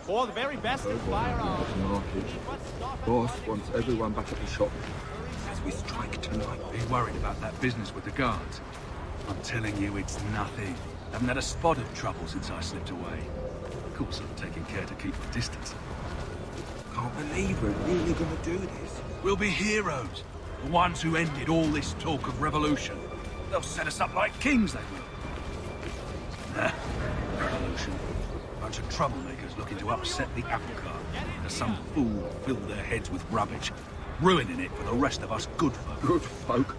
R: For the very best in firearms.
E: Boss wants everyone back at the shop as we strike tonight.
Q: Are you worried about that business with the guards? I'm telling you, it's nothing. Haven't had a spot of trouble since I slipped away. Of course, I'm taking care to keep my distance.
E: Can't believe we're really gonna do this.
Q: We'll be heroes. The ones who ended all this talk of revolution. They'll set us up like kings, they will. Nah, revolution. Bunch of troublemakers looking to upset the apple cart. As some fool filled their heads with rubbish, ruining it for the rest of us good folk.
E: Good folk?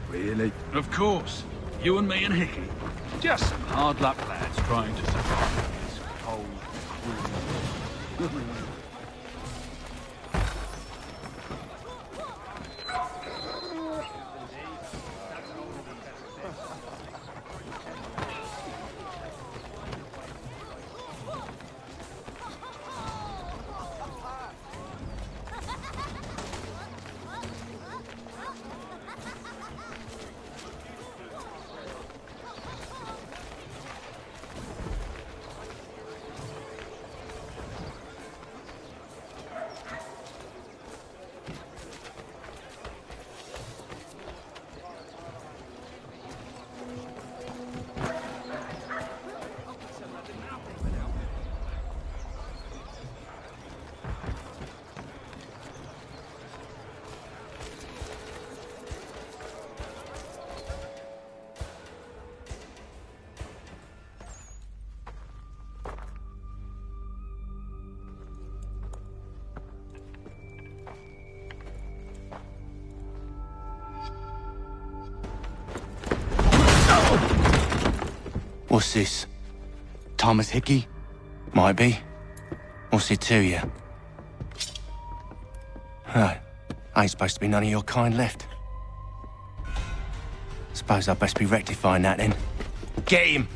E: Really?
Q: Of course. You and me and Hickey. Just some hard luck lads trying to survive this cold, cruel world.
M: What's this? Thomas Hickey? Might be. What's it to you? Right. Ain't supposed to be none of your kind left. Suppose I'd best be rectifying that then. Get him!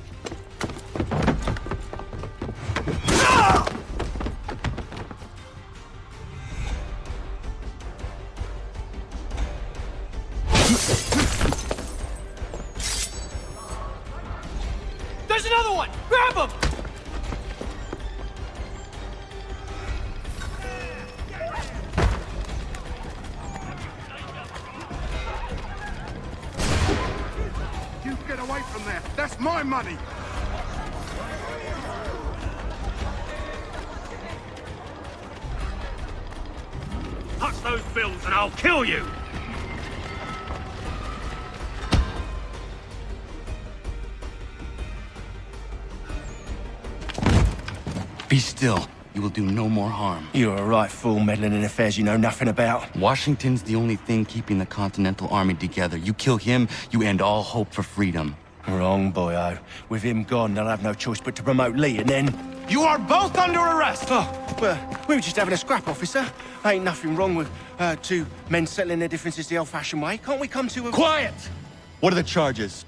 R: There's another one! Grab him!
K: You get away from there! That's my money!
A: Touch those bills and I'll kill you!
M: Be still. You will do no more harm.
H: You're a right fool meddling in affairs you know nothing about.
M: Washington's the only thing keeping the Continental Army together. You kill him, you end all hope for freedom.
H: Wrong, boyo. With him gone, they'll have no choice but to promote Lee, and then...
F: You are both under arrest! Oh, well, we were just having a scrap, officer. Ain't nothing wrong with two men settling their differences the old-fashioned way. Can't we come to a...
P: Quiet! What are the charges?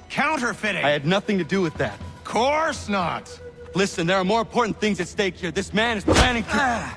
F: Counterfeiting!
P: I had nothing to do with that.
F: Course not!
P: Listen, there are more important things at stake here. This man is planning to...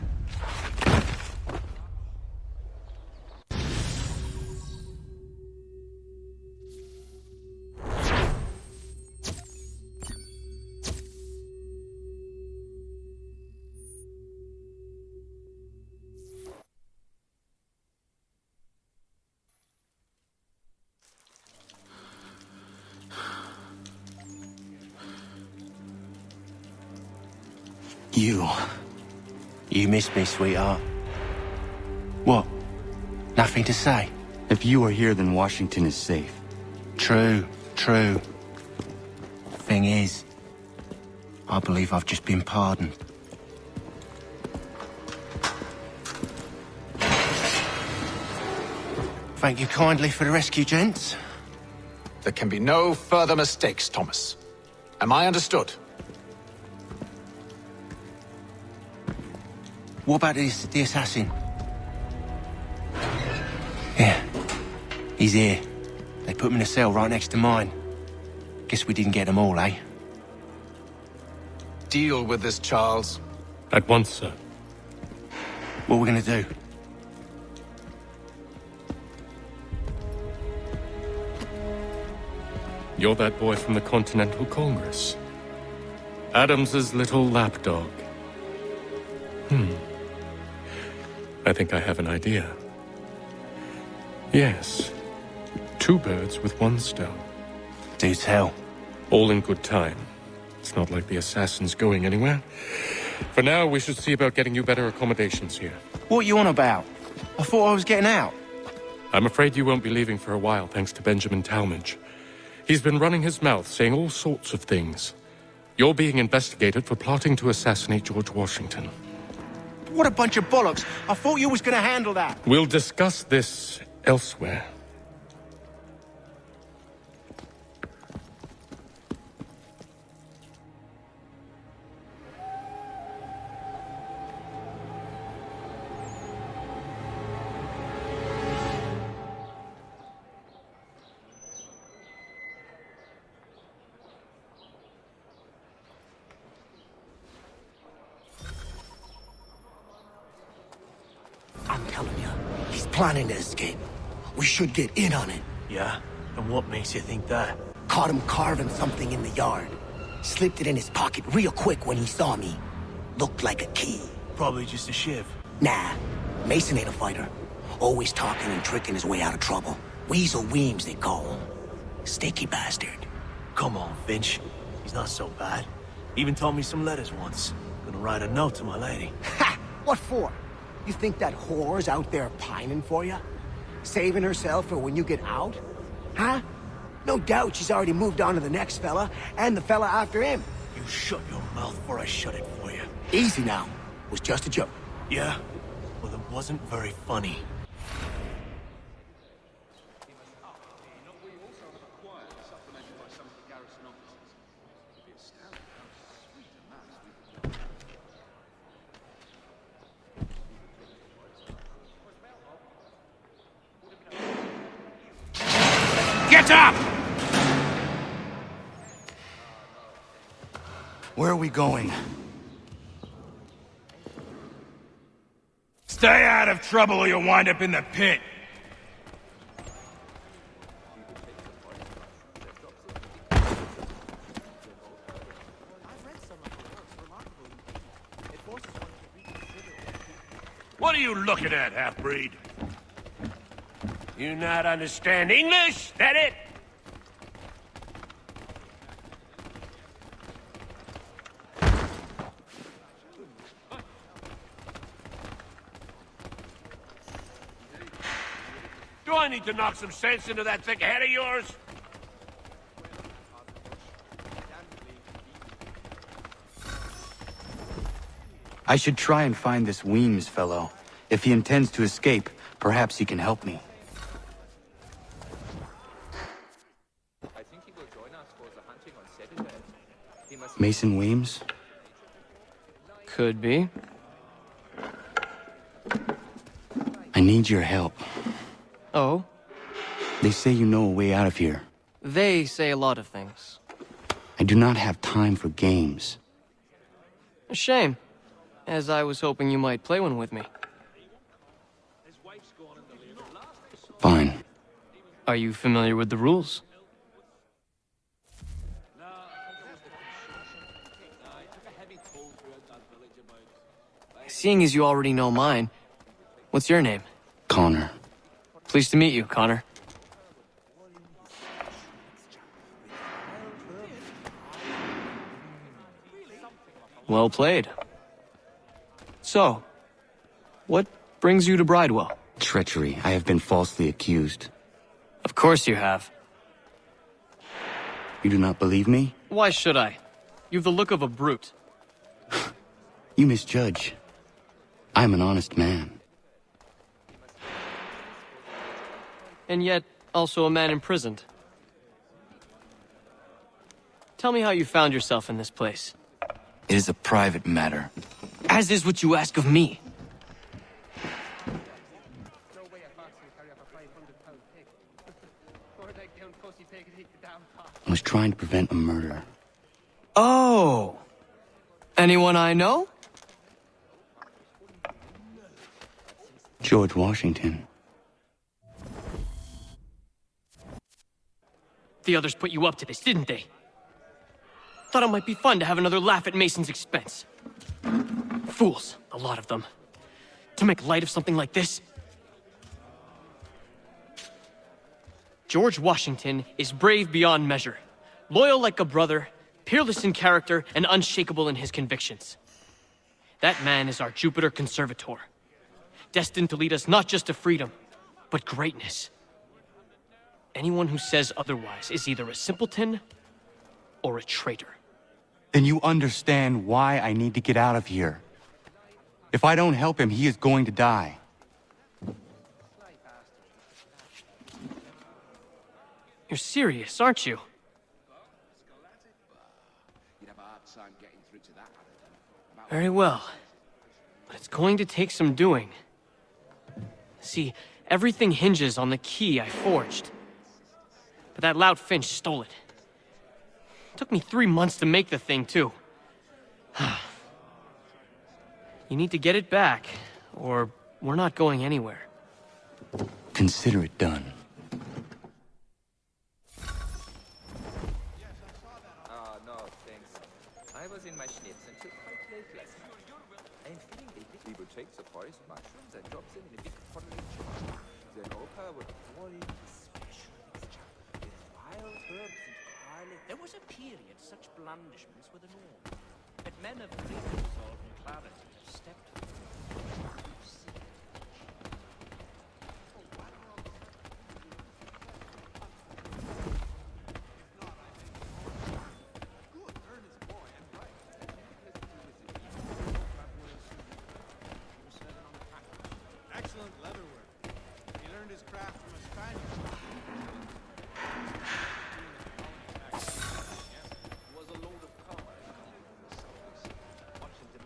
F: You miss me, sweetheart. What? Nothing to say?
P: If you are here, then Washington is safe.
F: True. Thing is, I believe I've just been pardoned. Thank you kindly for the rescue, gents.
O: There can be no further mistakes, Thomas. Am I understood?
F: What about the assassin? Yeah, he's here. They put him in a cell right next to mine. Guess we didn't get them all, eh?
O: Deal with this, Charles.
T: At once, sir.
F: What are we gonna do?
T: You're that boy from the Continental Congress. Adams's little lapdog. I think I have an idea. Yes. 2 birds with 1 stone.
F: Do tell.
T: All in good time. It's not like the assassin's going anywhere. For now, we should see about getting you better accommodations here.
F: What are you on about? I thought I was getting out.
T: I'm afraid you won't be leaving for a while, thanks to Benjamin Talmadge. He's been running his mouth, saying all sorts of things. You're being investigated for plotting to assassinate George Washington.
F: What a bunch of bollocks. I thought you was gonna handle that.
T: We'll discuss this elsewhere.
S: I'm telling you, he's planning to escape. We should get in on it.
F: Yeah? And what makes you think that?
S: Caught him carving something in the yard. Slipped it in his pocket real quick when he saw me. Looked like a key.
F: Probably just a shiv.
S: Nah, Mason ain't a fighter. Always talking and tricking his way out of trouble. Weasel Weems, they call him. Sticky bastard.
F: Come on, Finch. He's not so bad. Even told me some letters once. Gonna write a note to my lady.
S: Ha! What for? You think that whore's out there pining for you? Saving herself for when you get out? Huh? No doubt she's already moved on to the next fella, and the fella after him.
F: You shut your mouth before I shut it for you.
S: Easy now. It was just a joke.
F: Yeah? Well, it wasn't very funny.
S: Get up!
P: Where are we going?
K: Stay out of trouble or you'll wind up in the pit.
T: What are you looking at, half-breed? You not understand English? That it? Do I need to knock some sense into that thick head of yours?
P: I should try and find this Weems fellow. If he intends to escape, perhaps he can help me. Mason Weems?
G: Could be.
M: I need your help.
G: Oh?
M: They say you know a way out of here.
G: They say a lot of things.
M: I do not have time for games.
G: A shame, as I was hoping you might play one with me.
M: Fine.
G: Are you familiar with the rules? Seeing as you already know mine, what's your name?
M: Connor.
G: Pleased to meet you, Connor. Well played. So, what brings you to Bridewell?
M: Treachery. I have been falsely accused.
G: Of course you have.
M: You do not believe me?
G: Why should I? You've the look of a brute.
M: You misjudge. I'm an honest man.
G: And yet, also a man imprisoned. Tell me how you found yourself in this place.
M: It is a private matter.
G: As is what you ask of me.
M: I was trying to prevent a murder.
G: Oh! Anyone I know?
M: George Washington.
G: The others put you up to this, didn't they? Thought it might be fun to have another laugh at Mason's expense. Fools, a lot of them. To make light of something like this. George Washington is brave beyond measure, loyal like a brother, peerless in character, and unshakable in his convictions. That man is our Jupiter Conservator, destined to lead us not just to freedom, but greatness. Anyone who says otherwise is either a simpleton or a traitor.
M: Then you understand why I need to get out of here. If I don't help him, he is going to die.
G: You're serious, aren't you? Very well. But it's going to take some doing. See, everything hinges on the key I forged. But that loud Finch stole it. Took me 3 months to make the thing, too. You need to get it back, or we're not going anywhere.
M: Consider it done.
U: No, thanks. I was in my schnitz and took quite late last night. I'm feeling they pick people take the forest mushrooms and drop them in a big pottery jar. Then Opa would pour in a special mixture with wild herbs and garlic. There was a period such blandishments were the norm. But men of great resolve and clarity have stepped
R: Excellent leatherwork. He learned his craft from a Spaniard.
U: was a load of commerce. Watching them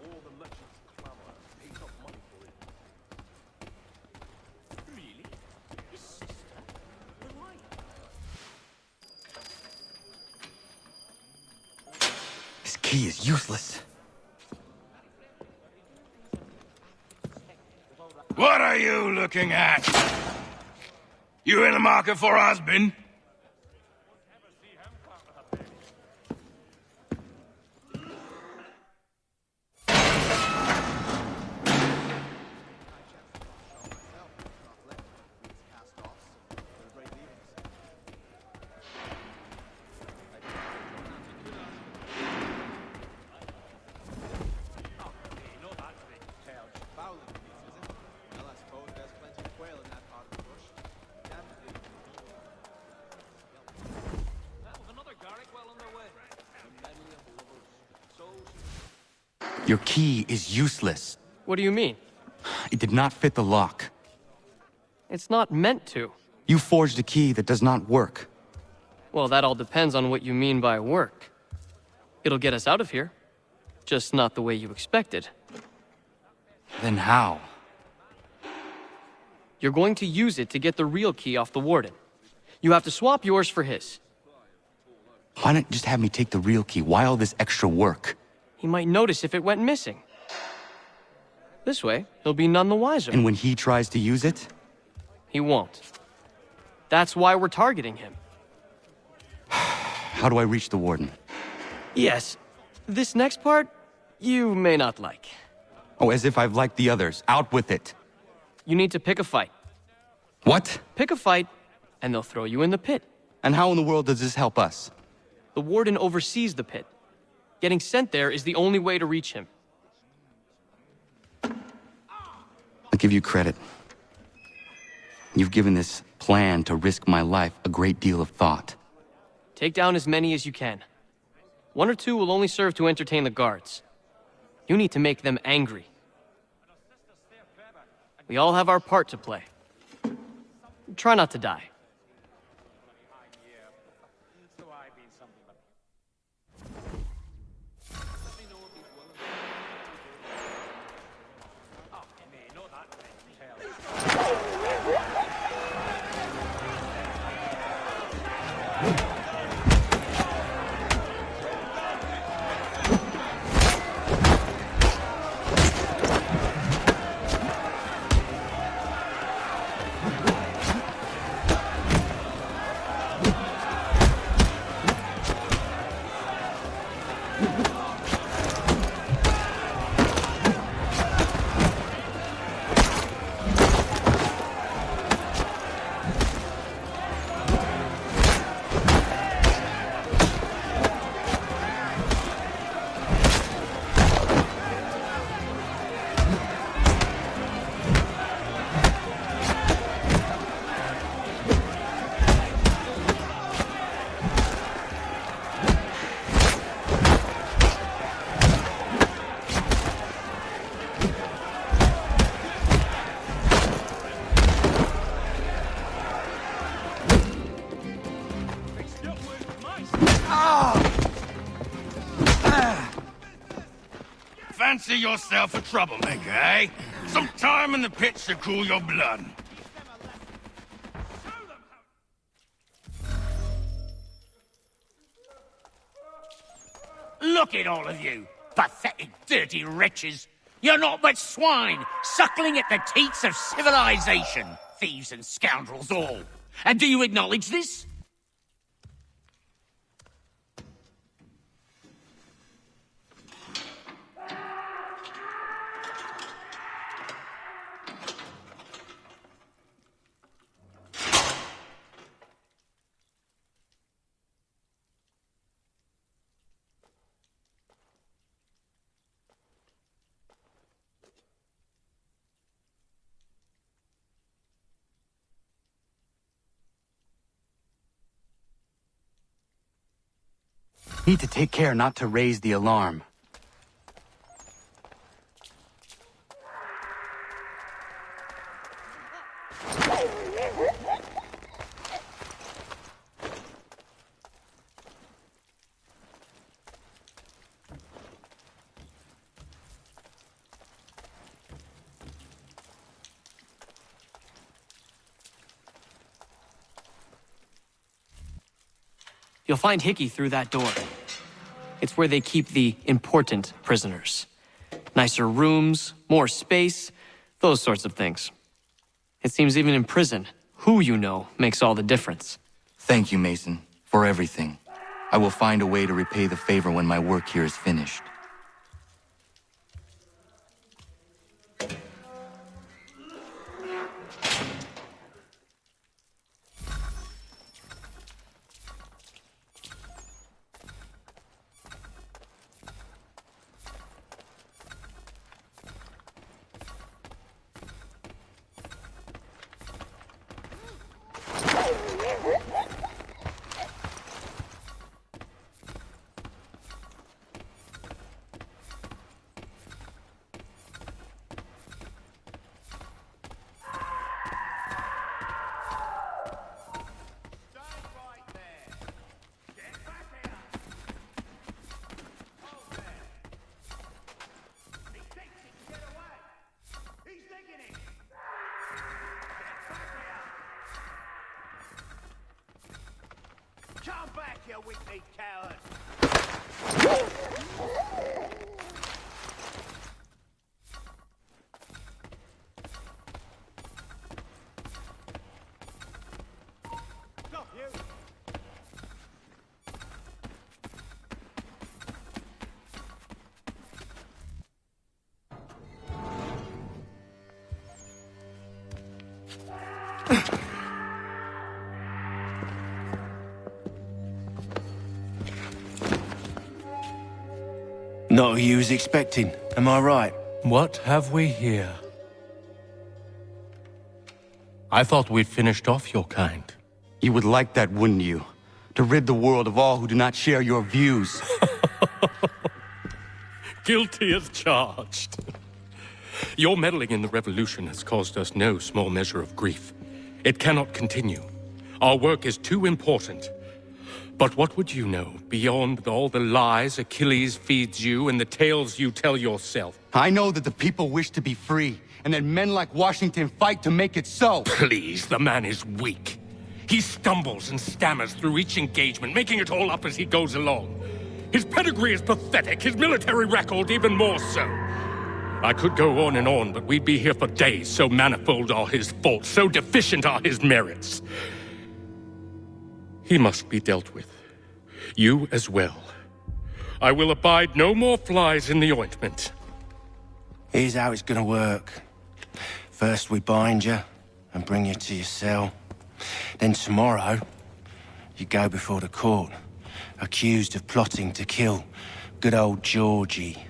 U: all the merchants clamor, pay top money for it. Really? His sister? Then why?
M: This key is useless.
W: What are you looking at? You in the market for a husband?
M: Your key is useless.
G: What do you mean?
M: It did not fit the lock.
G: It's not meant to.
M: You forged a key that does not work.
G: Well, that all depends on what you mean by work. It'll get us out of here. Just not the way you expected.
P: Then how?
G: You're going to use it to get the real key off the Warden. You have to swap yours for his.
P: Why not just have me take the real key? Why all this extra work?
G: He might notice if it went missing. This way, he'll be none the wiser.
P: And when he tries to use it?
G: He won't. That's why we're targeting him.
P: How do I reach the Warden?
G: Yes. This next part, you may not like.
P: Oh, as if I've liked the others. Out with it.
G: You need to pick a fight.
P: What?
G: Pick a fight, and they'll throw you in the pit.
P: And how in the world does this help us?
G: The Warden oversees the pit. Getting sent there is the only way to reach him.
P: I'll give you credit. You've given this plan to risk my life a great deal of thought.
G: Take down as many as you can. 1 or 2 will only serve to entertain the guards. You need to make them angry. We all have our part to play. Try not to die.
W: Fancy yourself a troublemaker, eh? Some time in the pits to cool your blood.
A: Look at all of you, pathetic, dirty wretches. You're not but swine, suckling at the teats of civilization. Thieves and scoundrels all. And do you acknowledge this?
P: Need to take care not to raise the alarm.
G: You'll find Hickey through that door. It's where they keep the important prisoners. Nicer rooms, more space, those sorts of things. It seems even in prison, who you know makes all the difference.
P: Thank you, Mason, for everything. I will find a way to repay the favor when my work here is finished.
F: Come back, you weak-kneed coward! Stop, you!
B: Not who you was expecting, am I right?
A: What have we here? I thought we'd finished off your kind.
M: You would like that, wouldn't you? To rid the world of all who do not share your views.
A: Guilty as charged. Your meddling in the revolution has caused us no small measure of grief. It cannot continue. Our work is too important. But what would you know beyond all the lies Achilles feeds you and the tales you tell yourself?
M: I know that the people wish to be free, and that men like Washington fight to make it so.
A: Please, the man is weak. He stumbles and stammers through each engagement, making it all up as he goes along. His pedigree is pathetic, his military record even more so. I could go on and on, but we'd be here for days, so manifold are his faults, so deficient are his merits. He must be dealt with. You as well. I will abide no more flies in the ointment.
B: Here's how it's gonna work. First we bind you and bring you to your cell. Then tomorrow, you go before the court, accused of plotting to kill good old Georgie.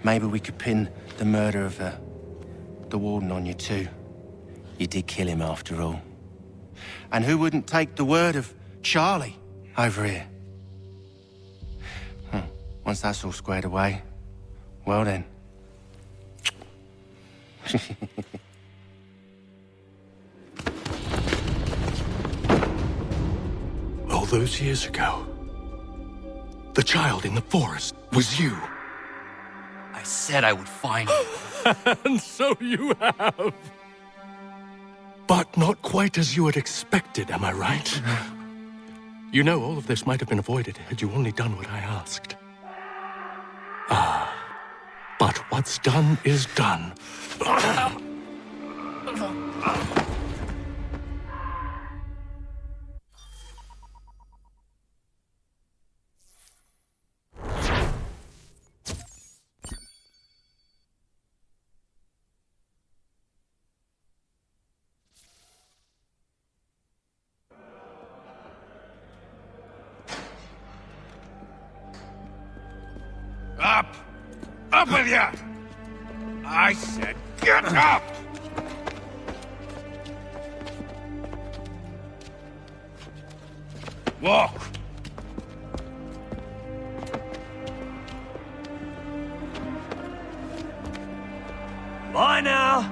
B: Maybe we could pin the murder of the warden on you too. You did kill him after all. And who wouldn't take the word of Charlie over here? Once that's all squared away, well then.
A: All those years ago, the child in the forest was you.
M: I said I would find you.
A: And so you have. But not quite as you had expected, am I right? You know, all of this might have been avoided had you only done what I asked. But what's done is done.
W: Up! Up with ya! I said get up! Walk!
B: Bye now!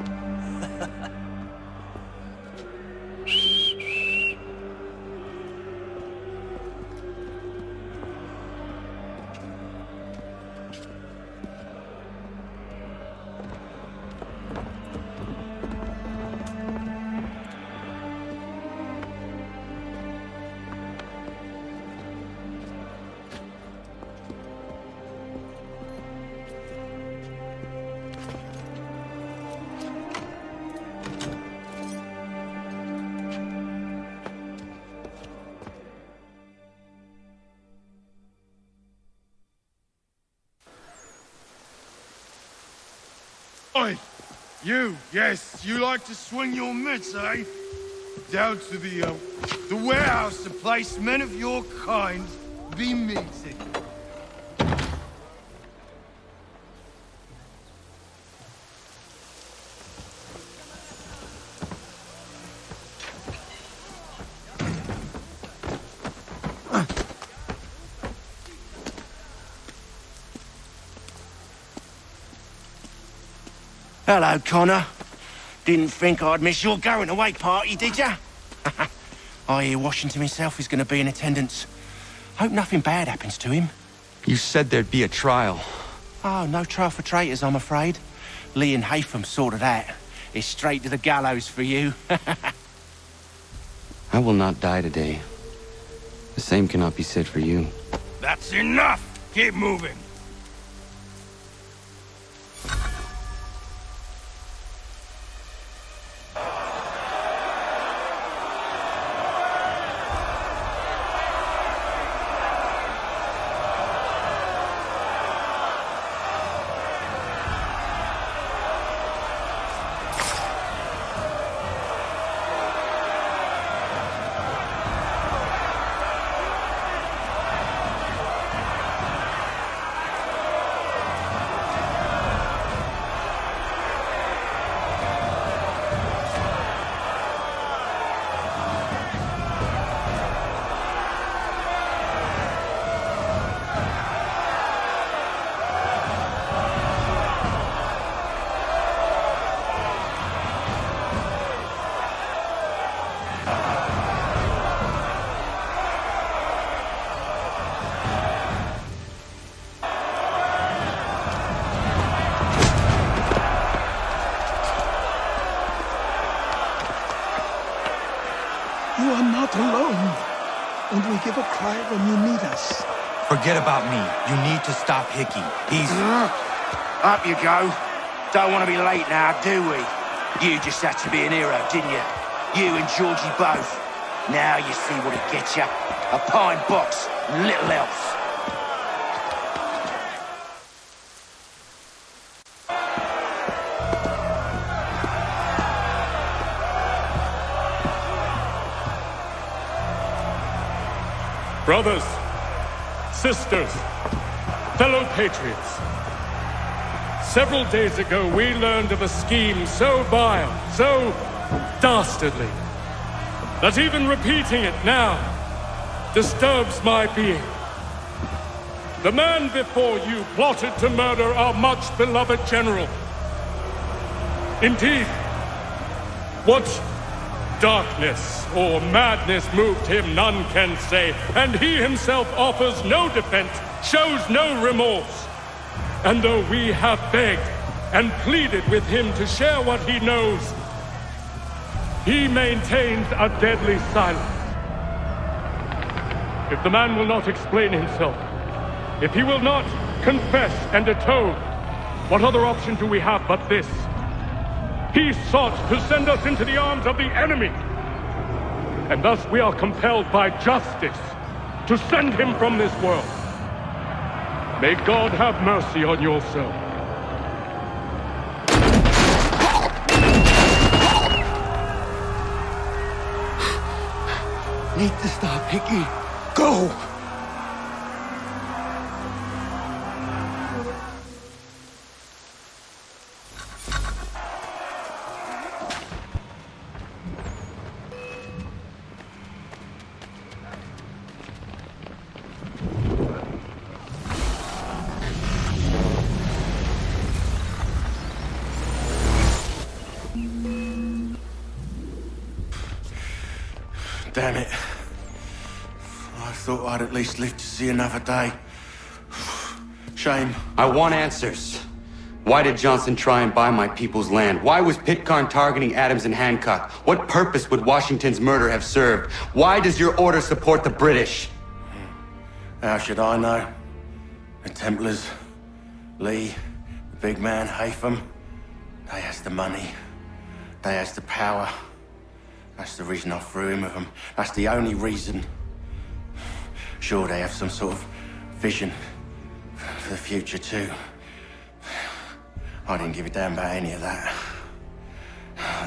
C: Oi! You, yes, you like to swing your mitts, eh? Down to the warehouse to place men of your kind be meeting.
B: Hello, Connor. Didn't think I'd miss your going-away party, did ya? I hear Washington himself is going to be in attendance. Hope nothing bad happens to him.
M: You said there'd be a trial.
B: Oh, no trial for traitors, I'm afraid. Lee and Haytham sorted that. It's straight to the gallows for you.
M: I will not die today. The same cannot be said for you.
W: That's enough! Keep moving!
N: You are not alone. And we give a cry when you need us.
P: Forget about me. You need to stop Hickey. He's...
B: Up you go. Don't want to be late now, do we? You just had to be an hero, didn't you? You and Georgie both. Now you see what it gets you. A pine box, little else.
I: Brothers, sisters, fellow patriots. Several days ago, we learned of a scheme so vile, so dastardly, that even repeating it now disturbs my being. The man before you plotted to murder our much-beloved general. Indeed, what darkness or madness moved him, none can say, and he himself offers no defense, shows no remorse. And though we have begged and pleaded with him to share what he knows, he maintains a deadly silence. If the man will not explain himself, if he will not confess and atone, what other option do we have but this? He sought to send us into the arms of the enemy. And thus we are compelled by justice to send him from this world. May God have mercy on your soul.
S: Need to stop, Hickey. Go!
B: Damn it. I thought I'd at least live to see another day. Shame.
M: I want answers. Why did Johnson try and buy my people's land? Why was Pitcairn targeting Adams and Hancock? What purpose would Washington's murder have served? Why does your order support the British?
B: How should I know? The Templars, Lee, the big man, Haytham, they has the money. They has the power. That's the reason I threw in with them. That's the only reason. Sure, they have some sort of vision for the future too. I didn't give a damn about any of that.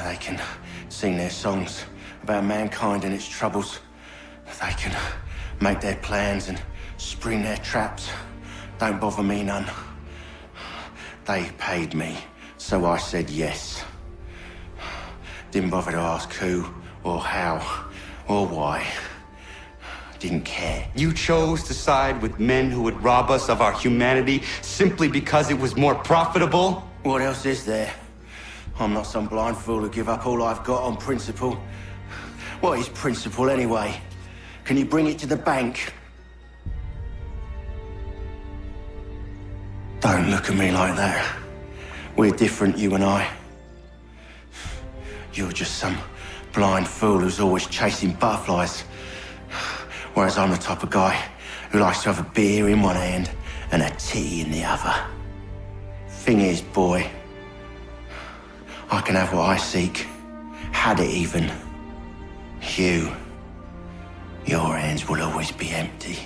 B: They can sing their songs about mankind and its troubles. They can make their plans and spring their traps. Don't bother me none. They paid me, so I said yes. Didn't bother to ask who, or how, or why. Didn't care.
M: You chose to side with men who would rob us of our humanity simply because it was more profitable?
B: What else is there? I'm not some blind fool to give up all I've got on principle. What is principle anyway? Can you bring it to the bank? Don't look at me like that. We're different, you and I. You're just some blind fool who's always chasing butterflies. Whereas I'm the type of guy who likes to have a beer in one hand and a tea in the other. Thing is, boy, I can have what I seek. Had it even. Your hands will always be empty.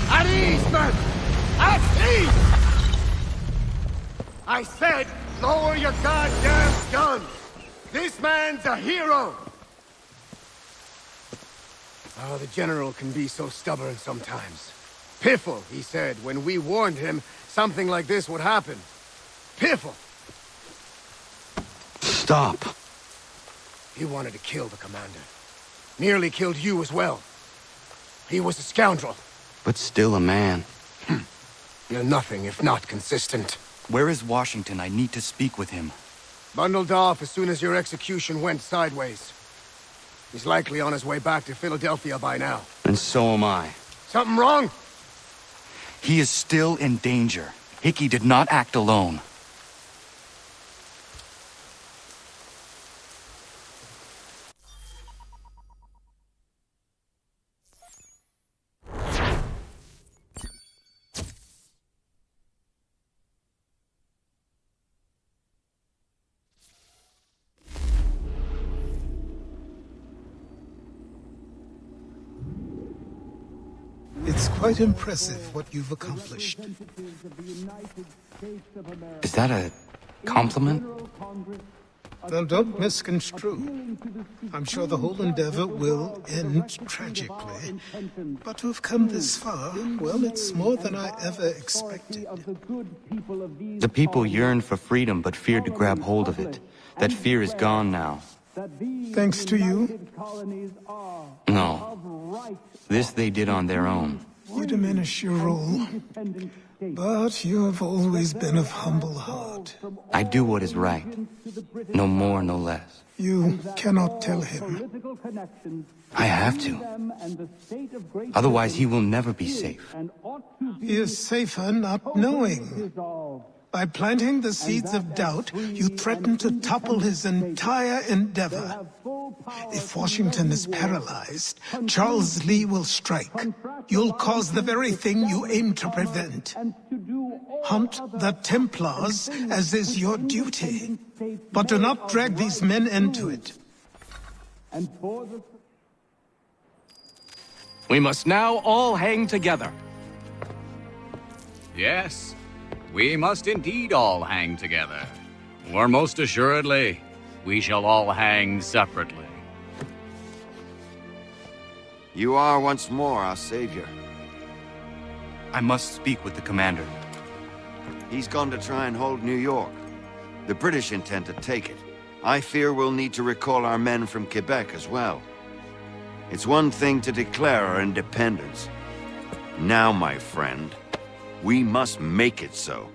F: At ease, men! At ease! I said, lower your goddamn guns! This man's a hero! Oh, the General can be so stubborn sometimes. Piffle, he said, when we warned him something like this would happen. Piffle!
P: Stop.
F: He wanted to kill the commander. Nearly killed you as well. He was a scoundrel.
P: But still a man.
F: You're nothing if not consistent.
P: Where is Washington? I need to speak with him.
F: Bundled off as soon as your execution went sideways. He's likely on his way back to Philadelphia by now.
P: And so am I.
F: Something wrong?
P: He is still in danger. Hickey did not act alone.
N: It's quite impressive what you've accomplished.
P: Is that a compliment?
N: Then don't misconstrue. I'm sure the whole endeavor will end tragically. But to have come this far, well, it's more than I ever expected.
P: The people yearned for freedom but feared to grab hold of it. That fear is gone now.
N: Thanks to you?
P: No. This they did on their own.
N: You diminish your role. But you have always been of humble heart.
P: I do what is right. No more, no less.
N: You cannot tell him.
P: I have to. Otherwise, he will never be safe.
N: He is safer not knowing. By planting the seeds of doubt, you threaten to topple his entire endeavor. If Washington is paralyzed, Charles Lee will strike. You'll cause the very thing you aim to prevent. Hunt the Templars, as is your duty. But do not drag these men into it.
O: We must now all hang together.
D: Yes, we must indeed all hang together. Or most assuredly, we shall all hang separately.
H: You are once more our savior.
P: I must speak with the commander.
H: He's gone to try and hold New York. The British intend to take it. I fear we'll need to recall our men from Quebec as well. It's one thing to declare our independence. Now, my friend, we must make it so.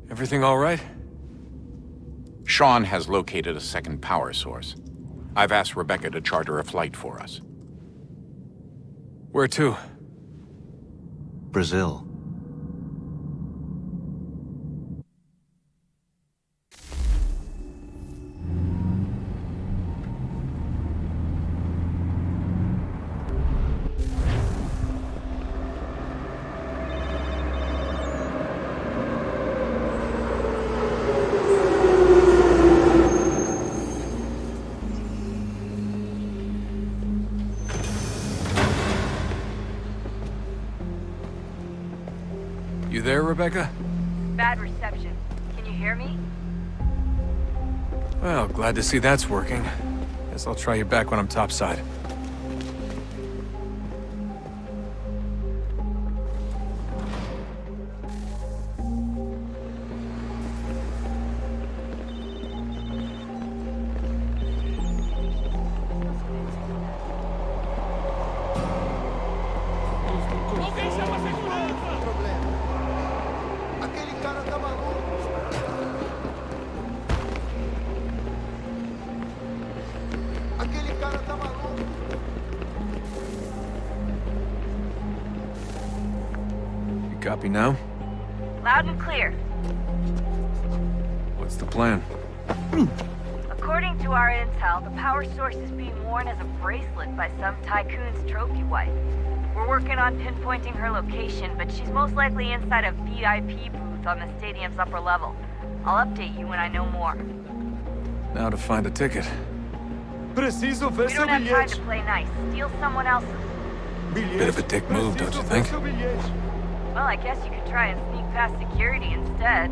O: Everything all right? Sean has located a second power source. I've asked Rebecca to charter a flight for us. Where to?
P: Brazil.
O: You there, Rebecca?
J: Bad reception. Can you hear me?
O: Well, glad to see that's working. Guess I'll try you back when I'm topside.
E: You copy now?
J: Loud and clear.
E: What's the plan?
J: According to our intel, the power source is being worn as a bracelet by some tycoon's trophy wife. We're working on pinpointing her location, but she's most likely inside a VIP booth on the stadium's upper level. I'll update you when I know more.
E: Now to find a ticket.
J: Preciso ver seu bilhete. We don't have time to play nice. Steal someone else's.
E: Bit of a dick move, don't you think?
J: Well, I guess you could try and sneak past security instead.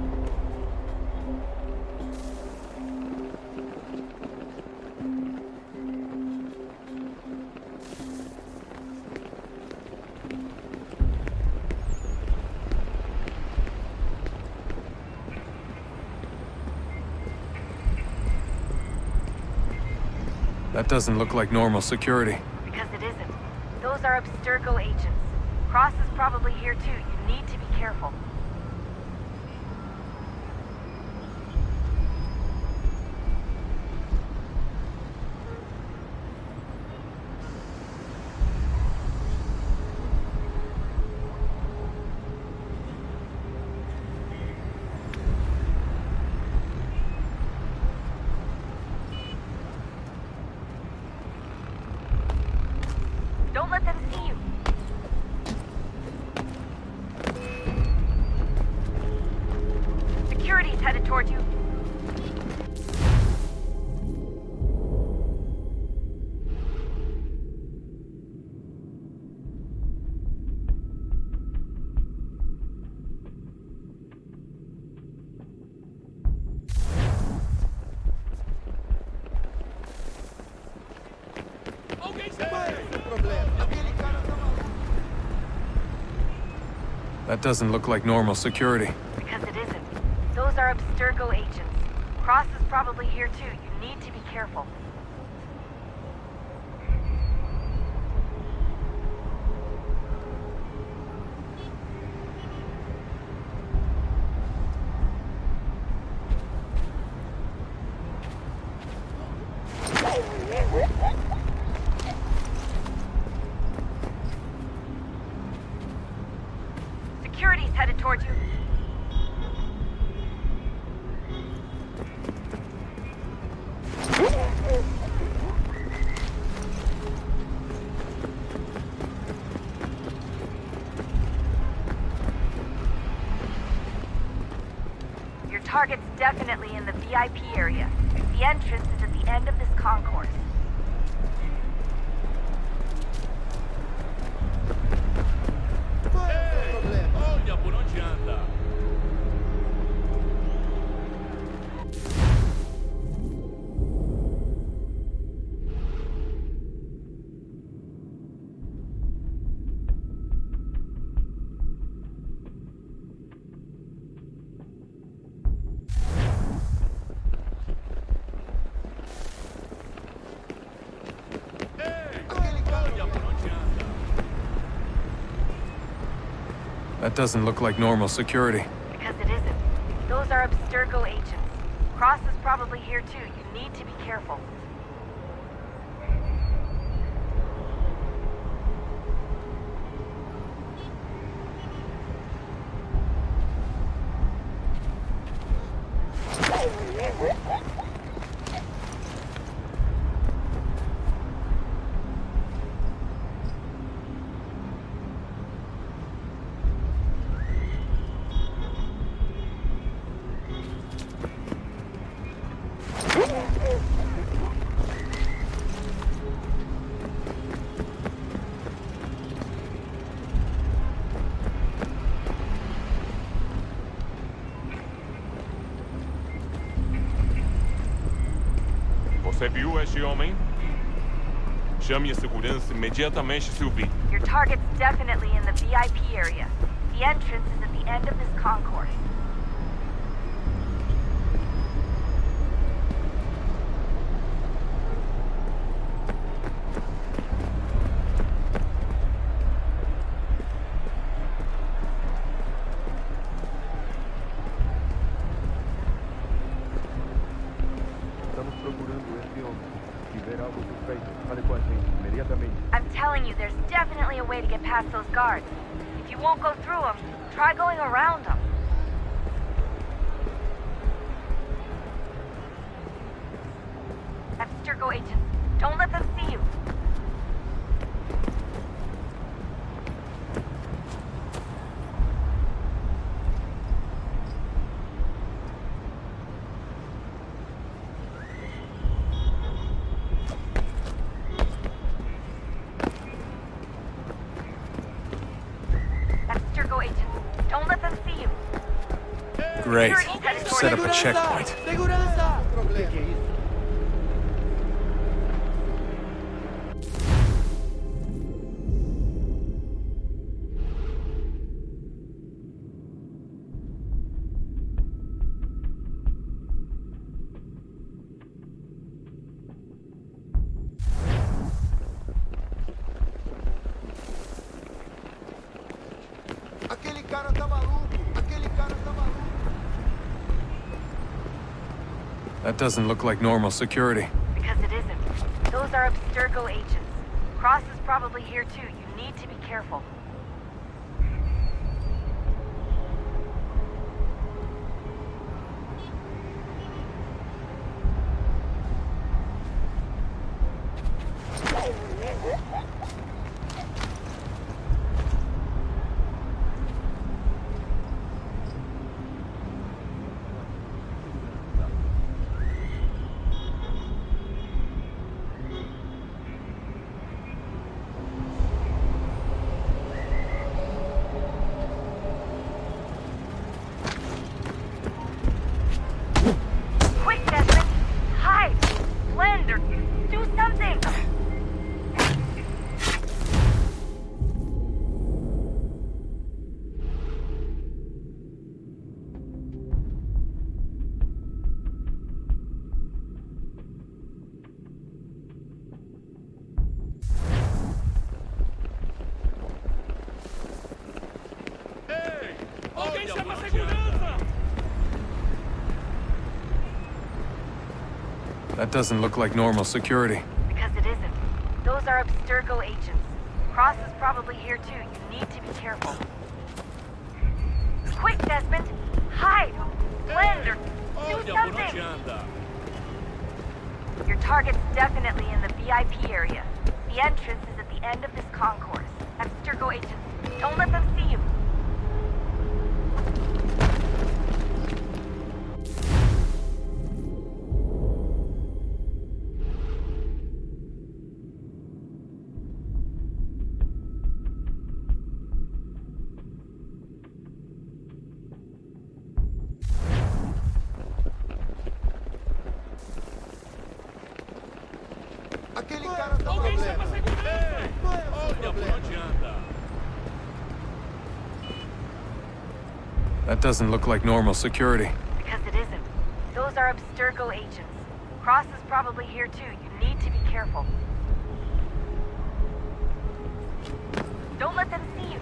E: That doesn't look like normal security.
J: Because it isn't. Those are Abstergo agents. Cross is probably here too. You need to be careful. Don't let them see you. Security's headed towards you.
E: That doesn't look like normal security.
J: Because it isn't. Those are Abstergo agents. Cross is probably here too. You need to be careful. Security's headed towards you. Your target's definitely in the VIP area. The entrance is at the end of this concourse.
E: That doesn't look like normal security.
J: Because it isn't. Those are Abstergo agents. Cross is probably here too. You need to be careful.
I: Você viu este homem? Chame a segurança imediatamente se o vir.
J: Your target's definitely in the VIP area. The entrance is at the end of this concourse.
I: Estamos procurando esse homem.
J: I'm telling you, there's definitely a way to get past those guards. If you won't go through them, try going around them. Abstergo agents, don't let them see you. Abstergo agents, don't let them see you.
E: Great. Set up a checkpoint. That doesn't look like normal security.
J: Because it isn't. Those are Abstergo agents. Cross is probably here too. You need to be careful.
E: That doesn't look like normal security.
J: Because it isn't. Those are Abstergo agents. Cross is probably here too. You need to be careful. Quick, Desmond! Hide! Blend or do something! Your target's definitely in the VIP area. The entrance is at the end of this concourse. Abstergo agents, don't let them see you.
E: That doesn't look like normal security.
J: Because it isn't. Those are Abstergo agents. Cross is probably here too. You need to be careful. Don't let them see you.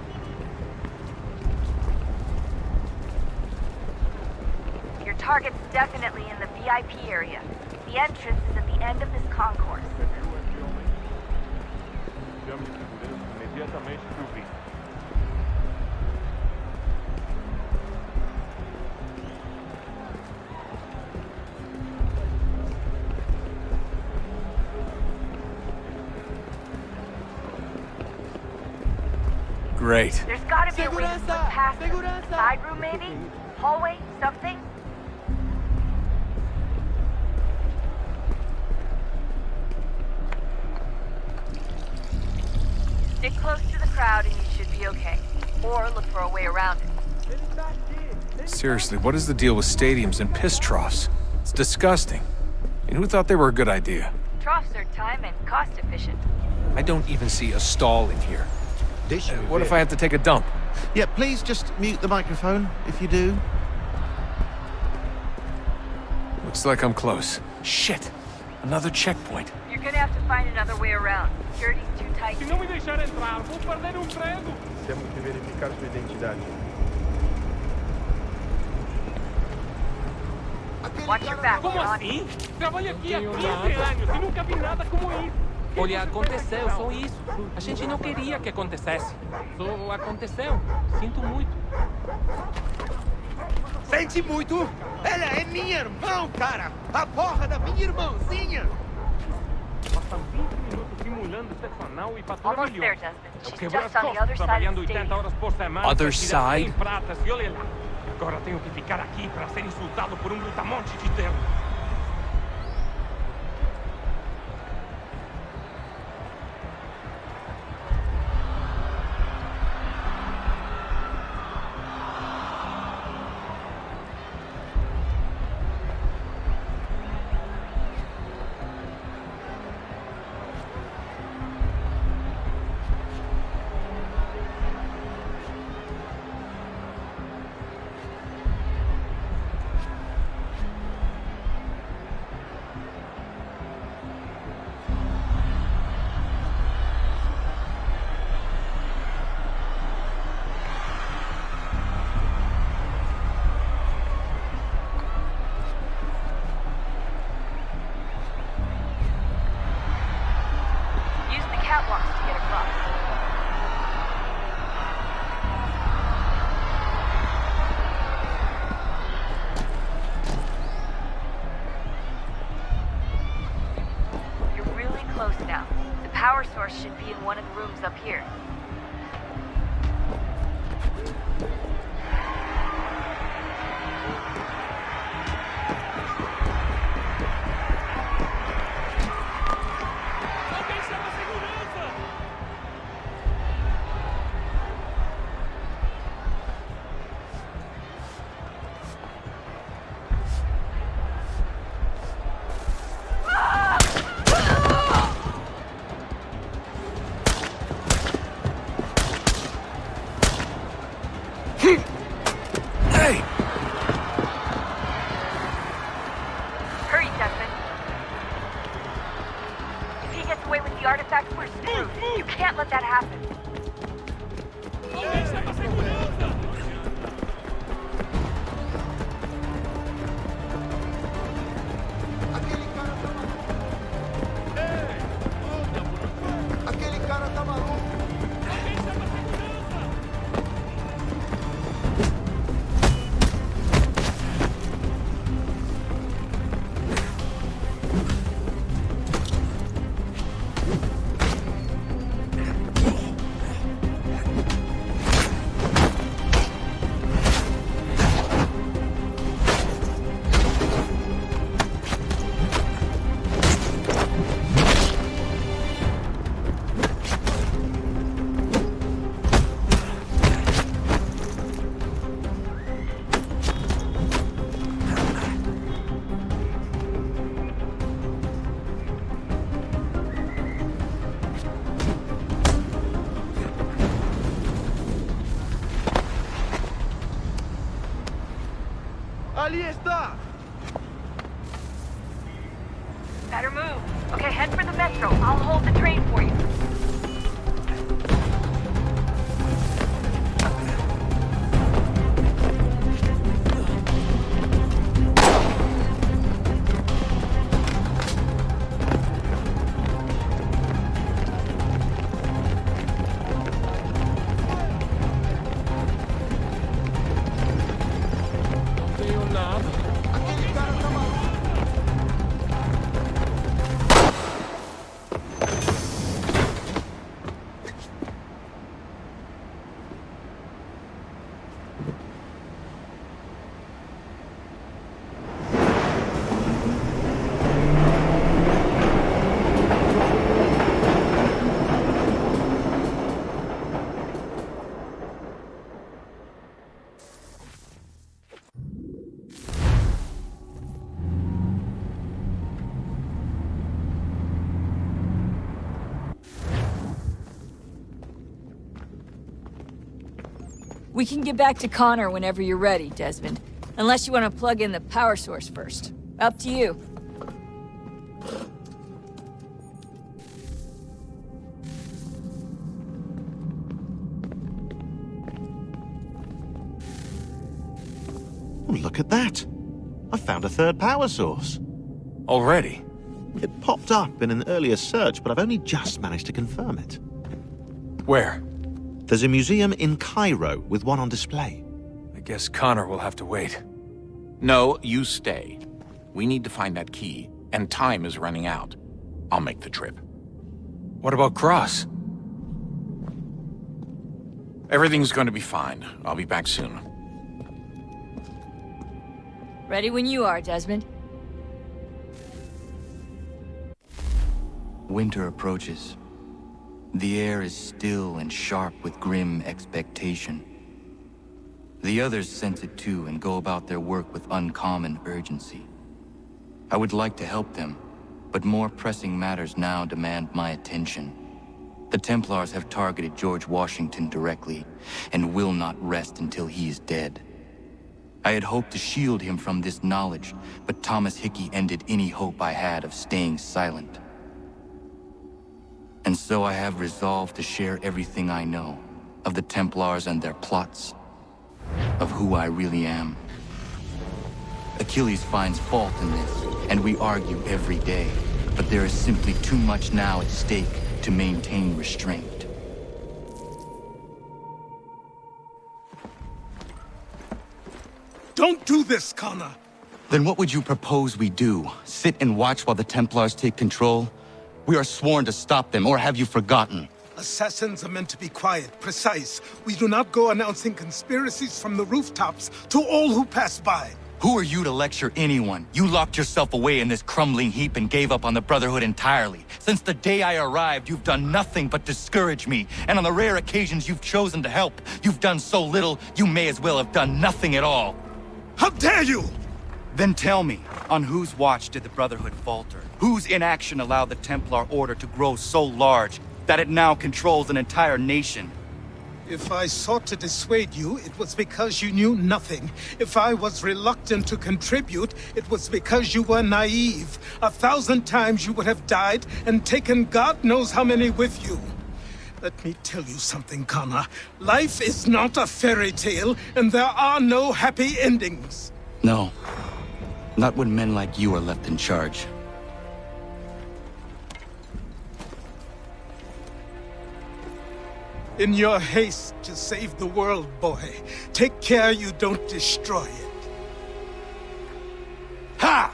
J: Your target's definitely in the VIP area. The entrance is at the end of this concourse.
E: Great.
J: There's gotta be a way to slip past them. Side room maybe? Hallway? Something? Stick close to the crowd and you should be okay. Or look for a way around it.
E: Seriously, what is the deal with stadiums and piss troughs? It's disgusting. And who thought they were a good idea?
J: Troughs are time and cost efficient.
E: I don't even see a stall in here. What if I have to take a dump?
L: Yeah, please just mute the microphone if you do.
E: Looks like I'm close. Shit! Another checkpoint.
J: You're gonna have to find another way around. Security's too tight.
I: Se não me deixar entrar, vou perder emprego.
R: Temos que verificar sua identidade.
J: Watch your back,
K: Como
J: Sean.
K: assim? Trabalho aqui há 15 anos e nunca vi nada como isso. Olha, aconteceu só isso. A gente não queria que acontecesse. Só aconteceu. Sinto muito.
F: Sente muito? Ela é minha irmã, cara! A porra da minha irmãzinha!
K: Passam 20 minutos simulando sexo anal e fatura
J: Almost there,
K: milhões.
J: Desmond.
K: Eu
J: She's
K: quebro
J: just
K: as
J: on the
K: costas
J: other side of
K: trabalhando
J: the
K: 80
J: stadium.
K: horas por semana.
G: Other
K: pra tirar
G: side?
K: 100 pratas e olha lá. Agora tenho que ficar aqui para ser insultado por um brutamonte de terra.
J: Use the catwalks to get across. You're really close now. The power source should be in one of the rooms up here.
B: Hey!
J: Hurry, Desmond. If he gets away with the artifact, we're screwed. You can't let that happen.
F: Aquele cara tá maluco! Ali está!
J: Better move. Okay, head for the metro. I'll hold the train for you.
Q: We can get back to Connor whenever you're ready, Desmond. Unless you want to plug in the power source first. Up to you.
L: Oh, look at that. I found a third power source.
E: Already?
L: It popped up in an earlier search, but I've only just managed to confirm it.
E: Where?
L: There's a museum in Cairo with one on display.
E: I guess Connor will have to wait.
O: No, you stay. We need to find that key, and time is running out. I'll make the trip.
E: What about Cross?
O: Everything's going to be fine. I'll be back soon.
Q: Ready when you are, Desmond.
P: Winter approaches. The air is still and sharp with grim expectation. The others sense it too and go about their work with uncommon urgency. I would like to help them, but more pressing matters now demand my attention. The Templars have targeted George Washington directly, and will not rest until he is dead. I had hoped to shield him from this knowledge, but Thomas Hickey ended any hope I had of staying silent. And so I have resolved to share everything I know, of the Templars and their plots, of who I really am. Achilles finds fault in this, and we argue every day, but there is simply too much now at stake to maintain restraint.
N: Don't do this, Connor!
P: Then what would you propose we do? Sit and watch while the Templars take control? We are sworn to stop them, or have you forgotten?
N: Assassins are meant to be quiet, precise. We do not go announcing conspiracies from the rooftops to all who pass by.
P: Who are you to lecture anyone? You locked yourself away in this crumbling heap and gave up on the Brotherhood entirely. Since the day I arrived, you've done nothing but discourage me. And on the rare occasions you've chosen to help, you've done so little, you may as well have done nothing at all.
N: How dare you!
P: Then tell me, on whose watch did the Brotherhood falter? Whose inaction allowed the Templar Order to grow so large that it now controls an entire nation?
N: If I sought to dissuade you, it was because you knew nothing. If I was reluctant to contribute, it was because you were naive. 1,000 times you would have died and taken God knows how many with you. Let me tell you something, Connor. Life is not a fairy tale, and there are no happy endings.
P: No. Not when men like you are left in charge.
N: In your haste to save the world, boy, take care you don't destroy it. Ha!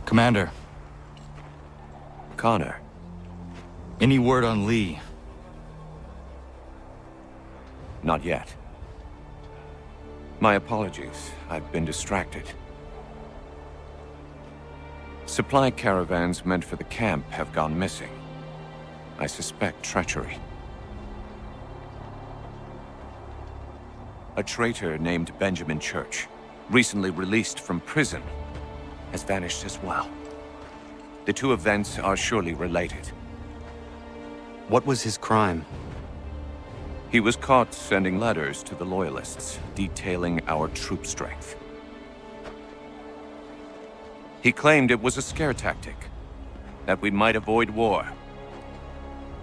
P: Commander.
T: Connor.
P: Any word on Lee?
T: Not yet. My apologies. I've been distracted. Supply caravans meant for the camp have gone missing. I suspect treachery. A traitor named Benjamin Church, recently released from prison, has vanished as well. The two events are surely related.
P: What was his crime?
T: He was caught sending letters to the Loyalists, detailing our troop strength. He claimed it was a scare tactic, that we might avoid war.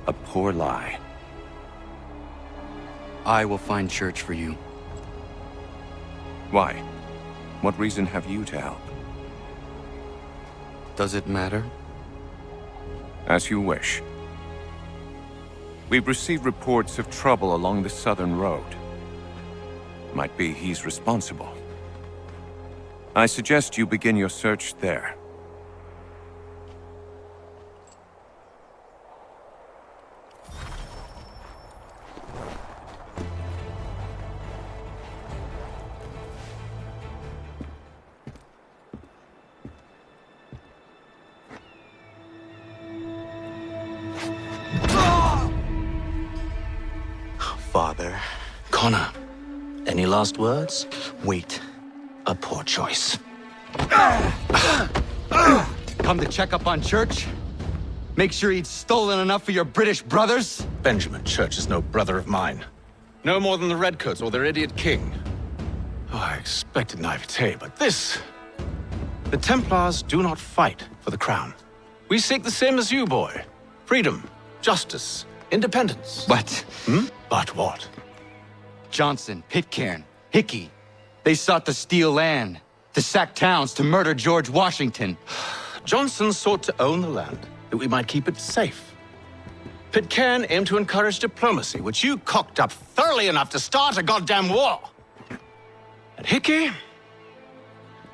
T: A poor lie.
P: I will find Church for you.
T: Why? What reason have you to help?
P: Does it matter?
T: As you wish. We've received reports of trouble along the southern road. Might be he's responsible. I suggest you begin your search there.
A: last words?
P: Wait.
A: A poor choice.
P: Come to check up on Church? Make sure he'd stolen enough for your British brothers?
A: Benjamin Church is no brother of mine. No more than the Redcoats or their idiot king. Oh, I expected naivete, but this... The Templars do not fight for the crown. We seek the same as you, boy. Freedom, justice, independence.
P: But...
A: But what?
P: Johnson, Pitcairn, Hickey. They sought to steal land, to sack towns, to murder George Washington.
A: Johnson sought to own the land, that we might keep it safe. Pitcairn aimed to encourage diplomacy, which you cocked up thoroughly enough to start a goddamn war. And Hickey?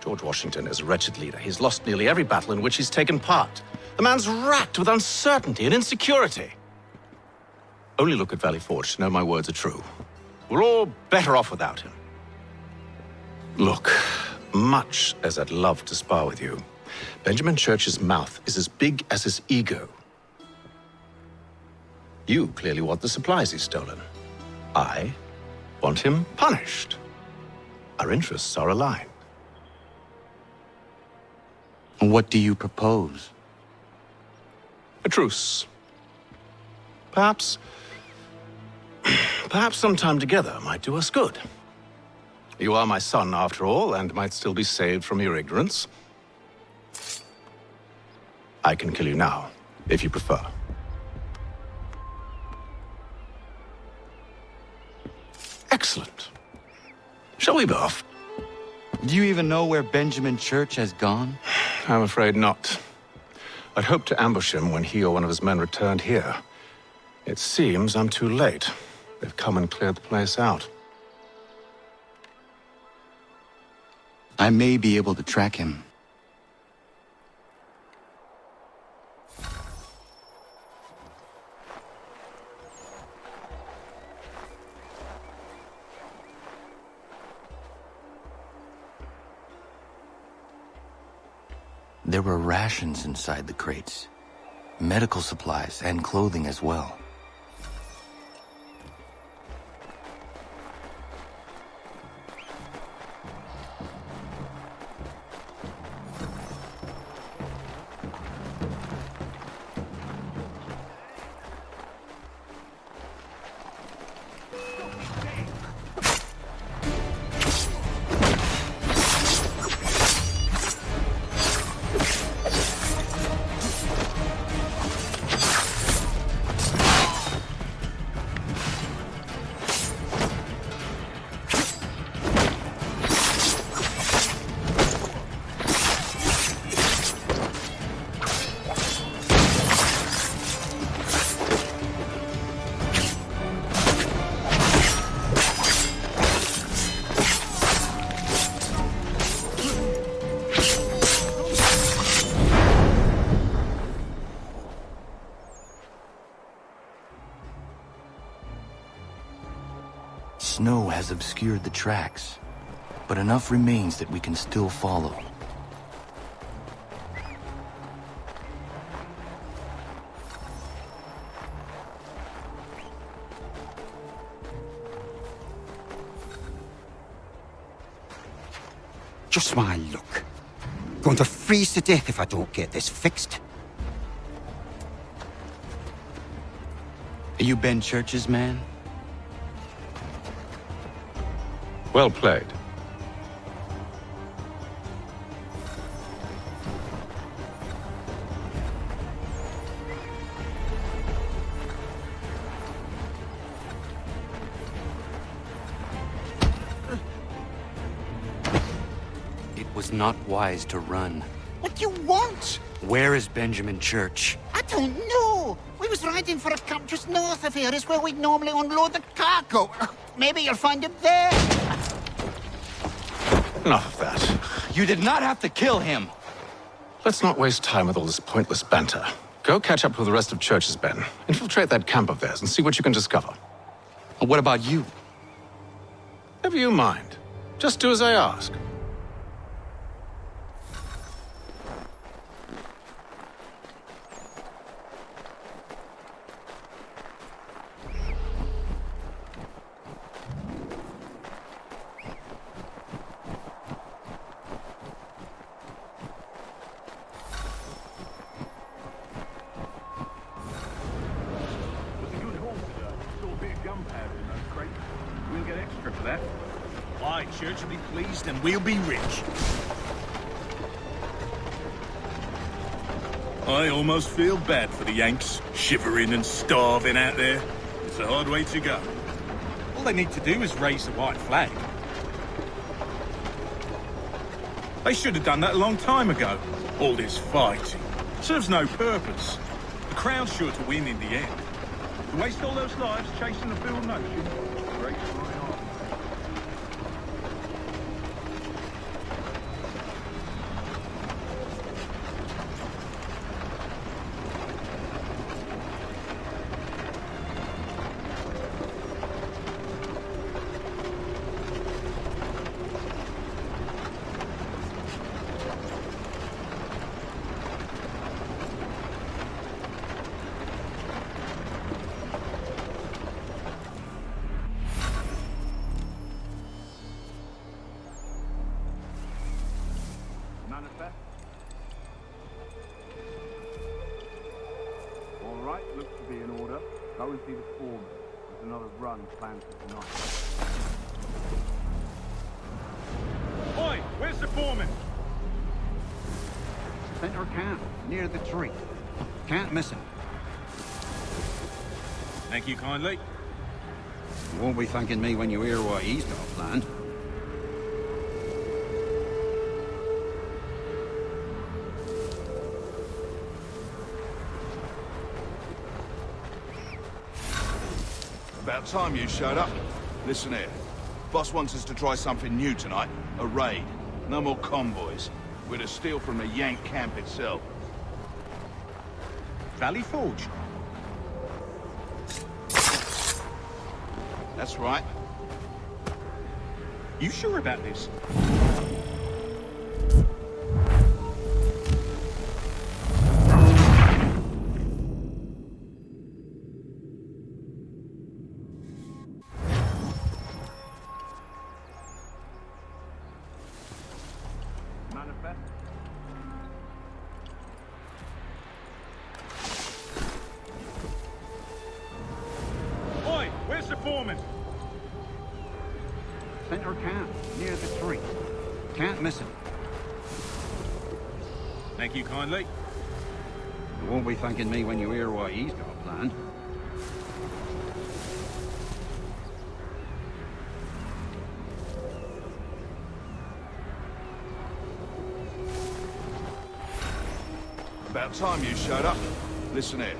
A: George Washington is a wretched leader. He's lost nearly every battle in which he's taken part. The man's racked with uncertainty and insecurity. Only look at Valley Forge to know my words are true. We're all better off without him. Look, much as I'd love to spar with you, Benjamin Church's mouth is as big as his ego. You clearly want the supplies he's stolen. I want him punished. Our interests are aligned.
P: What do you propose?
A: A truce. Perhaps some time together might do us good. You are my son, after all, and might still be saved from your ignorance. I can kill you now, if you prefer. Excellent. Shall we be off?
P: Do you even know where Benjamin Church has gone?
A: I'm afraid not. I'd hoped to ambush him when he or one of his men returned here. It seems I'm too late. They've come and cleared the place out.
P: I may be able to track him. There were rations inside the crates, medical supplies and clothing as well. Snow has obscured the tracks, but enough remains that we can still follow.
U: Just my luck. Going to freeze to death if I don't get this fixed.
P: Are you Ben Church's man?
A: Well played.
P: It was not wise to run.
U: What do you want?
P: Where is Benjamin Church?
U: I don't know. We was riding for a camp just north of here. Is where we'd normally unload the cargo. Maybe you'll find him there.
A: Enough of that.
P: You did not have to kill him.
A: Let's not waste time with all this pointless banter. Go catch up with the rest of Church's men. Infiltrate that camp of theirs and see what you can discover.
P: What about you?
A: Never you mind. Just do as I ask.
F: church will be pleased and we'll be rich. I almost feel bad for the Yanks, shivering and starving out there. It's a hard way to go. All they need to do is raise the white flag. They should have done that a long time ago. All this fighting serves no purpose. The Crown's sure to win in the end. To waste all those lives chasing the field notion breaks my heart.
R: Manifest. All right, looks to be in order. Go and see the foreman. There's another run planned for tonight.
F: Oi, where's the foreman?
R: Center camp, near the tree. Can't miss him.
F: Thank you kindly.
R: You won't be thanking me when you hear what he's got planned.
C: About time you showed up. Listen here. Boss wants us to try something new tonight. A raid. No more convoys. We're to steal from the Yank camp itself.
F: Valley Forge?
C: That's right.
F: You sure about this?
R: Manifest.
F: Oi, where's the foreman?
R: Center camp, near the tree. Can't miss him.
F: Thank you kindly.
R: You won't be thanking me when you hear what he's got planned.
C: About time you showed up. Listen here.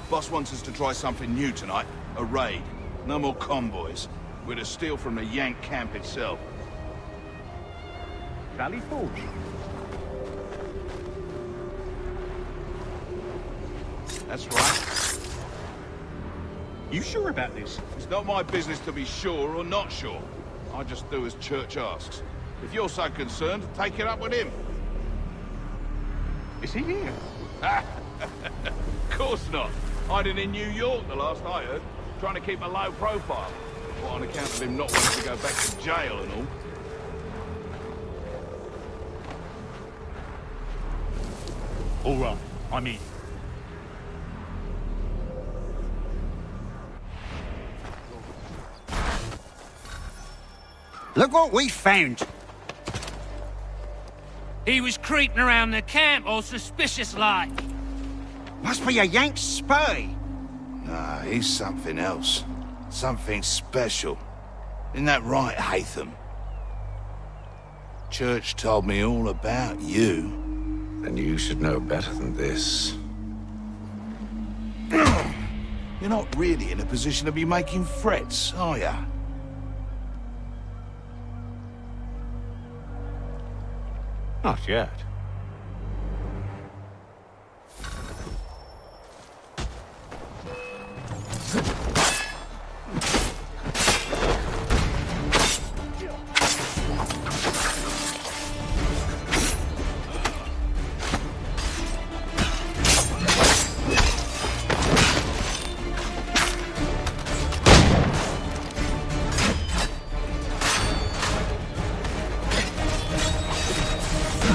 C: Boss wants us to try something new tonight. A raid. No more convoys. We're to steal from the Yank camp itself.
F: Valley Forge?
C: That's right.
F: You sure about this?
C: It's not my business to be sure or not sure. I just do as Church asks. If you're so concerned, take it up with him.
F: Is he here?
C: Of course not. Hiding in New York, the last I heard. Trying to keep a low profile. What, on account of him not wanting to go back to jail and all.
F: All right, I'm in.
U: Look what we found.
V: He was creeping around the camp all suspicious-like.
U: Must be a Yank spy.
C: Nah, he's something else. Something special. Isn't that right, Hatham? Church told me all about you.
A: Then you should know better than this.
C: You're not really in a position to be making threats, are ya?
A: Not yet.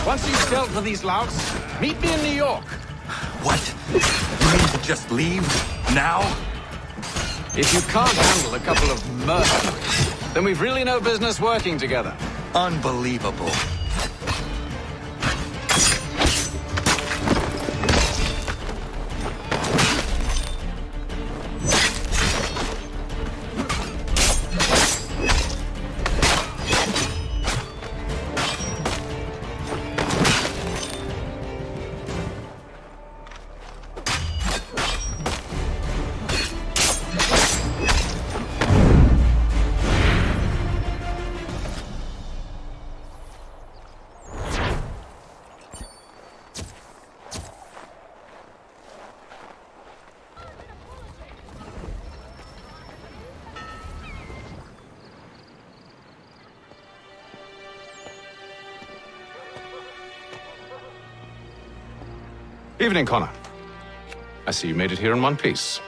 A: Once you've dealt with these louts, meet me in New York.
T: What? You mean to just leave? Now?
A: If you can't handle a couple of mercenaries, then we've really no business working together.
P: Unbelievable.
A: Evening, Connor. I see you made it here in one piece.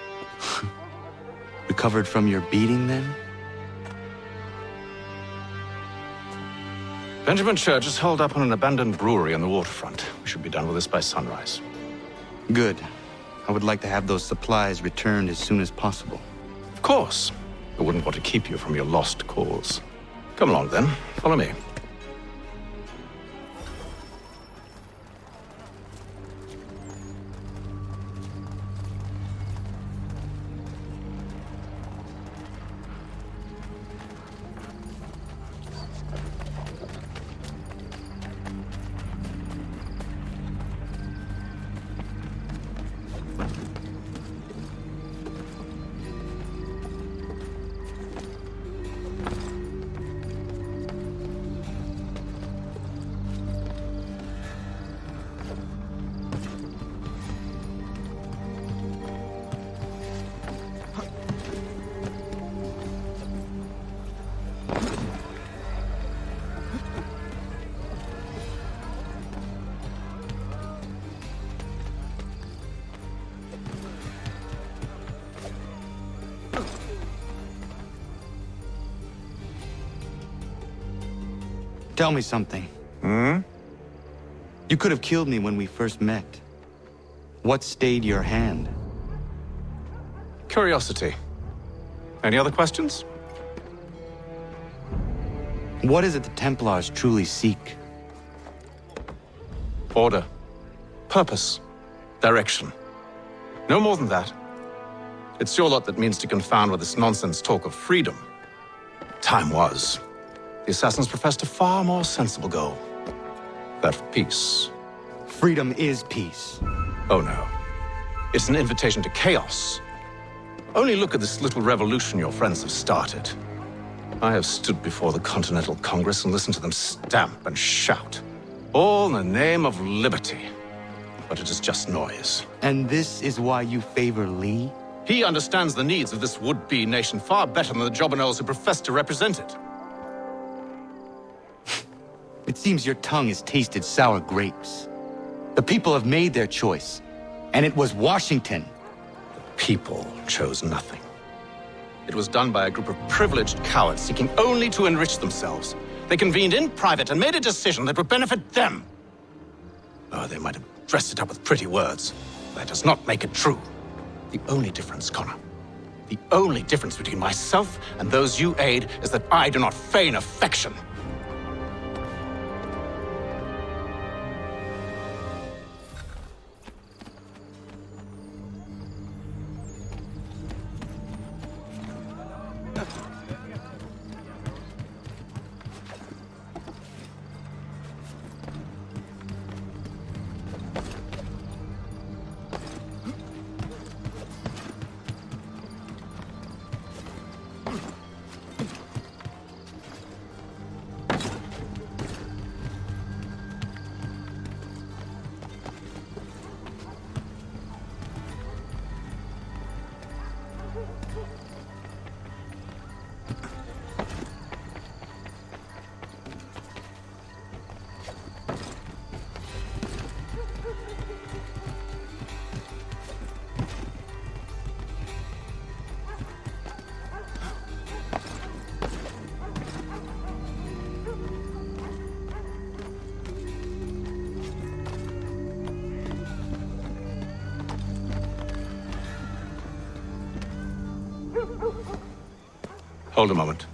P: Recovered from your beating, then?
A: Benjamin Church is holed up on an abandoned brewery on the waterfront. We should be done with this by sunrise.
P: Good. I would like to have those supplies returned as soon as possible.
A: Of course. I wouldn't want to keep you from your lost cause. Come along, then. Follow me.
P: Tell me something.
A: Hmm?
P: You could have killed me when we first met. What stayed your hand?
A: Curiosity. Any other questions?
P: What is it the Templars truly seek?
A: Order. Purpose. Direction. No more than that. It's your lot that means to confound with this nonsense talk of freedom. Time was. The assassins professed a far more sensible goal. That of peace.
P: Freedom is peace.
A: Oh no. It's an invitation to chaos. Only look at this little revolution your friends have started. I have stood before the Continental Congress and listened to them stamp and shout. All in the name of liberty. But it is just noise.
P: And this is why you favor Lee?
A: He understands the needs of this would-be nation far better than the jobberknolls who profess to represent it.
P: It seems your tongue has tasted sour grapes. The people have made their choice, and it was Washington.
A: The people chose nothing. It was done by a group of privileged cowards seeking only to enrich themselves. They convened in private and made a decision that would benefit them. Oh, they might have dressed it up with pretty words. That does not make it true. The only difference, Connor, the only difference between myself and those you aid is that I do not feign affection. Hold a moment.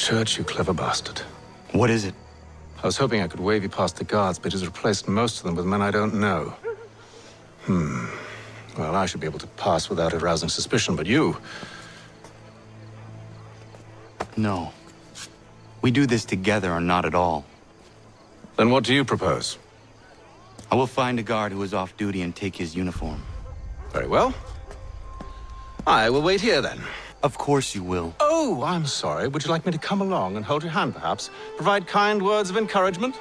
A: Church, you clever bastard.
P: What is it?
A: I was hoping I could wave you past the guards, but he's replaced most of them with men I don't know. Well, I should be able to pass without arousing suspicion, but you...
P: No. We do this together or not at all.
A: Then what do you propose?
P: I will find a guard who is off duty and take his uniform.
A: Very well. I will wait here, then.
P: Of course you will.
A: Oh, I'm sorry. Would you like me to come along and hold your hand, perhaps? Provide kind words of encouragement?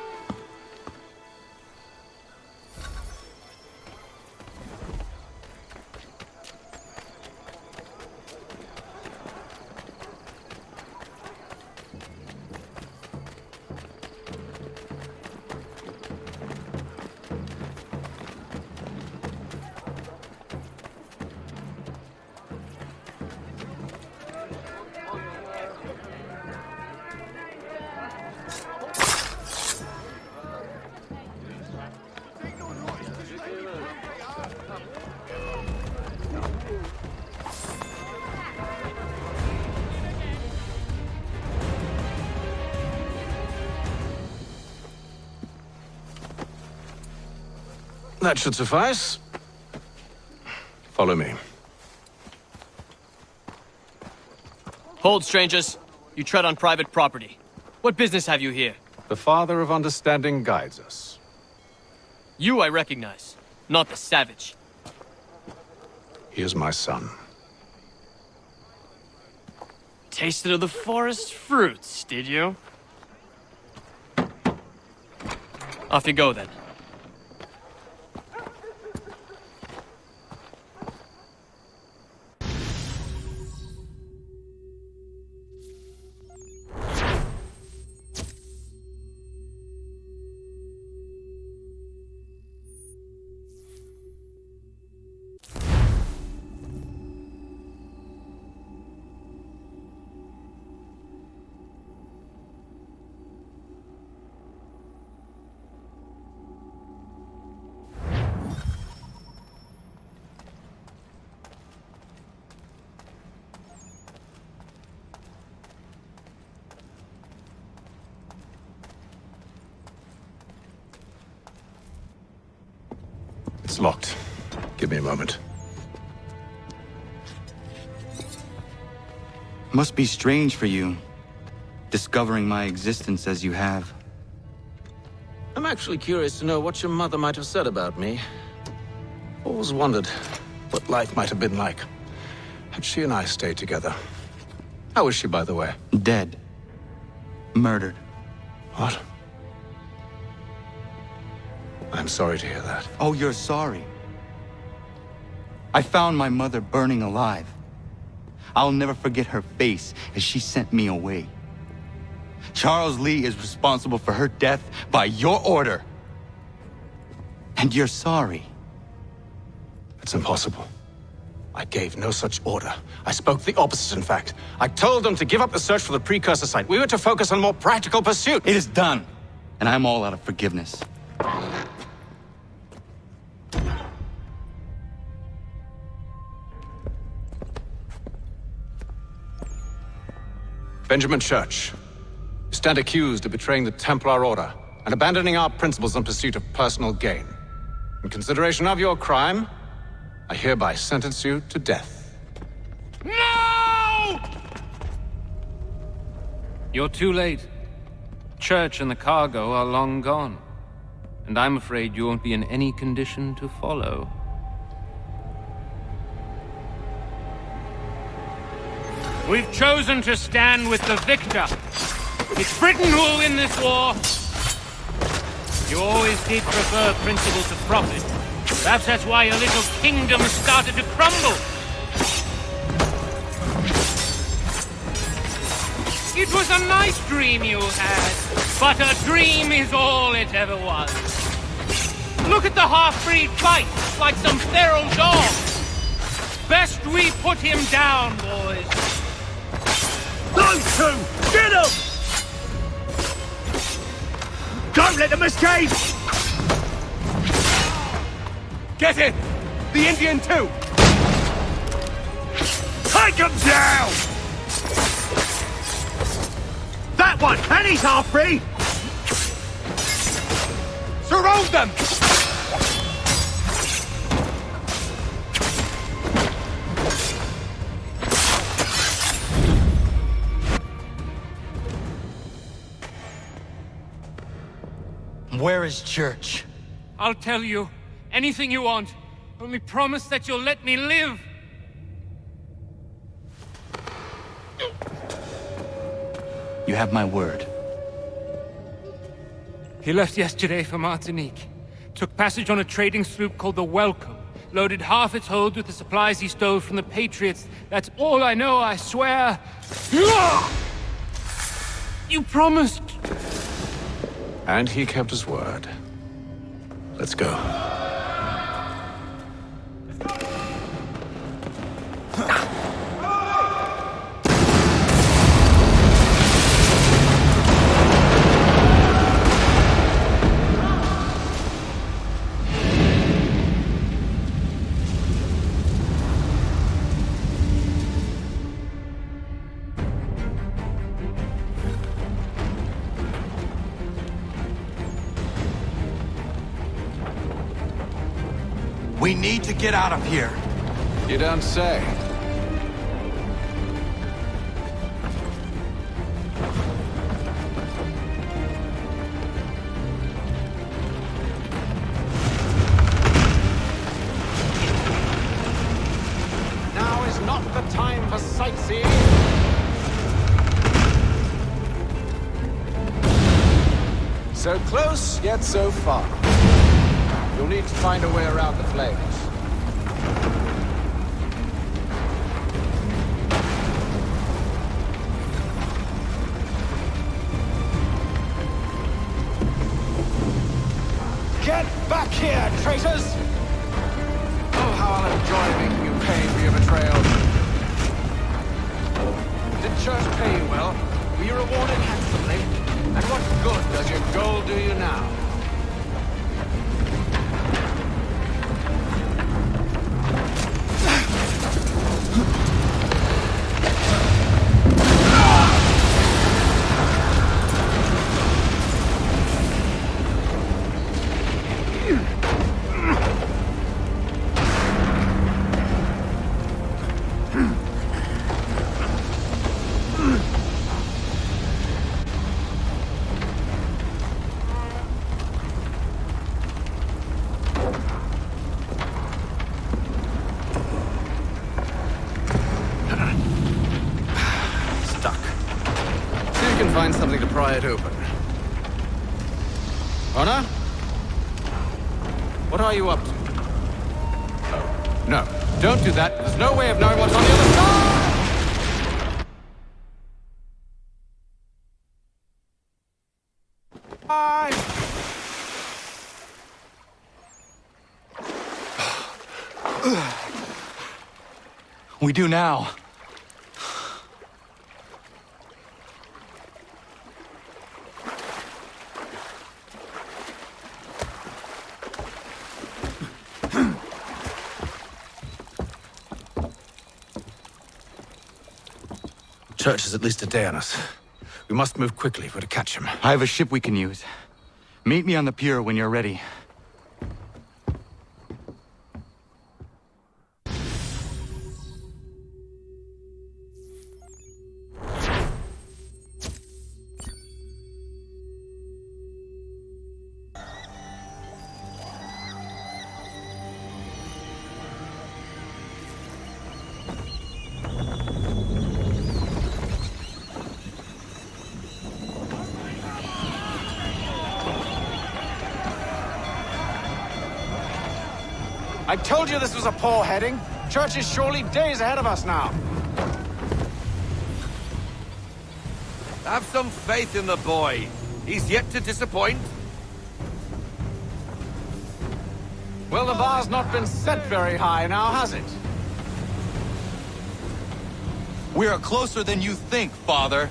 A: That should suffice. Follow me.
G: Hold, strangers. You tread on private property. What business have you here?
A: The Father of Understanding guides us.
G: You I recognize, not the savage.
A: He is my son.
G: Tasted of the forest fruits, did you? Off you go, then.
A: It's locked. Give me a moment.
P: Must be strange for you, discovering my existence as you have.
A: I'm actually curious to know what your mother might have said about me. Always wondered what life might have been like had she and I stayed together. How is she, by the way?
P: Dead. Murdered.
A: What? I'm sorry to hear that.
P: Oh, you're sorry. I found my mother burning alive. I'll never forget her face as she sent me away. Charles Lee is responsible for her death by your order. And you're sorry.
A: It's impossible. I gave no such order. I spoke the opposite, in fact. I told them to give up the search for the precursor site. We were to focus on more practical pursuit.
P: It is done, and I'm all out of forgiveness.
A: Benjamin Church, you stand accused of betraying the Templar Order and abandoning our principles in pursuit of personal gain. In consideration of your crime, I hereby sentence you to death.
V: No!
K: You're too late. Church and the cargo are long gone. And I'm afraid you won't be in any condition to follow.
V: We've chosen to stand with the victor. It's Britain who will win this war. You always did prefer principles of profit. Perhaps that's why your little kingdom started to crumble. It was a nice dream you had, but a dream is all it ever was. Look at the half-breed fight, like some feral dog. Best we put him down, boys.
F: Those two! Get them! Don't let them escape!
V: Get it! The Indian too!
F: Take them down! fight, and he's half free!
M: Surround them!
P: Where is Church?
V: I'll tell you. Anything you want. Only promise that you'll let me live.
P: You have my word.
V: He left yesterday for Martinique. Took passage on a trading sloop called the Welcome. Loaded half its hold with the supplies he stole from the Patriots. That's all I know, I swear. You promised.
A: And he kept his word. Let's go.
P: We need to get out of here.
A: You don't say. Now is not the time for sightseeing. So close, yet so far. You'll need to find a way around the flames. Get back here, traitors! Oh, how I'll enjoy making you pay for your betrayal. Did Church pay you well? Were you rewarded handsomely? And what good does your gold do you now? Find something to pry it open. Honor? What are you up to? Oh, no. Don't do that. There's no way of knowing what's on the other side! Bye!
P: We do now.
A: Church is at least a day on us. We must move quickly if we're to catch him.
P: I have a ship we can use. Meet me on the pier when you're ready.
A: I told you this was a poor heading. Church is surely days ahead of us now.
M: Have some faith in the boy. He's yet to disappoint.
A: Well, the bar's not been set very high now, has it?
P: We are closer than you think, Father.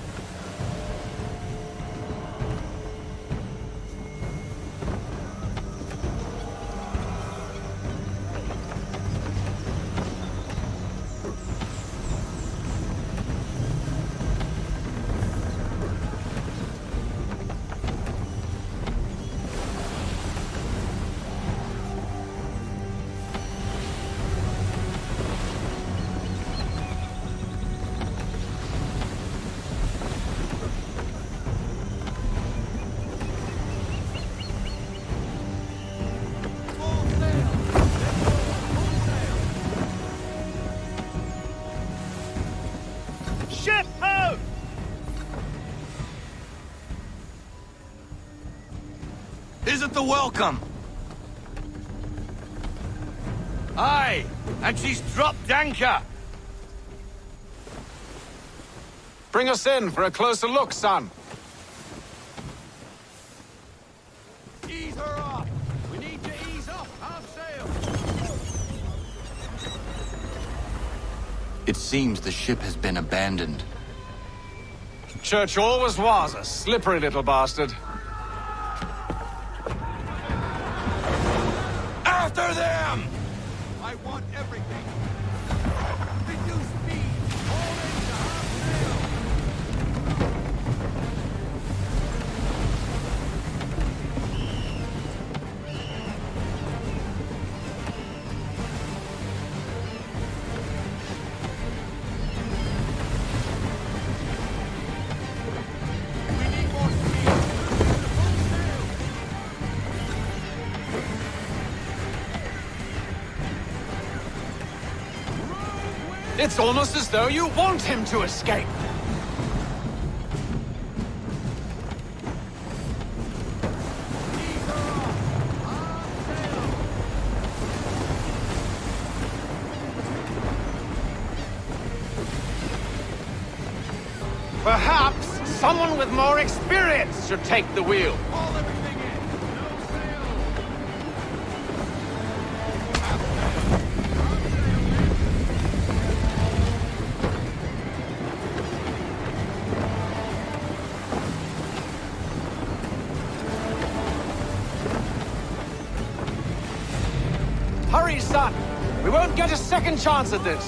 M: isn't the welcome. Aye, and she's dropped anchor.
A: Bring us in for a closer look, son.
C: Ease her off! We need to ease off half sail!
D: It seems the ship has been abandoned.
A: Church always was a slippery little bastard.
M: After them!
C: I want everything! Reduce speed! All into half sail!
A: It's almost as though you want him to escape. Perhaps someone with more experience should take the wheel. Hurry, son! We won't get a second chance at this!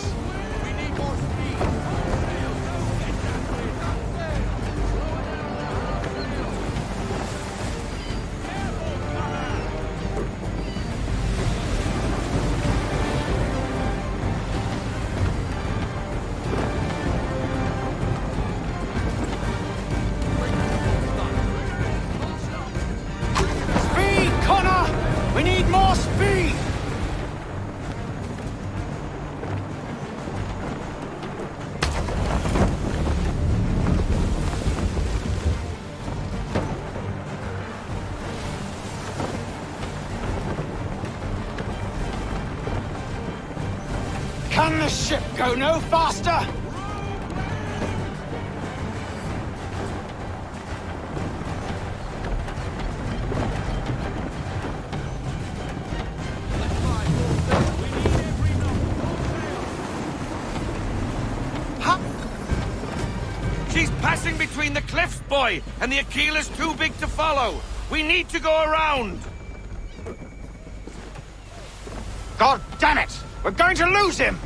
A: Speed, Connor! We need more speed! Can the ship go no faster?
M: She's passing between the cliffs, boy, and the Aquila's too big to follow. We need to go around.
A: God damn it! We're going to lose him!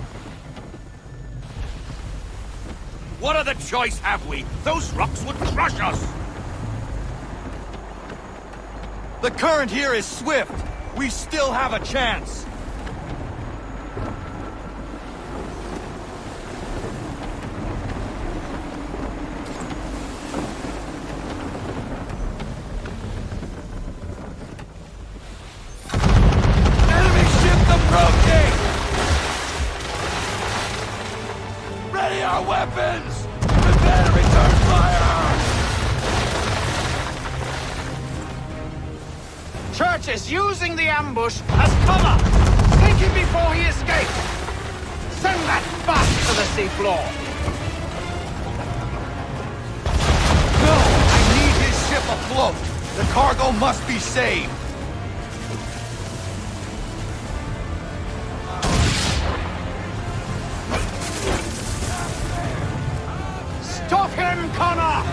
M: What other choice have we? Those rocks would crush us.
P: The current here is swift. We still have a chance.
M: Enemy ship approaching! Ready our weapons! Prepare to return fire!
A: Church is using the ambush as cover! Sink him before he escapes! Send that bast to the seafloor!
P: No! I need his ship afloat! The cargo must be saved!
A: Stop him, Connor!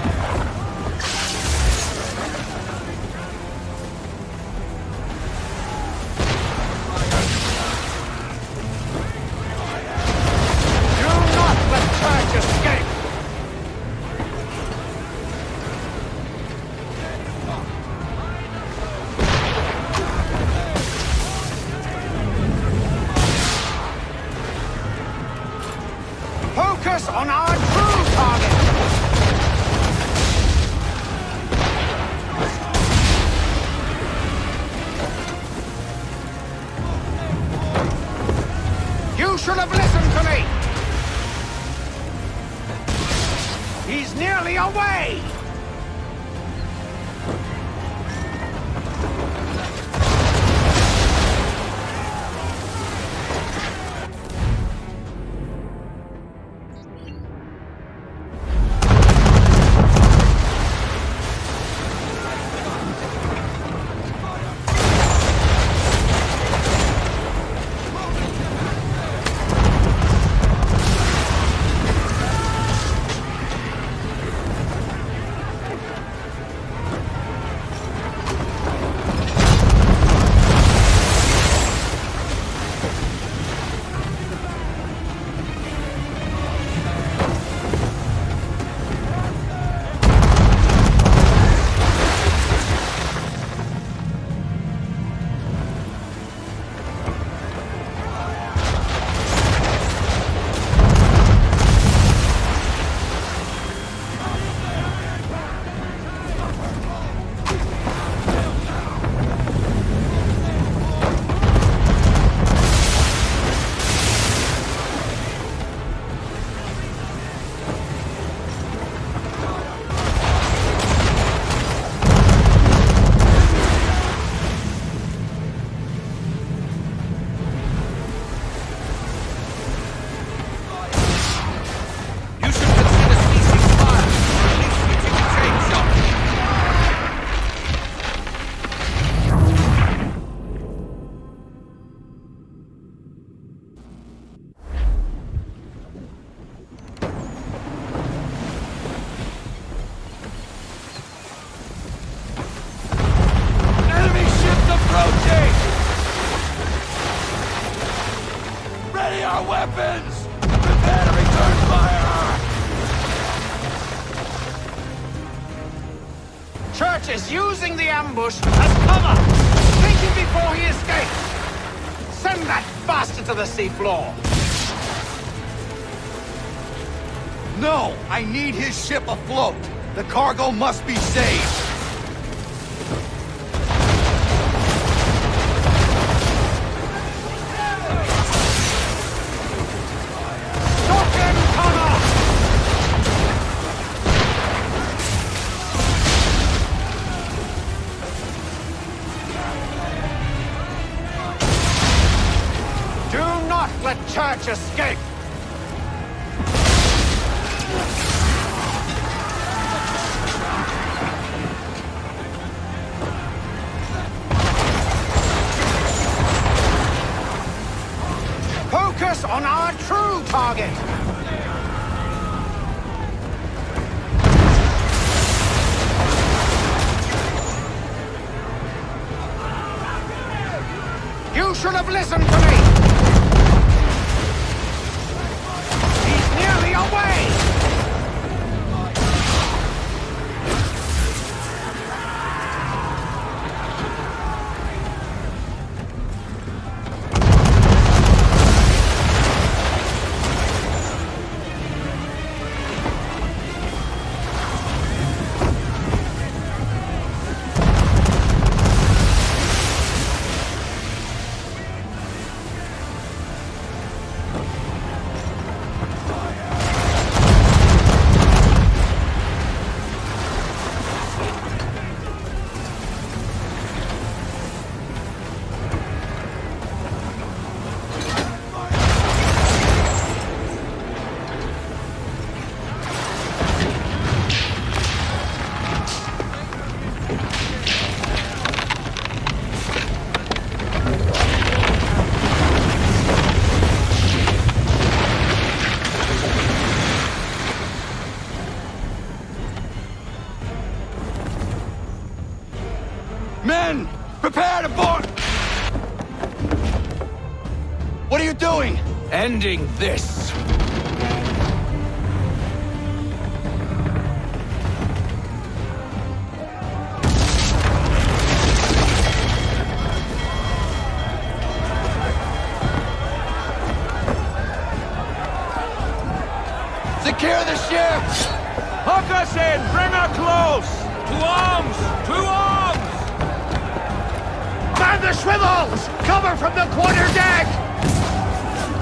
A: Do not let Church escape! Focus on our true target! You should have listened to me! He's nearly away!
M: weapons! Prepare to return fire!
A: Church is using the ambush as cover! Take him before he escapes! Send that bastard to the seafloor!
M: No! I need his ship afloat! The cargo must be saved!
A: Church escape! Focus on our true target! You should have listened to me! Away!
M: Men! Prepare to board! What are you doing?
A: Ending this!
M: Secure the ship!
A: Hook us in! Bring her close! To arms! To arms! Man the swivels! Cover from the quarterdeck!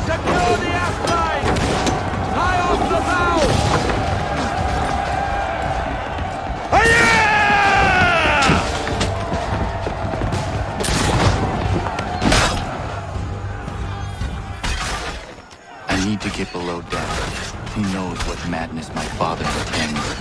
A: Secure the aft line! Tie off the bow!
P: I need to get below deck. Who knows what madness my father intends?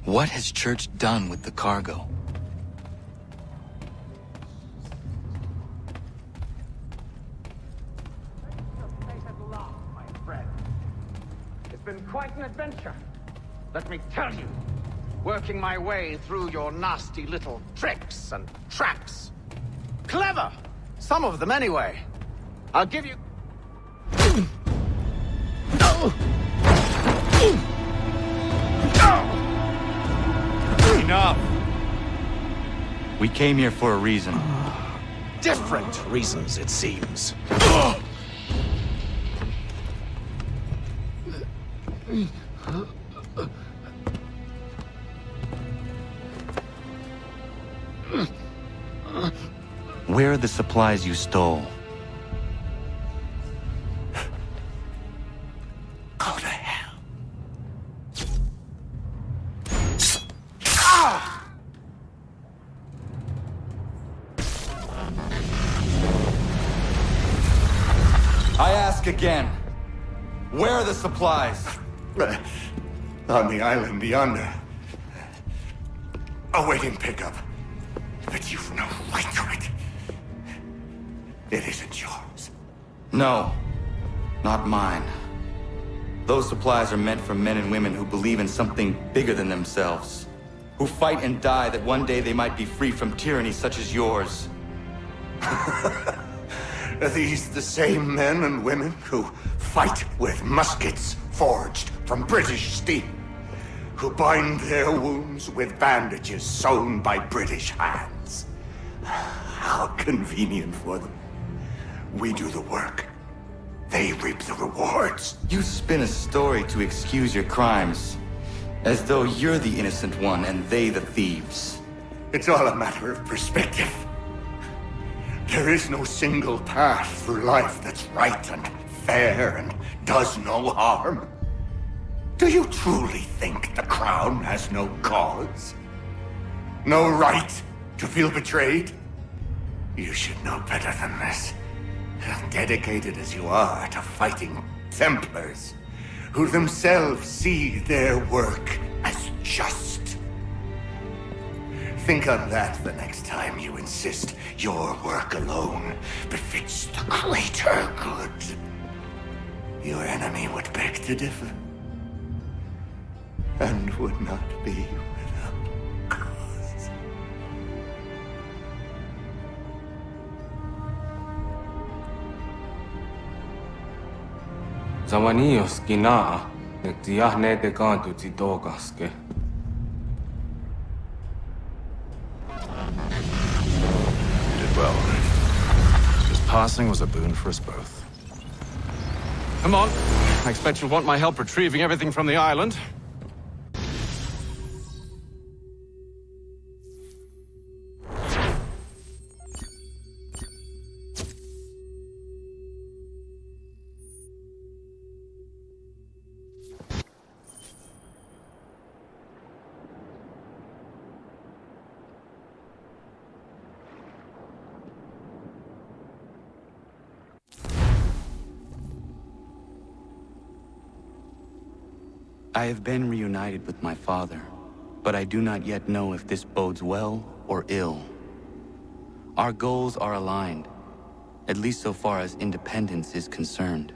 P: What has Church done with the cargo?
A: It's been quite an adventure, let me tell you. Working my way through your nasty little tricks and traps. Clever! Some of them anyway. I'll give you...
P: Enough! We came here for a reason.
A: Different reasons, it seems.
P: Where are the supplies you stole?
B: Go to hell.
P: I ask again. Where are the supplies?
B: On the island yonder. Awaiting pickup. But you've no right to it. It isn't yours.
P: No. Not mine. Those supplies are meant for men and women who believe in something bigger than themselves. Who fight and die that one day they might be free from tyranny such as yours.
B: Are these the same men and women who fight with muskets forged from British steel? Who bind their wounds with bandages sewn by British hands? How convenient for them. We do the work. They reap the rewards.
P: You spin a story to excuse your crimes, as though you're the innocent one and they the thieves.
B: It's all a matter of perspective. There is no single path through life that's right and fair and does no harm. Do you truly think the Crown has no cause? No right to feel betrayed? You should know better than this. Dedicated as you are to fighting Templars, who themselves see their work as just. Think on that the next time you insist your work alone befits the greater good. Your enemy would beg to differ, and would not be without cause.
H: Zawanios kinaa, nektiahne te kantu titokaske.
A: You did well. His passing was a boon for us both. Come on. I expect you'll want my help retrieving everything from the island.
P: I have been reunited with my father, but I do not yet know if this bodes well or ill. Our goals are aligned, at least so far as independence is concerned.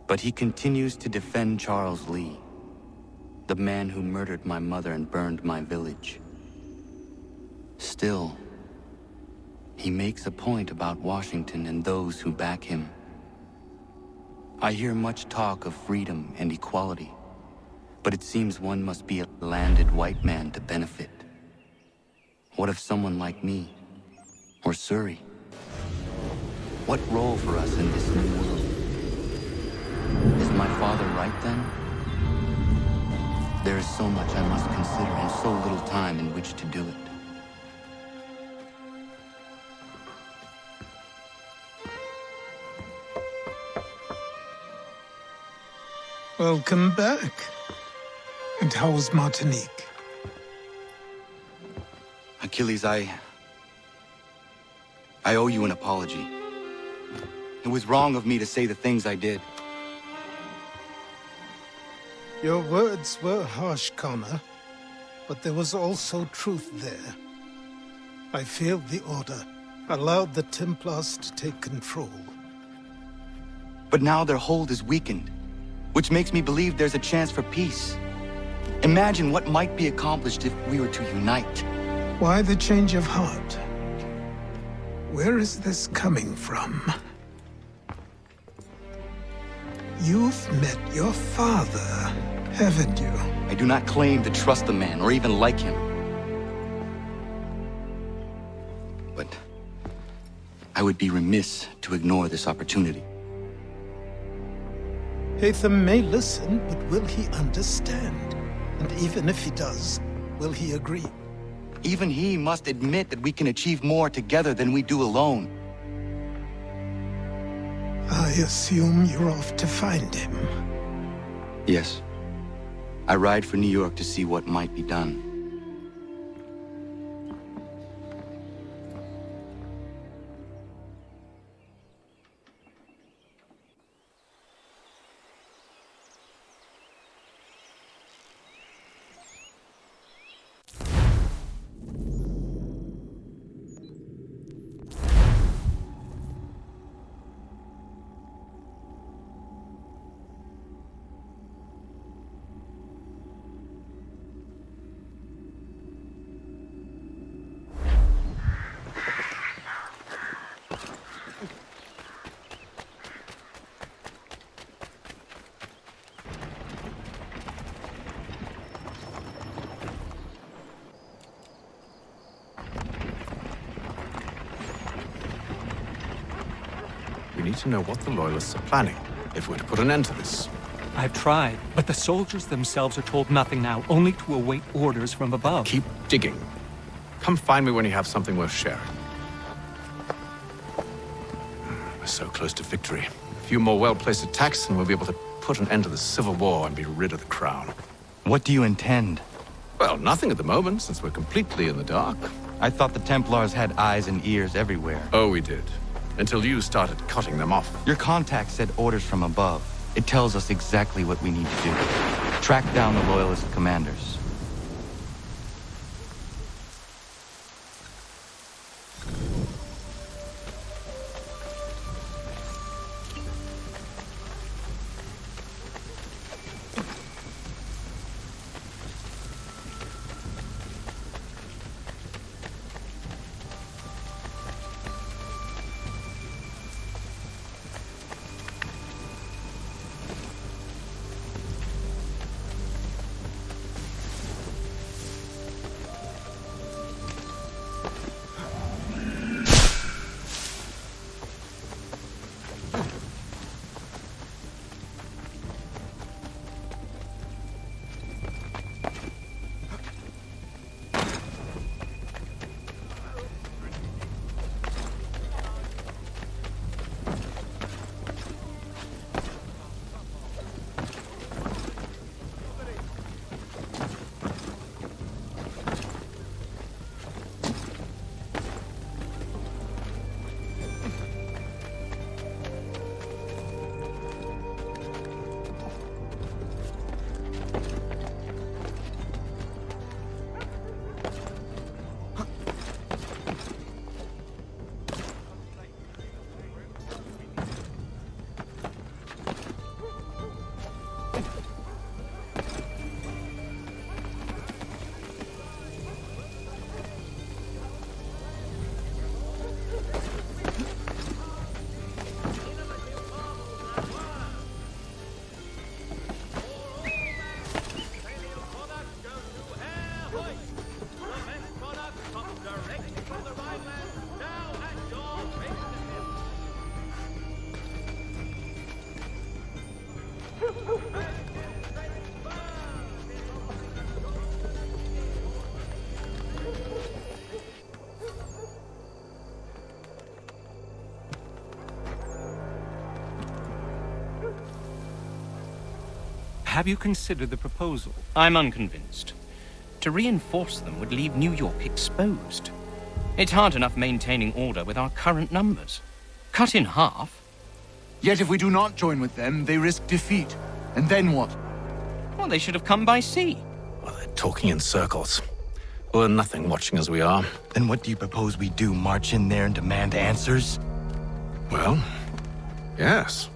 P: But he continues to defend Charles Lee, the man who murdered my mother and burned my village. Still, he makes a point about Washington and those who back him. I hear much talk of freedom and equality, but it seems one must be a landed white man to benefit. What if someone like me, or Surrey? What role for us in this new world? Is my father right then? There is so much I must consider and so little time in which to do it.
N: Welcome back. And how was Martinique?
P: Achilles, I owe you an apology. It was wrong of me to say the things I did.
N: Your words were harsh, Connor, but there was also truth there. I failed the Order, allowed the Templars to take control.
P: But now their hold is weakened, which makes me believe there's a chance for peace. Imagine what might be accomplished if we were to unite.
N: Why the change of heart? Where is this coming from? You've met your father, haven't you?
P: I do not claim to trust the man or even like him. But I would be remiss to ignore this opportunity.
N: Hatham may listen, but will he understand? And even if he does, will he agree?
P: Even he must admit that we can achieve more together than we do alone.
N: I assume you're off to find him.
P: Yes. I ride for New York to see what might be done.
A: We need to know what the Loyalists are planning, if we're to put an end to this.
I: I've tried, but the soldiers themselves are told nothing now, only to await orders from above.
A: Keep digging. Come find me when you have something worth sharing. We're so close to victory. A few more well-placed attacks and we'll be able to put an end to the Civil War and be rid of the crown.
P: What do you intend?
A: Well, nothing at the moment, since we're completely in the dark.
P: I thought the Templars had eyes and ears everywhere.
A: Oh, we did. Until you started cutting them off.
P: Your contact said orders from above. It tells us exactly what we need to do. Track down the Loyalist commanders.
I: Have you considered the proposal?
S: I'm unconvinced. To reinforce them would leave New York exposed. It's hard enough maintaining order with our current numbers. Cut in half.
W: Yet if we do not join with them, they risk defeat. And then what?
S: Well, they should have come by sea.
A: Well, they're talking in circles. We'll learn nothing watching as we are.
P: Then what do you propose we do? March in there and demand answers?
A: Well, yes.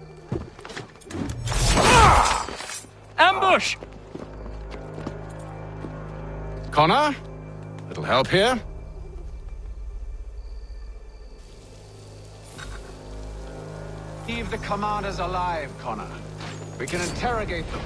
S: Ambush!
A: Connor? Little help here?
X: Leave the commanders alive, Connor.
A: We can interrogate them.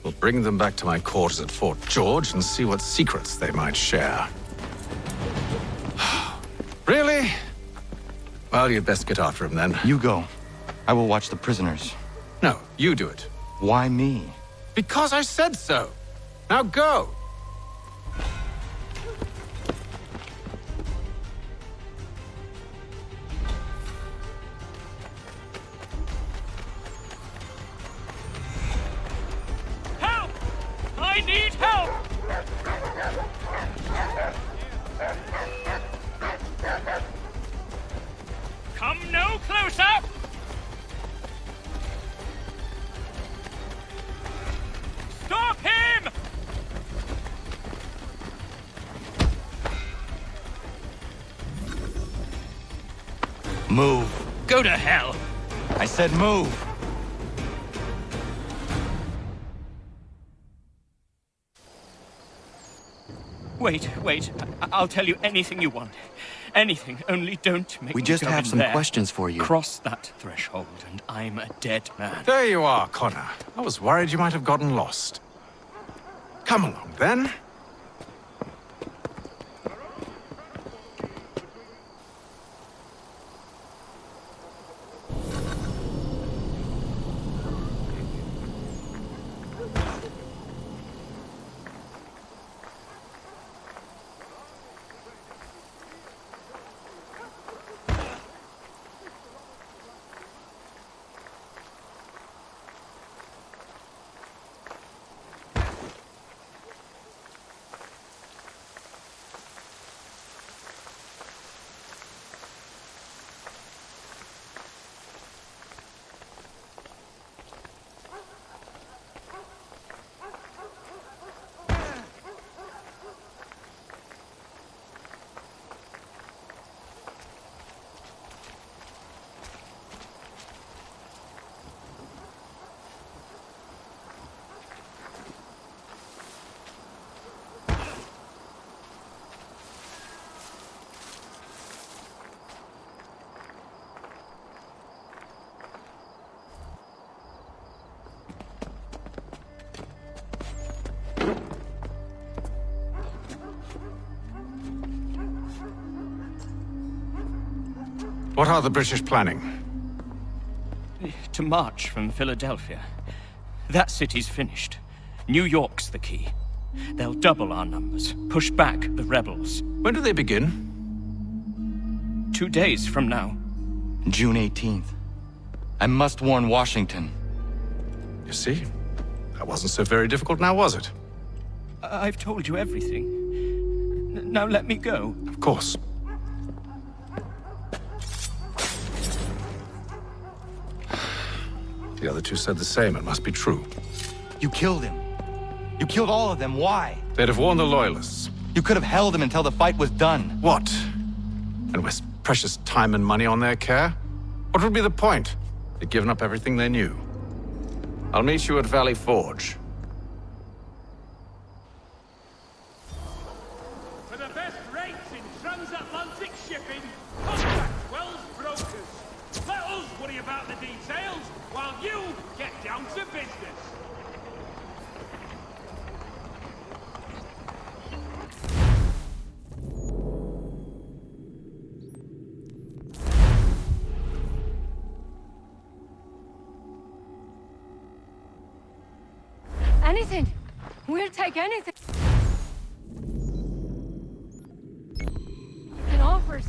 A: We'll bring them back to my quarters at Fort George and see what secrets they might share. Really? Well, you'd best get after him then.
P: You go. I will watch the prisoners.
A: No, you do it.
P: Why me?
A: Because I said so. Now go.
V: Help! I need help! Come no closer! Stop him!
P: Move.
V: Go to hell!
P: I said move.
S: Wait. I'll tell you anything you want. Anything, only don't make
P: We
S: me
P: just
S: go
P: have
S: in
P: some
S: there.
P: questions for you.
S: Cross that threshold, and I'm a dead man.
A: There you are, Connor. I was worried you might have gotten lost. Come along, then. What are the British planning?
S: To march from Philadelphia. That city's finished. New York's the key. They'll double our numbers, push back the rebels.
A: When do they begin?
S: 2 days from now.
P: June 18th. I must warn Washington.
A: You see? That wasn't so very difficult now, was it?
S: I've told you everything. Now let me go.
A: Of course. The other two said the same. It must be true.
P: You killed him. You killed all of them. Why?
A: They'd have warned the Loyalists.
P: You could have held him until the fight was done.
A: What? And waste precious time and money on their care? What would be the point? They'd given up everything they knew. I'll meet you at Valley Forge.
V: For the best rates in transatlantic shipping, contact Wells Brokers. Let us worry about the details while you get down to business.
E: Anything. We'll take anything. It offers.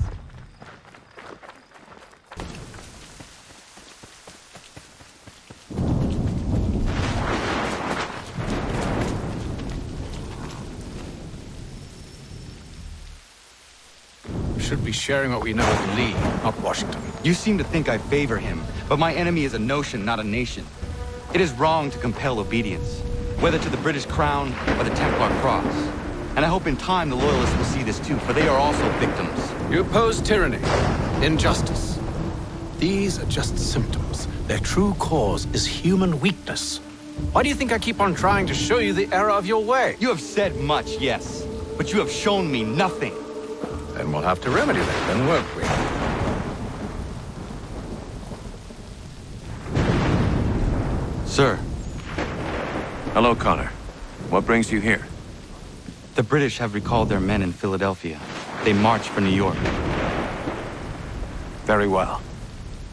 A: We should be sharing what we know with Lee, not Washington.
P: You seem to think I favor him, but my enemy is a notion, not a nation. It is wrong to compel obedience, whether to the British Crown or the Templar Cross. And I hope in time the Loyalists will see this too, for they are also victims.
A: You oppose tyranny, injustice. These are just symptoms. Their true cause is human weakness. Why do you think I keep on trying to show you the error of your way?
P: You have said much, yes, but you have shown me nothing.
A: Then we'll have to remedy that, then, won't we?
P: Sir.
T: Hello, Connor. What brings you here?
P: The British have recalled their men in Philadelphia. They march for New York.
T: Very well.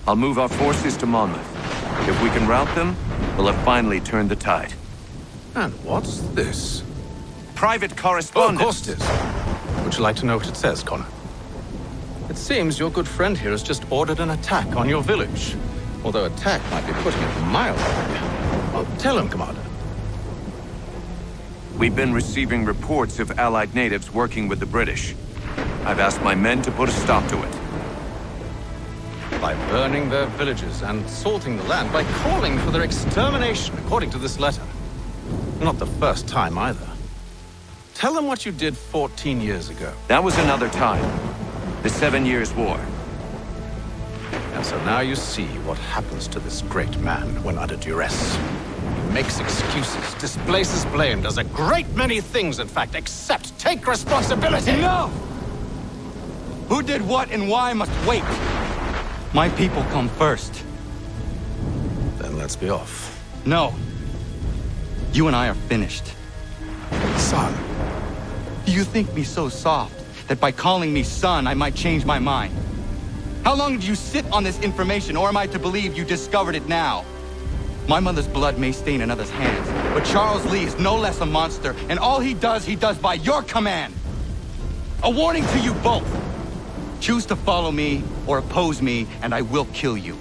T: I'll move our forces to Monmouth. If we can rout them, we'll have finally turned the tide.
A: And what's this?
T: Private
A: Oh,
T: correspondence.
A: of course it is. Would you like to know what it says, Connor? It seems your good friend here has just ordered an attack on your village. Although attack might be putting it mildly. Well, tell him, Commander.
T: We've been receiving reports of Allied natives working with the British. I've asked my men to put a stop to it.
A: By burning their villages and salting the land, by calling for their extermination, according to this letter. Not the first time, either. Tell them what you did 14 years ago.
T: That was another time. The 7 Years' War.
A: And so now you see what happens to this great man when under duress. He makes excuses, displaces blame, does a great many things, in fact, except take responsibility!
P: Enough! Who did what and why must wait. My people come first.
A: Then let's be off.
P: No. You and I are finished.
A: Son.
P: Do you think me so soft that by calling me son, I might change my mind? How long did you sit on this information, or am I to believe you discovered it now? My mother's blood may stain another's hands, but Charles Lee is no less a monster, and all he does by your command. A warning to you both. Choose to follow me or oppose me, and I will kill you.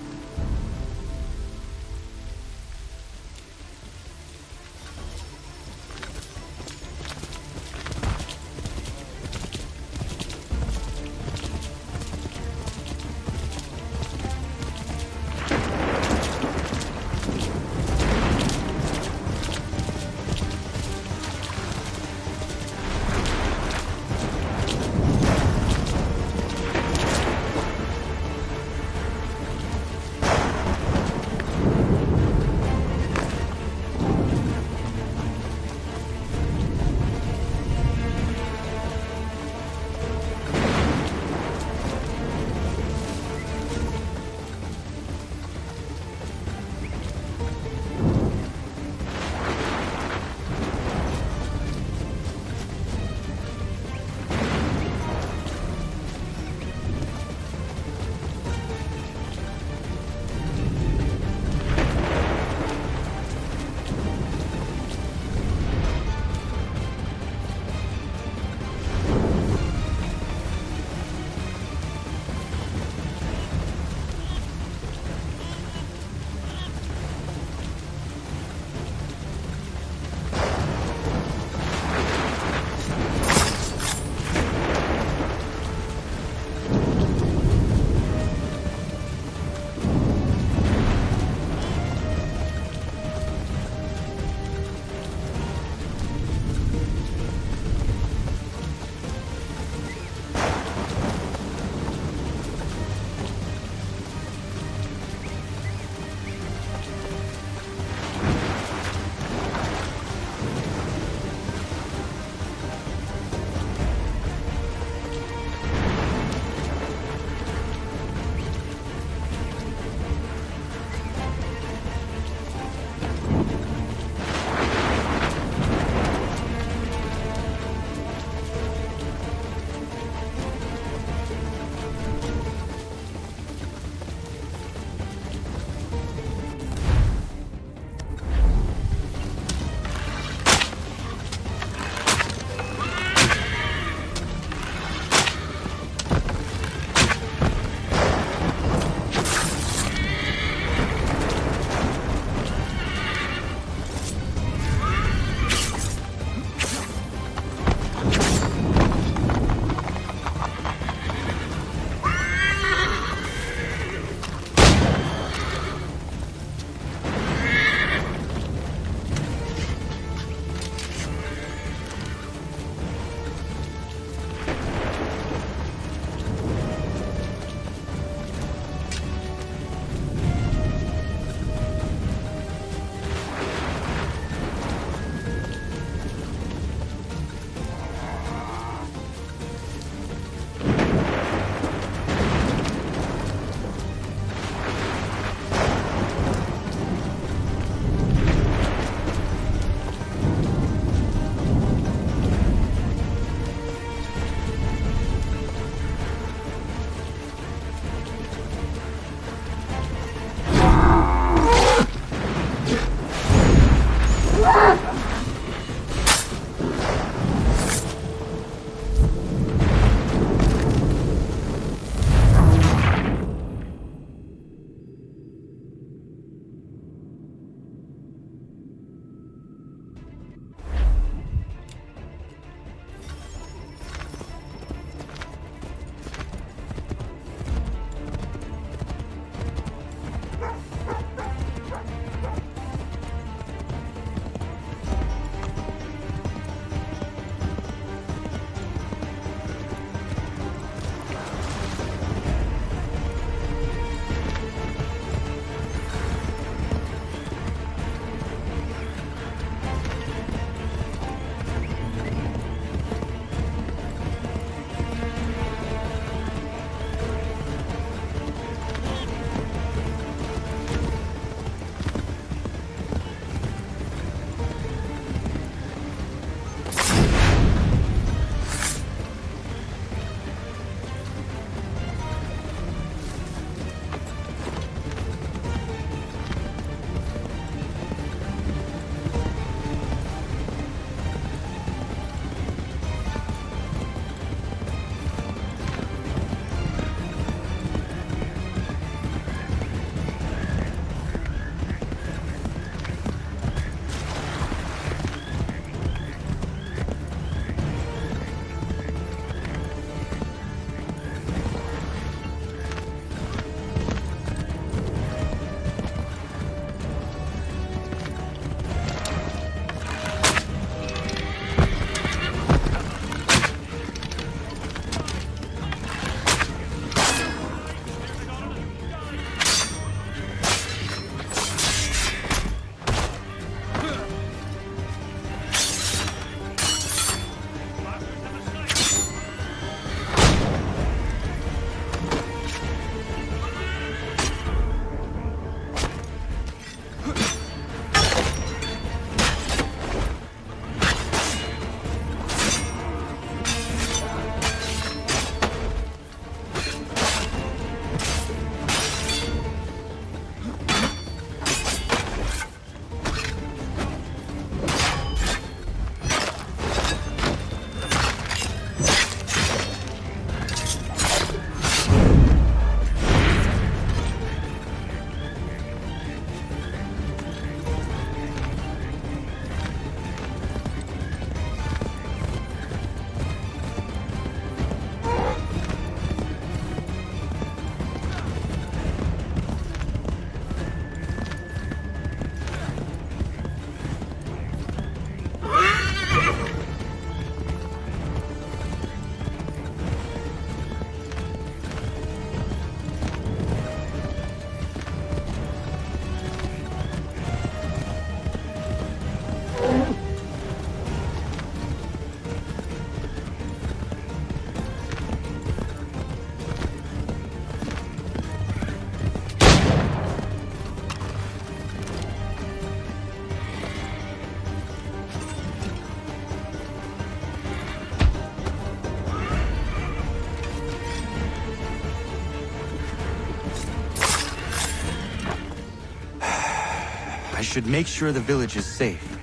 P: I should make sure the village is safe.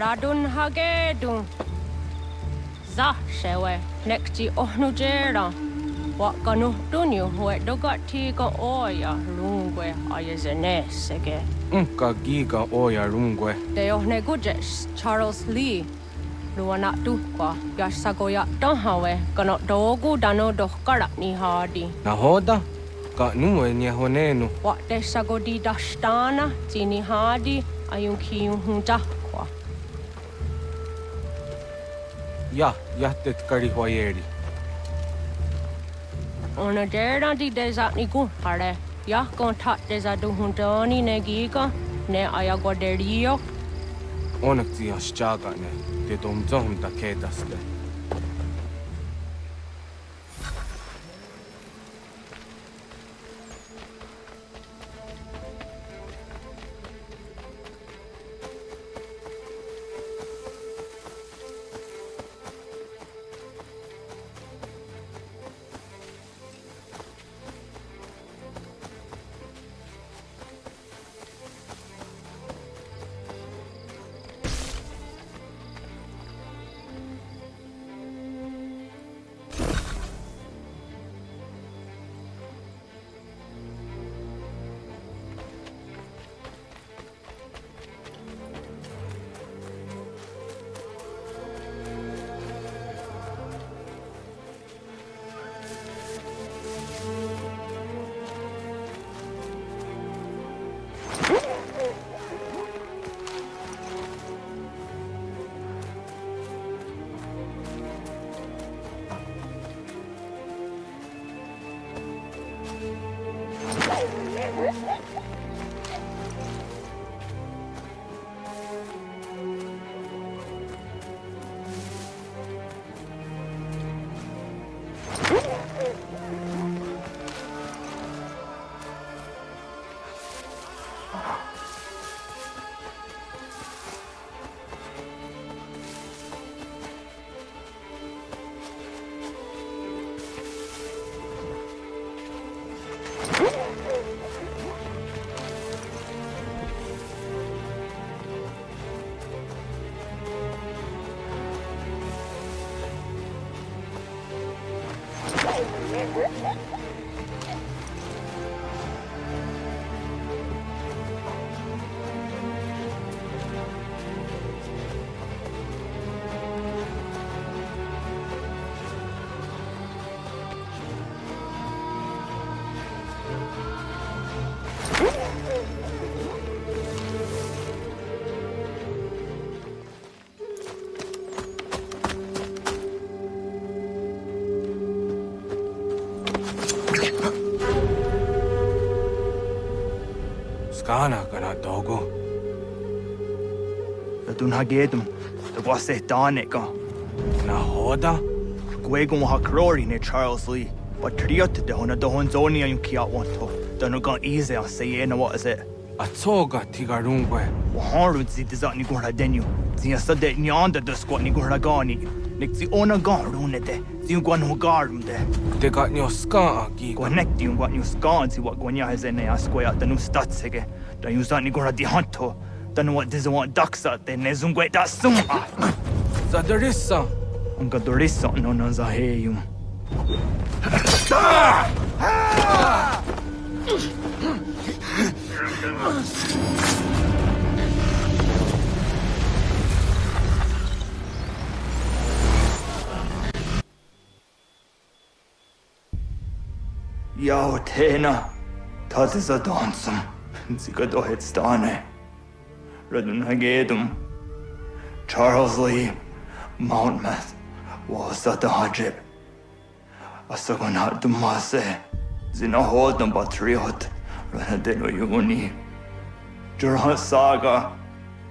E: Radun hagedun. Za shewe nekti ohnujera. Wakanu dunyu huedogati ka oya lungwe ayazenesege.
H: Ka giga oya rungwe.
E: De ohne gujes Charles Lee. Luanatu kwa yasagoya dahawe kano dogu dano dohkara ni hadi.
H: Nahoda? Ka nuwe ni honenu.
E: Wa de sagodi dashtana tini hadi ayun kiyun hunta.
H: Ja, jättet karihuajeri.
E: Ona dera di desa ni hare. Ya kontak desa duhuntoni ne giga ne ayaguaderio.
H: Onneksi jos chagane, te domzom ta kedaste. Skana kana dogo.
P: Radun hagedum, the wase danika.
H: Nahoda?
P: Gwegon ha krori ne Charles Lee. But triot de hona dohon zoni ayun kiat wanto. Danugan easy on say na what is it?
H: Atoga tigarungwe.
P: Waharud zi dizat ni gurha denyu. Zia sade nyanda de squat ni gurha gani. Nik zi ona garune de. Zi gwan ho garum de.
H: De got nyo ska aki.
P: Gwanek di gwan nyo ska zi wat gwanya hezene asquaya danu statsege. Dan you zat ni gurha di hanto. Danu what diza want daksat de ne zungwe da sum.
H: Zadarissa.
P: Unga dorissa no na zaheyum.
J: Yao Tena, Tatisa Donsum, Zikadohitstane, Redunhagedum, Charles Lee, Mountmouth, Wasatahajib, Asagonat Mase, Zinahodam Batriot, Renadeno Yuni, Jurhan Saga,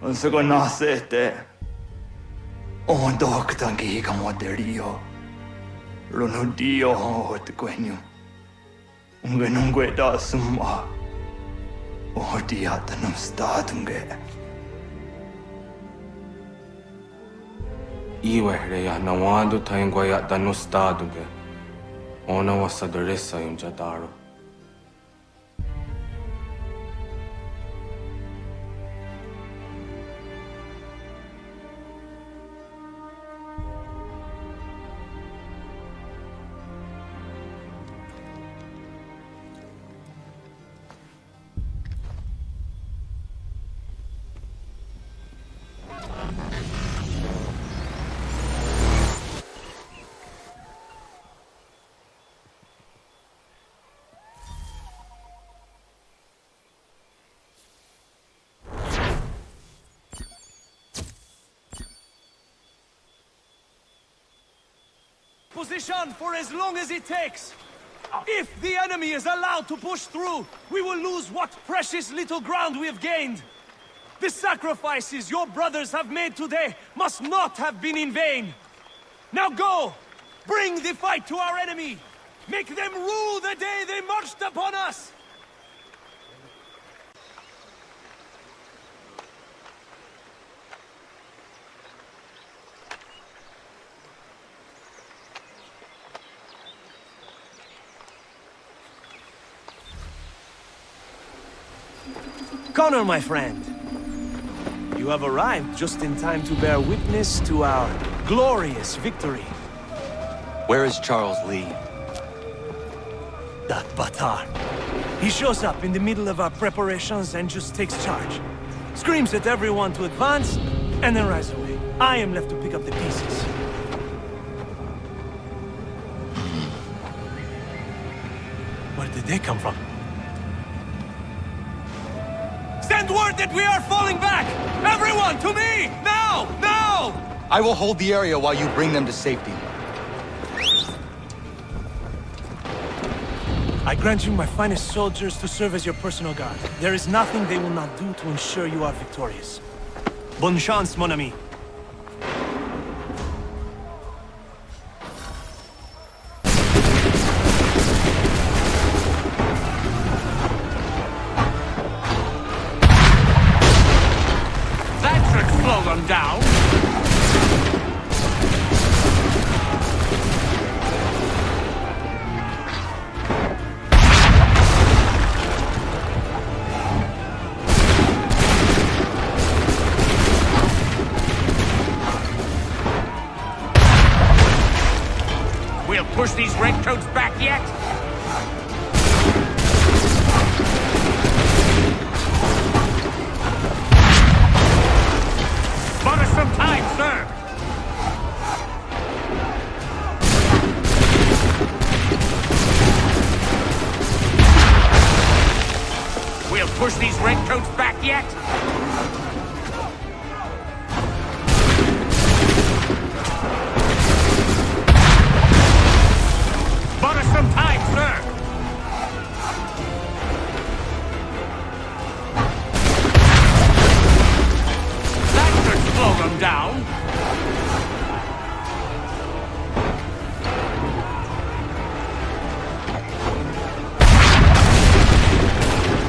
J: Asagonasete, Ondoktangi Kamoderio, Ronodio Hotquenu, Ungenungue da Summa, Odiatanum Statunge.
H: Iwe reya nawando tayengwa ya dano staduge. Ona wasadoresa yung jadaro.
L: Position for as long as it takes. If the enemy is allowed to push through, we will lose what precious little ground we have gained. The sacrifices your brothers have made today must not have been in vain. Now go! Bring the fight to our enemy! Make them rue the day they marched upon us! Connor, my friend, you have arrived just in time to bear witness to our glorious victory.
P: Where is Charles Lee?
L: That Batar. He shows up in the middle of our preparations and just takes charge. Screams at everyone to advance, and then rides away. I am left to pick up the pieces. Where did they come from? Send word that we are falling back! Everyone, to me! Now! Now!
P: I will hold the area while you bring them to safety.
L: I grant you my finest soldiers to serve as your personal guard. There is nothing they will not do to ensure you are victorious. Bonne chance, mon ami.
V: Them down. We'll push these redcoats back yet. Some time, sir! We'll push these redcoats back yet? Bought us some time, sir! Slow them down.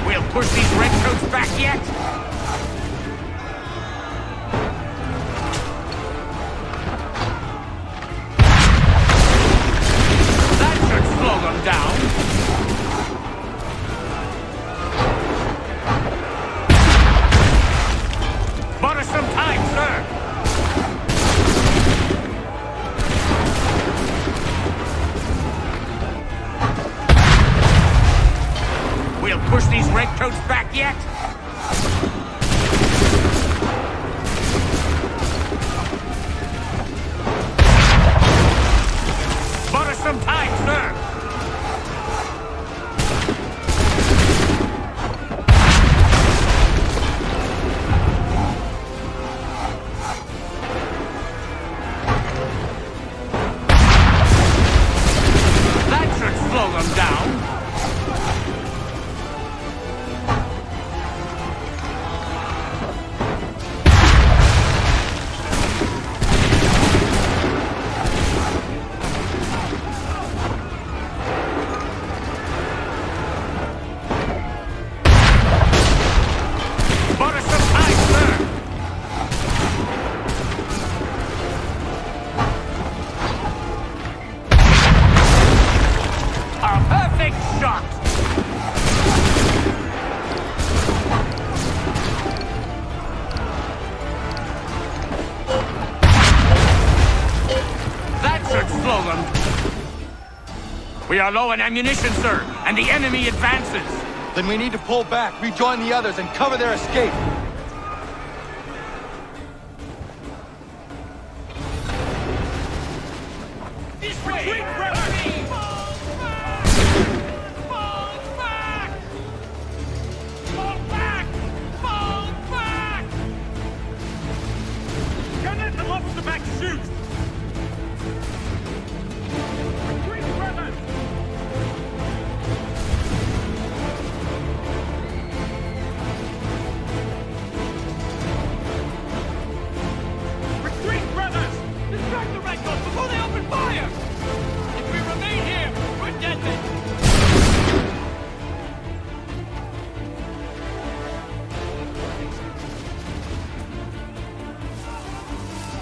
V: We'll push these redcoats back yet. That should slow them down. Bought us some time, sir! We'll push these redcoats back yet? Bought us some time, sir!
M: We are low on ammunition, sir, and the enemy advances.
P: Then we need to pull back, rejoin the others, and cover their escape.
L: Retreat, rebels! Cannon and lobster back, shoot! Retreat, rebels! Retreat, brothers! Distract the Redcoats before they open fire! If we remain here, we're dead men!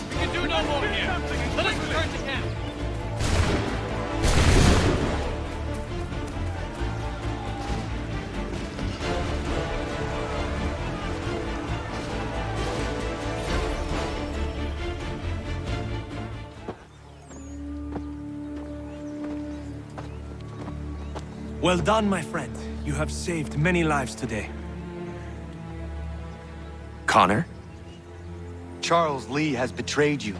L: We can do no more here. Let us return to camp. Well done, my friend. You have saved many lives today.
T: Connor?
P: Charles Lee has betrayed you.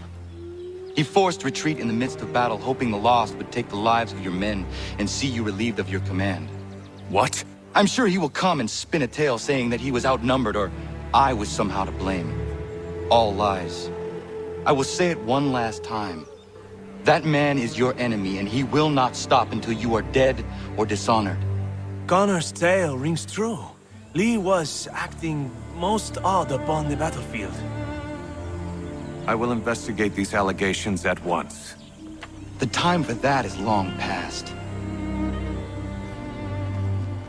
P: He forced retreat in the midst of battle, hoping the lost would take the lives of your men and see you relieved of your command.
T: What?
P: I'm sure he will come and spin a tale saying that he was outnumbered or I was somehow to blame. All lies. I will say it one last time. That man is your enemy, and he will not stop until you are dead or dishonored.
L: Connor's tale rings true. Lee was acting most odd upon the battlefield.
T: I will investigate these allegations at once.
P: The time for that is long past.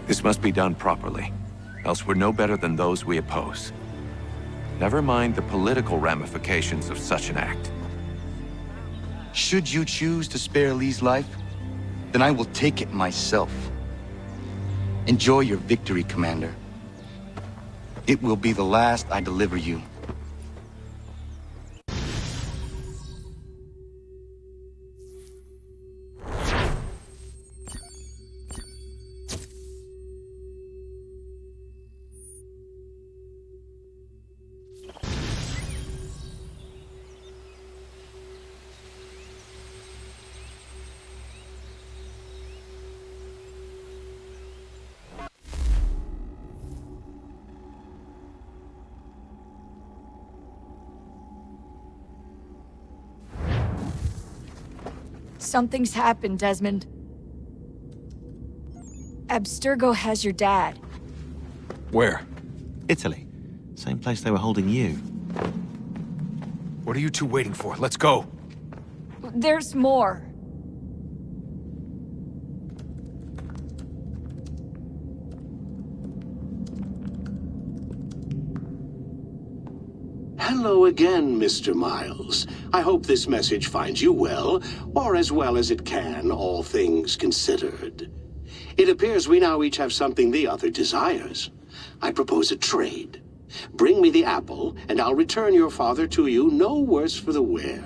T: This must be done properly, else we're no better than those we oppose. Never mind the political ramifications of such an act.
P: Should you choose to spare Lee's life, then I will take it myself. Enjoy your victory, Commander. It will be the last I deliver you.
O: Something's happened, Desmond. Abstergo has your dad.
Q: Where? Italy. Same place they were holding you. What are you two waiting for? Let's go.
O: There's more.
R: Hello again, Mr. Miles. I hope this message finds you well, or as well as it can, all things considered. It appears we now each have something the other desires. I propose a trade. Bring me the apple, and I'll return your father to you no worse for the wear.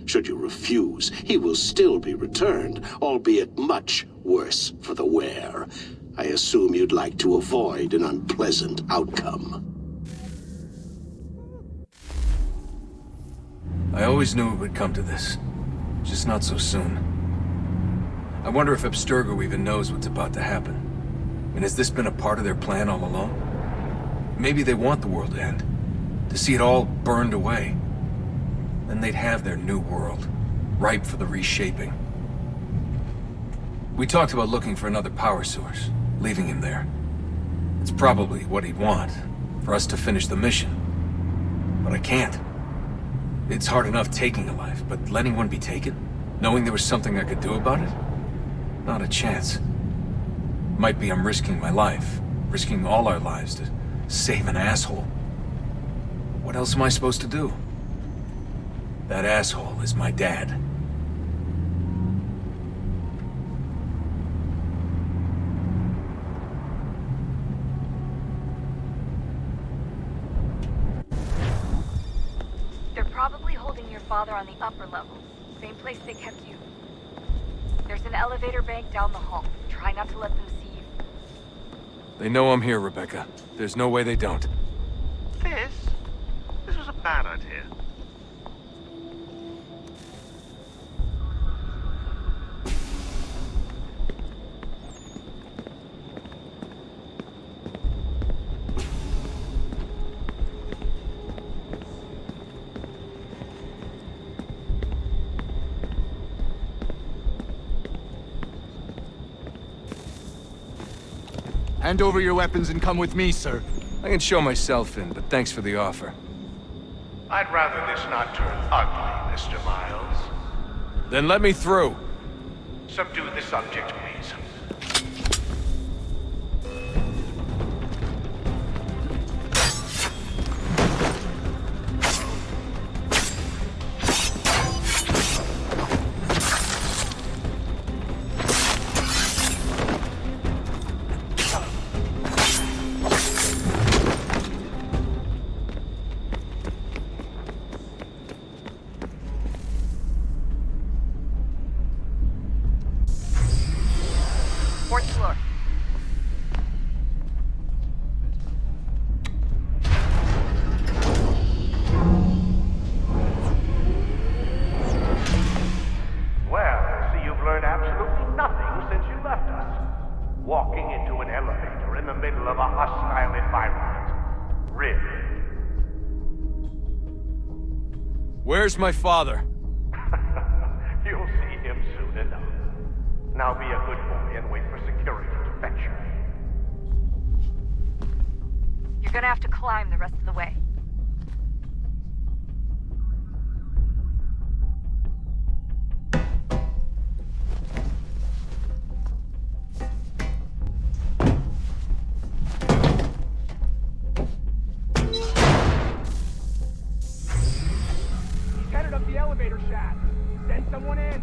R: Should you refuse, he will still be returned, albeit much worse for the wear. I assume you'd like to avoid an unpleasant outcome.
W: I always knew it would come to this. Just not so soon. I wonder if Abstergo even knows what's about to happen. And has this been a part of their plan all along? Maybe they want the world to end. To see it all burned away. Then they'd have their new world, ripe for the reshaping. We talked about looking for another power source, leaving him there. It's probably what he'd want, for us to finish the mission. But I can't. It's hard enough taking a life, but letting one be taken? Knowing there was something I could do about it? Not a chance. Might be I'm risking my life, risking all our lives to save an asshole. What else am I supposed to do? That asshole is my dad.
X: They're probably holding your father on the upper levels. Same place they kept you.
O: There's an elevator bank down the hall. Try not to let them see you.
W: They know I'm here, Rebecca. There's no way they don't.
F: This was a bad idea.
W: Hand over your weapons and come with me, sir. I can show myself in, but thanks for the offer.
F: I'd rather this not turn ugly, Mr. Miles.
W: Then let me through.
F: Subdue the subject, please.
O: Fourth floor.
F: Well, I see you've learned absolutely nothing since you left us. Walking into an elevator in the middle of a hostile environment. Really?
W: Where's my father?
F: You'll see him soon enough. Now be a good boy and wait for security to fetch you.
O: You're gonna have to climb the rest of the way.
L: He's headed up the elevator shaft. Send someone in.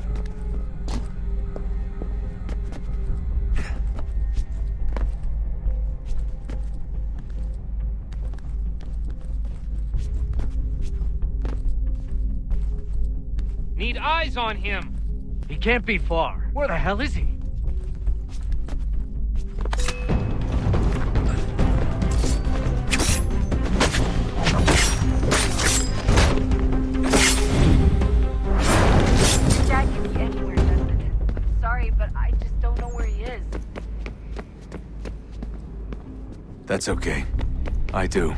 V: Need eyes on him. He can't be far. Where the hell is he?
O: Dad can be anywhere, Desmond. I'm sorry, but I just don't know where he is.
W: That's okay. I do.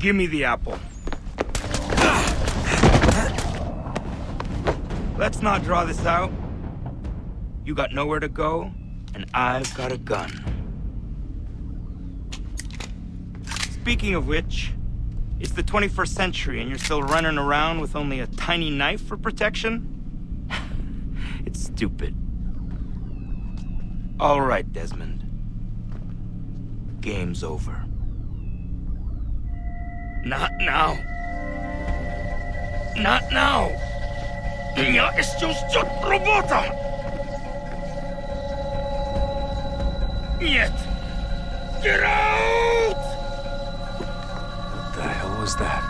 L: Give me the apple. Let's not draw this out. You got nowhere to go, and I've got a gun. Speaking of which, it's the 21st century and you're still running around with only a tiny knife for protection? It's stupid. All right, Desmond. Game's over. Not now. Not now. Я исчезну робота.
W: Yet! Get out! What the hell was that?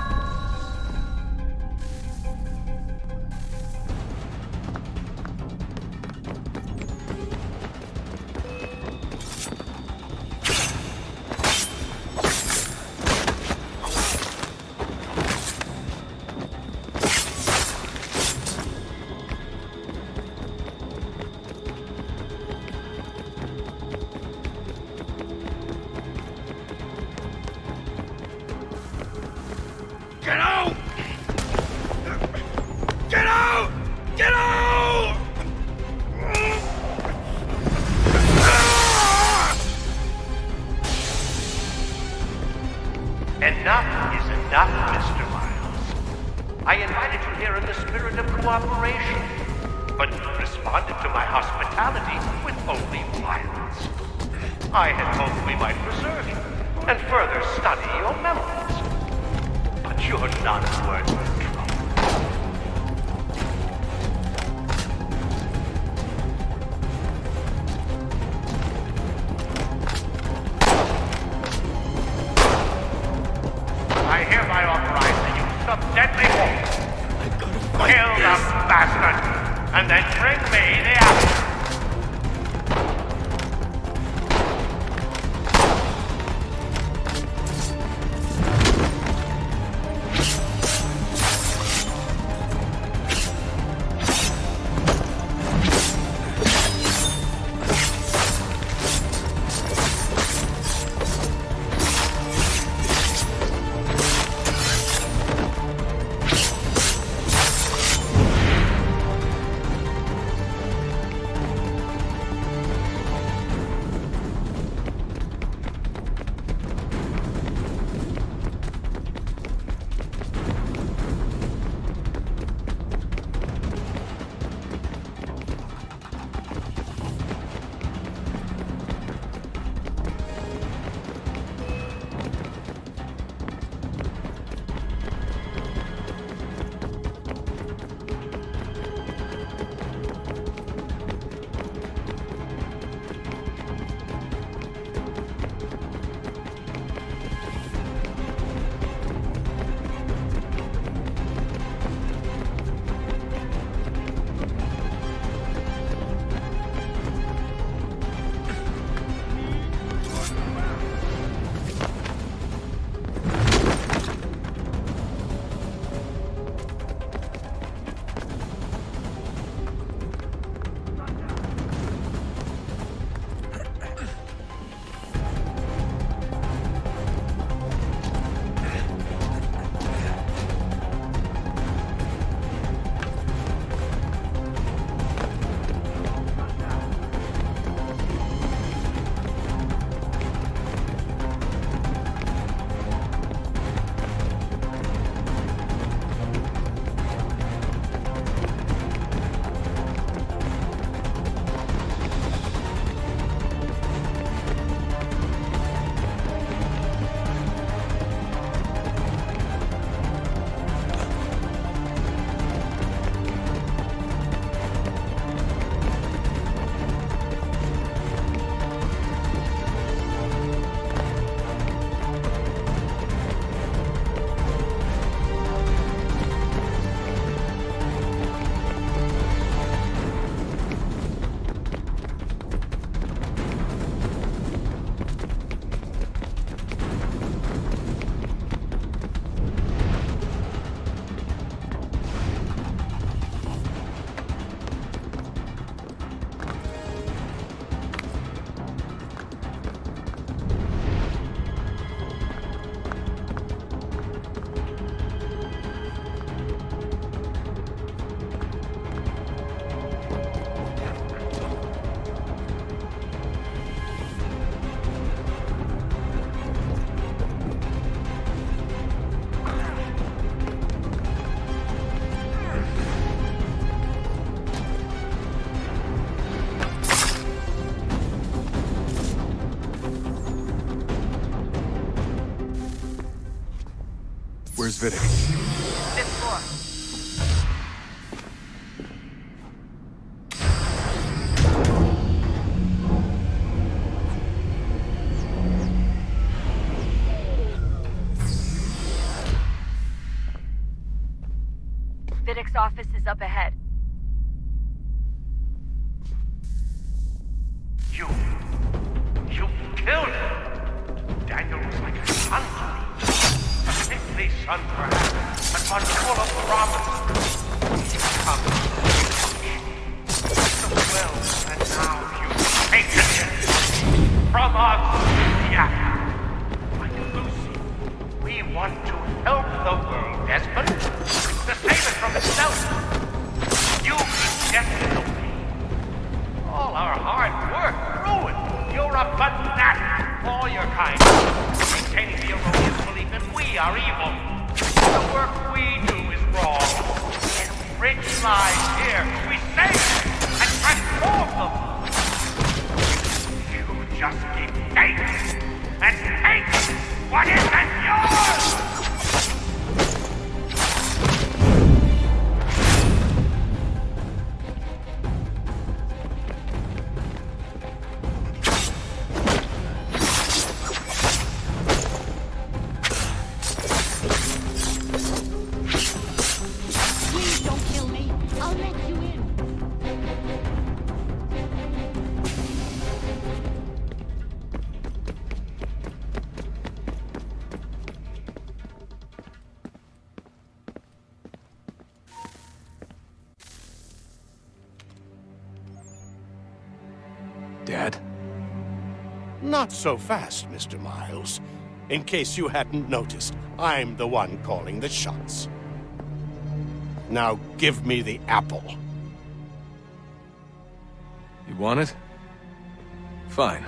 M: Get out! Get out! Get out!
G: Enough is enough, Mr. Miles. I invited you here in the spirit of cooperation, but you responded to my hospitality with only violence. I had hoped we might preserve you and further study your memories. But you're not worth the trouble. I hereby authorize the use of deadly force. Kill the bastard, and then bring me the apple.
W: Where's Vidic?
O: Fifth floor. Jack's office is up ahead.
G: You killed him! Daniel was like a son to me. A sickly son, perhaps, but one full of promise. Come, so well, and now you've taken him from us, Jack. Like Lucy, we want to help the world, Desmond, to save it from itself. You could get in the way. All our hard work ruined. You're a fanatic. All your kind. Maintaining the erroneous belief that we are evil. The work we do is wrong. Enrich lives here. We save them and transform them. You just keep taking and taking what isn't yours!
D: Dad?
K: Not so fast, Mr. Miles. In case you hadn't noticed, I'm the one calling the shots. Now give me the apple.
W: You want it? Fine.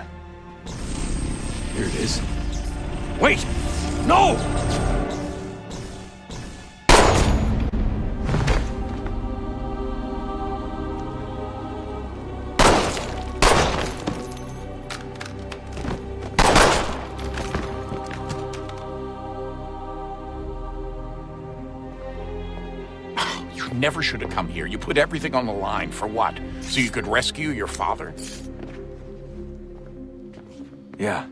W: Here it is.
K: Wait! No!
D: Never should have come here. You put everything on the line. For what? So you could rescue your father?
W: Yeah.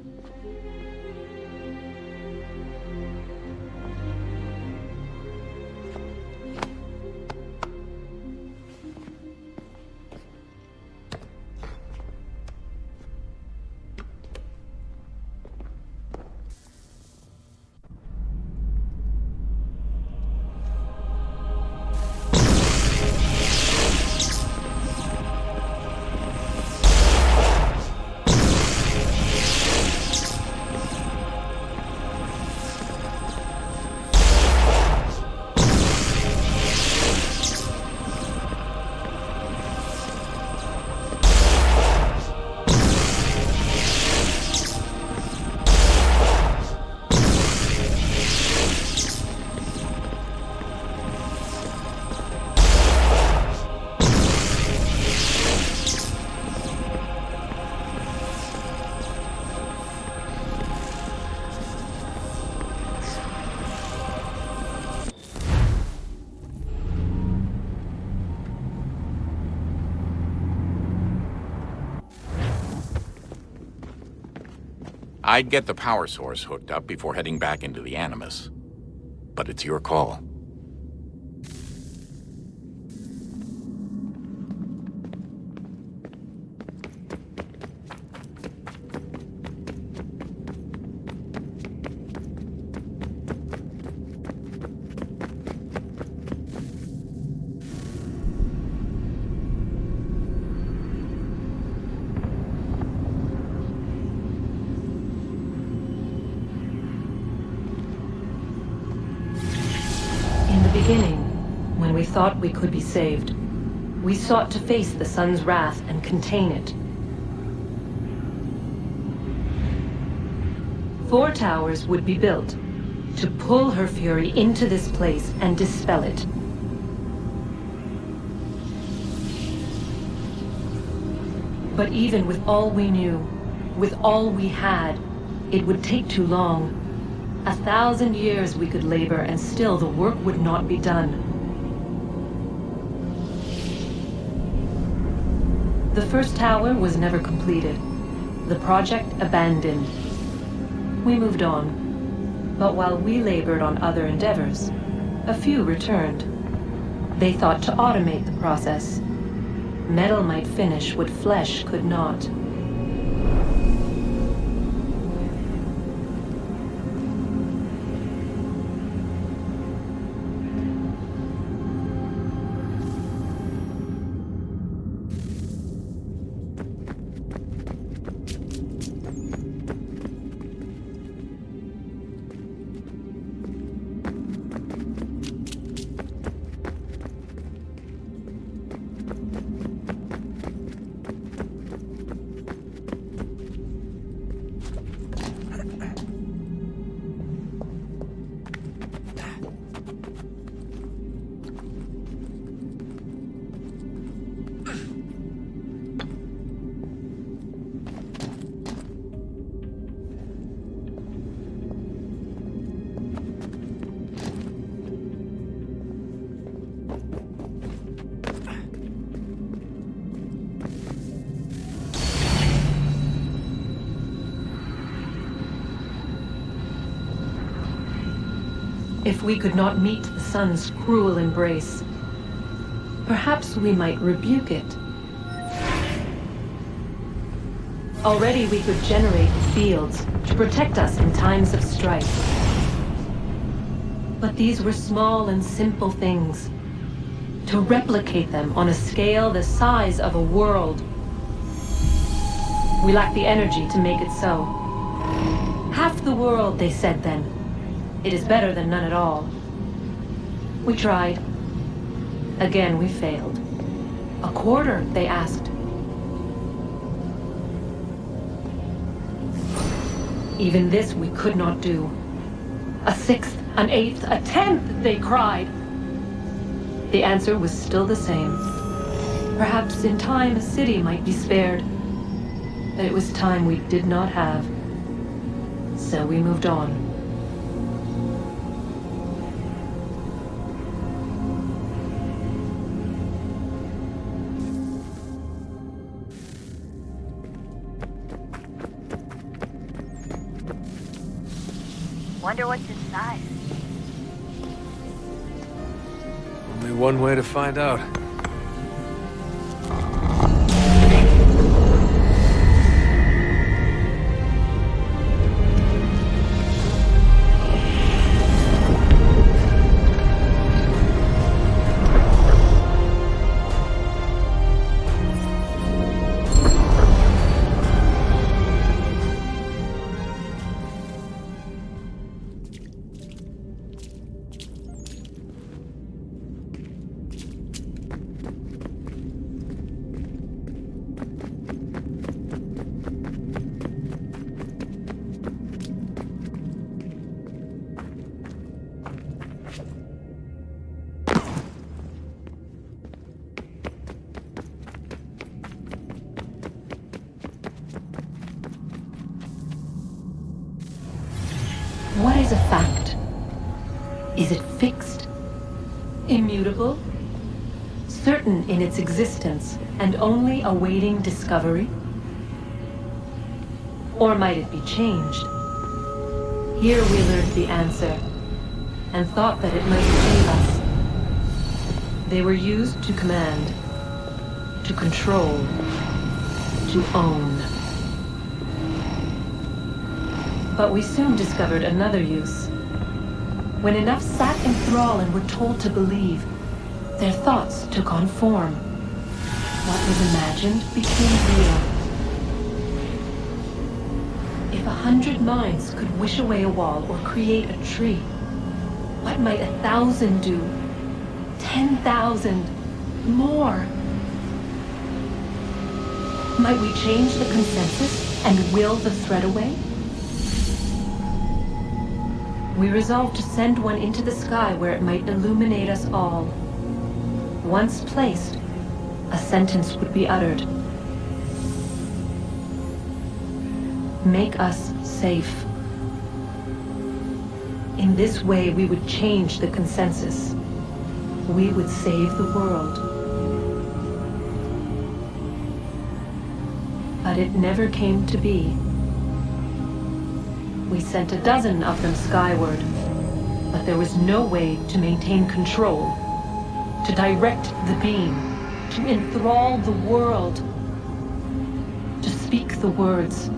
D: I'd get the power source hooked up before heading back into the Animus. But it's your call.
U: When we thought we could be saved, we sought to face the sun's wrath and contain it. 4 towers would be built to pull her fury into this place and dispel it. But even with all we knew, with all we had, it would take too long. 1,000 years we could labor and still the work would not be done. The first tower was never completed. The project abandoned. We moved on. But while we labored on other endeavors, a few returned. They thought to automate the process. Metal might finish what flesh could not. If we could not meet the sun's cruel embrace, perhaps we might rebuke it. Already we could generate fields to protect us in times of strife. But these were small and simple things. To replicate them on a scale the size of a world, we lack the energy to make it so. Half the world, they said then. It is better than none at all. We tried. Again, we failed. A quarter, they asked. Even this we could not do. A sixth, an eighth, a tenth, they cried. The answer was still the same. Perhaps in time a city might be spared. But it was time we did not have. So we moved on.
O: Wonder what's inside.
W: Only one way to find out.
U: What is a fact? Is it fixed? Immutable? Certain in its existence and only awaiting discovery? Or might it be changed? Here we learned the answer, and thought that it might save us. They were used to command, to control, to own. But we soon discovered another use. When enough sat in thrall and were told to believe, their thoughts took on form. What was imagined became real. If 100 minds could wish away a wall or create a tree, what might 1,000 do? 10,000? More? Might we change the consensus and will the thread away? We resolved to send one into the sky where it might illuminate us all. Once placed, a sentence would be uttered. Make us safe. In this way, we would change the consensus. We would save the world. But it never came to be. We sent a dozen of them skyward, but there was no way to maintain control. to direct the pain, to enthrall the world, to speak the words.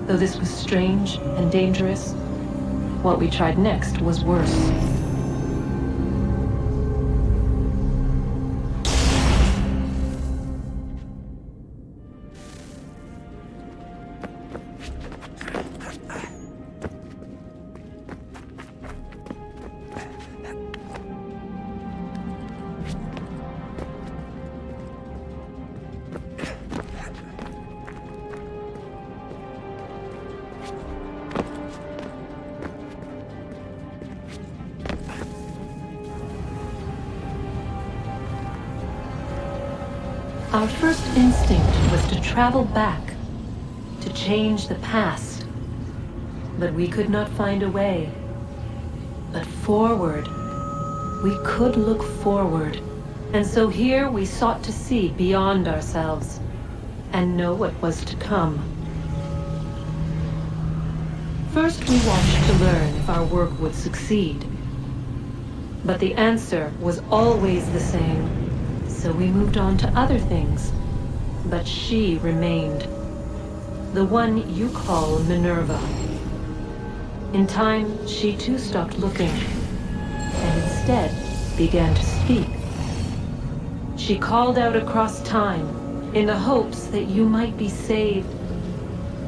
U: Though this was strange and dangerous, what we tried next was worse. Our first instinct was to travel back, to change the past. But we could not find a way. But forward, we could look forward. And so here we sought to see beyond ourselves and know what was to come. First, we watched to learn if our work would succeed. But the answer was always the same. So we moved on to other things. But she remained. The one you call Minerva. In time, she too stopped looking, and instead began to speak. She called out across time, in the hopes that you might be saved.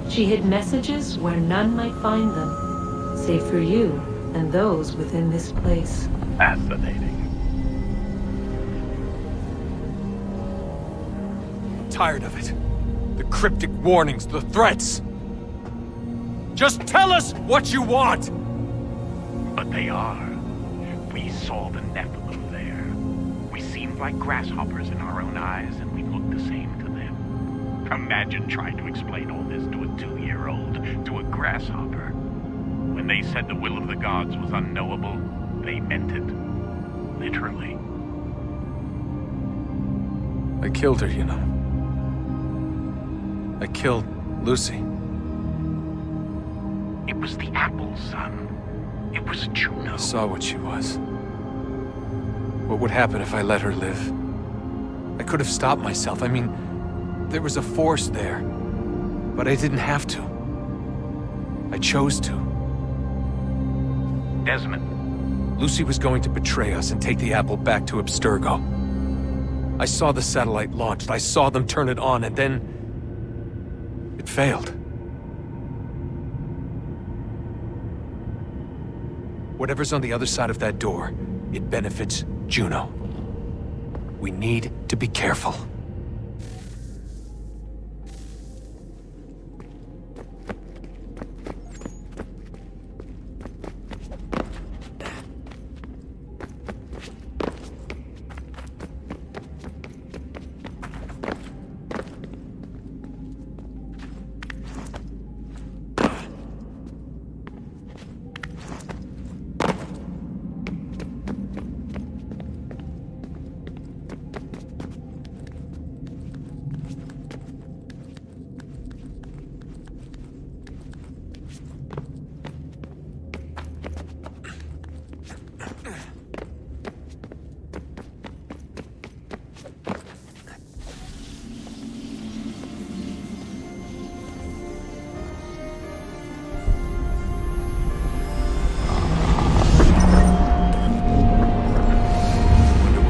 U: She hid messages where none might find them, save for you and those within this place.
B: Fascinating.
W: Tired of it. The cryptic warnings, the threats. Just tell us what you want!
B: But they are. We saw the Nephilim there. We seemed like grasshoppers in our own eyes, and we looked the same to them. Imagine trying to explain all this to a 2-year-old, to a grasshopper. When they said the will of the gods was unknowable, they meant it. Literally.
W: I killed her, you know. I killed Lucy.
B: It was the apple, son. It was Juno.
W: I saw what she was. What would happen if I let her live? I could have stopped myself. I mean, there was a force there. But I didn't have to. I chose to.
B: Desmond.
W: Lucy was going to betray us and take the apple back to Abstergo. I saw the satellite launched. I saw them turn it on, and then it failed. Whatever's on the other side of that door, it benefits Juno. We need to be careful.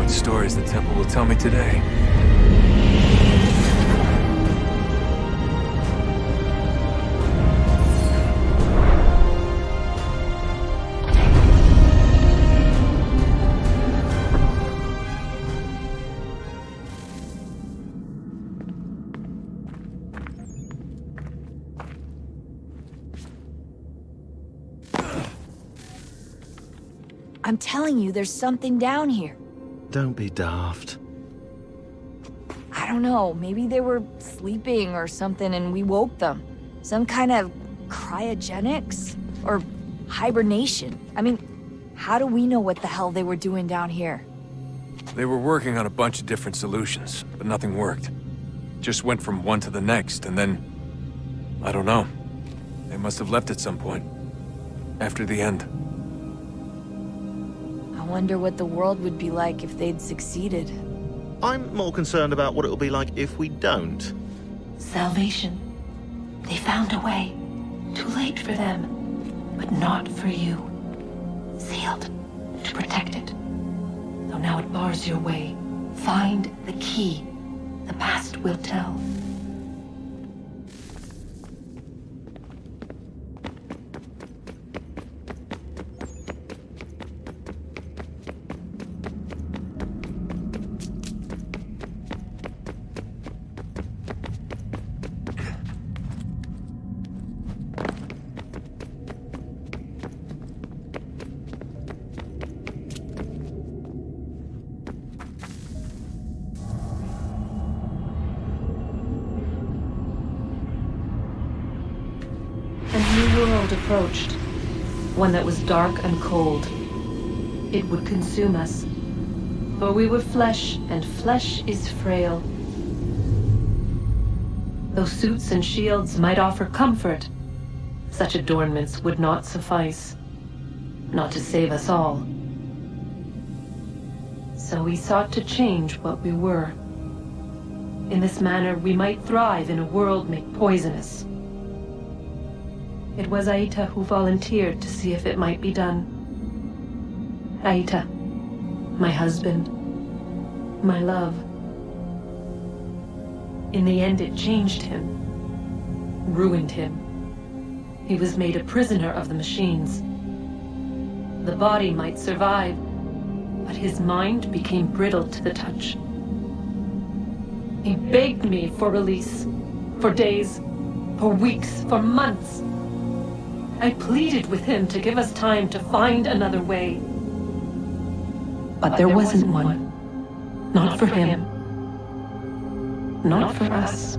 W: Stories the temple will tell me today.
C: I'm telling you, there's something down here.
Q: Don't be daft.
C: I don't know, maybe they were sleeping or something and we woke them. Some kind of cryogenics? Or hibernation? I mean, how do we know what the hell they were doing down here?
W: They were working on a bunch of different solutions, but nothing worked. Just went from one to the next, and then... I don't know. They must have left at some point. After the end.
C: wonder what the world would be like if they'd succeeded.
Q: I'm more concerned about what it'll be like if we don't.
U: Salvation. They found a way. Too late for them, but not for you. Sealed to protect it. Though now it bars your way. Find the key. The past will tell. Approached, one that was dark and cold. It would consume us, for we were flesh, and flesh is frail. Though suits and shields might offer comfort, such adornments would not suffice, not to save us all. So we sought to change what we were. In this manner, we might thrive in a world made poisonous. It was Aita who volunteered to see if it might be done. Aita, my husband, my love. In the end, it changed him, ruined him. He was made a prisoner of the machines. The body might survive, but his mind became brittle to the touch. He begged me for release, for days, for weeks, for months. I pleaded with him to give us time to find another way. But there wasn't one. Not for him. Not for us.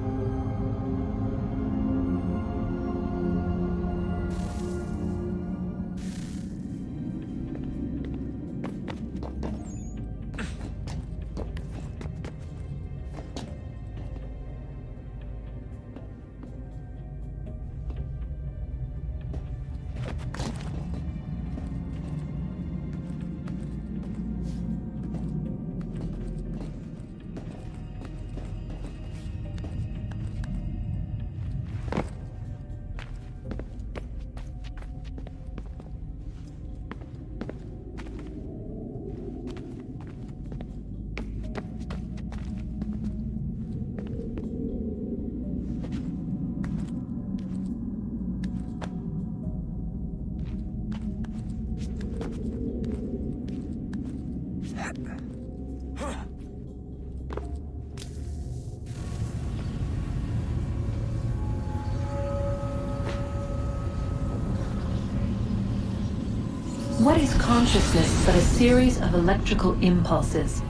U: What is consciousness but a series of electrical impulses?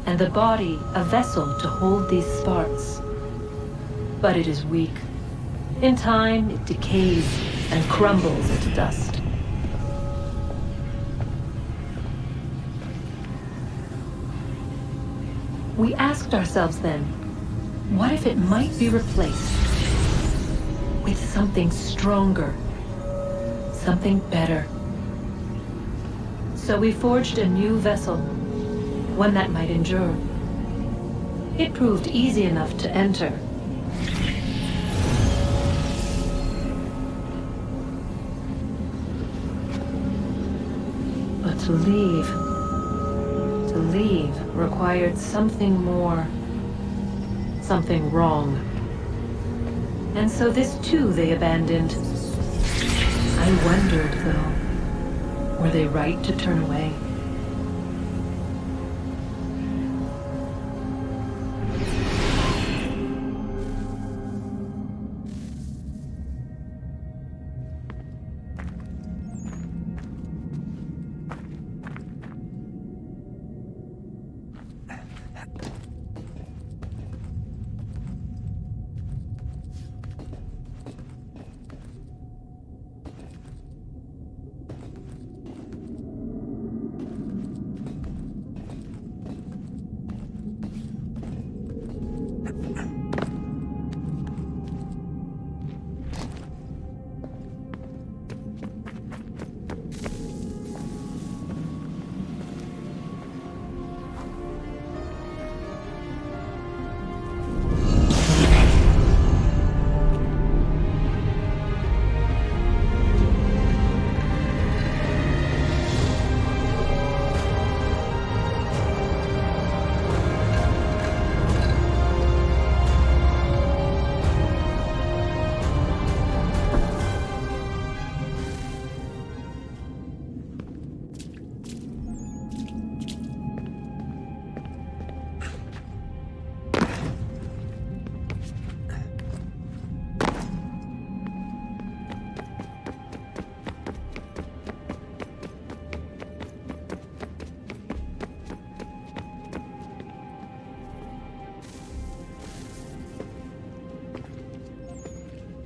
U: And the body a vessel to hold these sparks. But it is weak. In time, it decays and crumbles into dust. We asked ourselves then, what if it might be replaced with something stronger, something better? So we forged a new vessel, one that might endure. It proved easy enough to enter. But to leave required something more, something wrong. And so this too they abandoned. I wondered, though, were they right to turn away?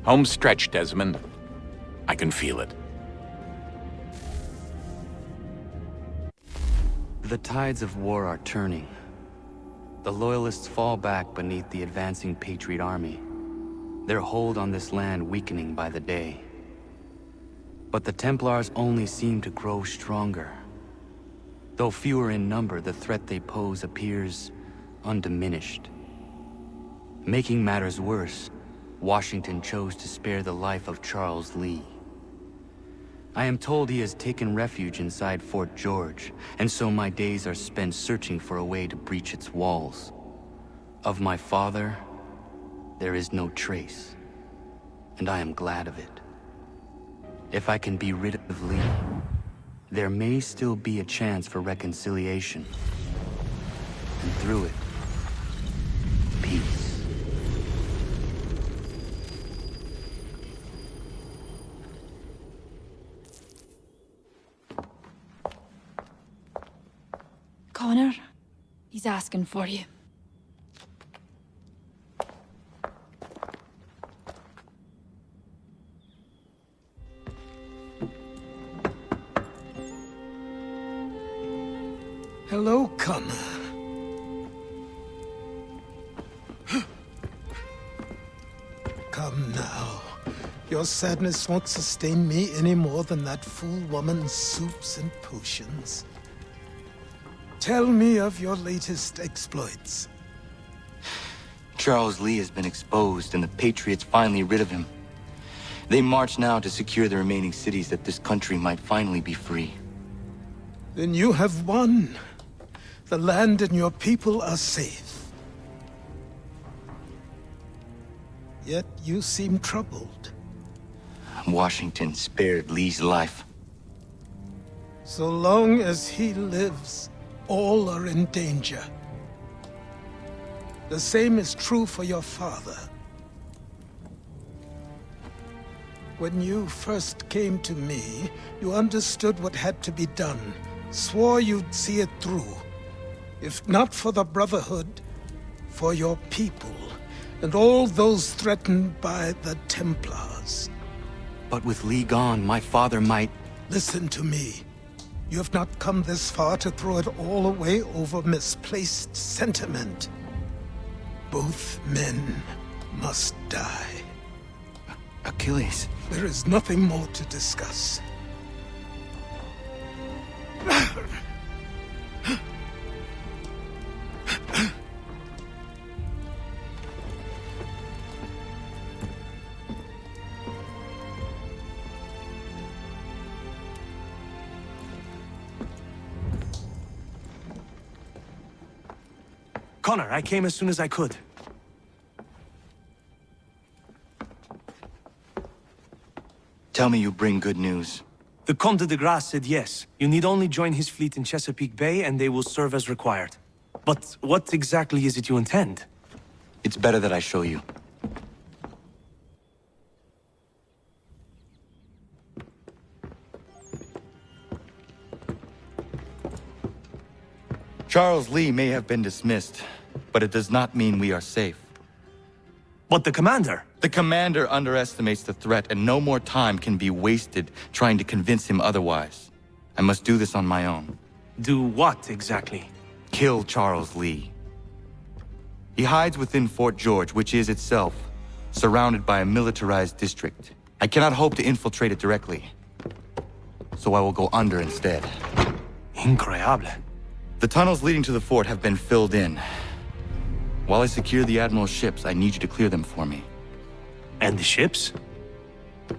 D: Home stretch, Desmond. I can feel it.
P: The tides of war are turning. The Loyalists fall back beneath the advancing Patriot army, their hold on this land weakening by the day. But the Templars only seem to grow stronger. Though fewer in number, the threat they pose appears undiminished. Making matters worse, Washington chose to spare the life of Charles Lee. I am told he has taken refuge inside Fort George, and so my days are spent searching for a way to breach its walls. Of my father, there is no trace, and I am glad of it. If I can be rid of Lee, there may still be a chance for reconciliation. And through it, peace.
C: Connor, he's asking for you.
I: Hello, Connor. Come now. Your sadness won't sustain me any more than that fool woman's soups and potions. Tell me of your latest exploits.
P: Charles Lee has been exposed, and the Patriots finally rid of him. They march now to secure the remaining cities that this country might finally be free.
I: Then you have won. The land and your people are safe. Yet you seem troubled.
P: Washington spared Lee's life.
I: So long as he lives, all are in danger. The same is true for your father. When you first came to me, you understood what had to be done, swore you'd see it through. If not for the Brotherhood, for your people, and all those threatened by the Templars.
P: But with Lee gone, my father might...
I: Listen to me. You have not come this far to throw it all away over misplaced sentiment. Both men must die.
P: Achilles.
I: There is nothing more to discuss.
L: Connor, I came as soon as I could.
P: Tell me you bring good news.
L: The Comte de Grasse said yes. You need only join his fleet in Chesapeake Bay and they will serve as required. But what exactly is it you intend?
P: It's better that I show you. Charles Lee may have been dismissed, but it does not mean we are safe.
L: But the commander?
P: The commander underestimates the threat, and no more time can be wasted trying to convince him otherwise. I must do this on my own.
L: Do what, exactly?
P: Kill Charles Lee. He hides within Fort George, which is itself surrounded by a militarized district. I cannot hope to infiltrate it directly, so I will go under instead.
L: Increíble.
P: The tunnels leading to the fort have been filled in. While I secure the Admiral's ships, I need you to clear them for me.
L: And the ships?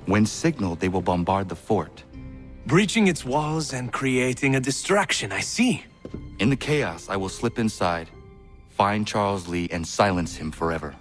P: When signaled, they will bombard the fort.
L: Breaching its walls and creating a distraction, I see.
P: In the chaos, I will slip inside, find Charles Lee, and silence him forever.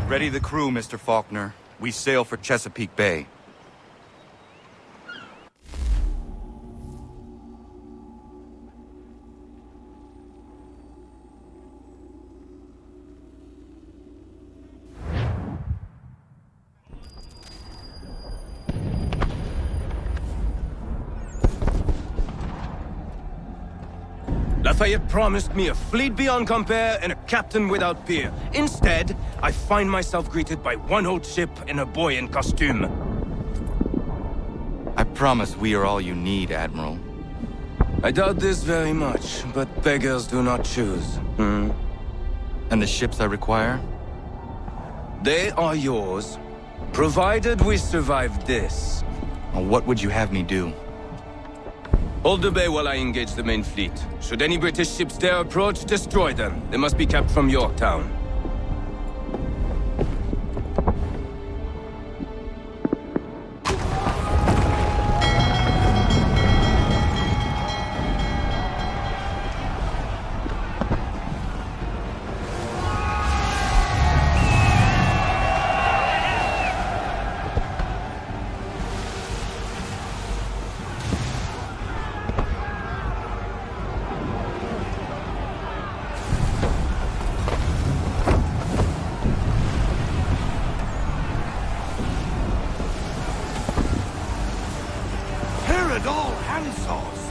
P: Ready the crew, Mr. Faulkner. We sail for Chesapeake Bay.
A: Lafayette promised me a fleet beyond compare and a captain without peer. Instead, I find myself greeted by one old ship and a boy in costume.
P: I promise we are all you need, Admiral.
A: I doubt this very much, but beggars do not choose.
P: And the ships I require?
A: They are yours, provided we survive this.
P: What would you have me do?
A: Hold the bay while I engage the main fleet. Should any British ships dare approach, destroy them. They must be kept from Yorktown.
M: All handsaws!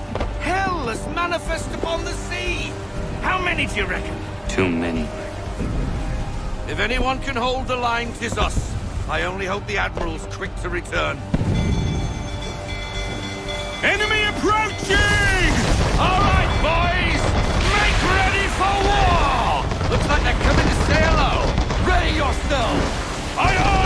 M: Hell is manifest upon the sea! How many do you reckon?
P: Too many.
M: If anyone can hold the line, 'tis us. I only hope the Admiral's quick to return. Enemy approaching! All right, boys! Make ready for war! Looks like they're coming to say hello! Ready yourselves! Aye, aye!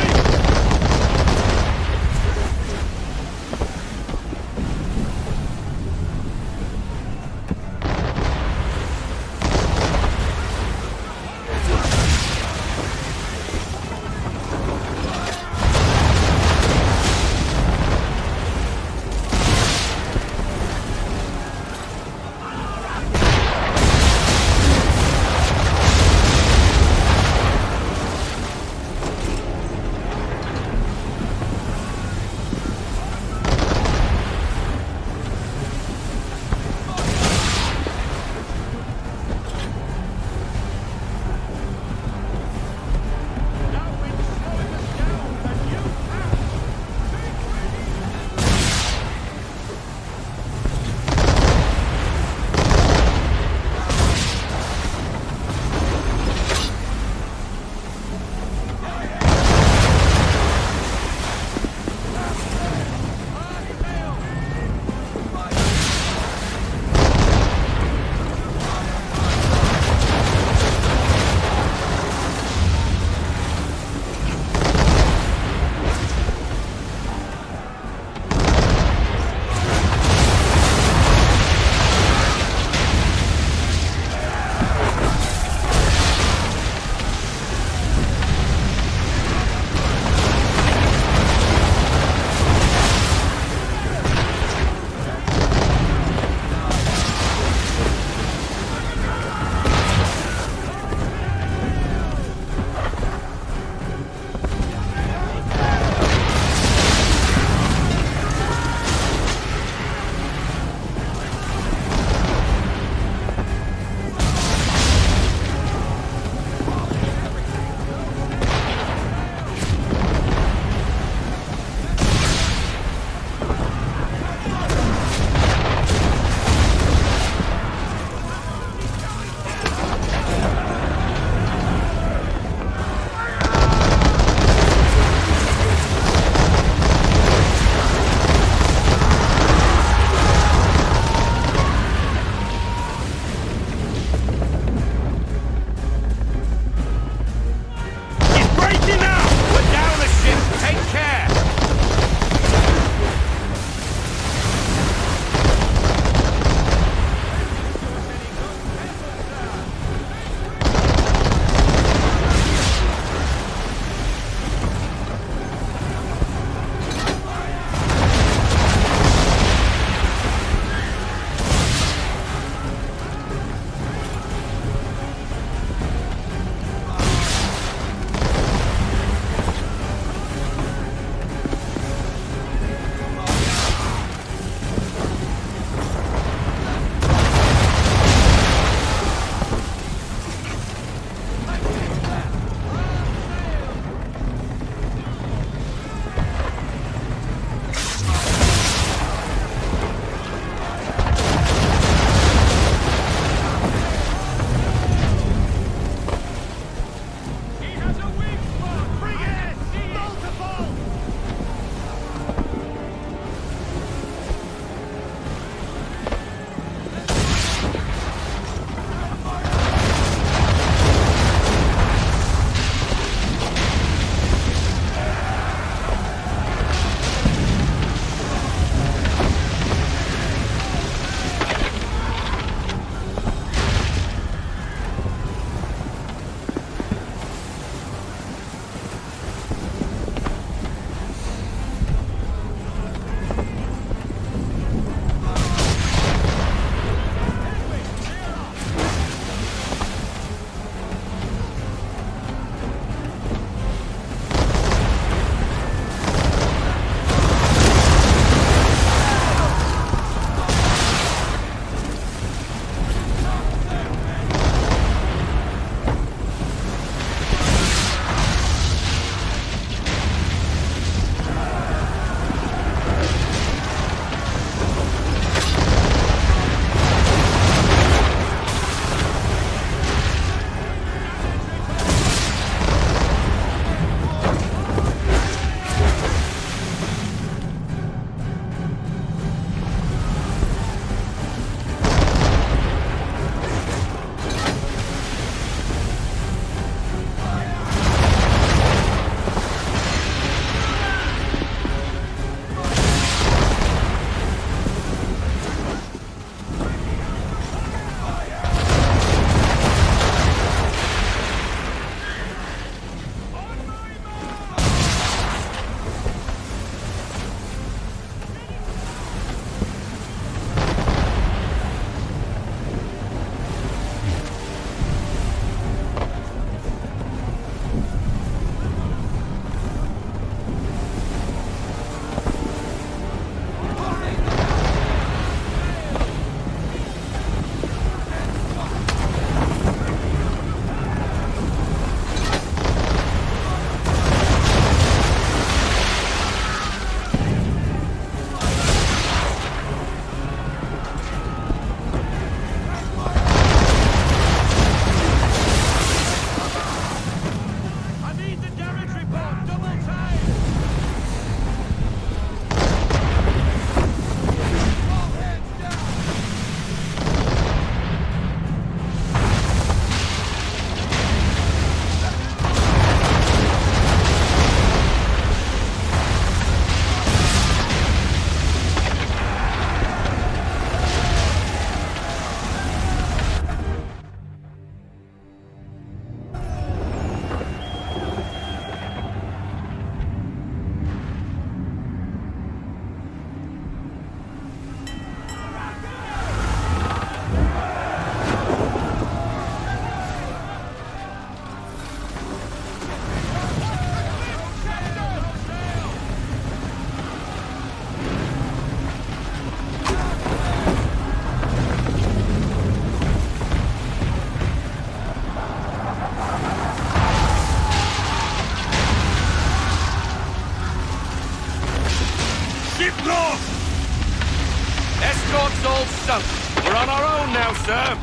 M: escort's all sunk. We're on our own now, sir.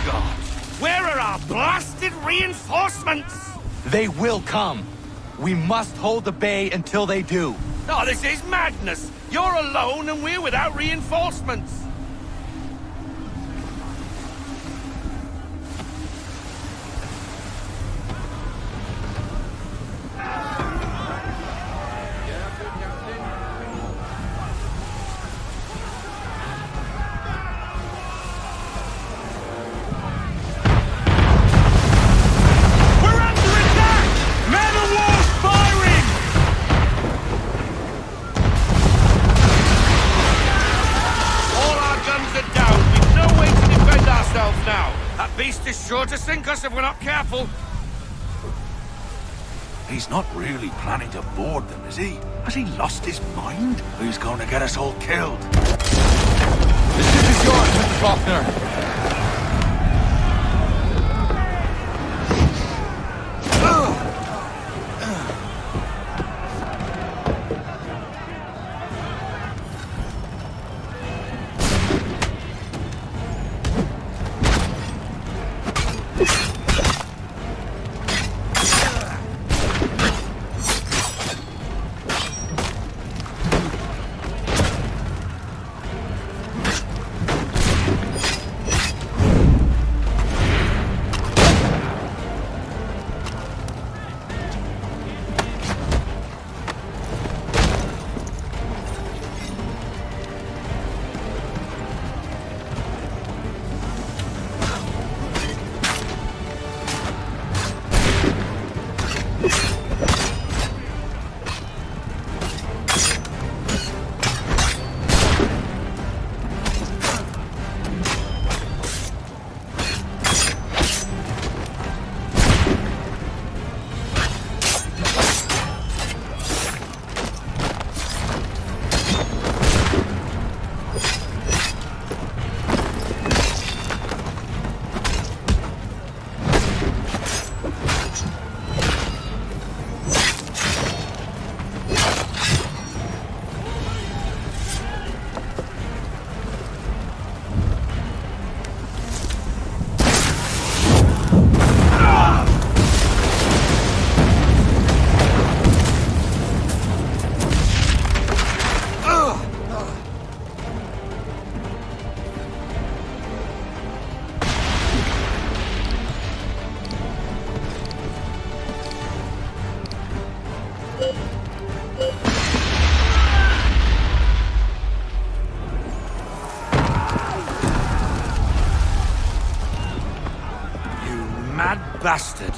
M: God. Where are our blasted reinforcements?
P: They will come. We must hold the bay until they do.
M: Oh, this is madness! You're alone and we're without reinforcements! Sure to sink us if we're not careful.
Q: He's not really planning to board them, is he? Has he lost his mind? He's going to get us all killed.
P: The ship is yours, Mr. Faulkner.
M: Bastard.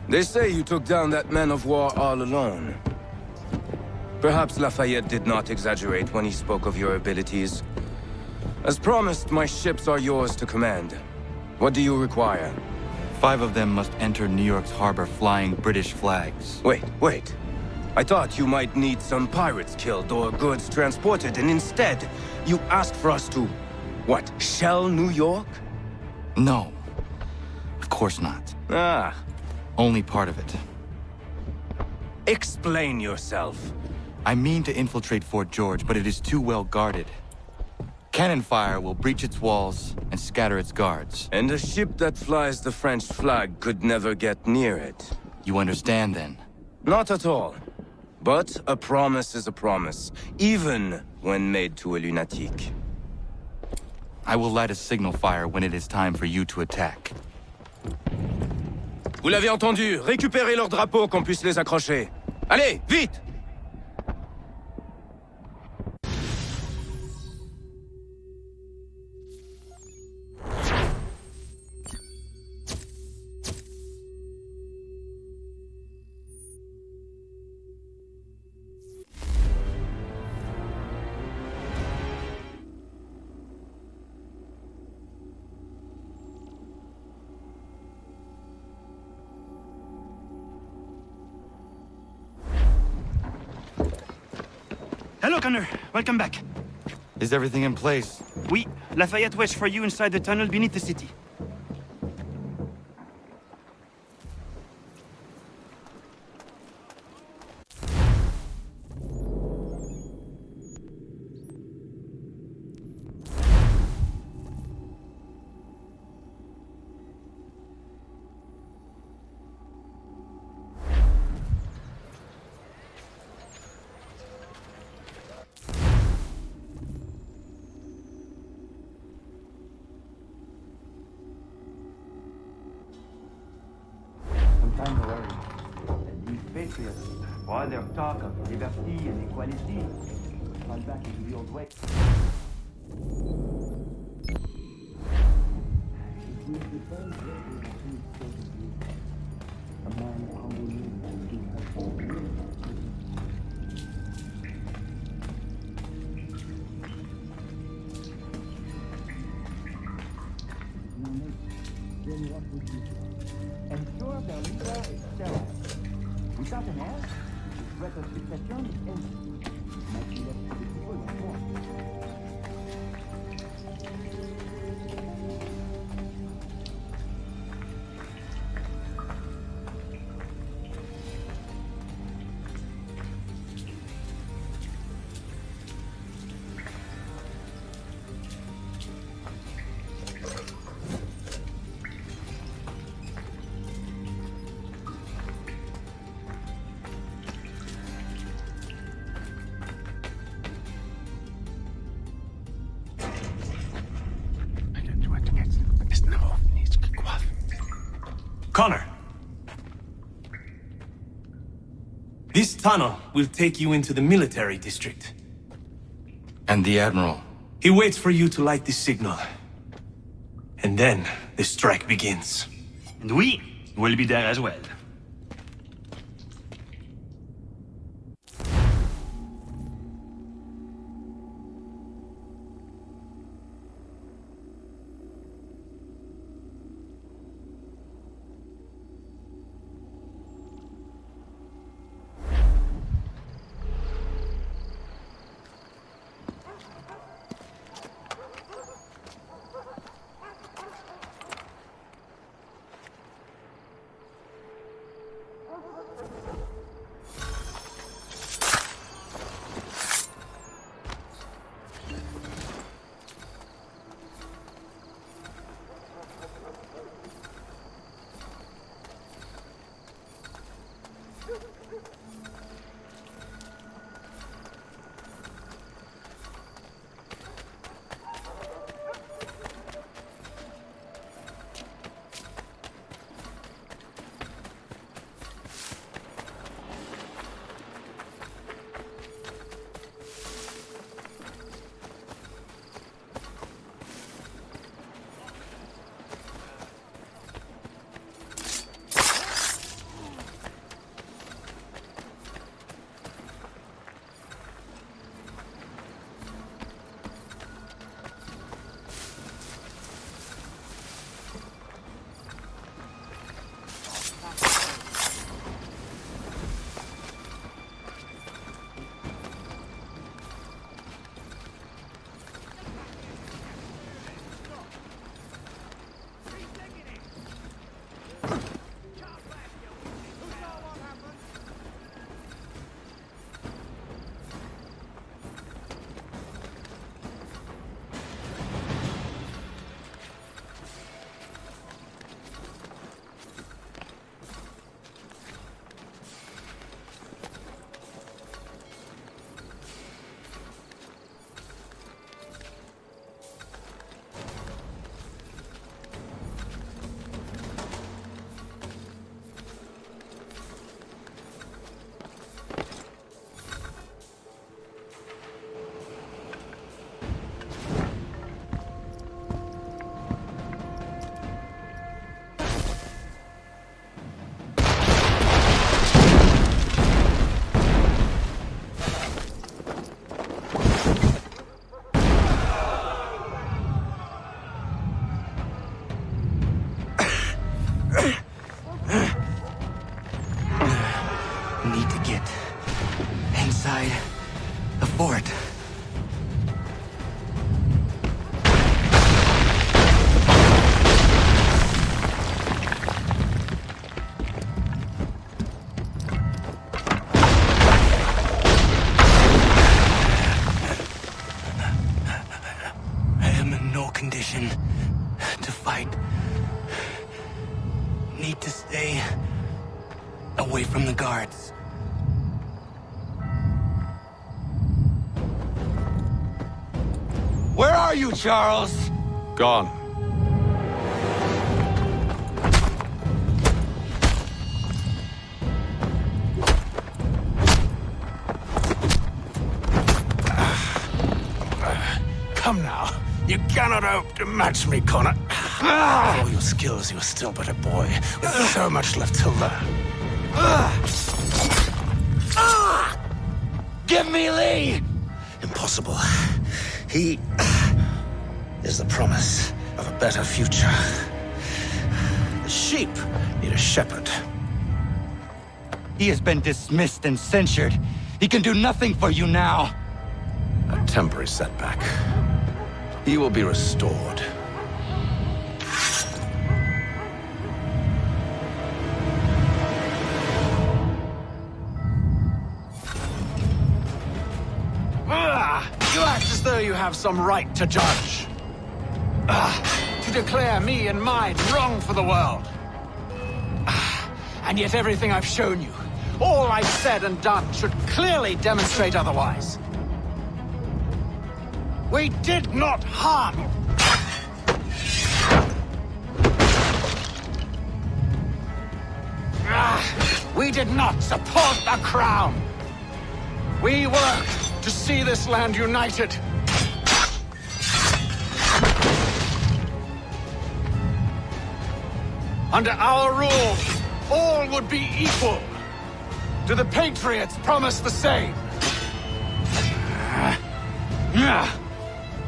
A: They say you took down that man of war all alone. Perhaps Lafayette did not exaggerate when he spoke of your abilities. As promised, my ships are yours to command. What do you require?
P: 5 of them must enter New York's harbor flying British flags.
A: Wait. I thought you might need some pirates killed or goods transported, and instead, you asked for us to... what, shell New York?
P: No. Of course not.
A: Ah.
P: Only part of it.
A: Explain yourself.
P: I mean to infiltrate Fort George, but it is too well guarded. Cannon fire will breach its walls and scatter its guards.
A: And a ship that flies the French flag could never get near it.
P: You understand, then?
A: Not at all. But a promise is a promise, even when made to a lunatic.
P: I will light a signal fire when it is time for you to attack.
A: Vous l'avez entendu, récupérez leurs drapeaux qu'on puisse les accrocher. Allez, vite!
F: Hello, Connor. Welcome back.
P: Is everything in place?
F: Oui. Lafayette waits for you inside the tunnel beneath the city.
J: Sometimes I worry that these patriots, while their talk of liberty and equality, fall back into the old way. A man humble and do help. Then what would you do? Ensure their leader is sterile. Without an heir, the threat of succession is endless. Might be left to the people once more.
L: Connor! This tunnel will take you into the military district.
P: And the Admiral?
L: He waits for you to light this signal. And then the strike begins.
F: And we will be there as well.
P: Abort.
E: I am in no condition to fight. Need to stay away from the guards.
P: Where are you, Charles?
Q: Gone.
F: Come now. You cannot hope to match me, Connor. With all your skills, you are still but a boy, with so much left to learn.
E: Give me Lee!
F: Impossible. He is the promise of a better future. The sheep need a shepherd.
P: He has been dismissed and censured. He can do nothing for you now.
F: A temporary setback. He will be restored. You act as though you have some right to judge. To declare me and mine wrong for the world. And yet everything I've shown you, all I've said and done, should clearly demonstrate otherwise. We did not harm you. We did not support the crown. We worked to see this land united. Under our rule, all would be equal. Do the Patriots promise the same?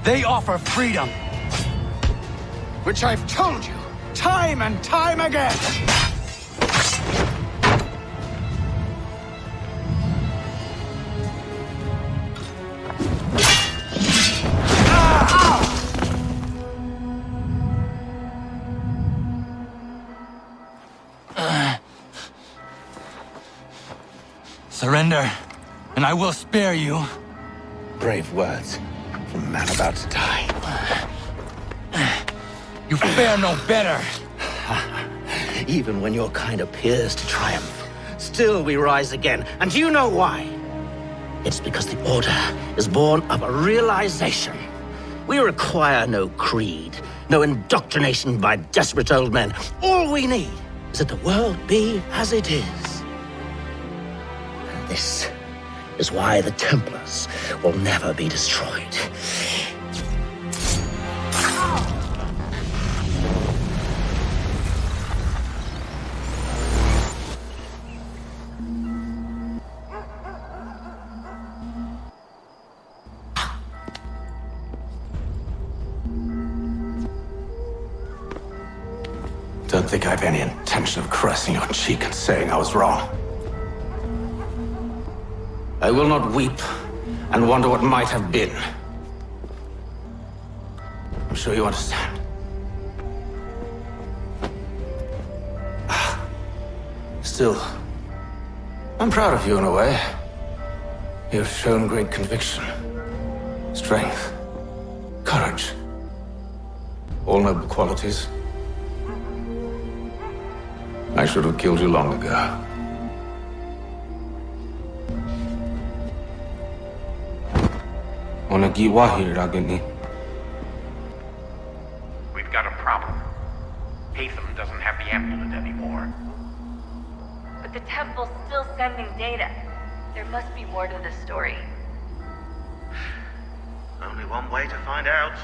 P: They offer freedom.
F: Which I've told you, time and time again.
P: Surrender, and I will spare you.
F: Brave words from a man about to die.
P: You fare no better.
E: Even when your kind appears to triumph, still we rise again. And do you know why? It's because the Order is born of a realization. We require no creed, no indoctrination by desperate old men. All we need is that the world be as it is. And this is why the Templars will never be destroyed.
F: Don't think I have any intention of caressing your cheek and saying I was wrong. I will not weep and wonder what might have been. I'm sure you understand. Still, I'm proud of you in a way. You've shown great conviction, strength, courage. All noble qualities. I should have killed you long ago.
H: We've
B: got a problem. Hatham doesn't have the amulet anymore.
O: But the temple's still sending data. There must be more to this story.
G: Only one way to find out.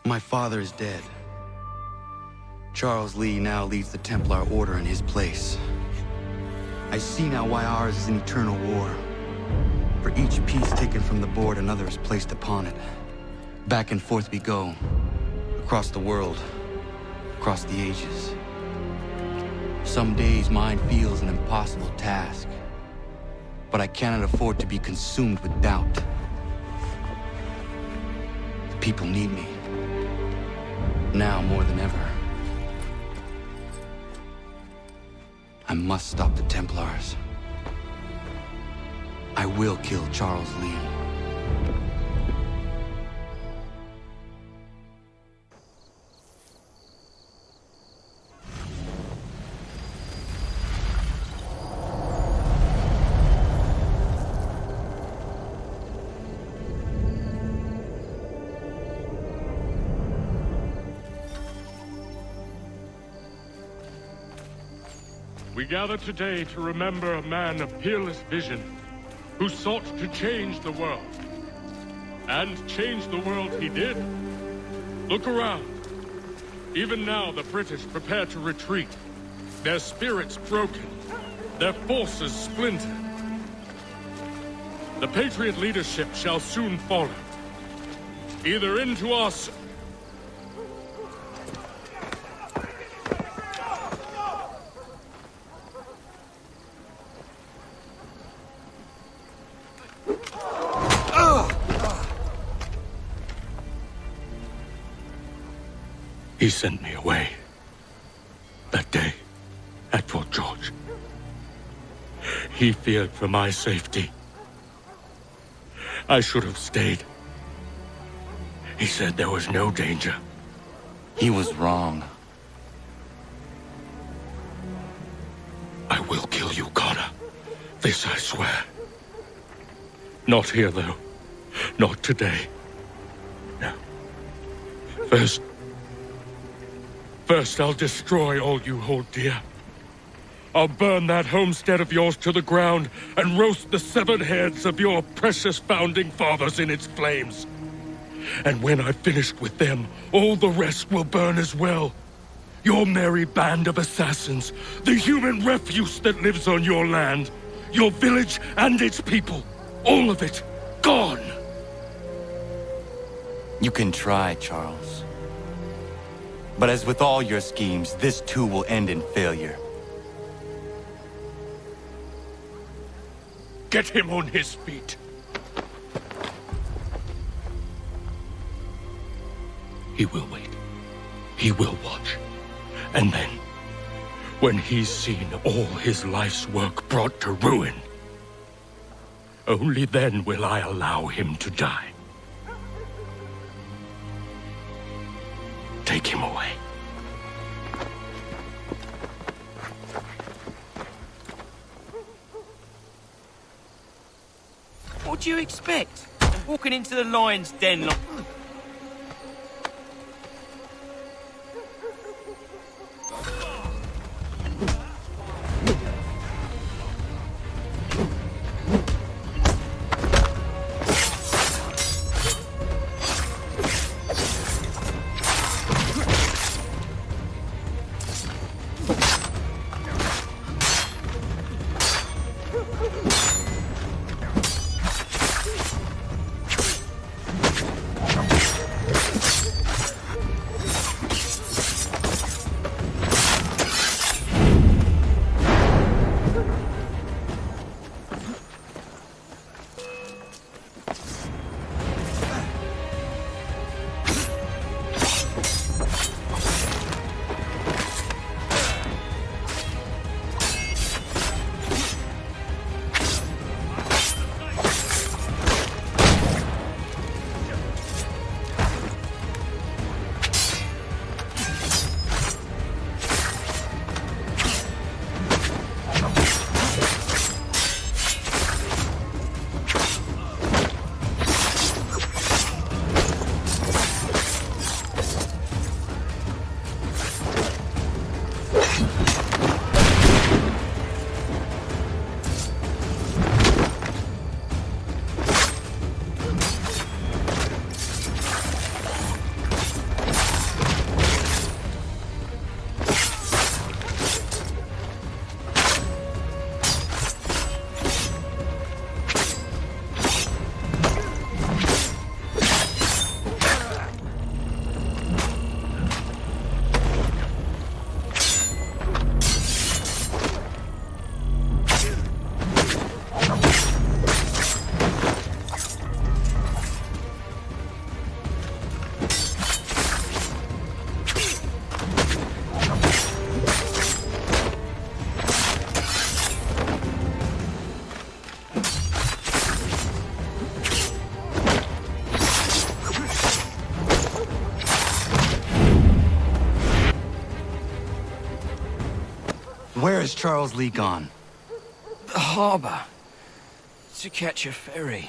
P: My father is dead. Charles Lee now leads the Templar Order in his place. I see now why ours is an eternal war. For each piece taken from the board, another is placed upon it. Back and forth we go. Across the world. Across the ages. Some days mine feels an impossible task. But I cannot afford to be consumed with doubt. The people need me. Now more than ever. I must stop the Templars. I will kill Charles Lee.
N: We gather today to remember a man of peerless vision who sought to change the world. And change the world he did. Look around. Even now the British prepare to retreat. Their spirits broken. Their forces splintered. The Patriot leadership shall soon follow. Either into us He sent me away. That day, at Fort George. He feared for my safety. I should have stayed. He said there was no danger.
P: He was wrong.
N: I will kill you, Connor. This I swear. Not here, though. Not today. No. First, I'll destroy all you hold dear. I'll burn that homestead of yours to the ground and roast the severed heads of your precious founding fathers in its flames. And when I've finished with them, all the rest will burn as well. Your merry band of assassins, the human refuse that lives on your land, your village and its people, all of it, gone.
P: You can try, Charles. But as with all your schemes, this too will end in failure.
N: Get him on his feet. He will wait. He will watch. And then, when he's seen all his life's work brought to ruin, only then will I allow him to die. Take him away.
L: What do you expect? Walking into the lion's den like...
P: Where's Charles Lee gone?
R: The harbor. To catch a ferry.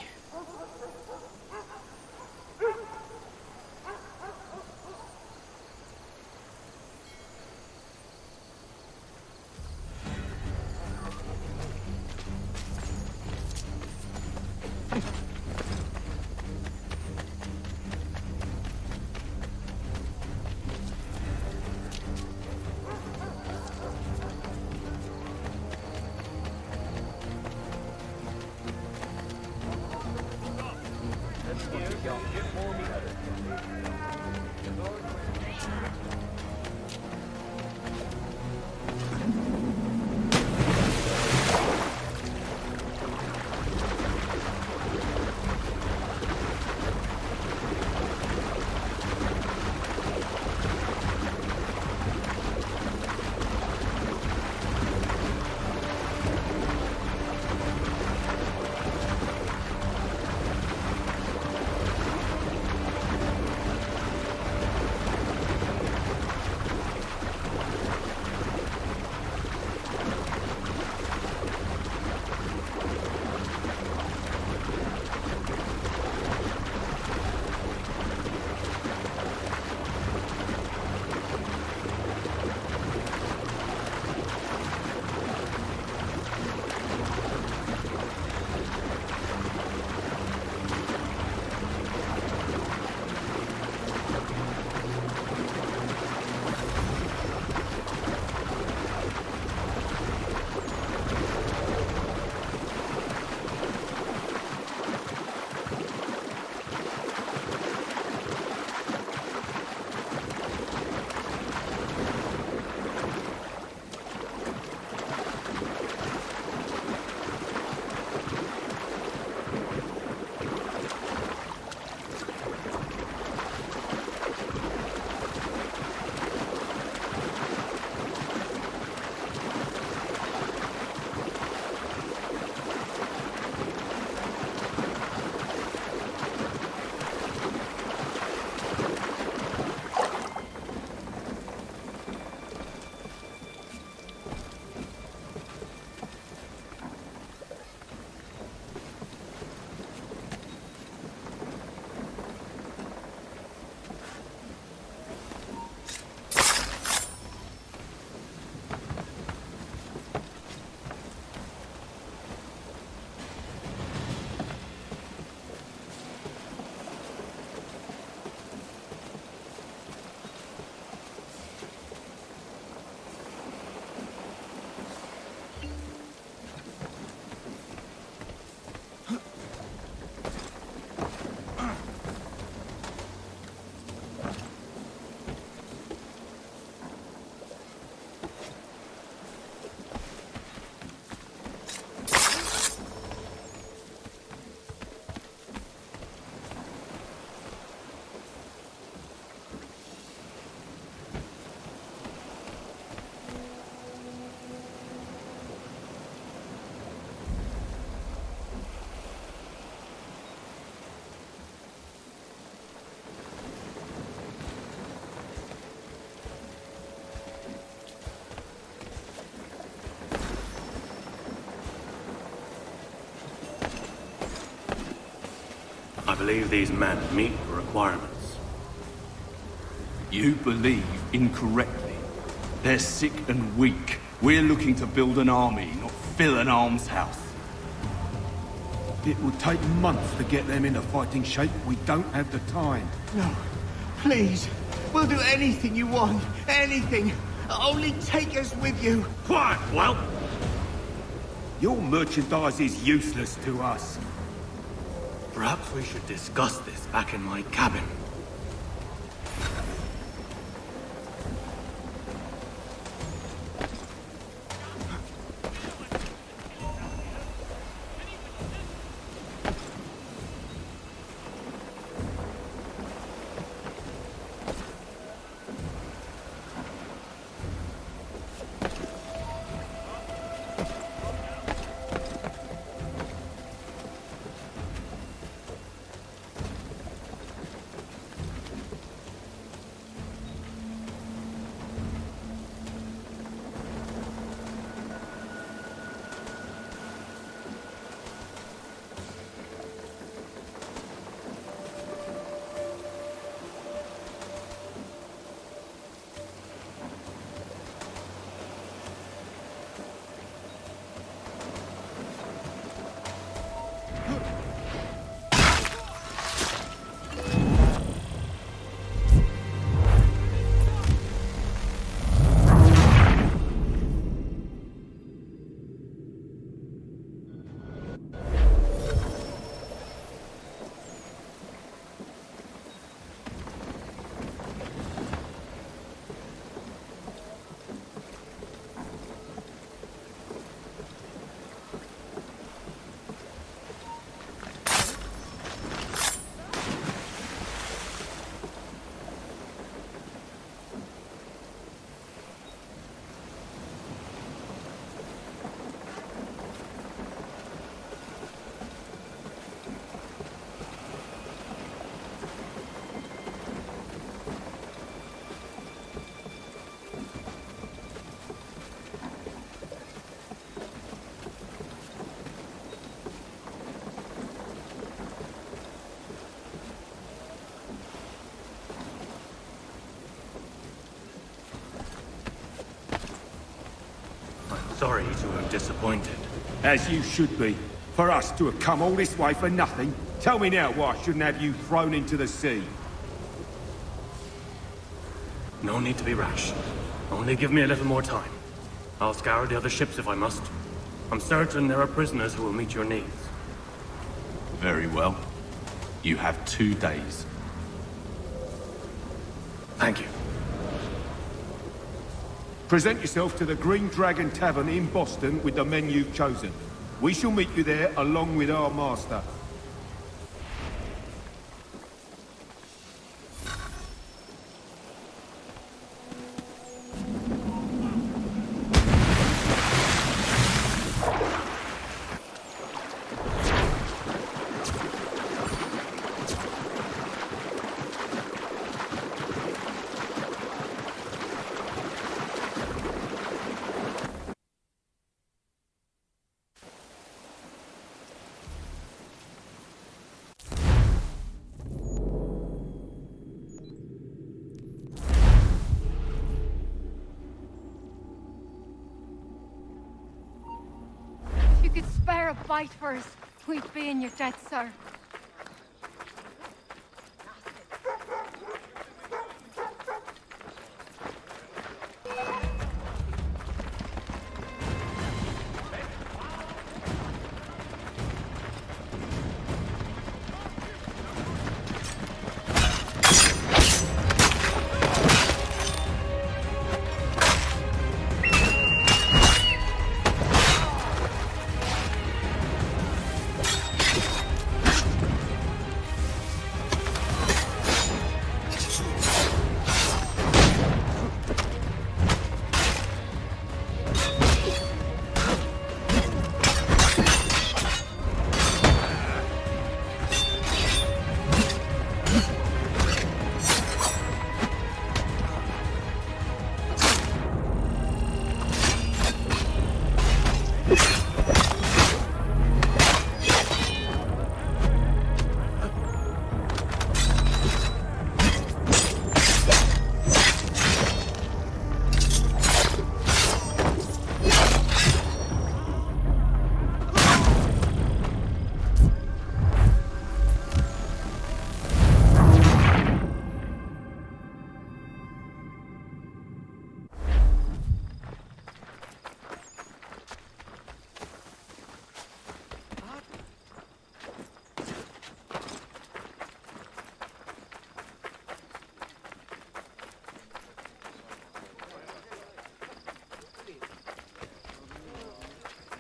S: I believe these men meet the requirements.
T: You believe incorrectly. They're sick and weak. We're looking to build an army, not fill an almshouse.
X: It will take months to get them into fighting shape. We don't have the time.
Y: No. Please. We'll do anything you want. Anything. Only take us with you.
X: Quiet, whelp! Your merchandise is useless to us.
Y: Perhaps we should discuss this back in my cabin.
S: sorry to have disappointed.
X: As you should be. For us to have come all this way for nothing. Tell me now why I shouldn't have you thrown into the sea.
S: No need to be rash. Only give me a little more time. I'll scour the other ships if I must. I'm certain there are prisoners who will meet your needs.
T: Very well. You have 2 days.
S: Thank you.
X: Present yourself to the Green Dragon Tavern in Boston with the men you've chosen. We shall meet you there along with our master.
D: If you could spare a bite for us, we'd be in your debt, sir.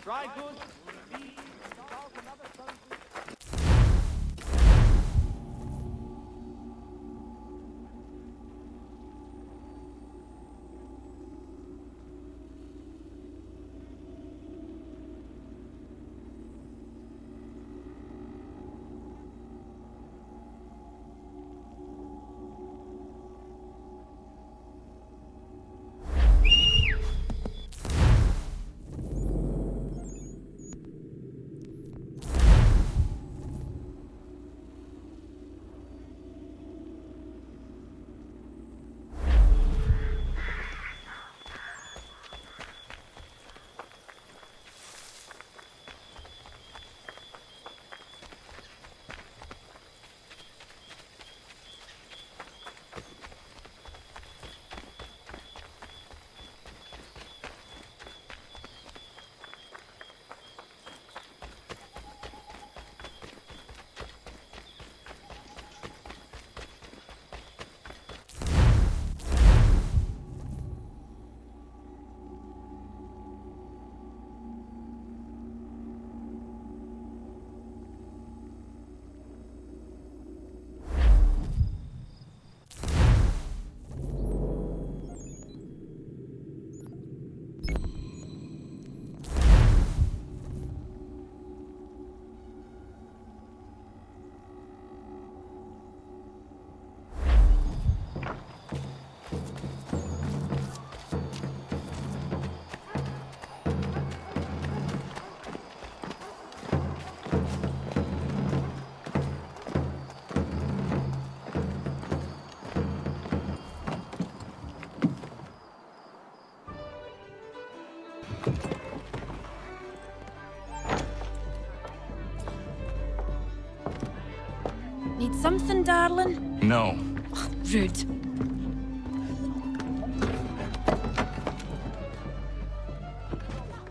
L: Try good.
D: Need something, darling?
P: No.
D: Rude.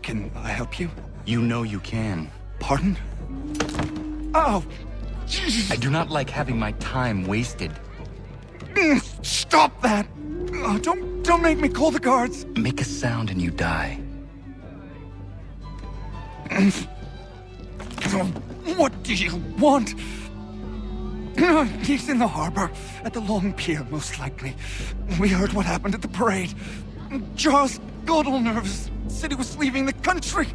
P: Can I help you? You know you can.
C: Pardon? Oh!
P: I do not like having my time wasted.
C: Stop that! Oh, don't make me call the guards!
P: Make a sound and you die.
C: What do you want? He's in the harbor, at the Long Pier, most likely. We heard what happened at the parade. Charles got all nervous, said he was leaving the country.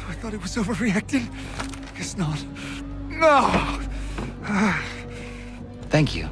C: I thought he was overreacting. Guess not. No!
P: Thank you.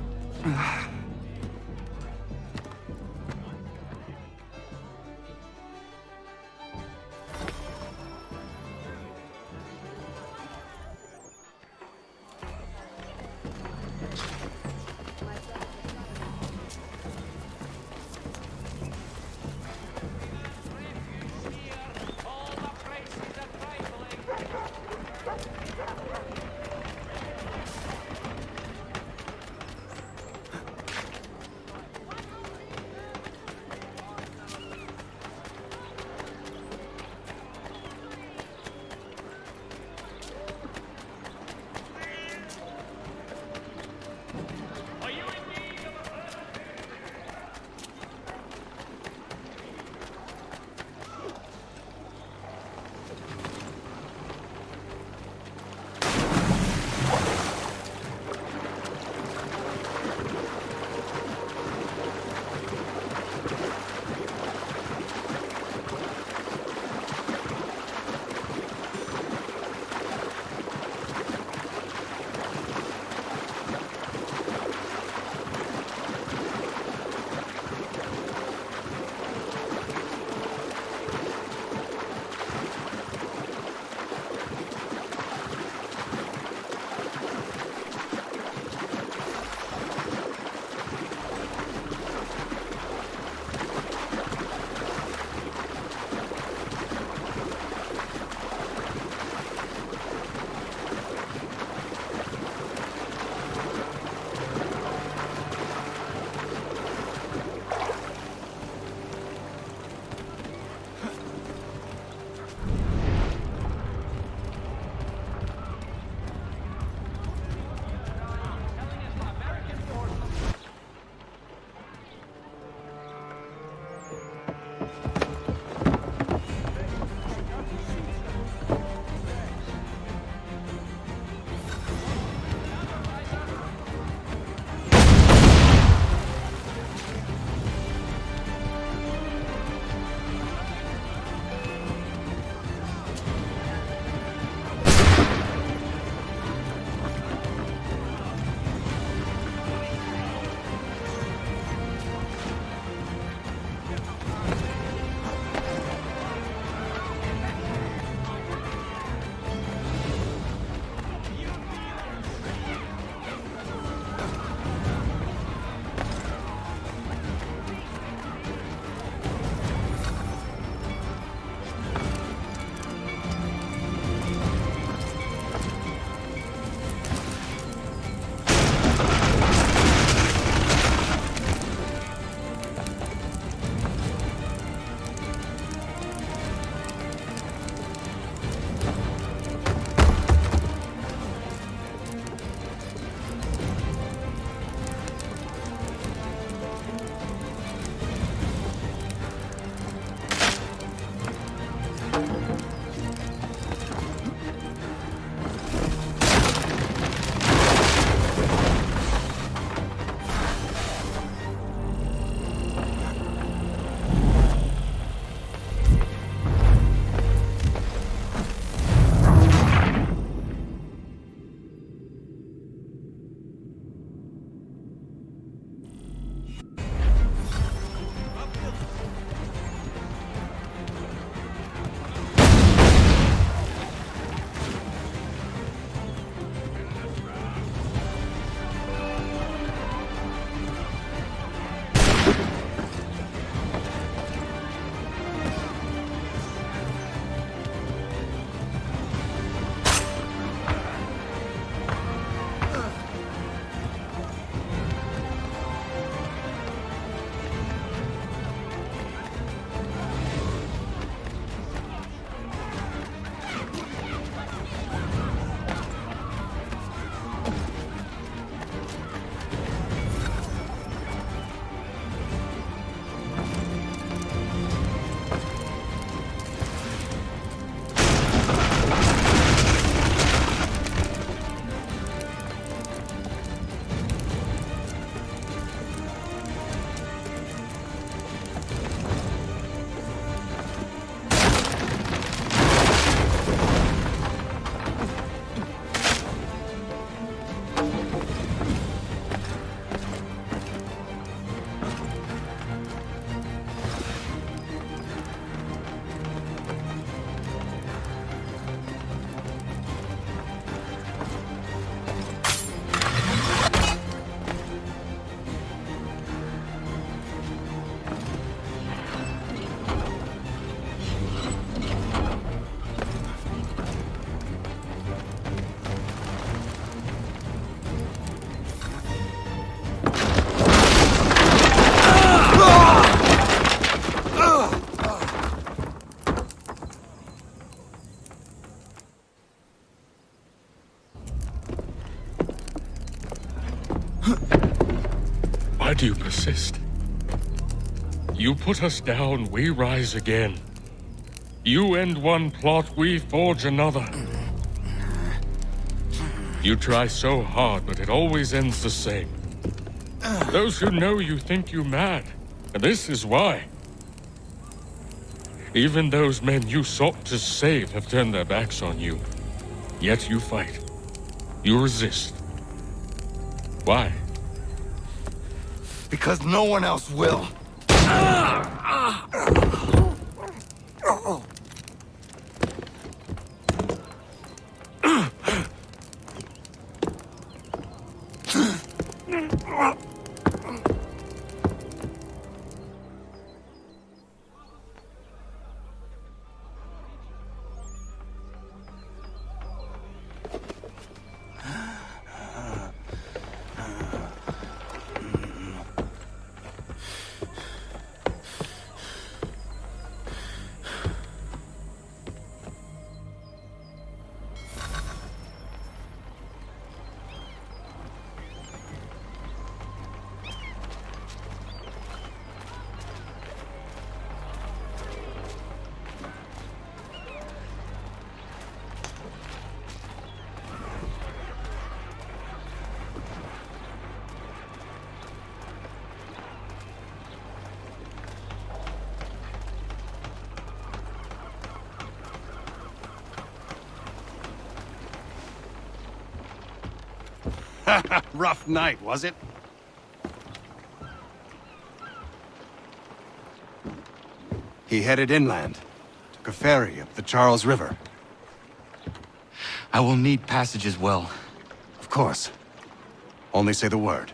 N: Why do you persist? You put us down, we rise again. You end one plot, we forge another. You try so hard, but it always ends the same. Those who know you think you mad, and this is why. Even those men you sought to save have turned their backs on you. Yet you fight. You resist. Why?
P: Because no one else will.
I: Rough night, was it? He headed inland. Took a ferry up the Charles River.
P: I will need passage as well.
I: Of course. Only say the word.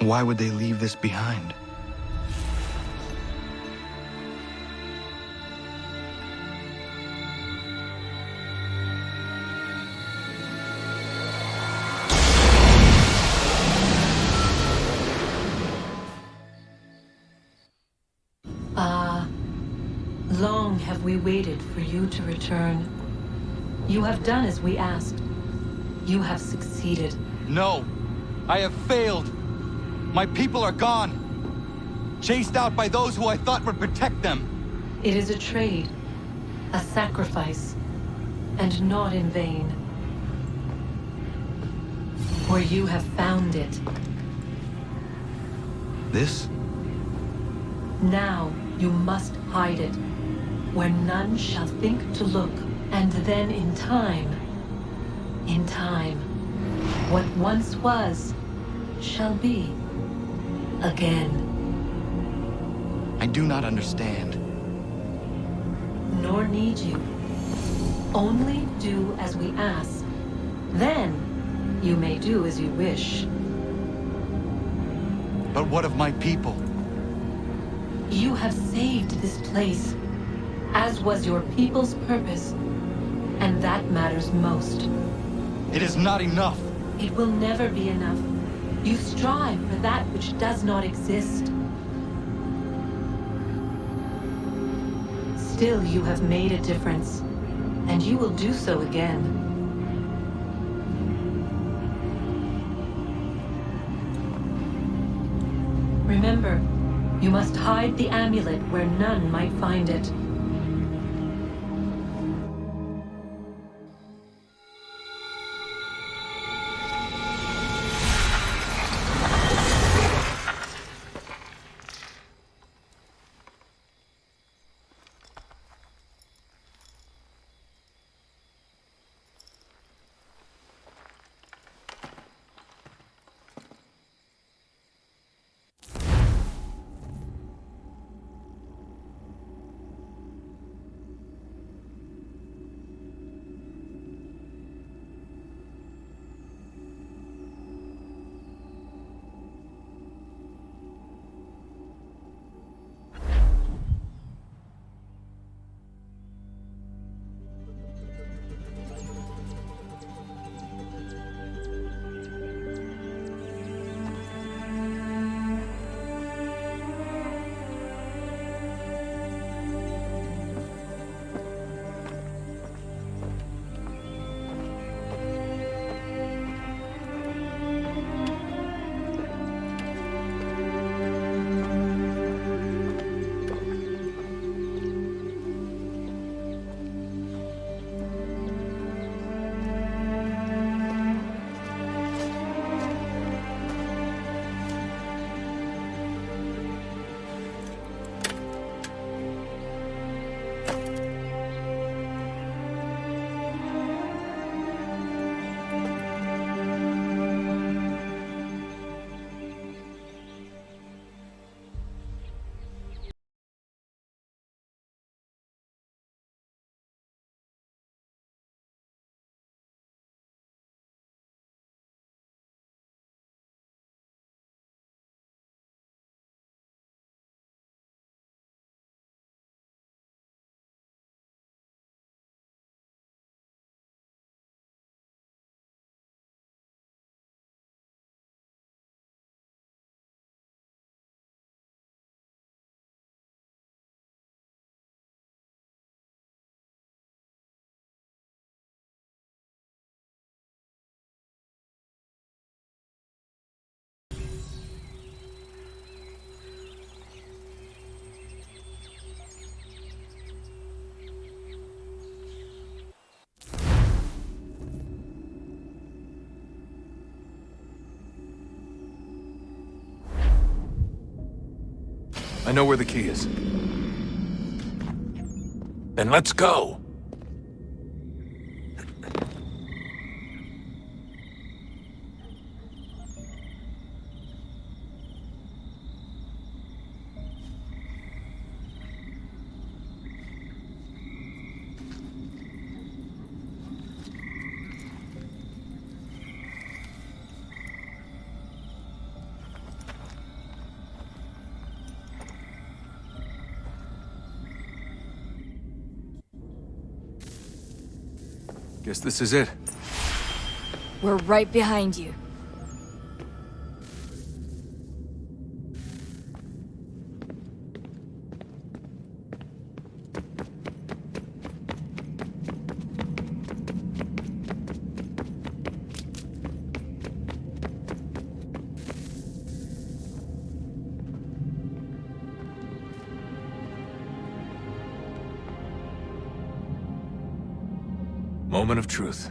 P: Why would they leave this behind?
K: Long have we waited for you to return. You have done as we asked. You have succeeded.
P: No! I have failed! My people are gone! Chased out by those who I thought would protect them!
K: It is a trade, a sacrifice, and not in vain. For you have found it.
P: This?
K: Now you must hide it, where none shall think to look, and then in time, what once was, shall be again.
P: I do not understand.
K: Nor need you. Only do as we ask. Then, you may do as you wish.
P: But what of my people?
K: You have saved this place, as was your people's purpose, and that matters most.
P: It is not enough.
K: It will never be enough. You strive for that which does not exist. Still, you have made a difference, and you will do so again. Remember, you must hide the amulet where none might find it.
Q: I know where the key is. Then let's go! Guess this is it.
A: We're right behind you.
Q: Moment of truth.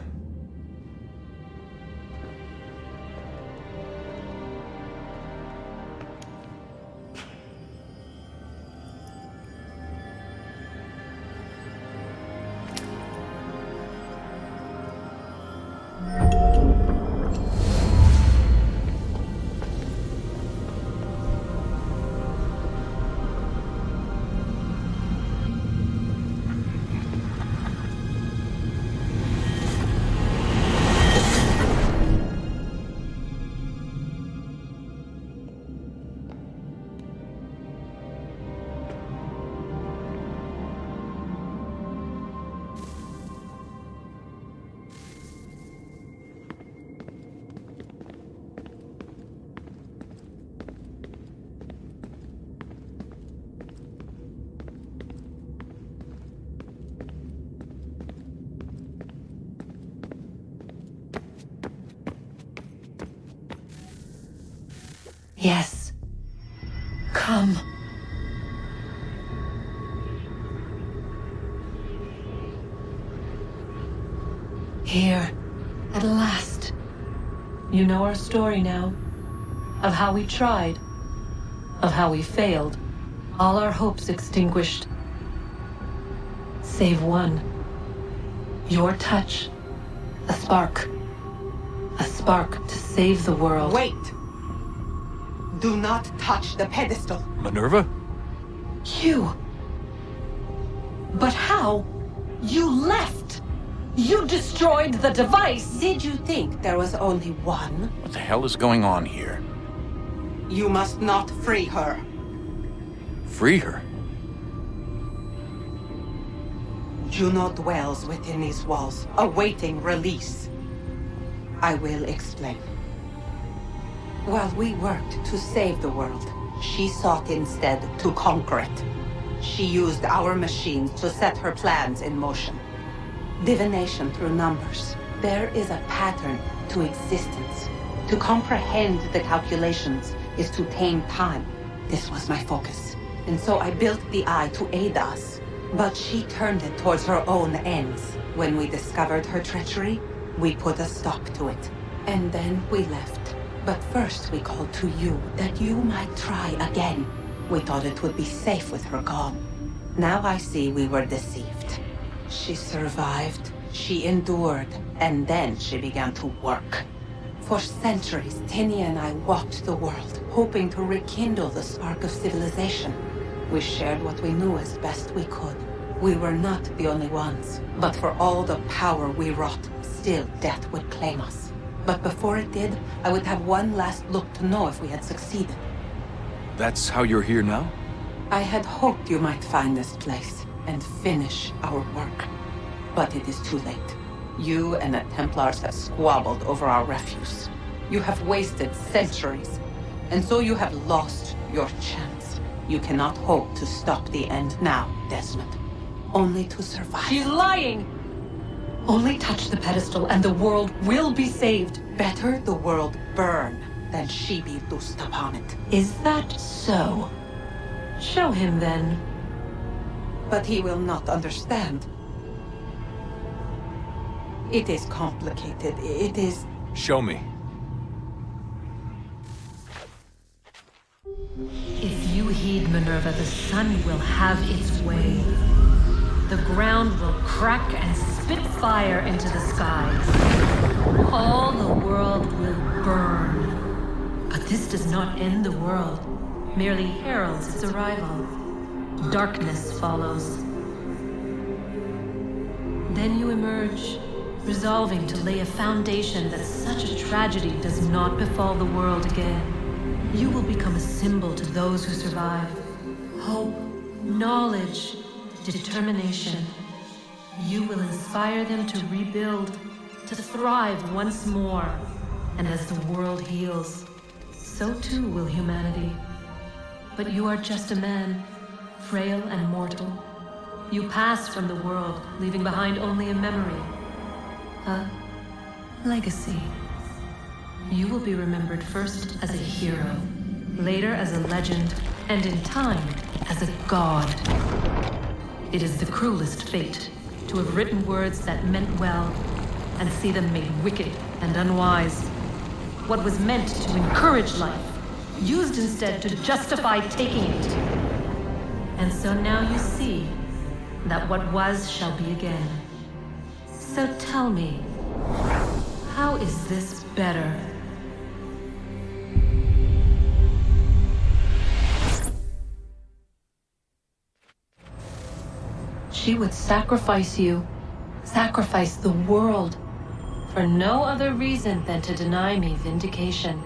K: Yes. Come. Here, at last. You know our story now. Of how we tried. Of how we failed. All our hopes extinguished. Save one. Your touch. A spark. A spark to save the world.
M: Wait! Do not touch the pedestal.
Q: Minerva?
K: You. But how? You left! You destroyed the device!
M: Did you think there was only one?
Q: What the hell is going on here?
M: You must not free her.
Q: Free her?
M: Juno dwells within these walls, awaiting release. I will explain. While we worked to save the world, she sought instead to conquer it. She used our machines to set her plans in motion. Divination through numbers. There is a pattern to existence. To comprehend the calculations is to tame time. This was my focus. And so I built the eye to aid us. But she turned it towards her own ends. When we discovered her treachery, we put a stop to it. And then we left. But first we called to you, that you might try again. We thought it would be safe with her gone. Now I see we were deceived. She survived, she endured, and then she began to work. For centuries, Tinia and I walked the world, hoping to rekindle the spark of civilization. We shared what we knew as best we could. We were not the only ones, but for all the power we wrought, still death would claim us. But before it did, I would have one last look to know if we had succeeded.
Q: That's how you're here now?
M: I had hoped you might find this place and finish our work. But it is too late. You and the Templars have squabbled over our refuse. You have wasted centuries, and so you have lost your chance. You cannot hope to stop the end now, Desmond. Only to survive.
K: She's lying! Only touch the pedestal and the world will be saved.
M: Better the world burn than she be loosed upon it.
K: Is that so? Show him then.
M: But he will not understand. It is complicated. It is...
Q: Show me.
K: If you heed Minerva, the sun will have its way. The ground will crack and spit fire into the skies. All the world will burn. But this does not end the world, merely heralds its arrival. Darkness follows. Then you emerge, resolving to lay a foundation that such a tragedy does not befall the world again. You will become a symbol to those who survive. Hope, knowledge, determination. You will inspire them to rebuild, to thrive once more. And as the world heals, so too will humanity. But you are just a man, frail and mortal. You pass from the world, leaving behind only a memory. A legacy. You will be remembered first as a hero, later as a legend, and in time, as a god. It is the cruelest fate to have written words that meant well, and see them made wicked and unwise. What was meant to encourage life, used instead to justify taking it. And so now you see that what was shall be again. So tell me, how is this better? She would sacrifice you, sacrifice the world, for no other reason than to deny me vindication.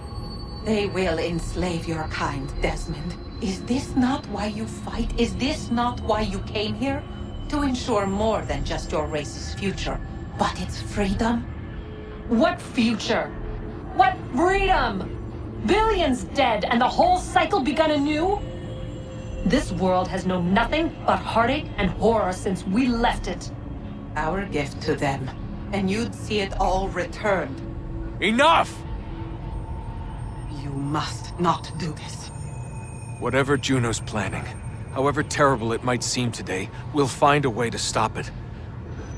M: They will enslave your kind, Desmond. Is this not why you fight? Is this not why you came here? To ensure more than just your race's future, but its freedom?
K: What future? What freedom? Billions dead and the whole cycle begun anew? This world has known nothing but heartache and horror since we left it.
M: Our gift to them, and you'd see it all returned.
Q: Enough!
M: You must not do this.
Q: Whatever Juno's planning, however terrible it might seem today, we'll find a way to stop it.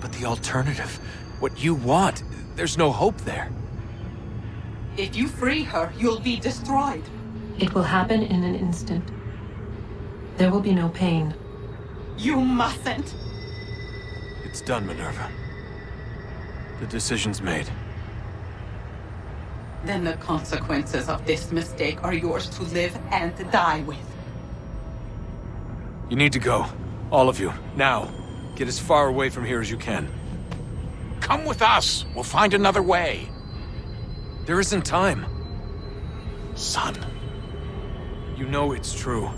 Q: But the alternative, what you want, there's no hope there.
M: If you free her, you'll be destroyed.
K: It will happen in an instant. There will be no pain.
M: You mustn't.
Q: It's done, Minerva. The decision's made.
M: Then the consequences of this mistake are yours to live and die with.
Q: You need to go. All of you. Now. Get as far away from here as you can.
B: Come with us. We'll find another way.
Q: There isn't time.
B: Son.
Q: You know it's true.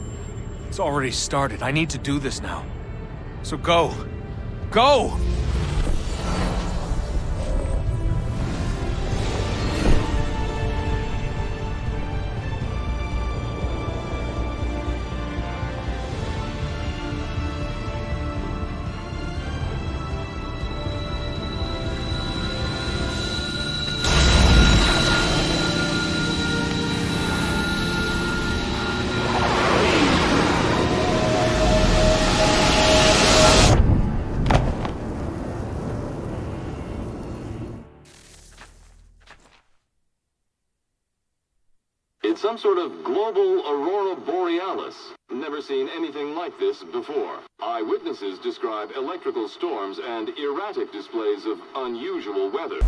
Q: It's already started. I need to do this now. So go. Go!
E: It's some sort of global aurora borealis. Never seen anything like this before. Eyewitnesses describe electrical storms and erratic displays of unusual weather.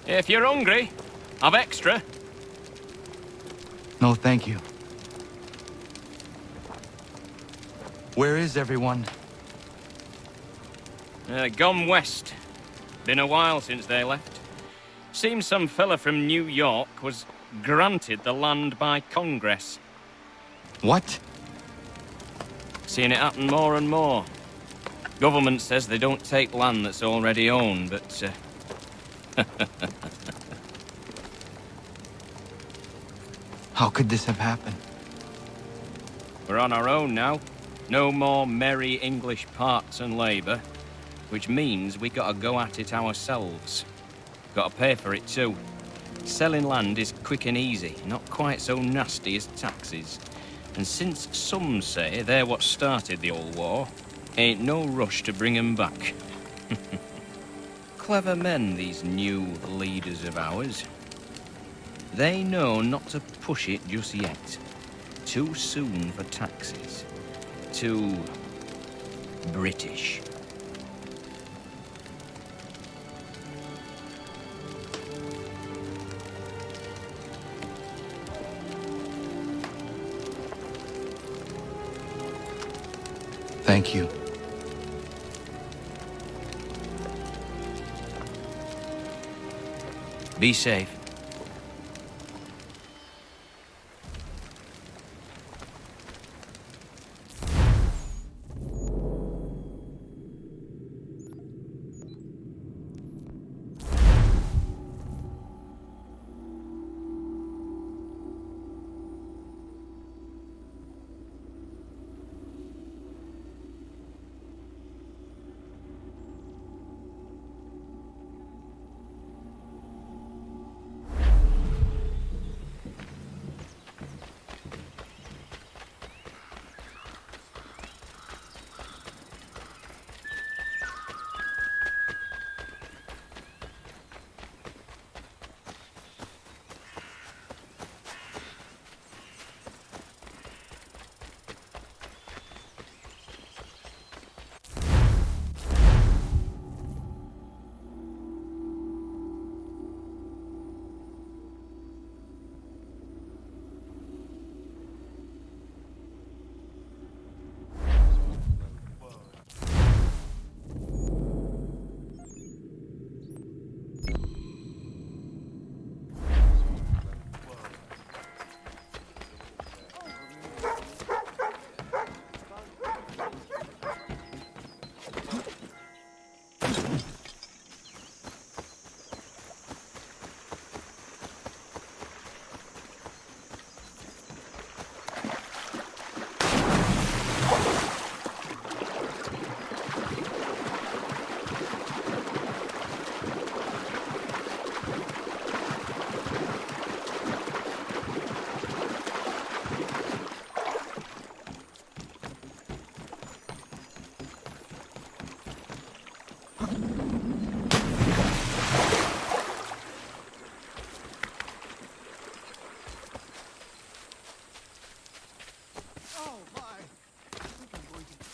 R: If you're hungry, I've extra.
P: No, thank you. Where is everyone?
R: Gone west. Been a while since they left. Seems some fella from New York was granted the land by Congress.
P: What?
R: Seeing it happen more and more. Government says they don't take land that's already owned, but...
P: How could this have happened?
R: We're on our own now. No more merry English parts and labour. Which means we gotta go at it ourselves. Gotta pay for it too. Selling land is quick and easy, not quite so nasty as taxes. And since some say they're what started the old war, ain't no rush to bring 'em back. Clever men, these new leaders of ours. They know not to push it just yet. Too soon for taxes. Too... British.
P: Thank you.
R: Be safe.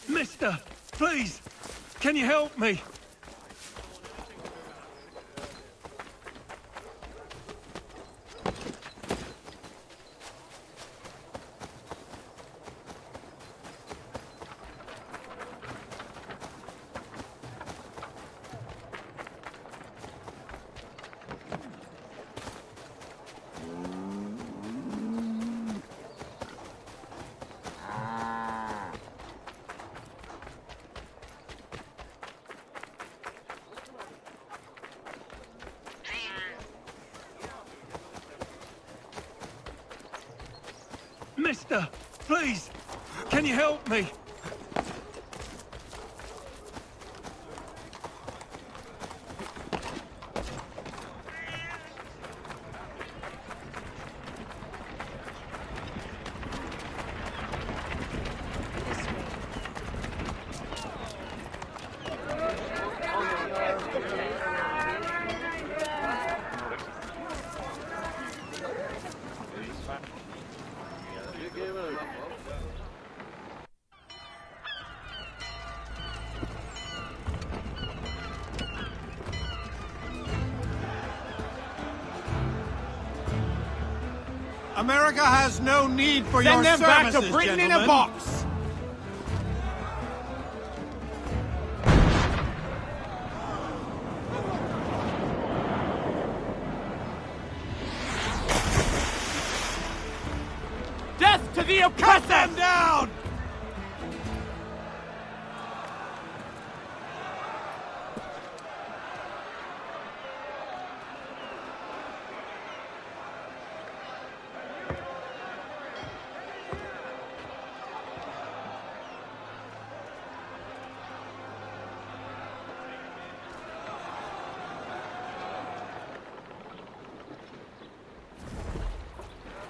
L: Mister, please, can you help me? Mister, please, can you help me?
I: America has no need for
X: Send
I: your
X: them back to
I: services,
X: Britain in a
I: gentlemen.
X: box!
L: Death to the oppressor!
I: Cut them down!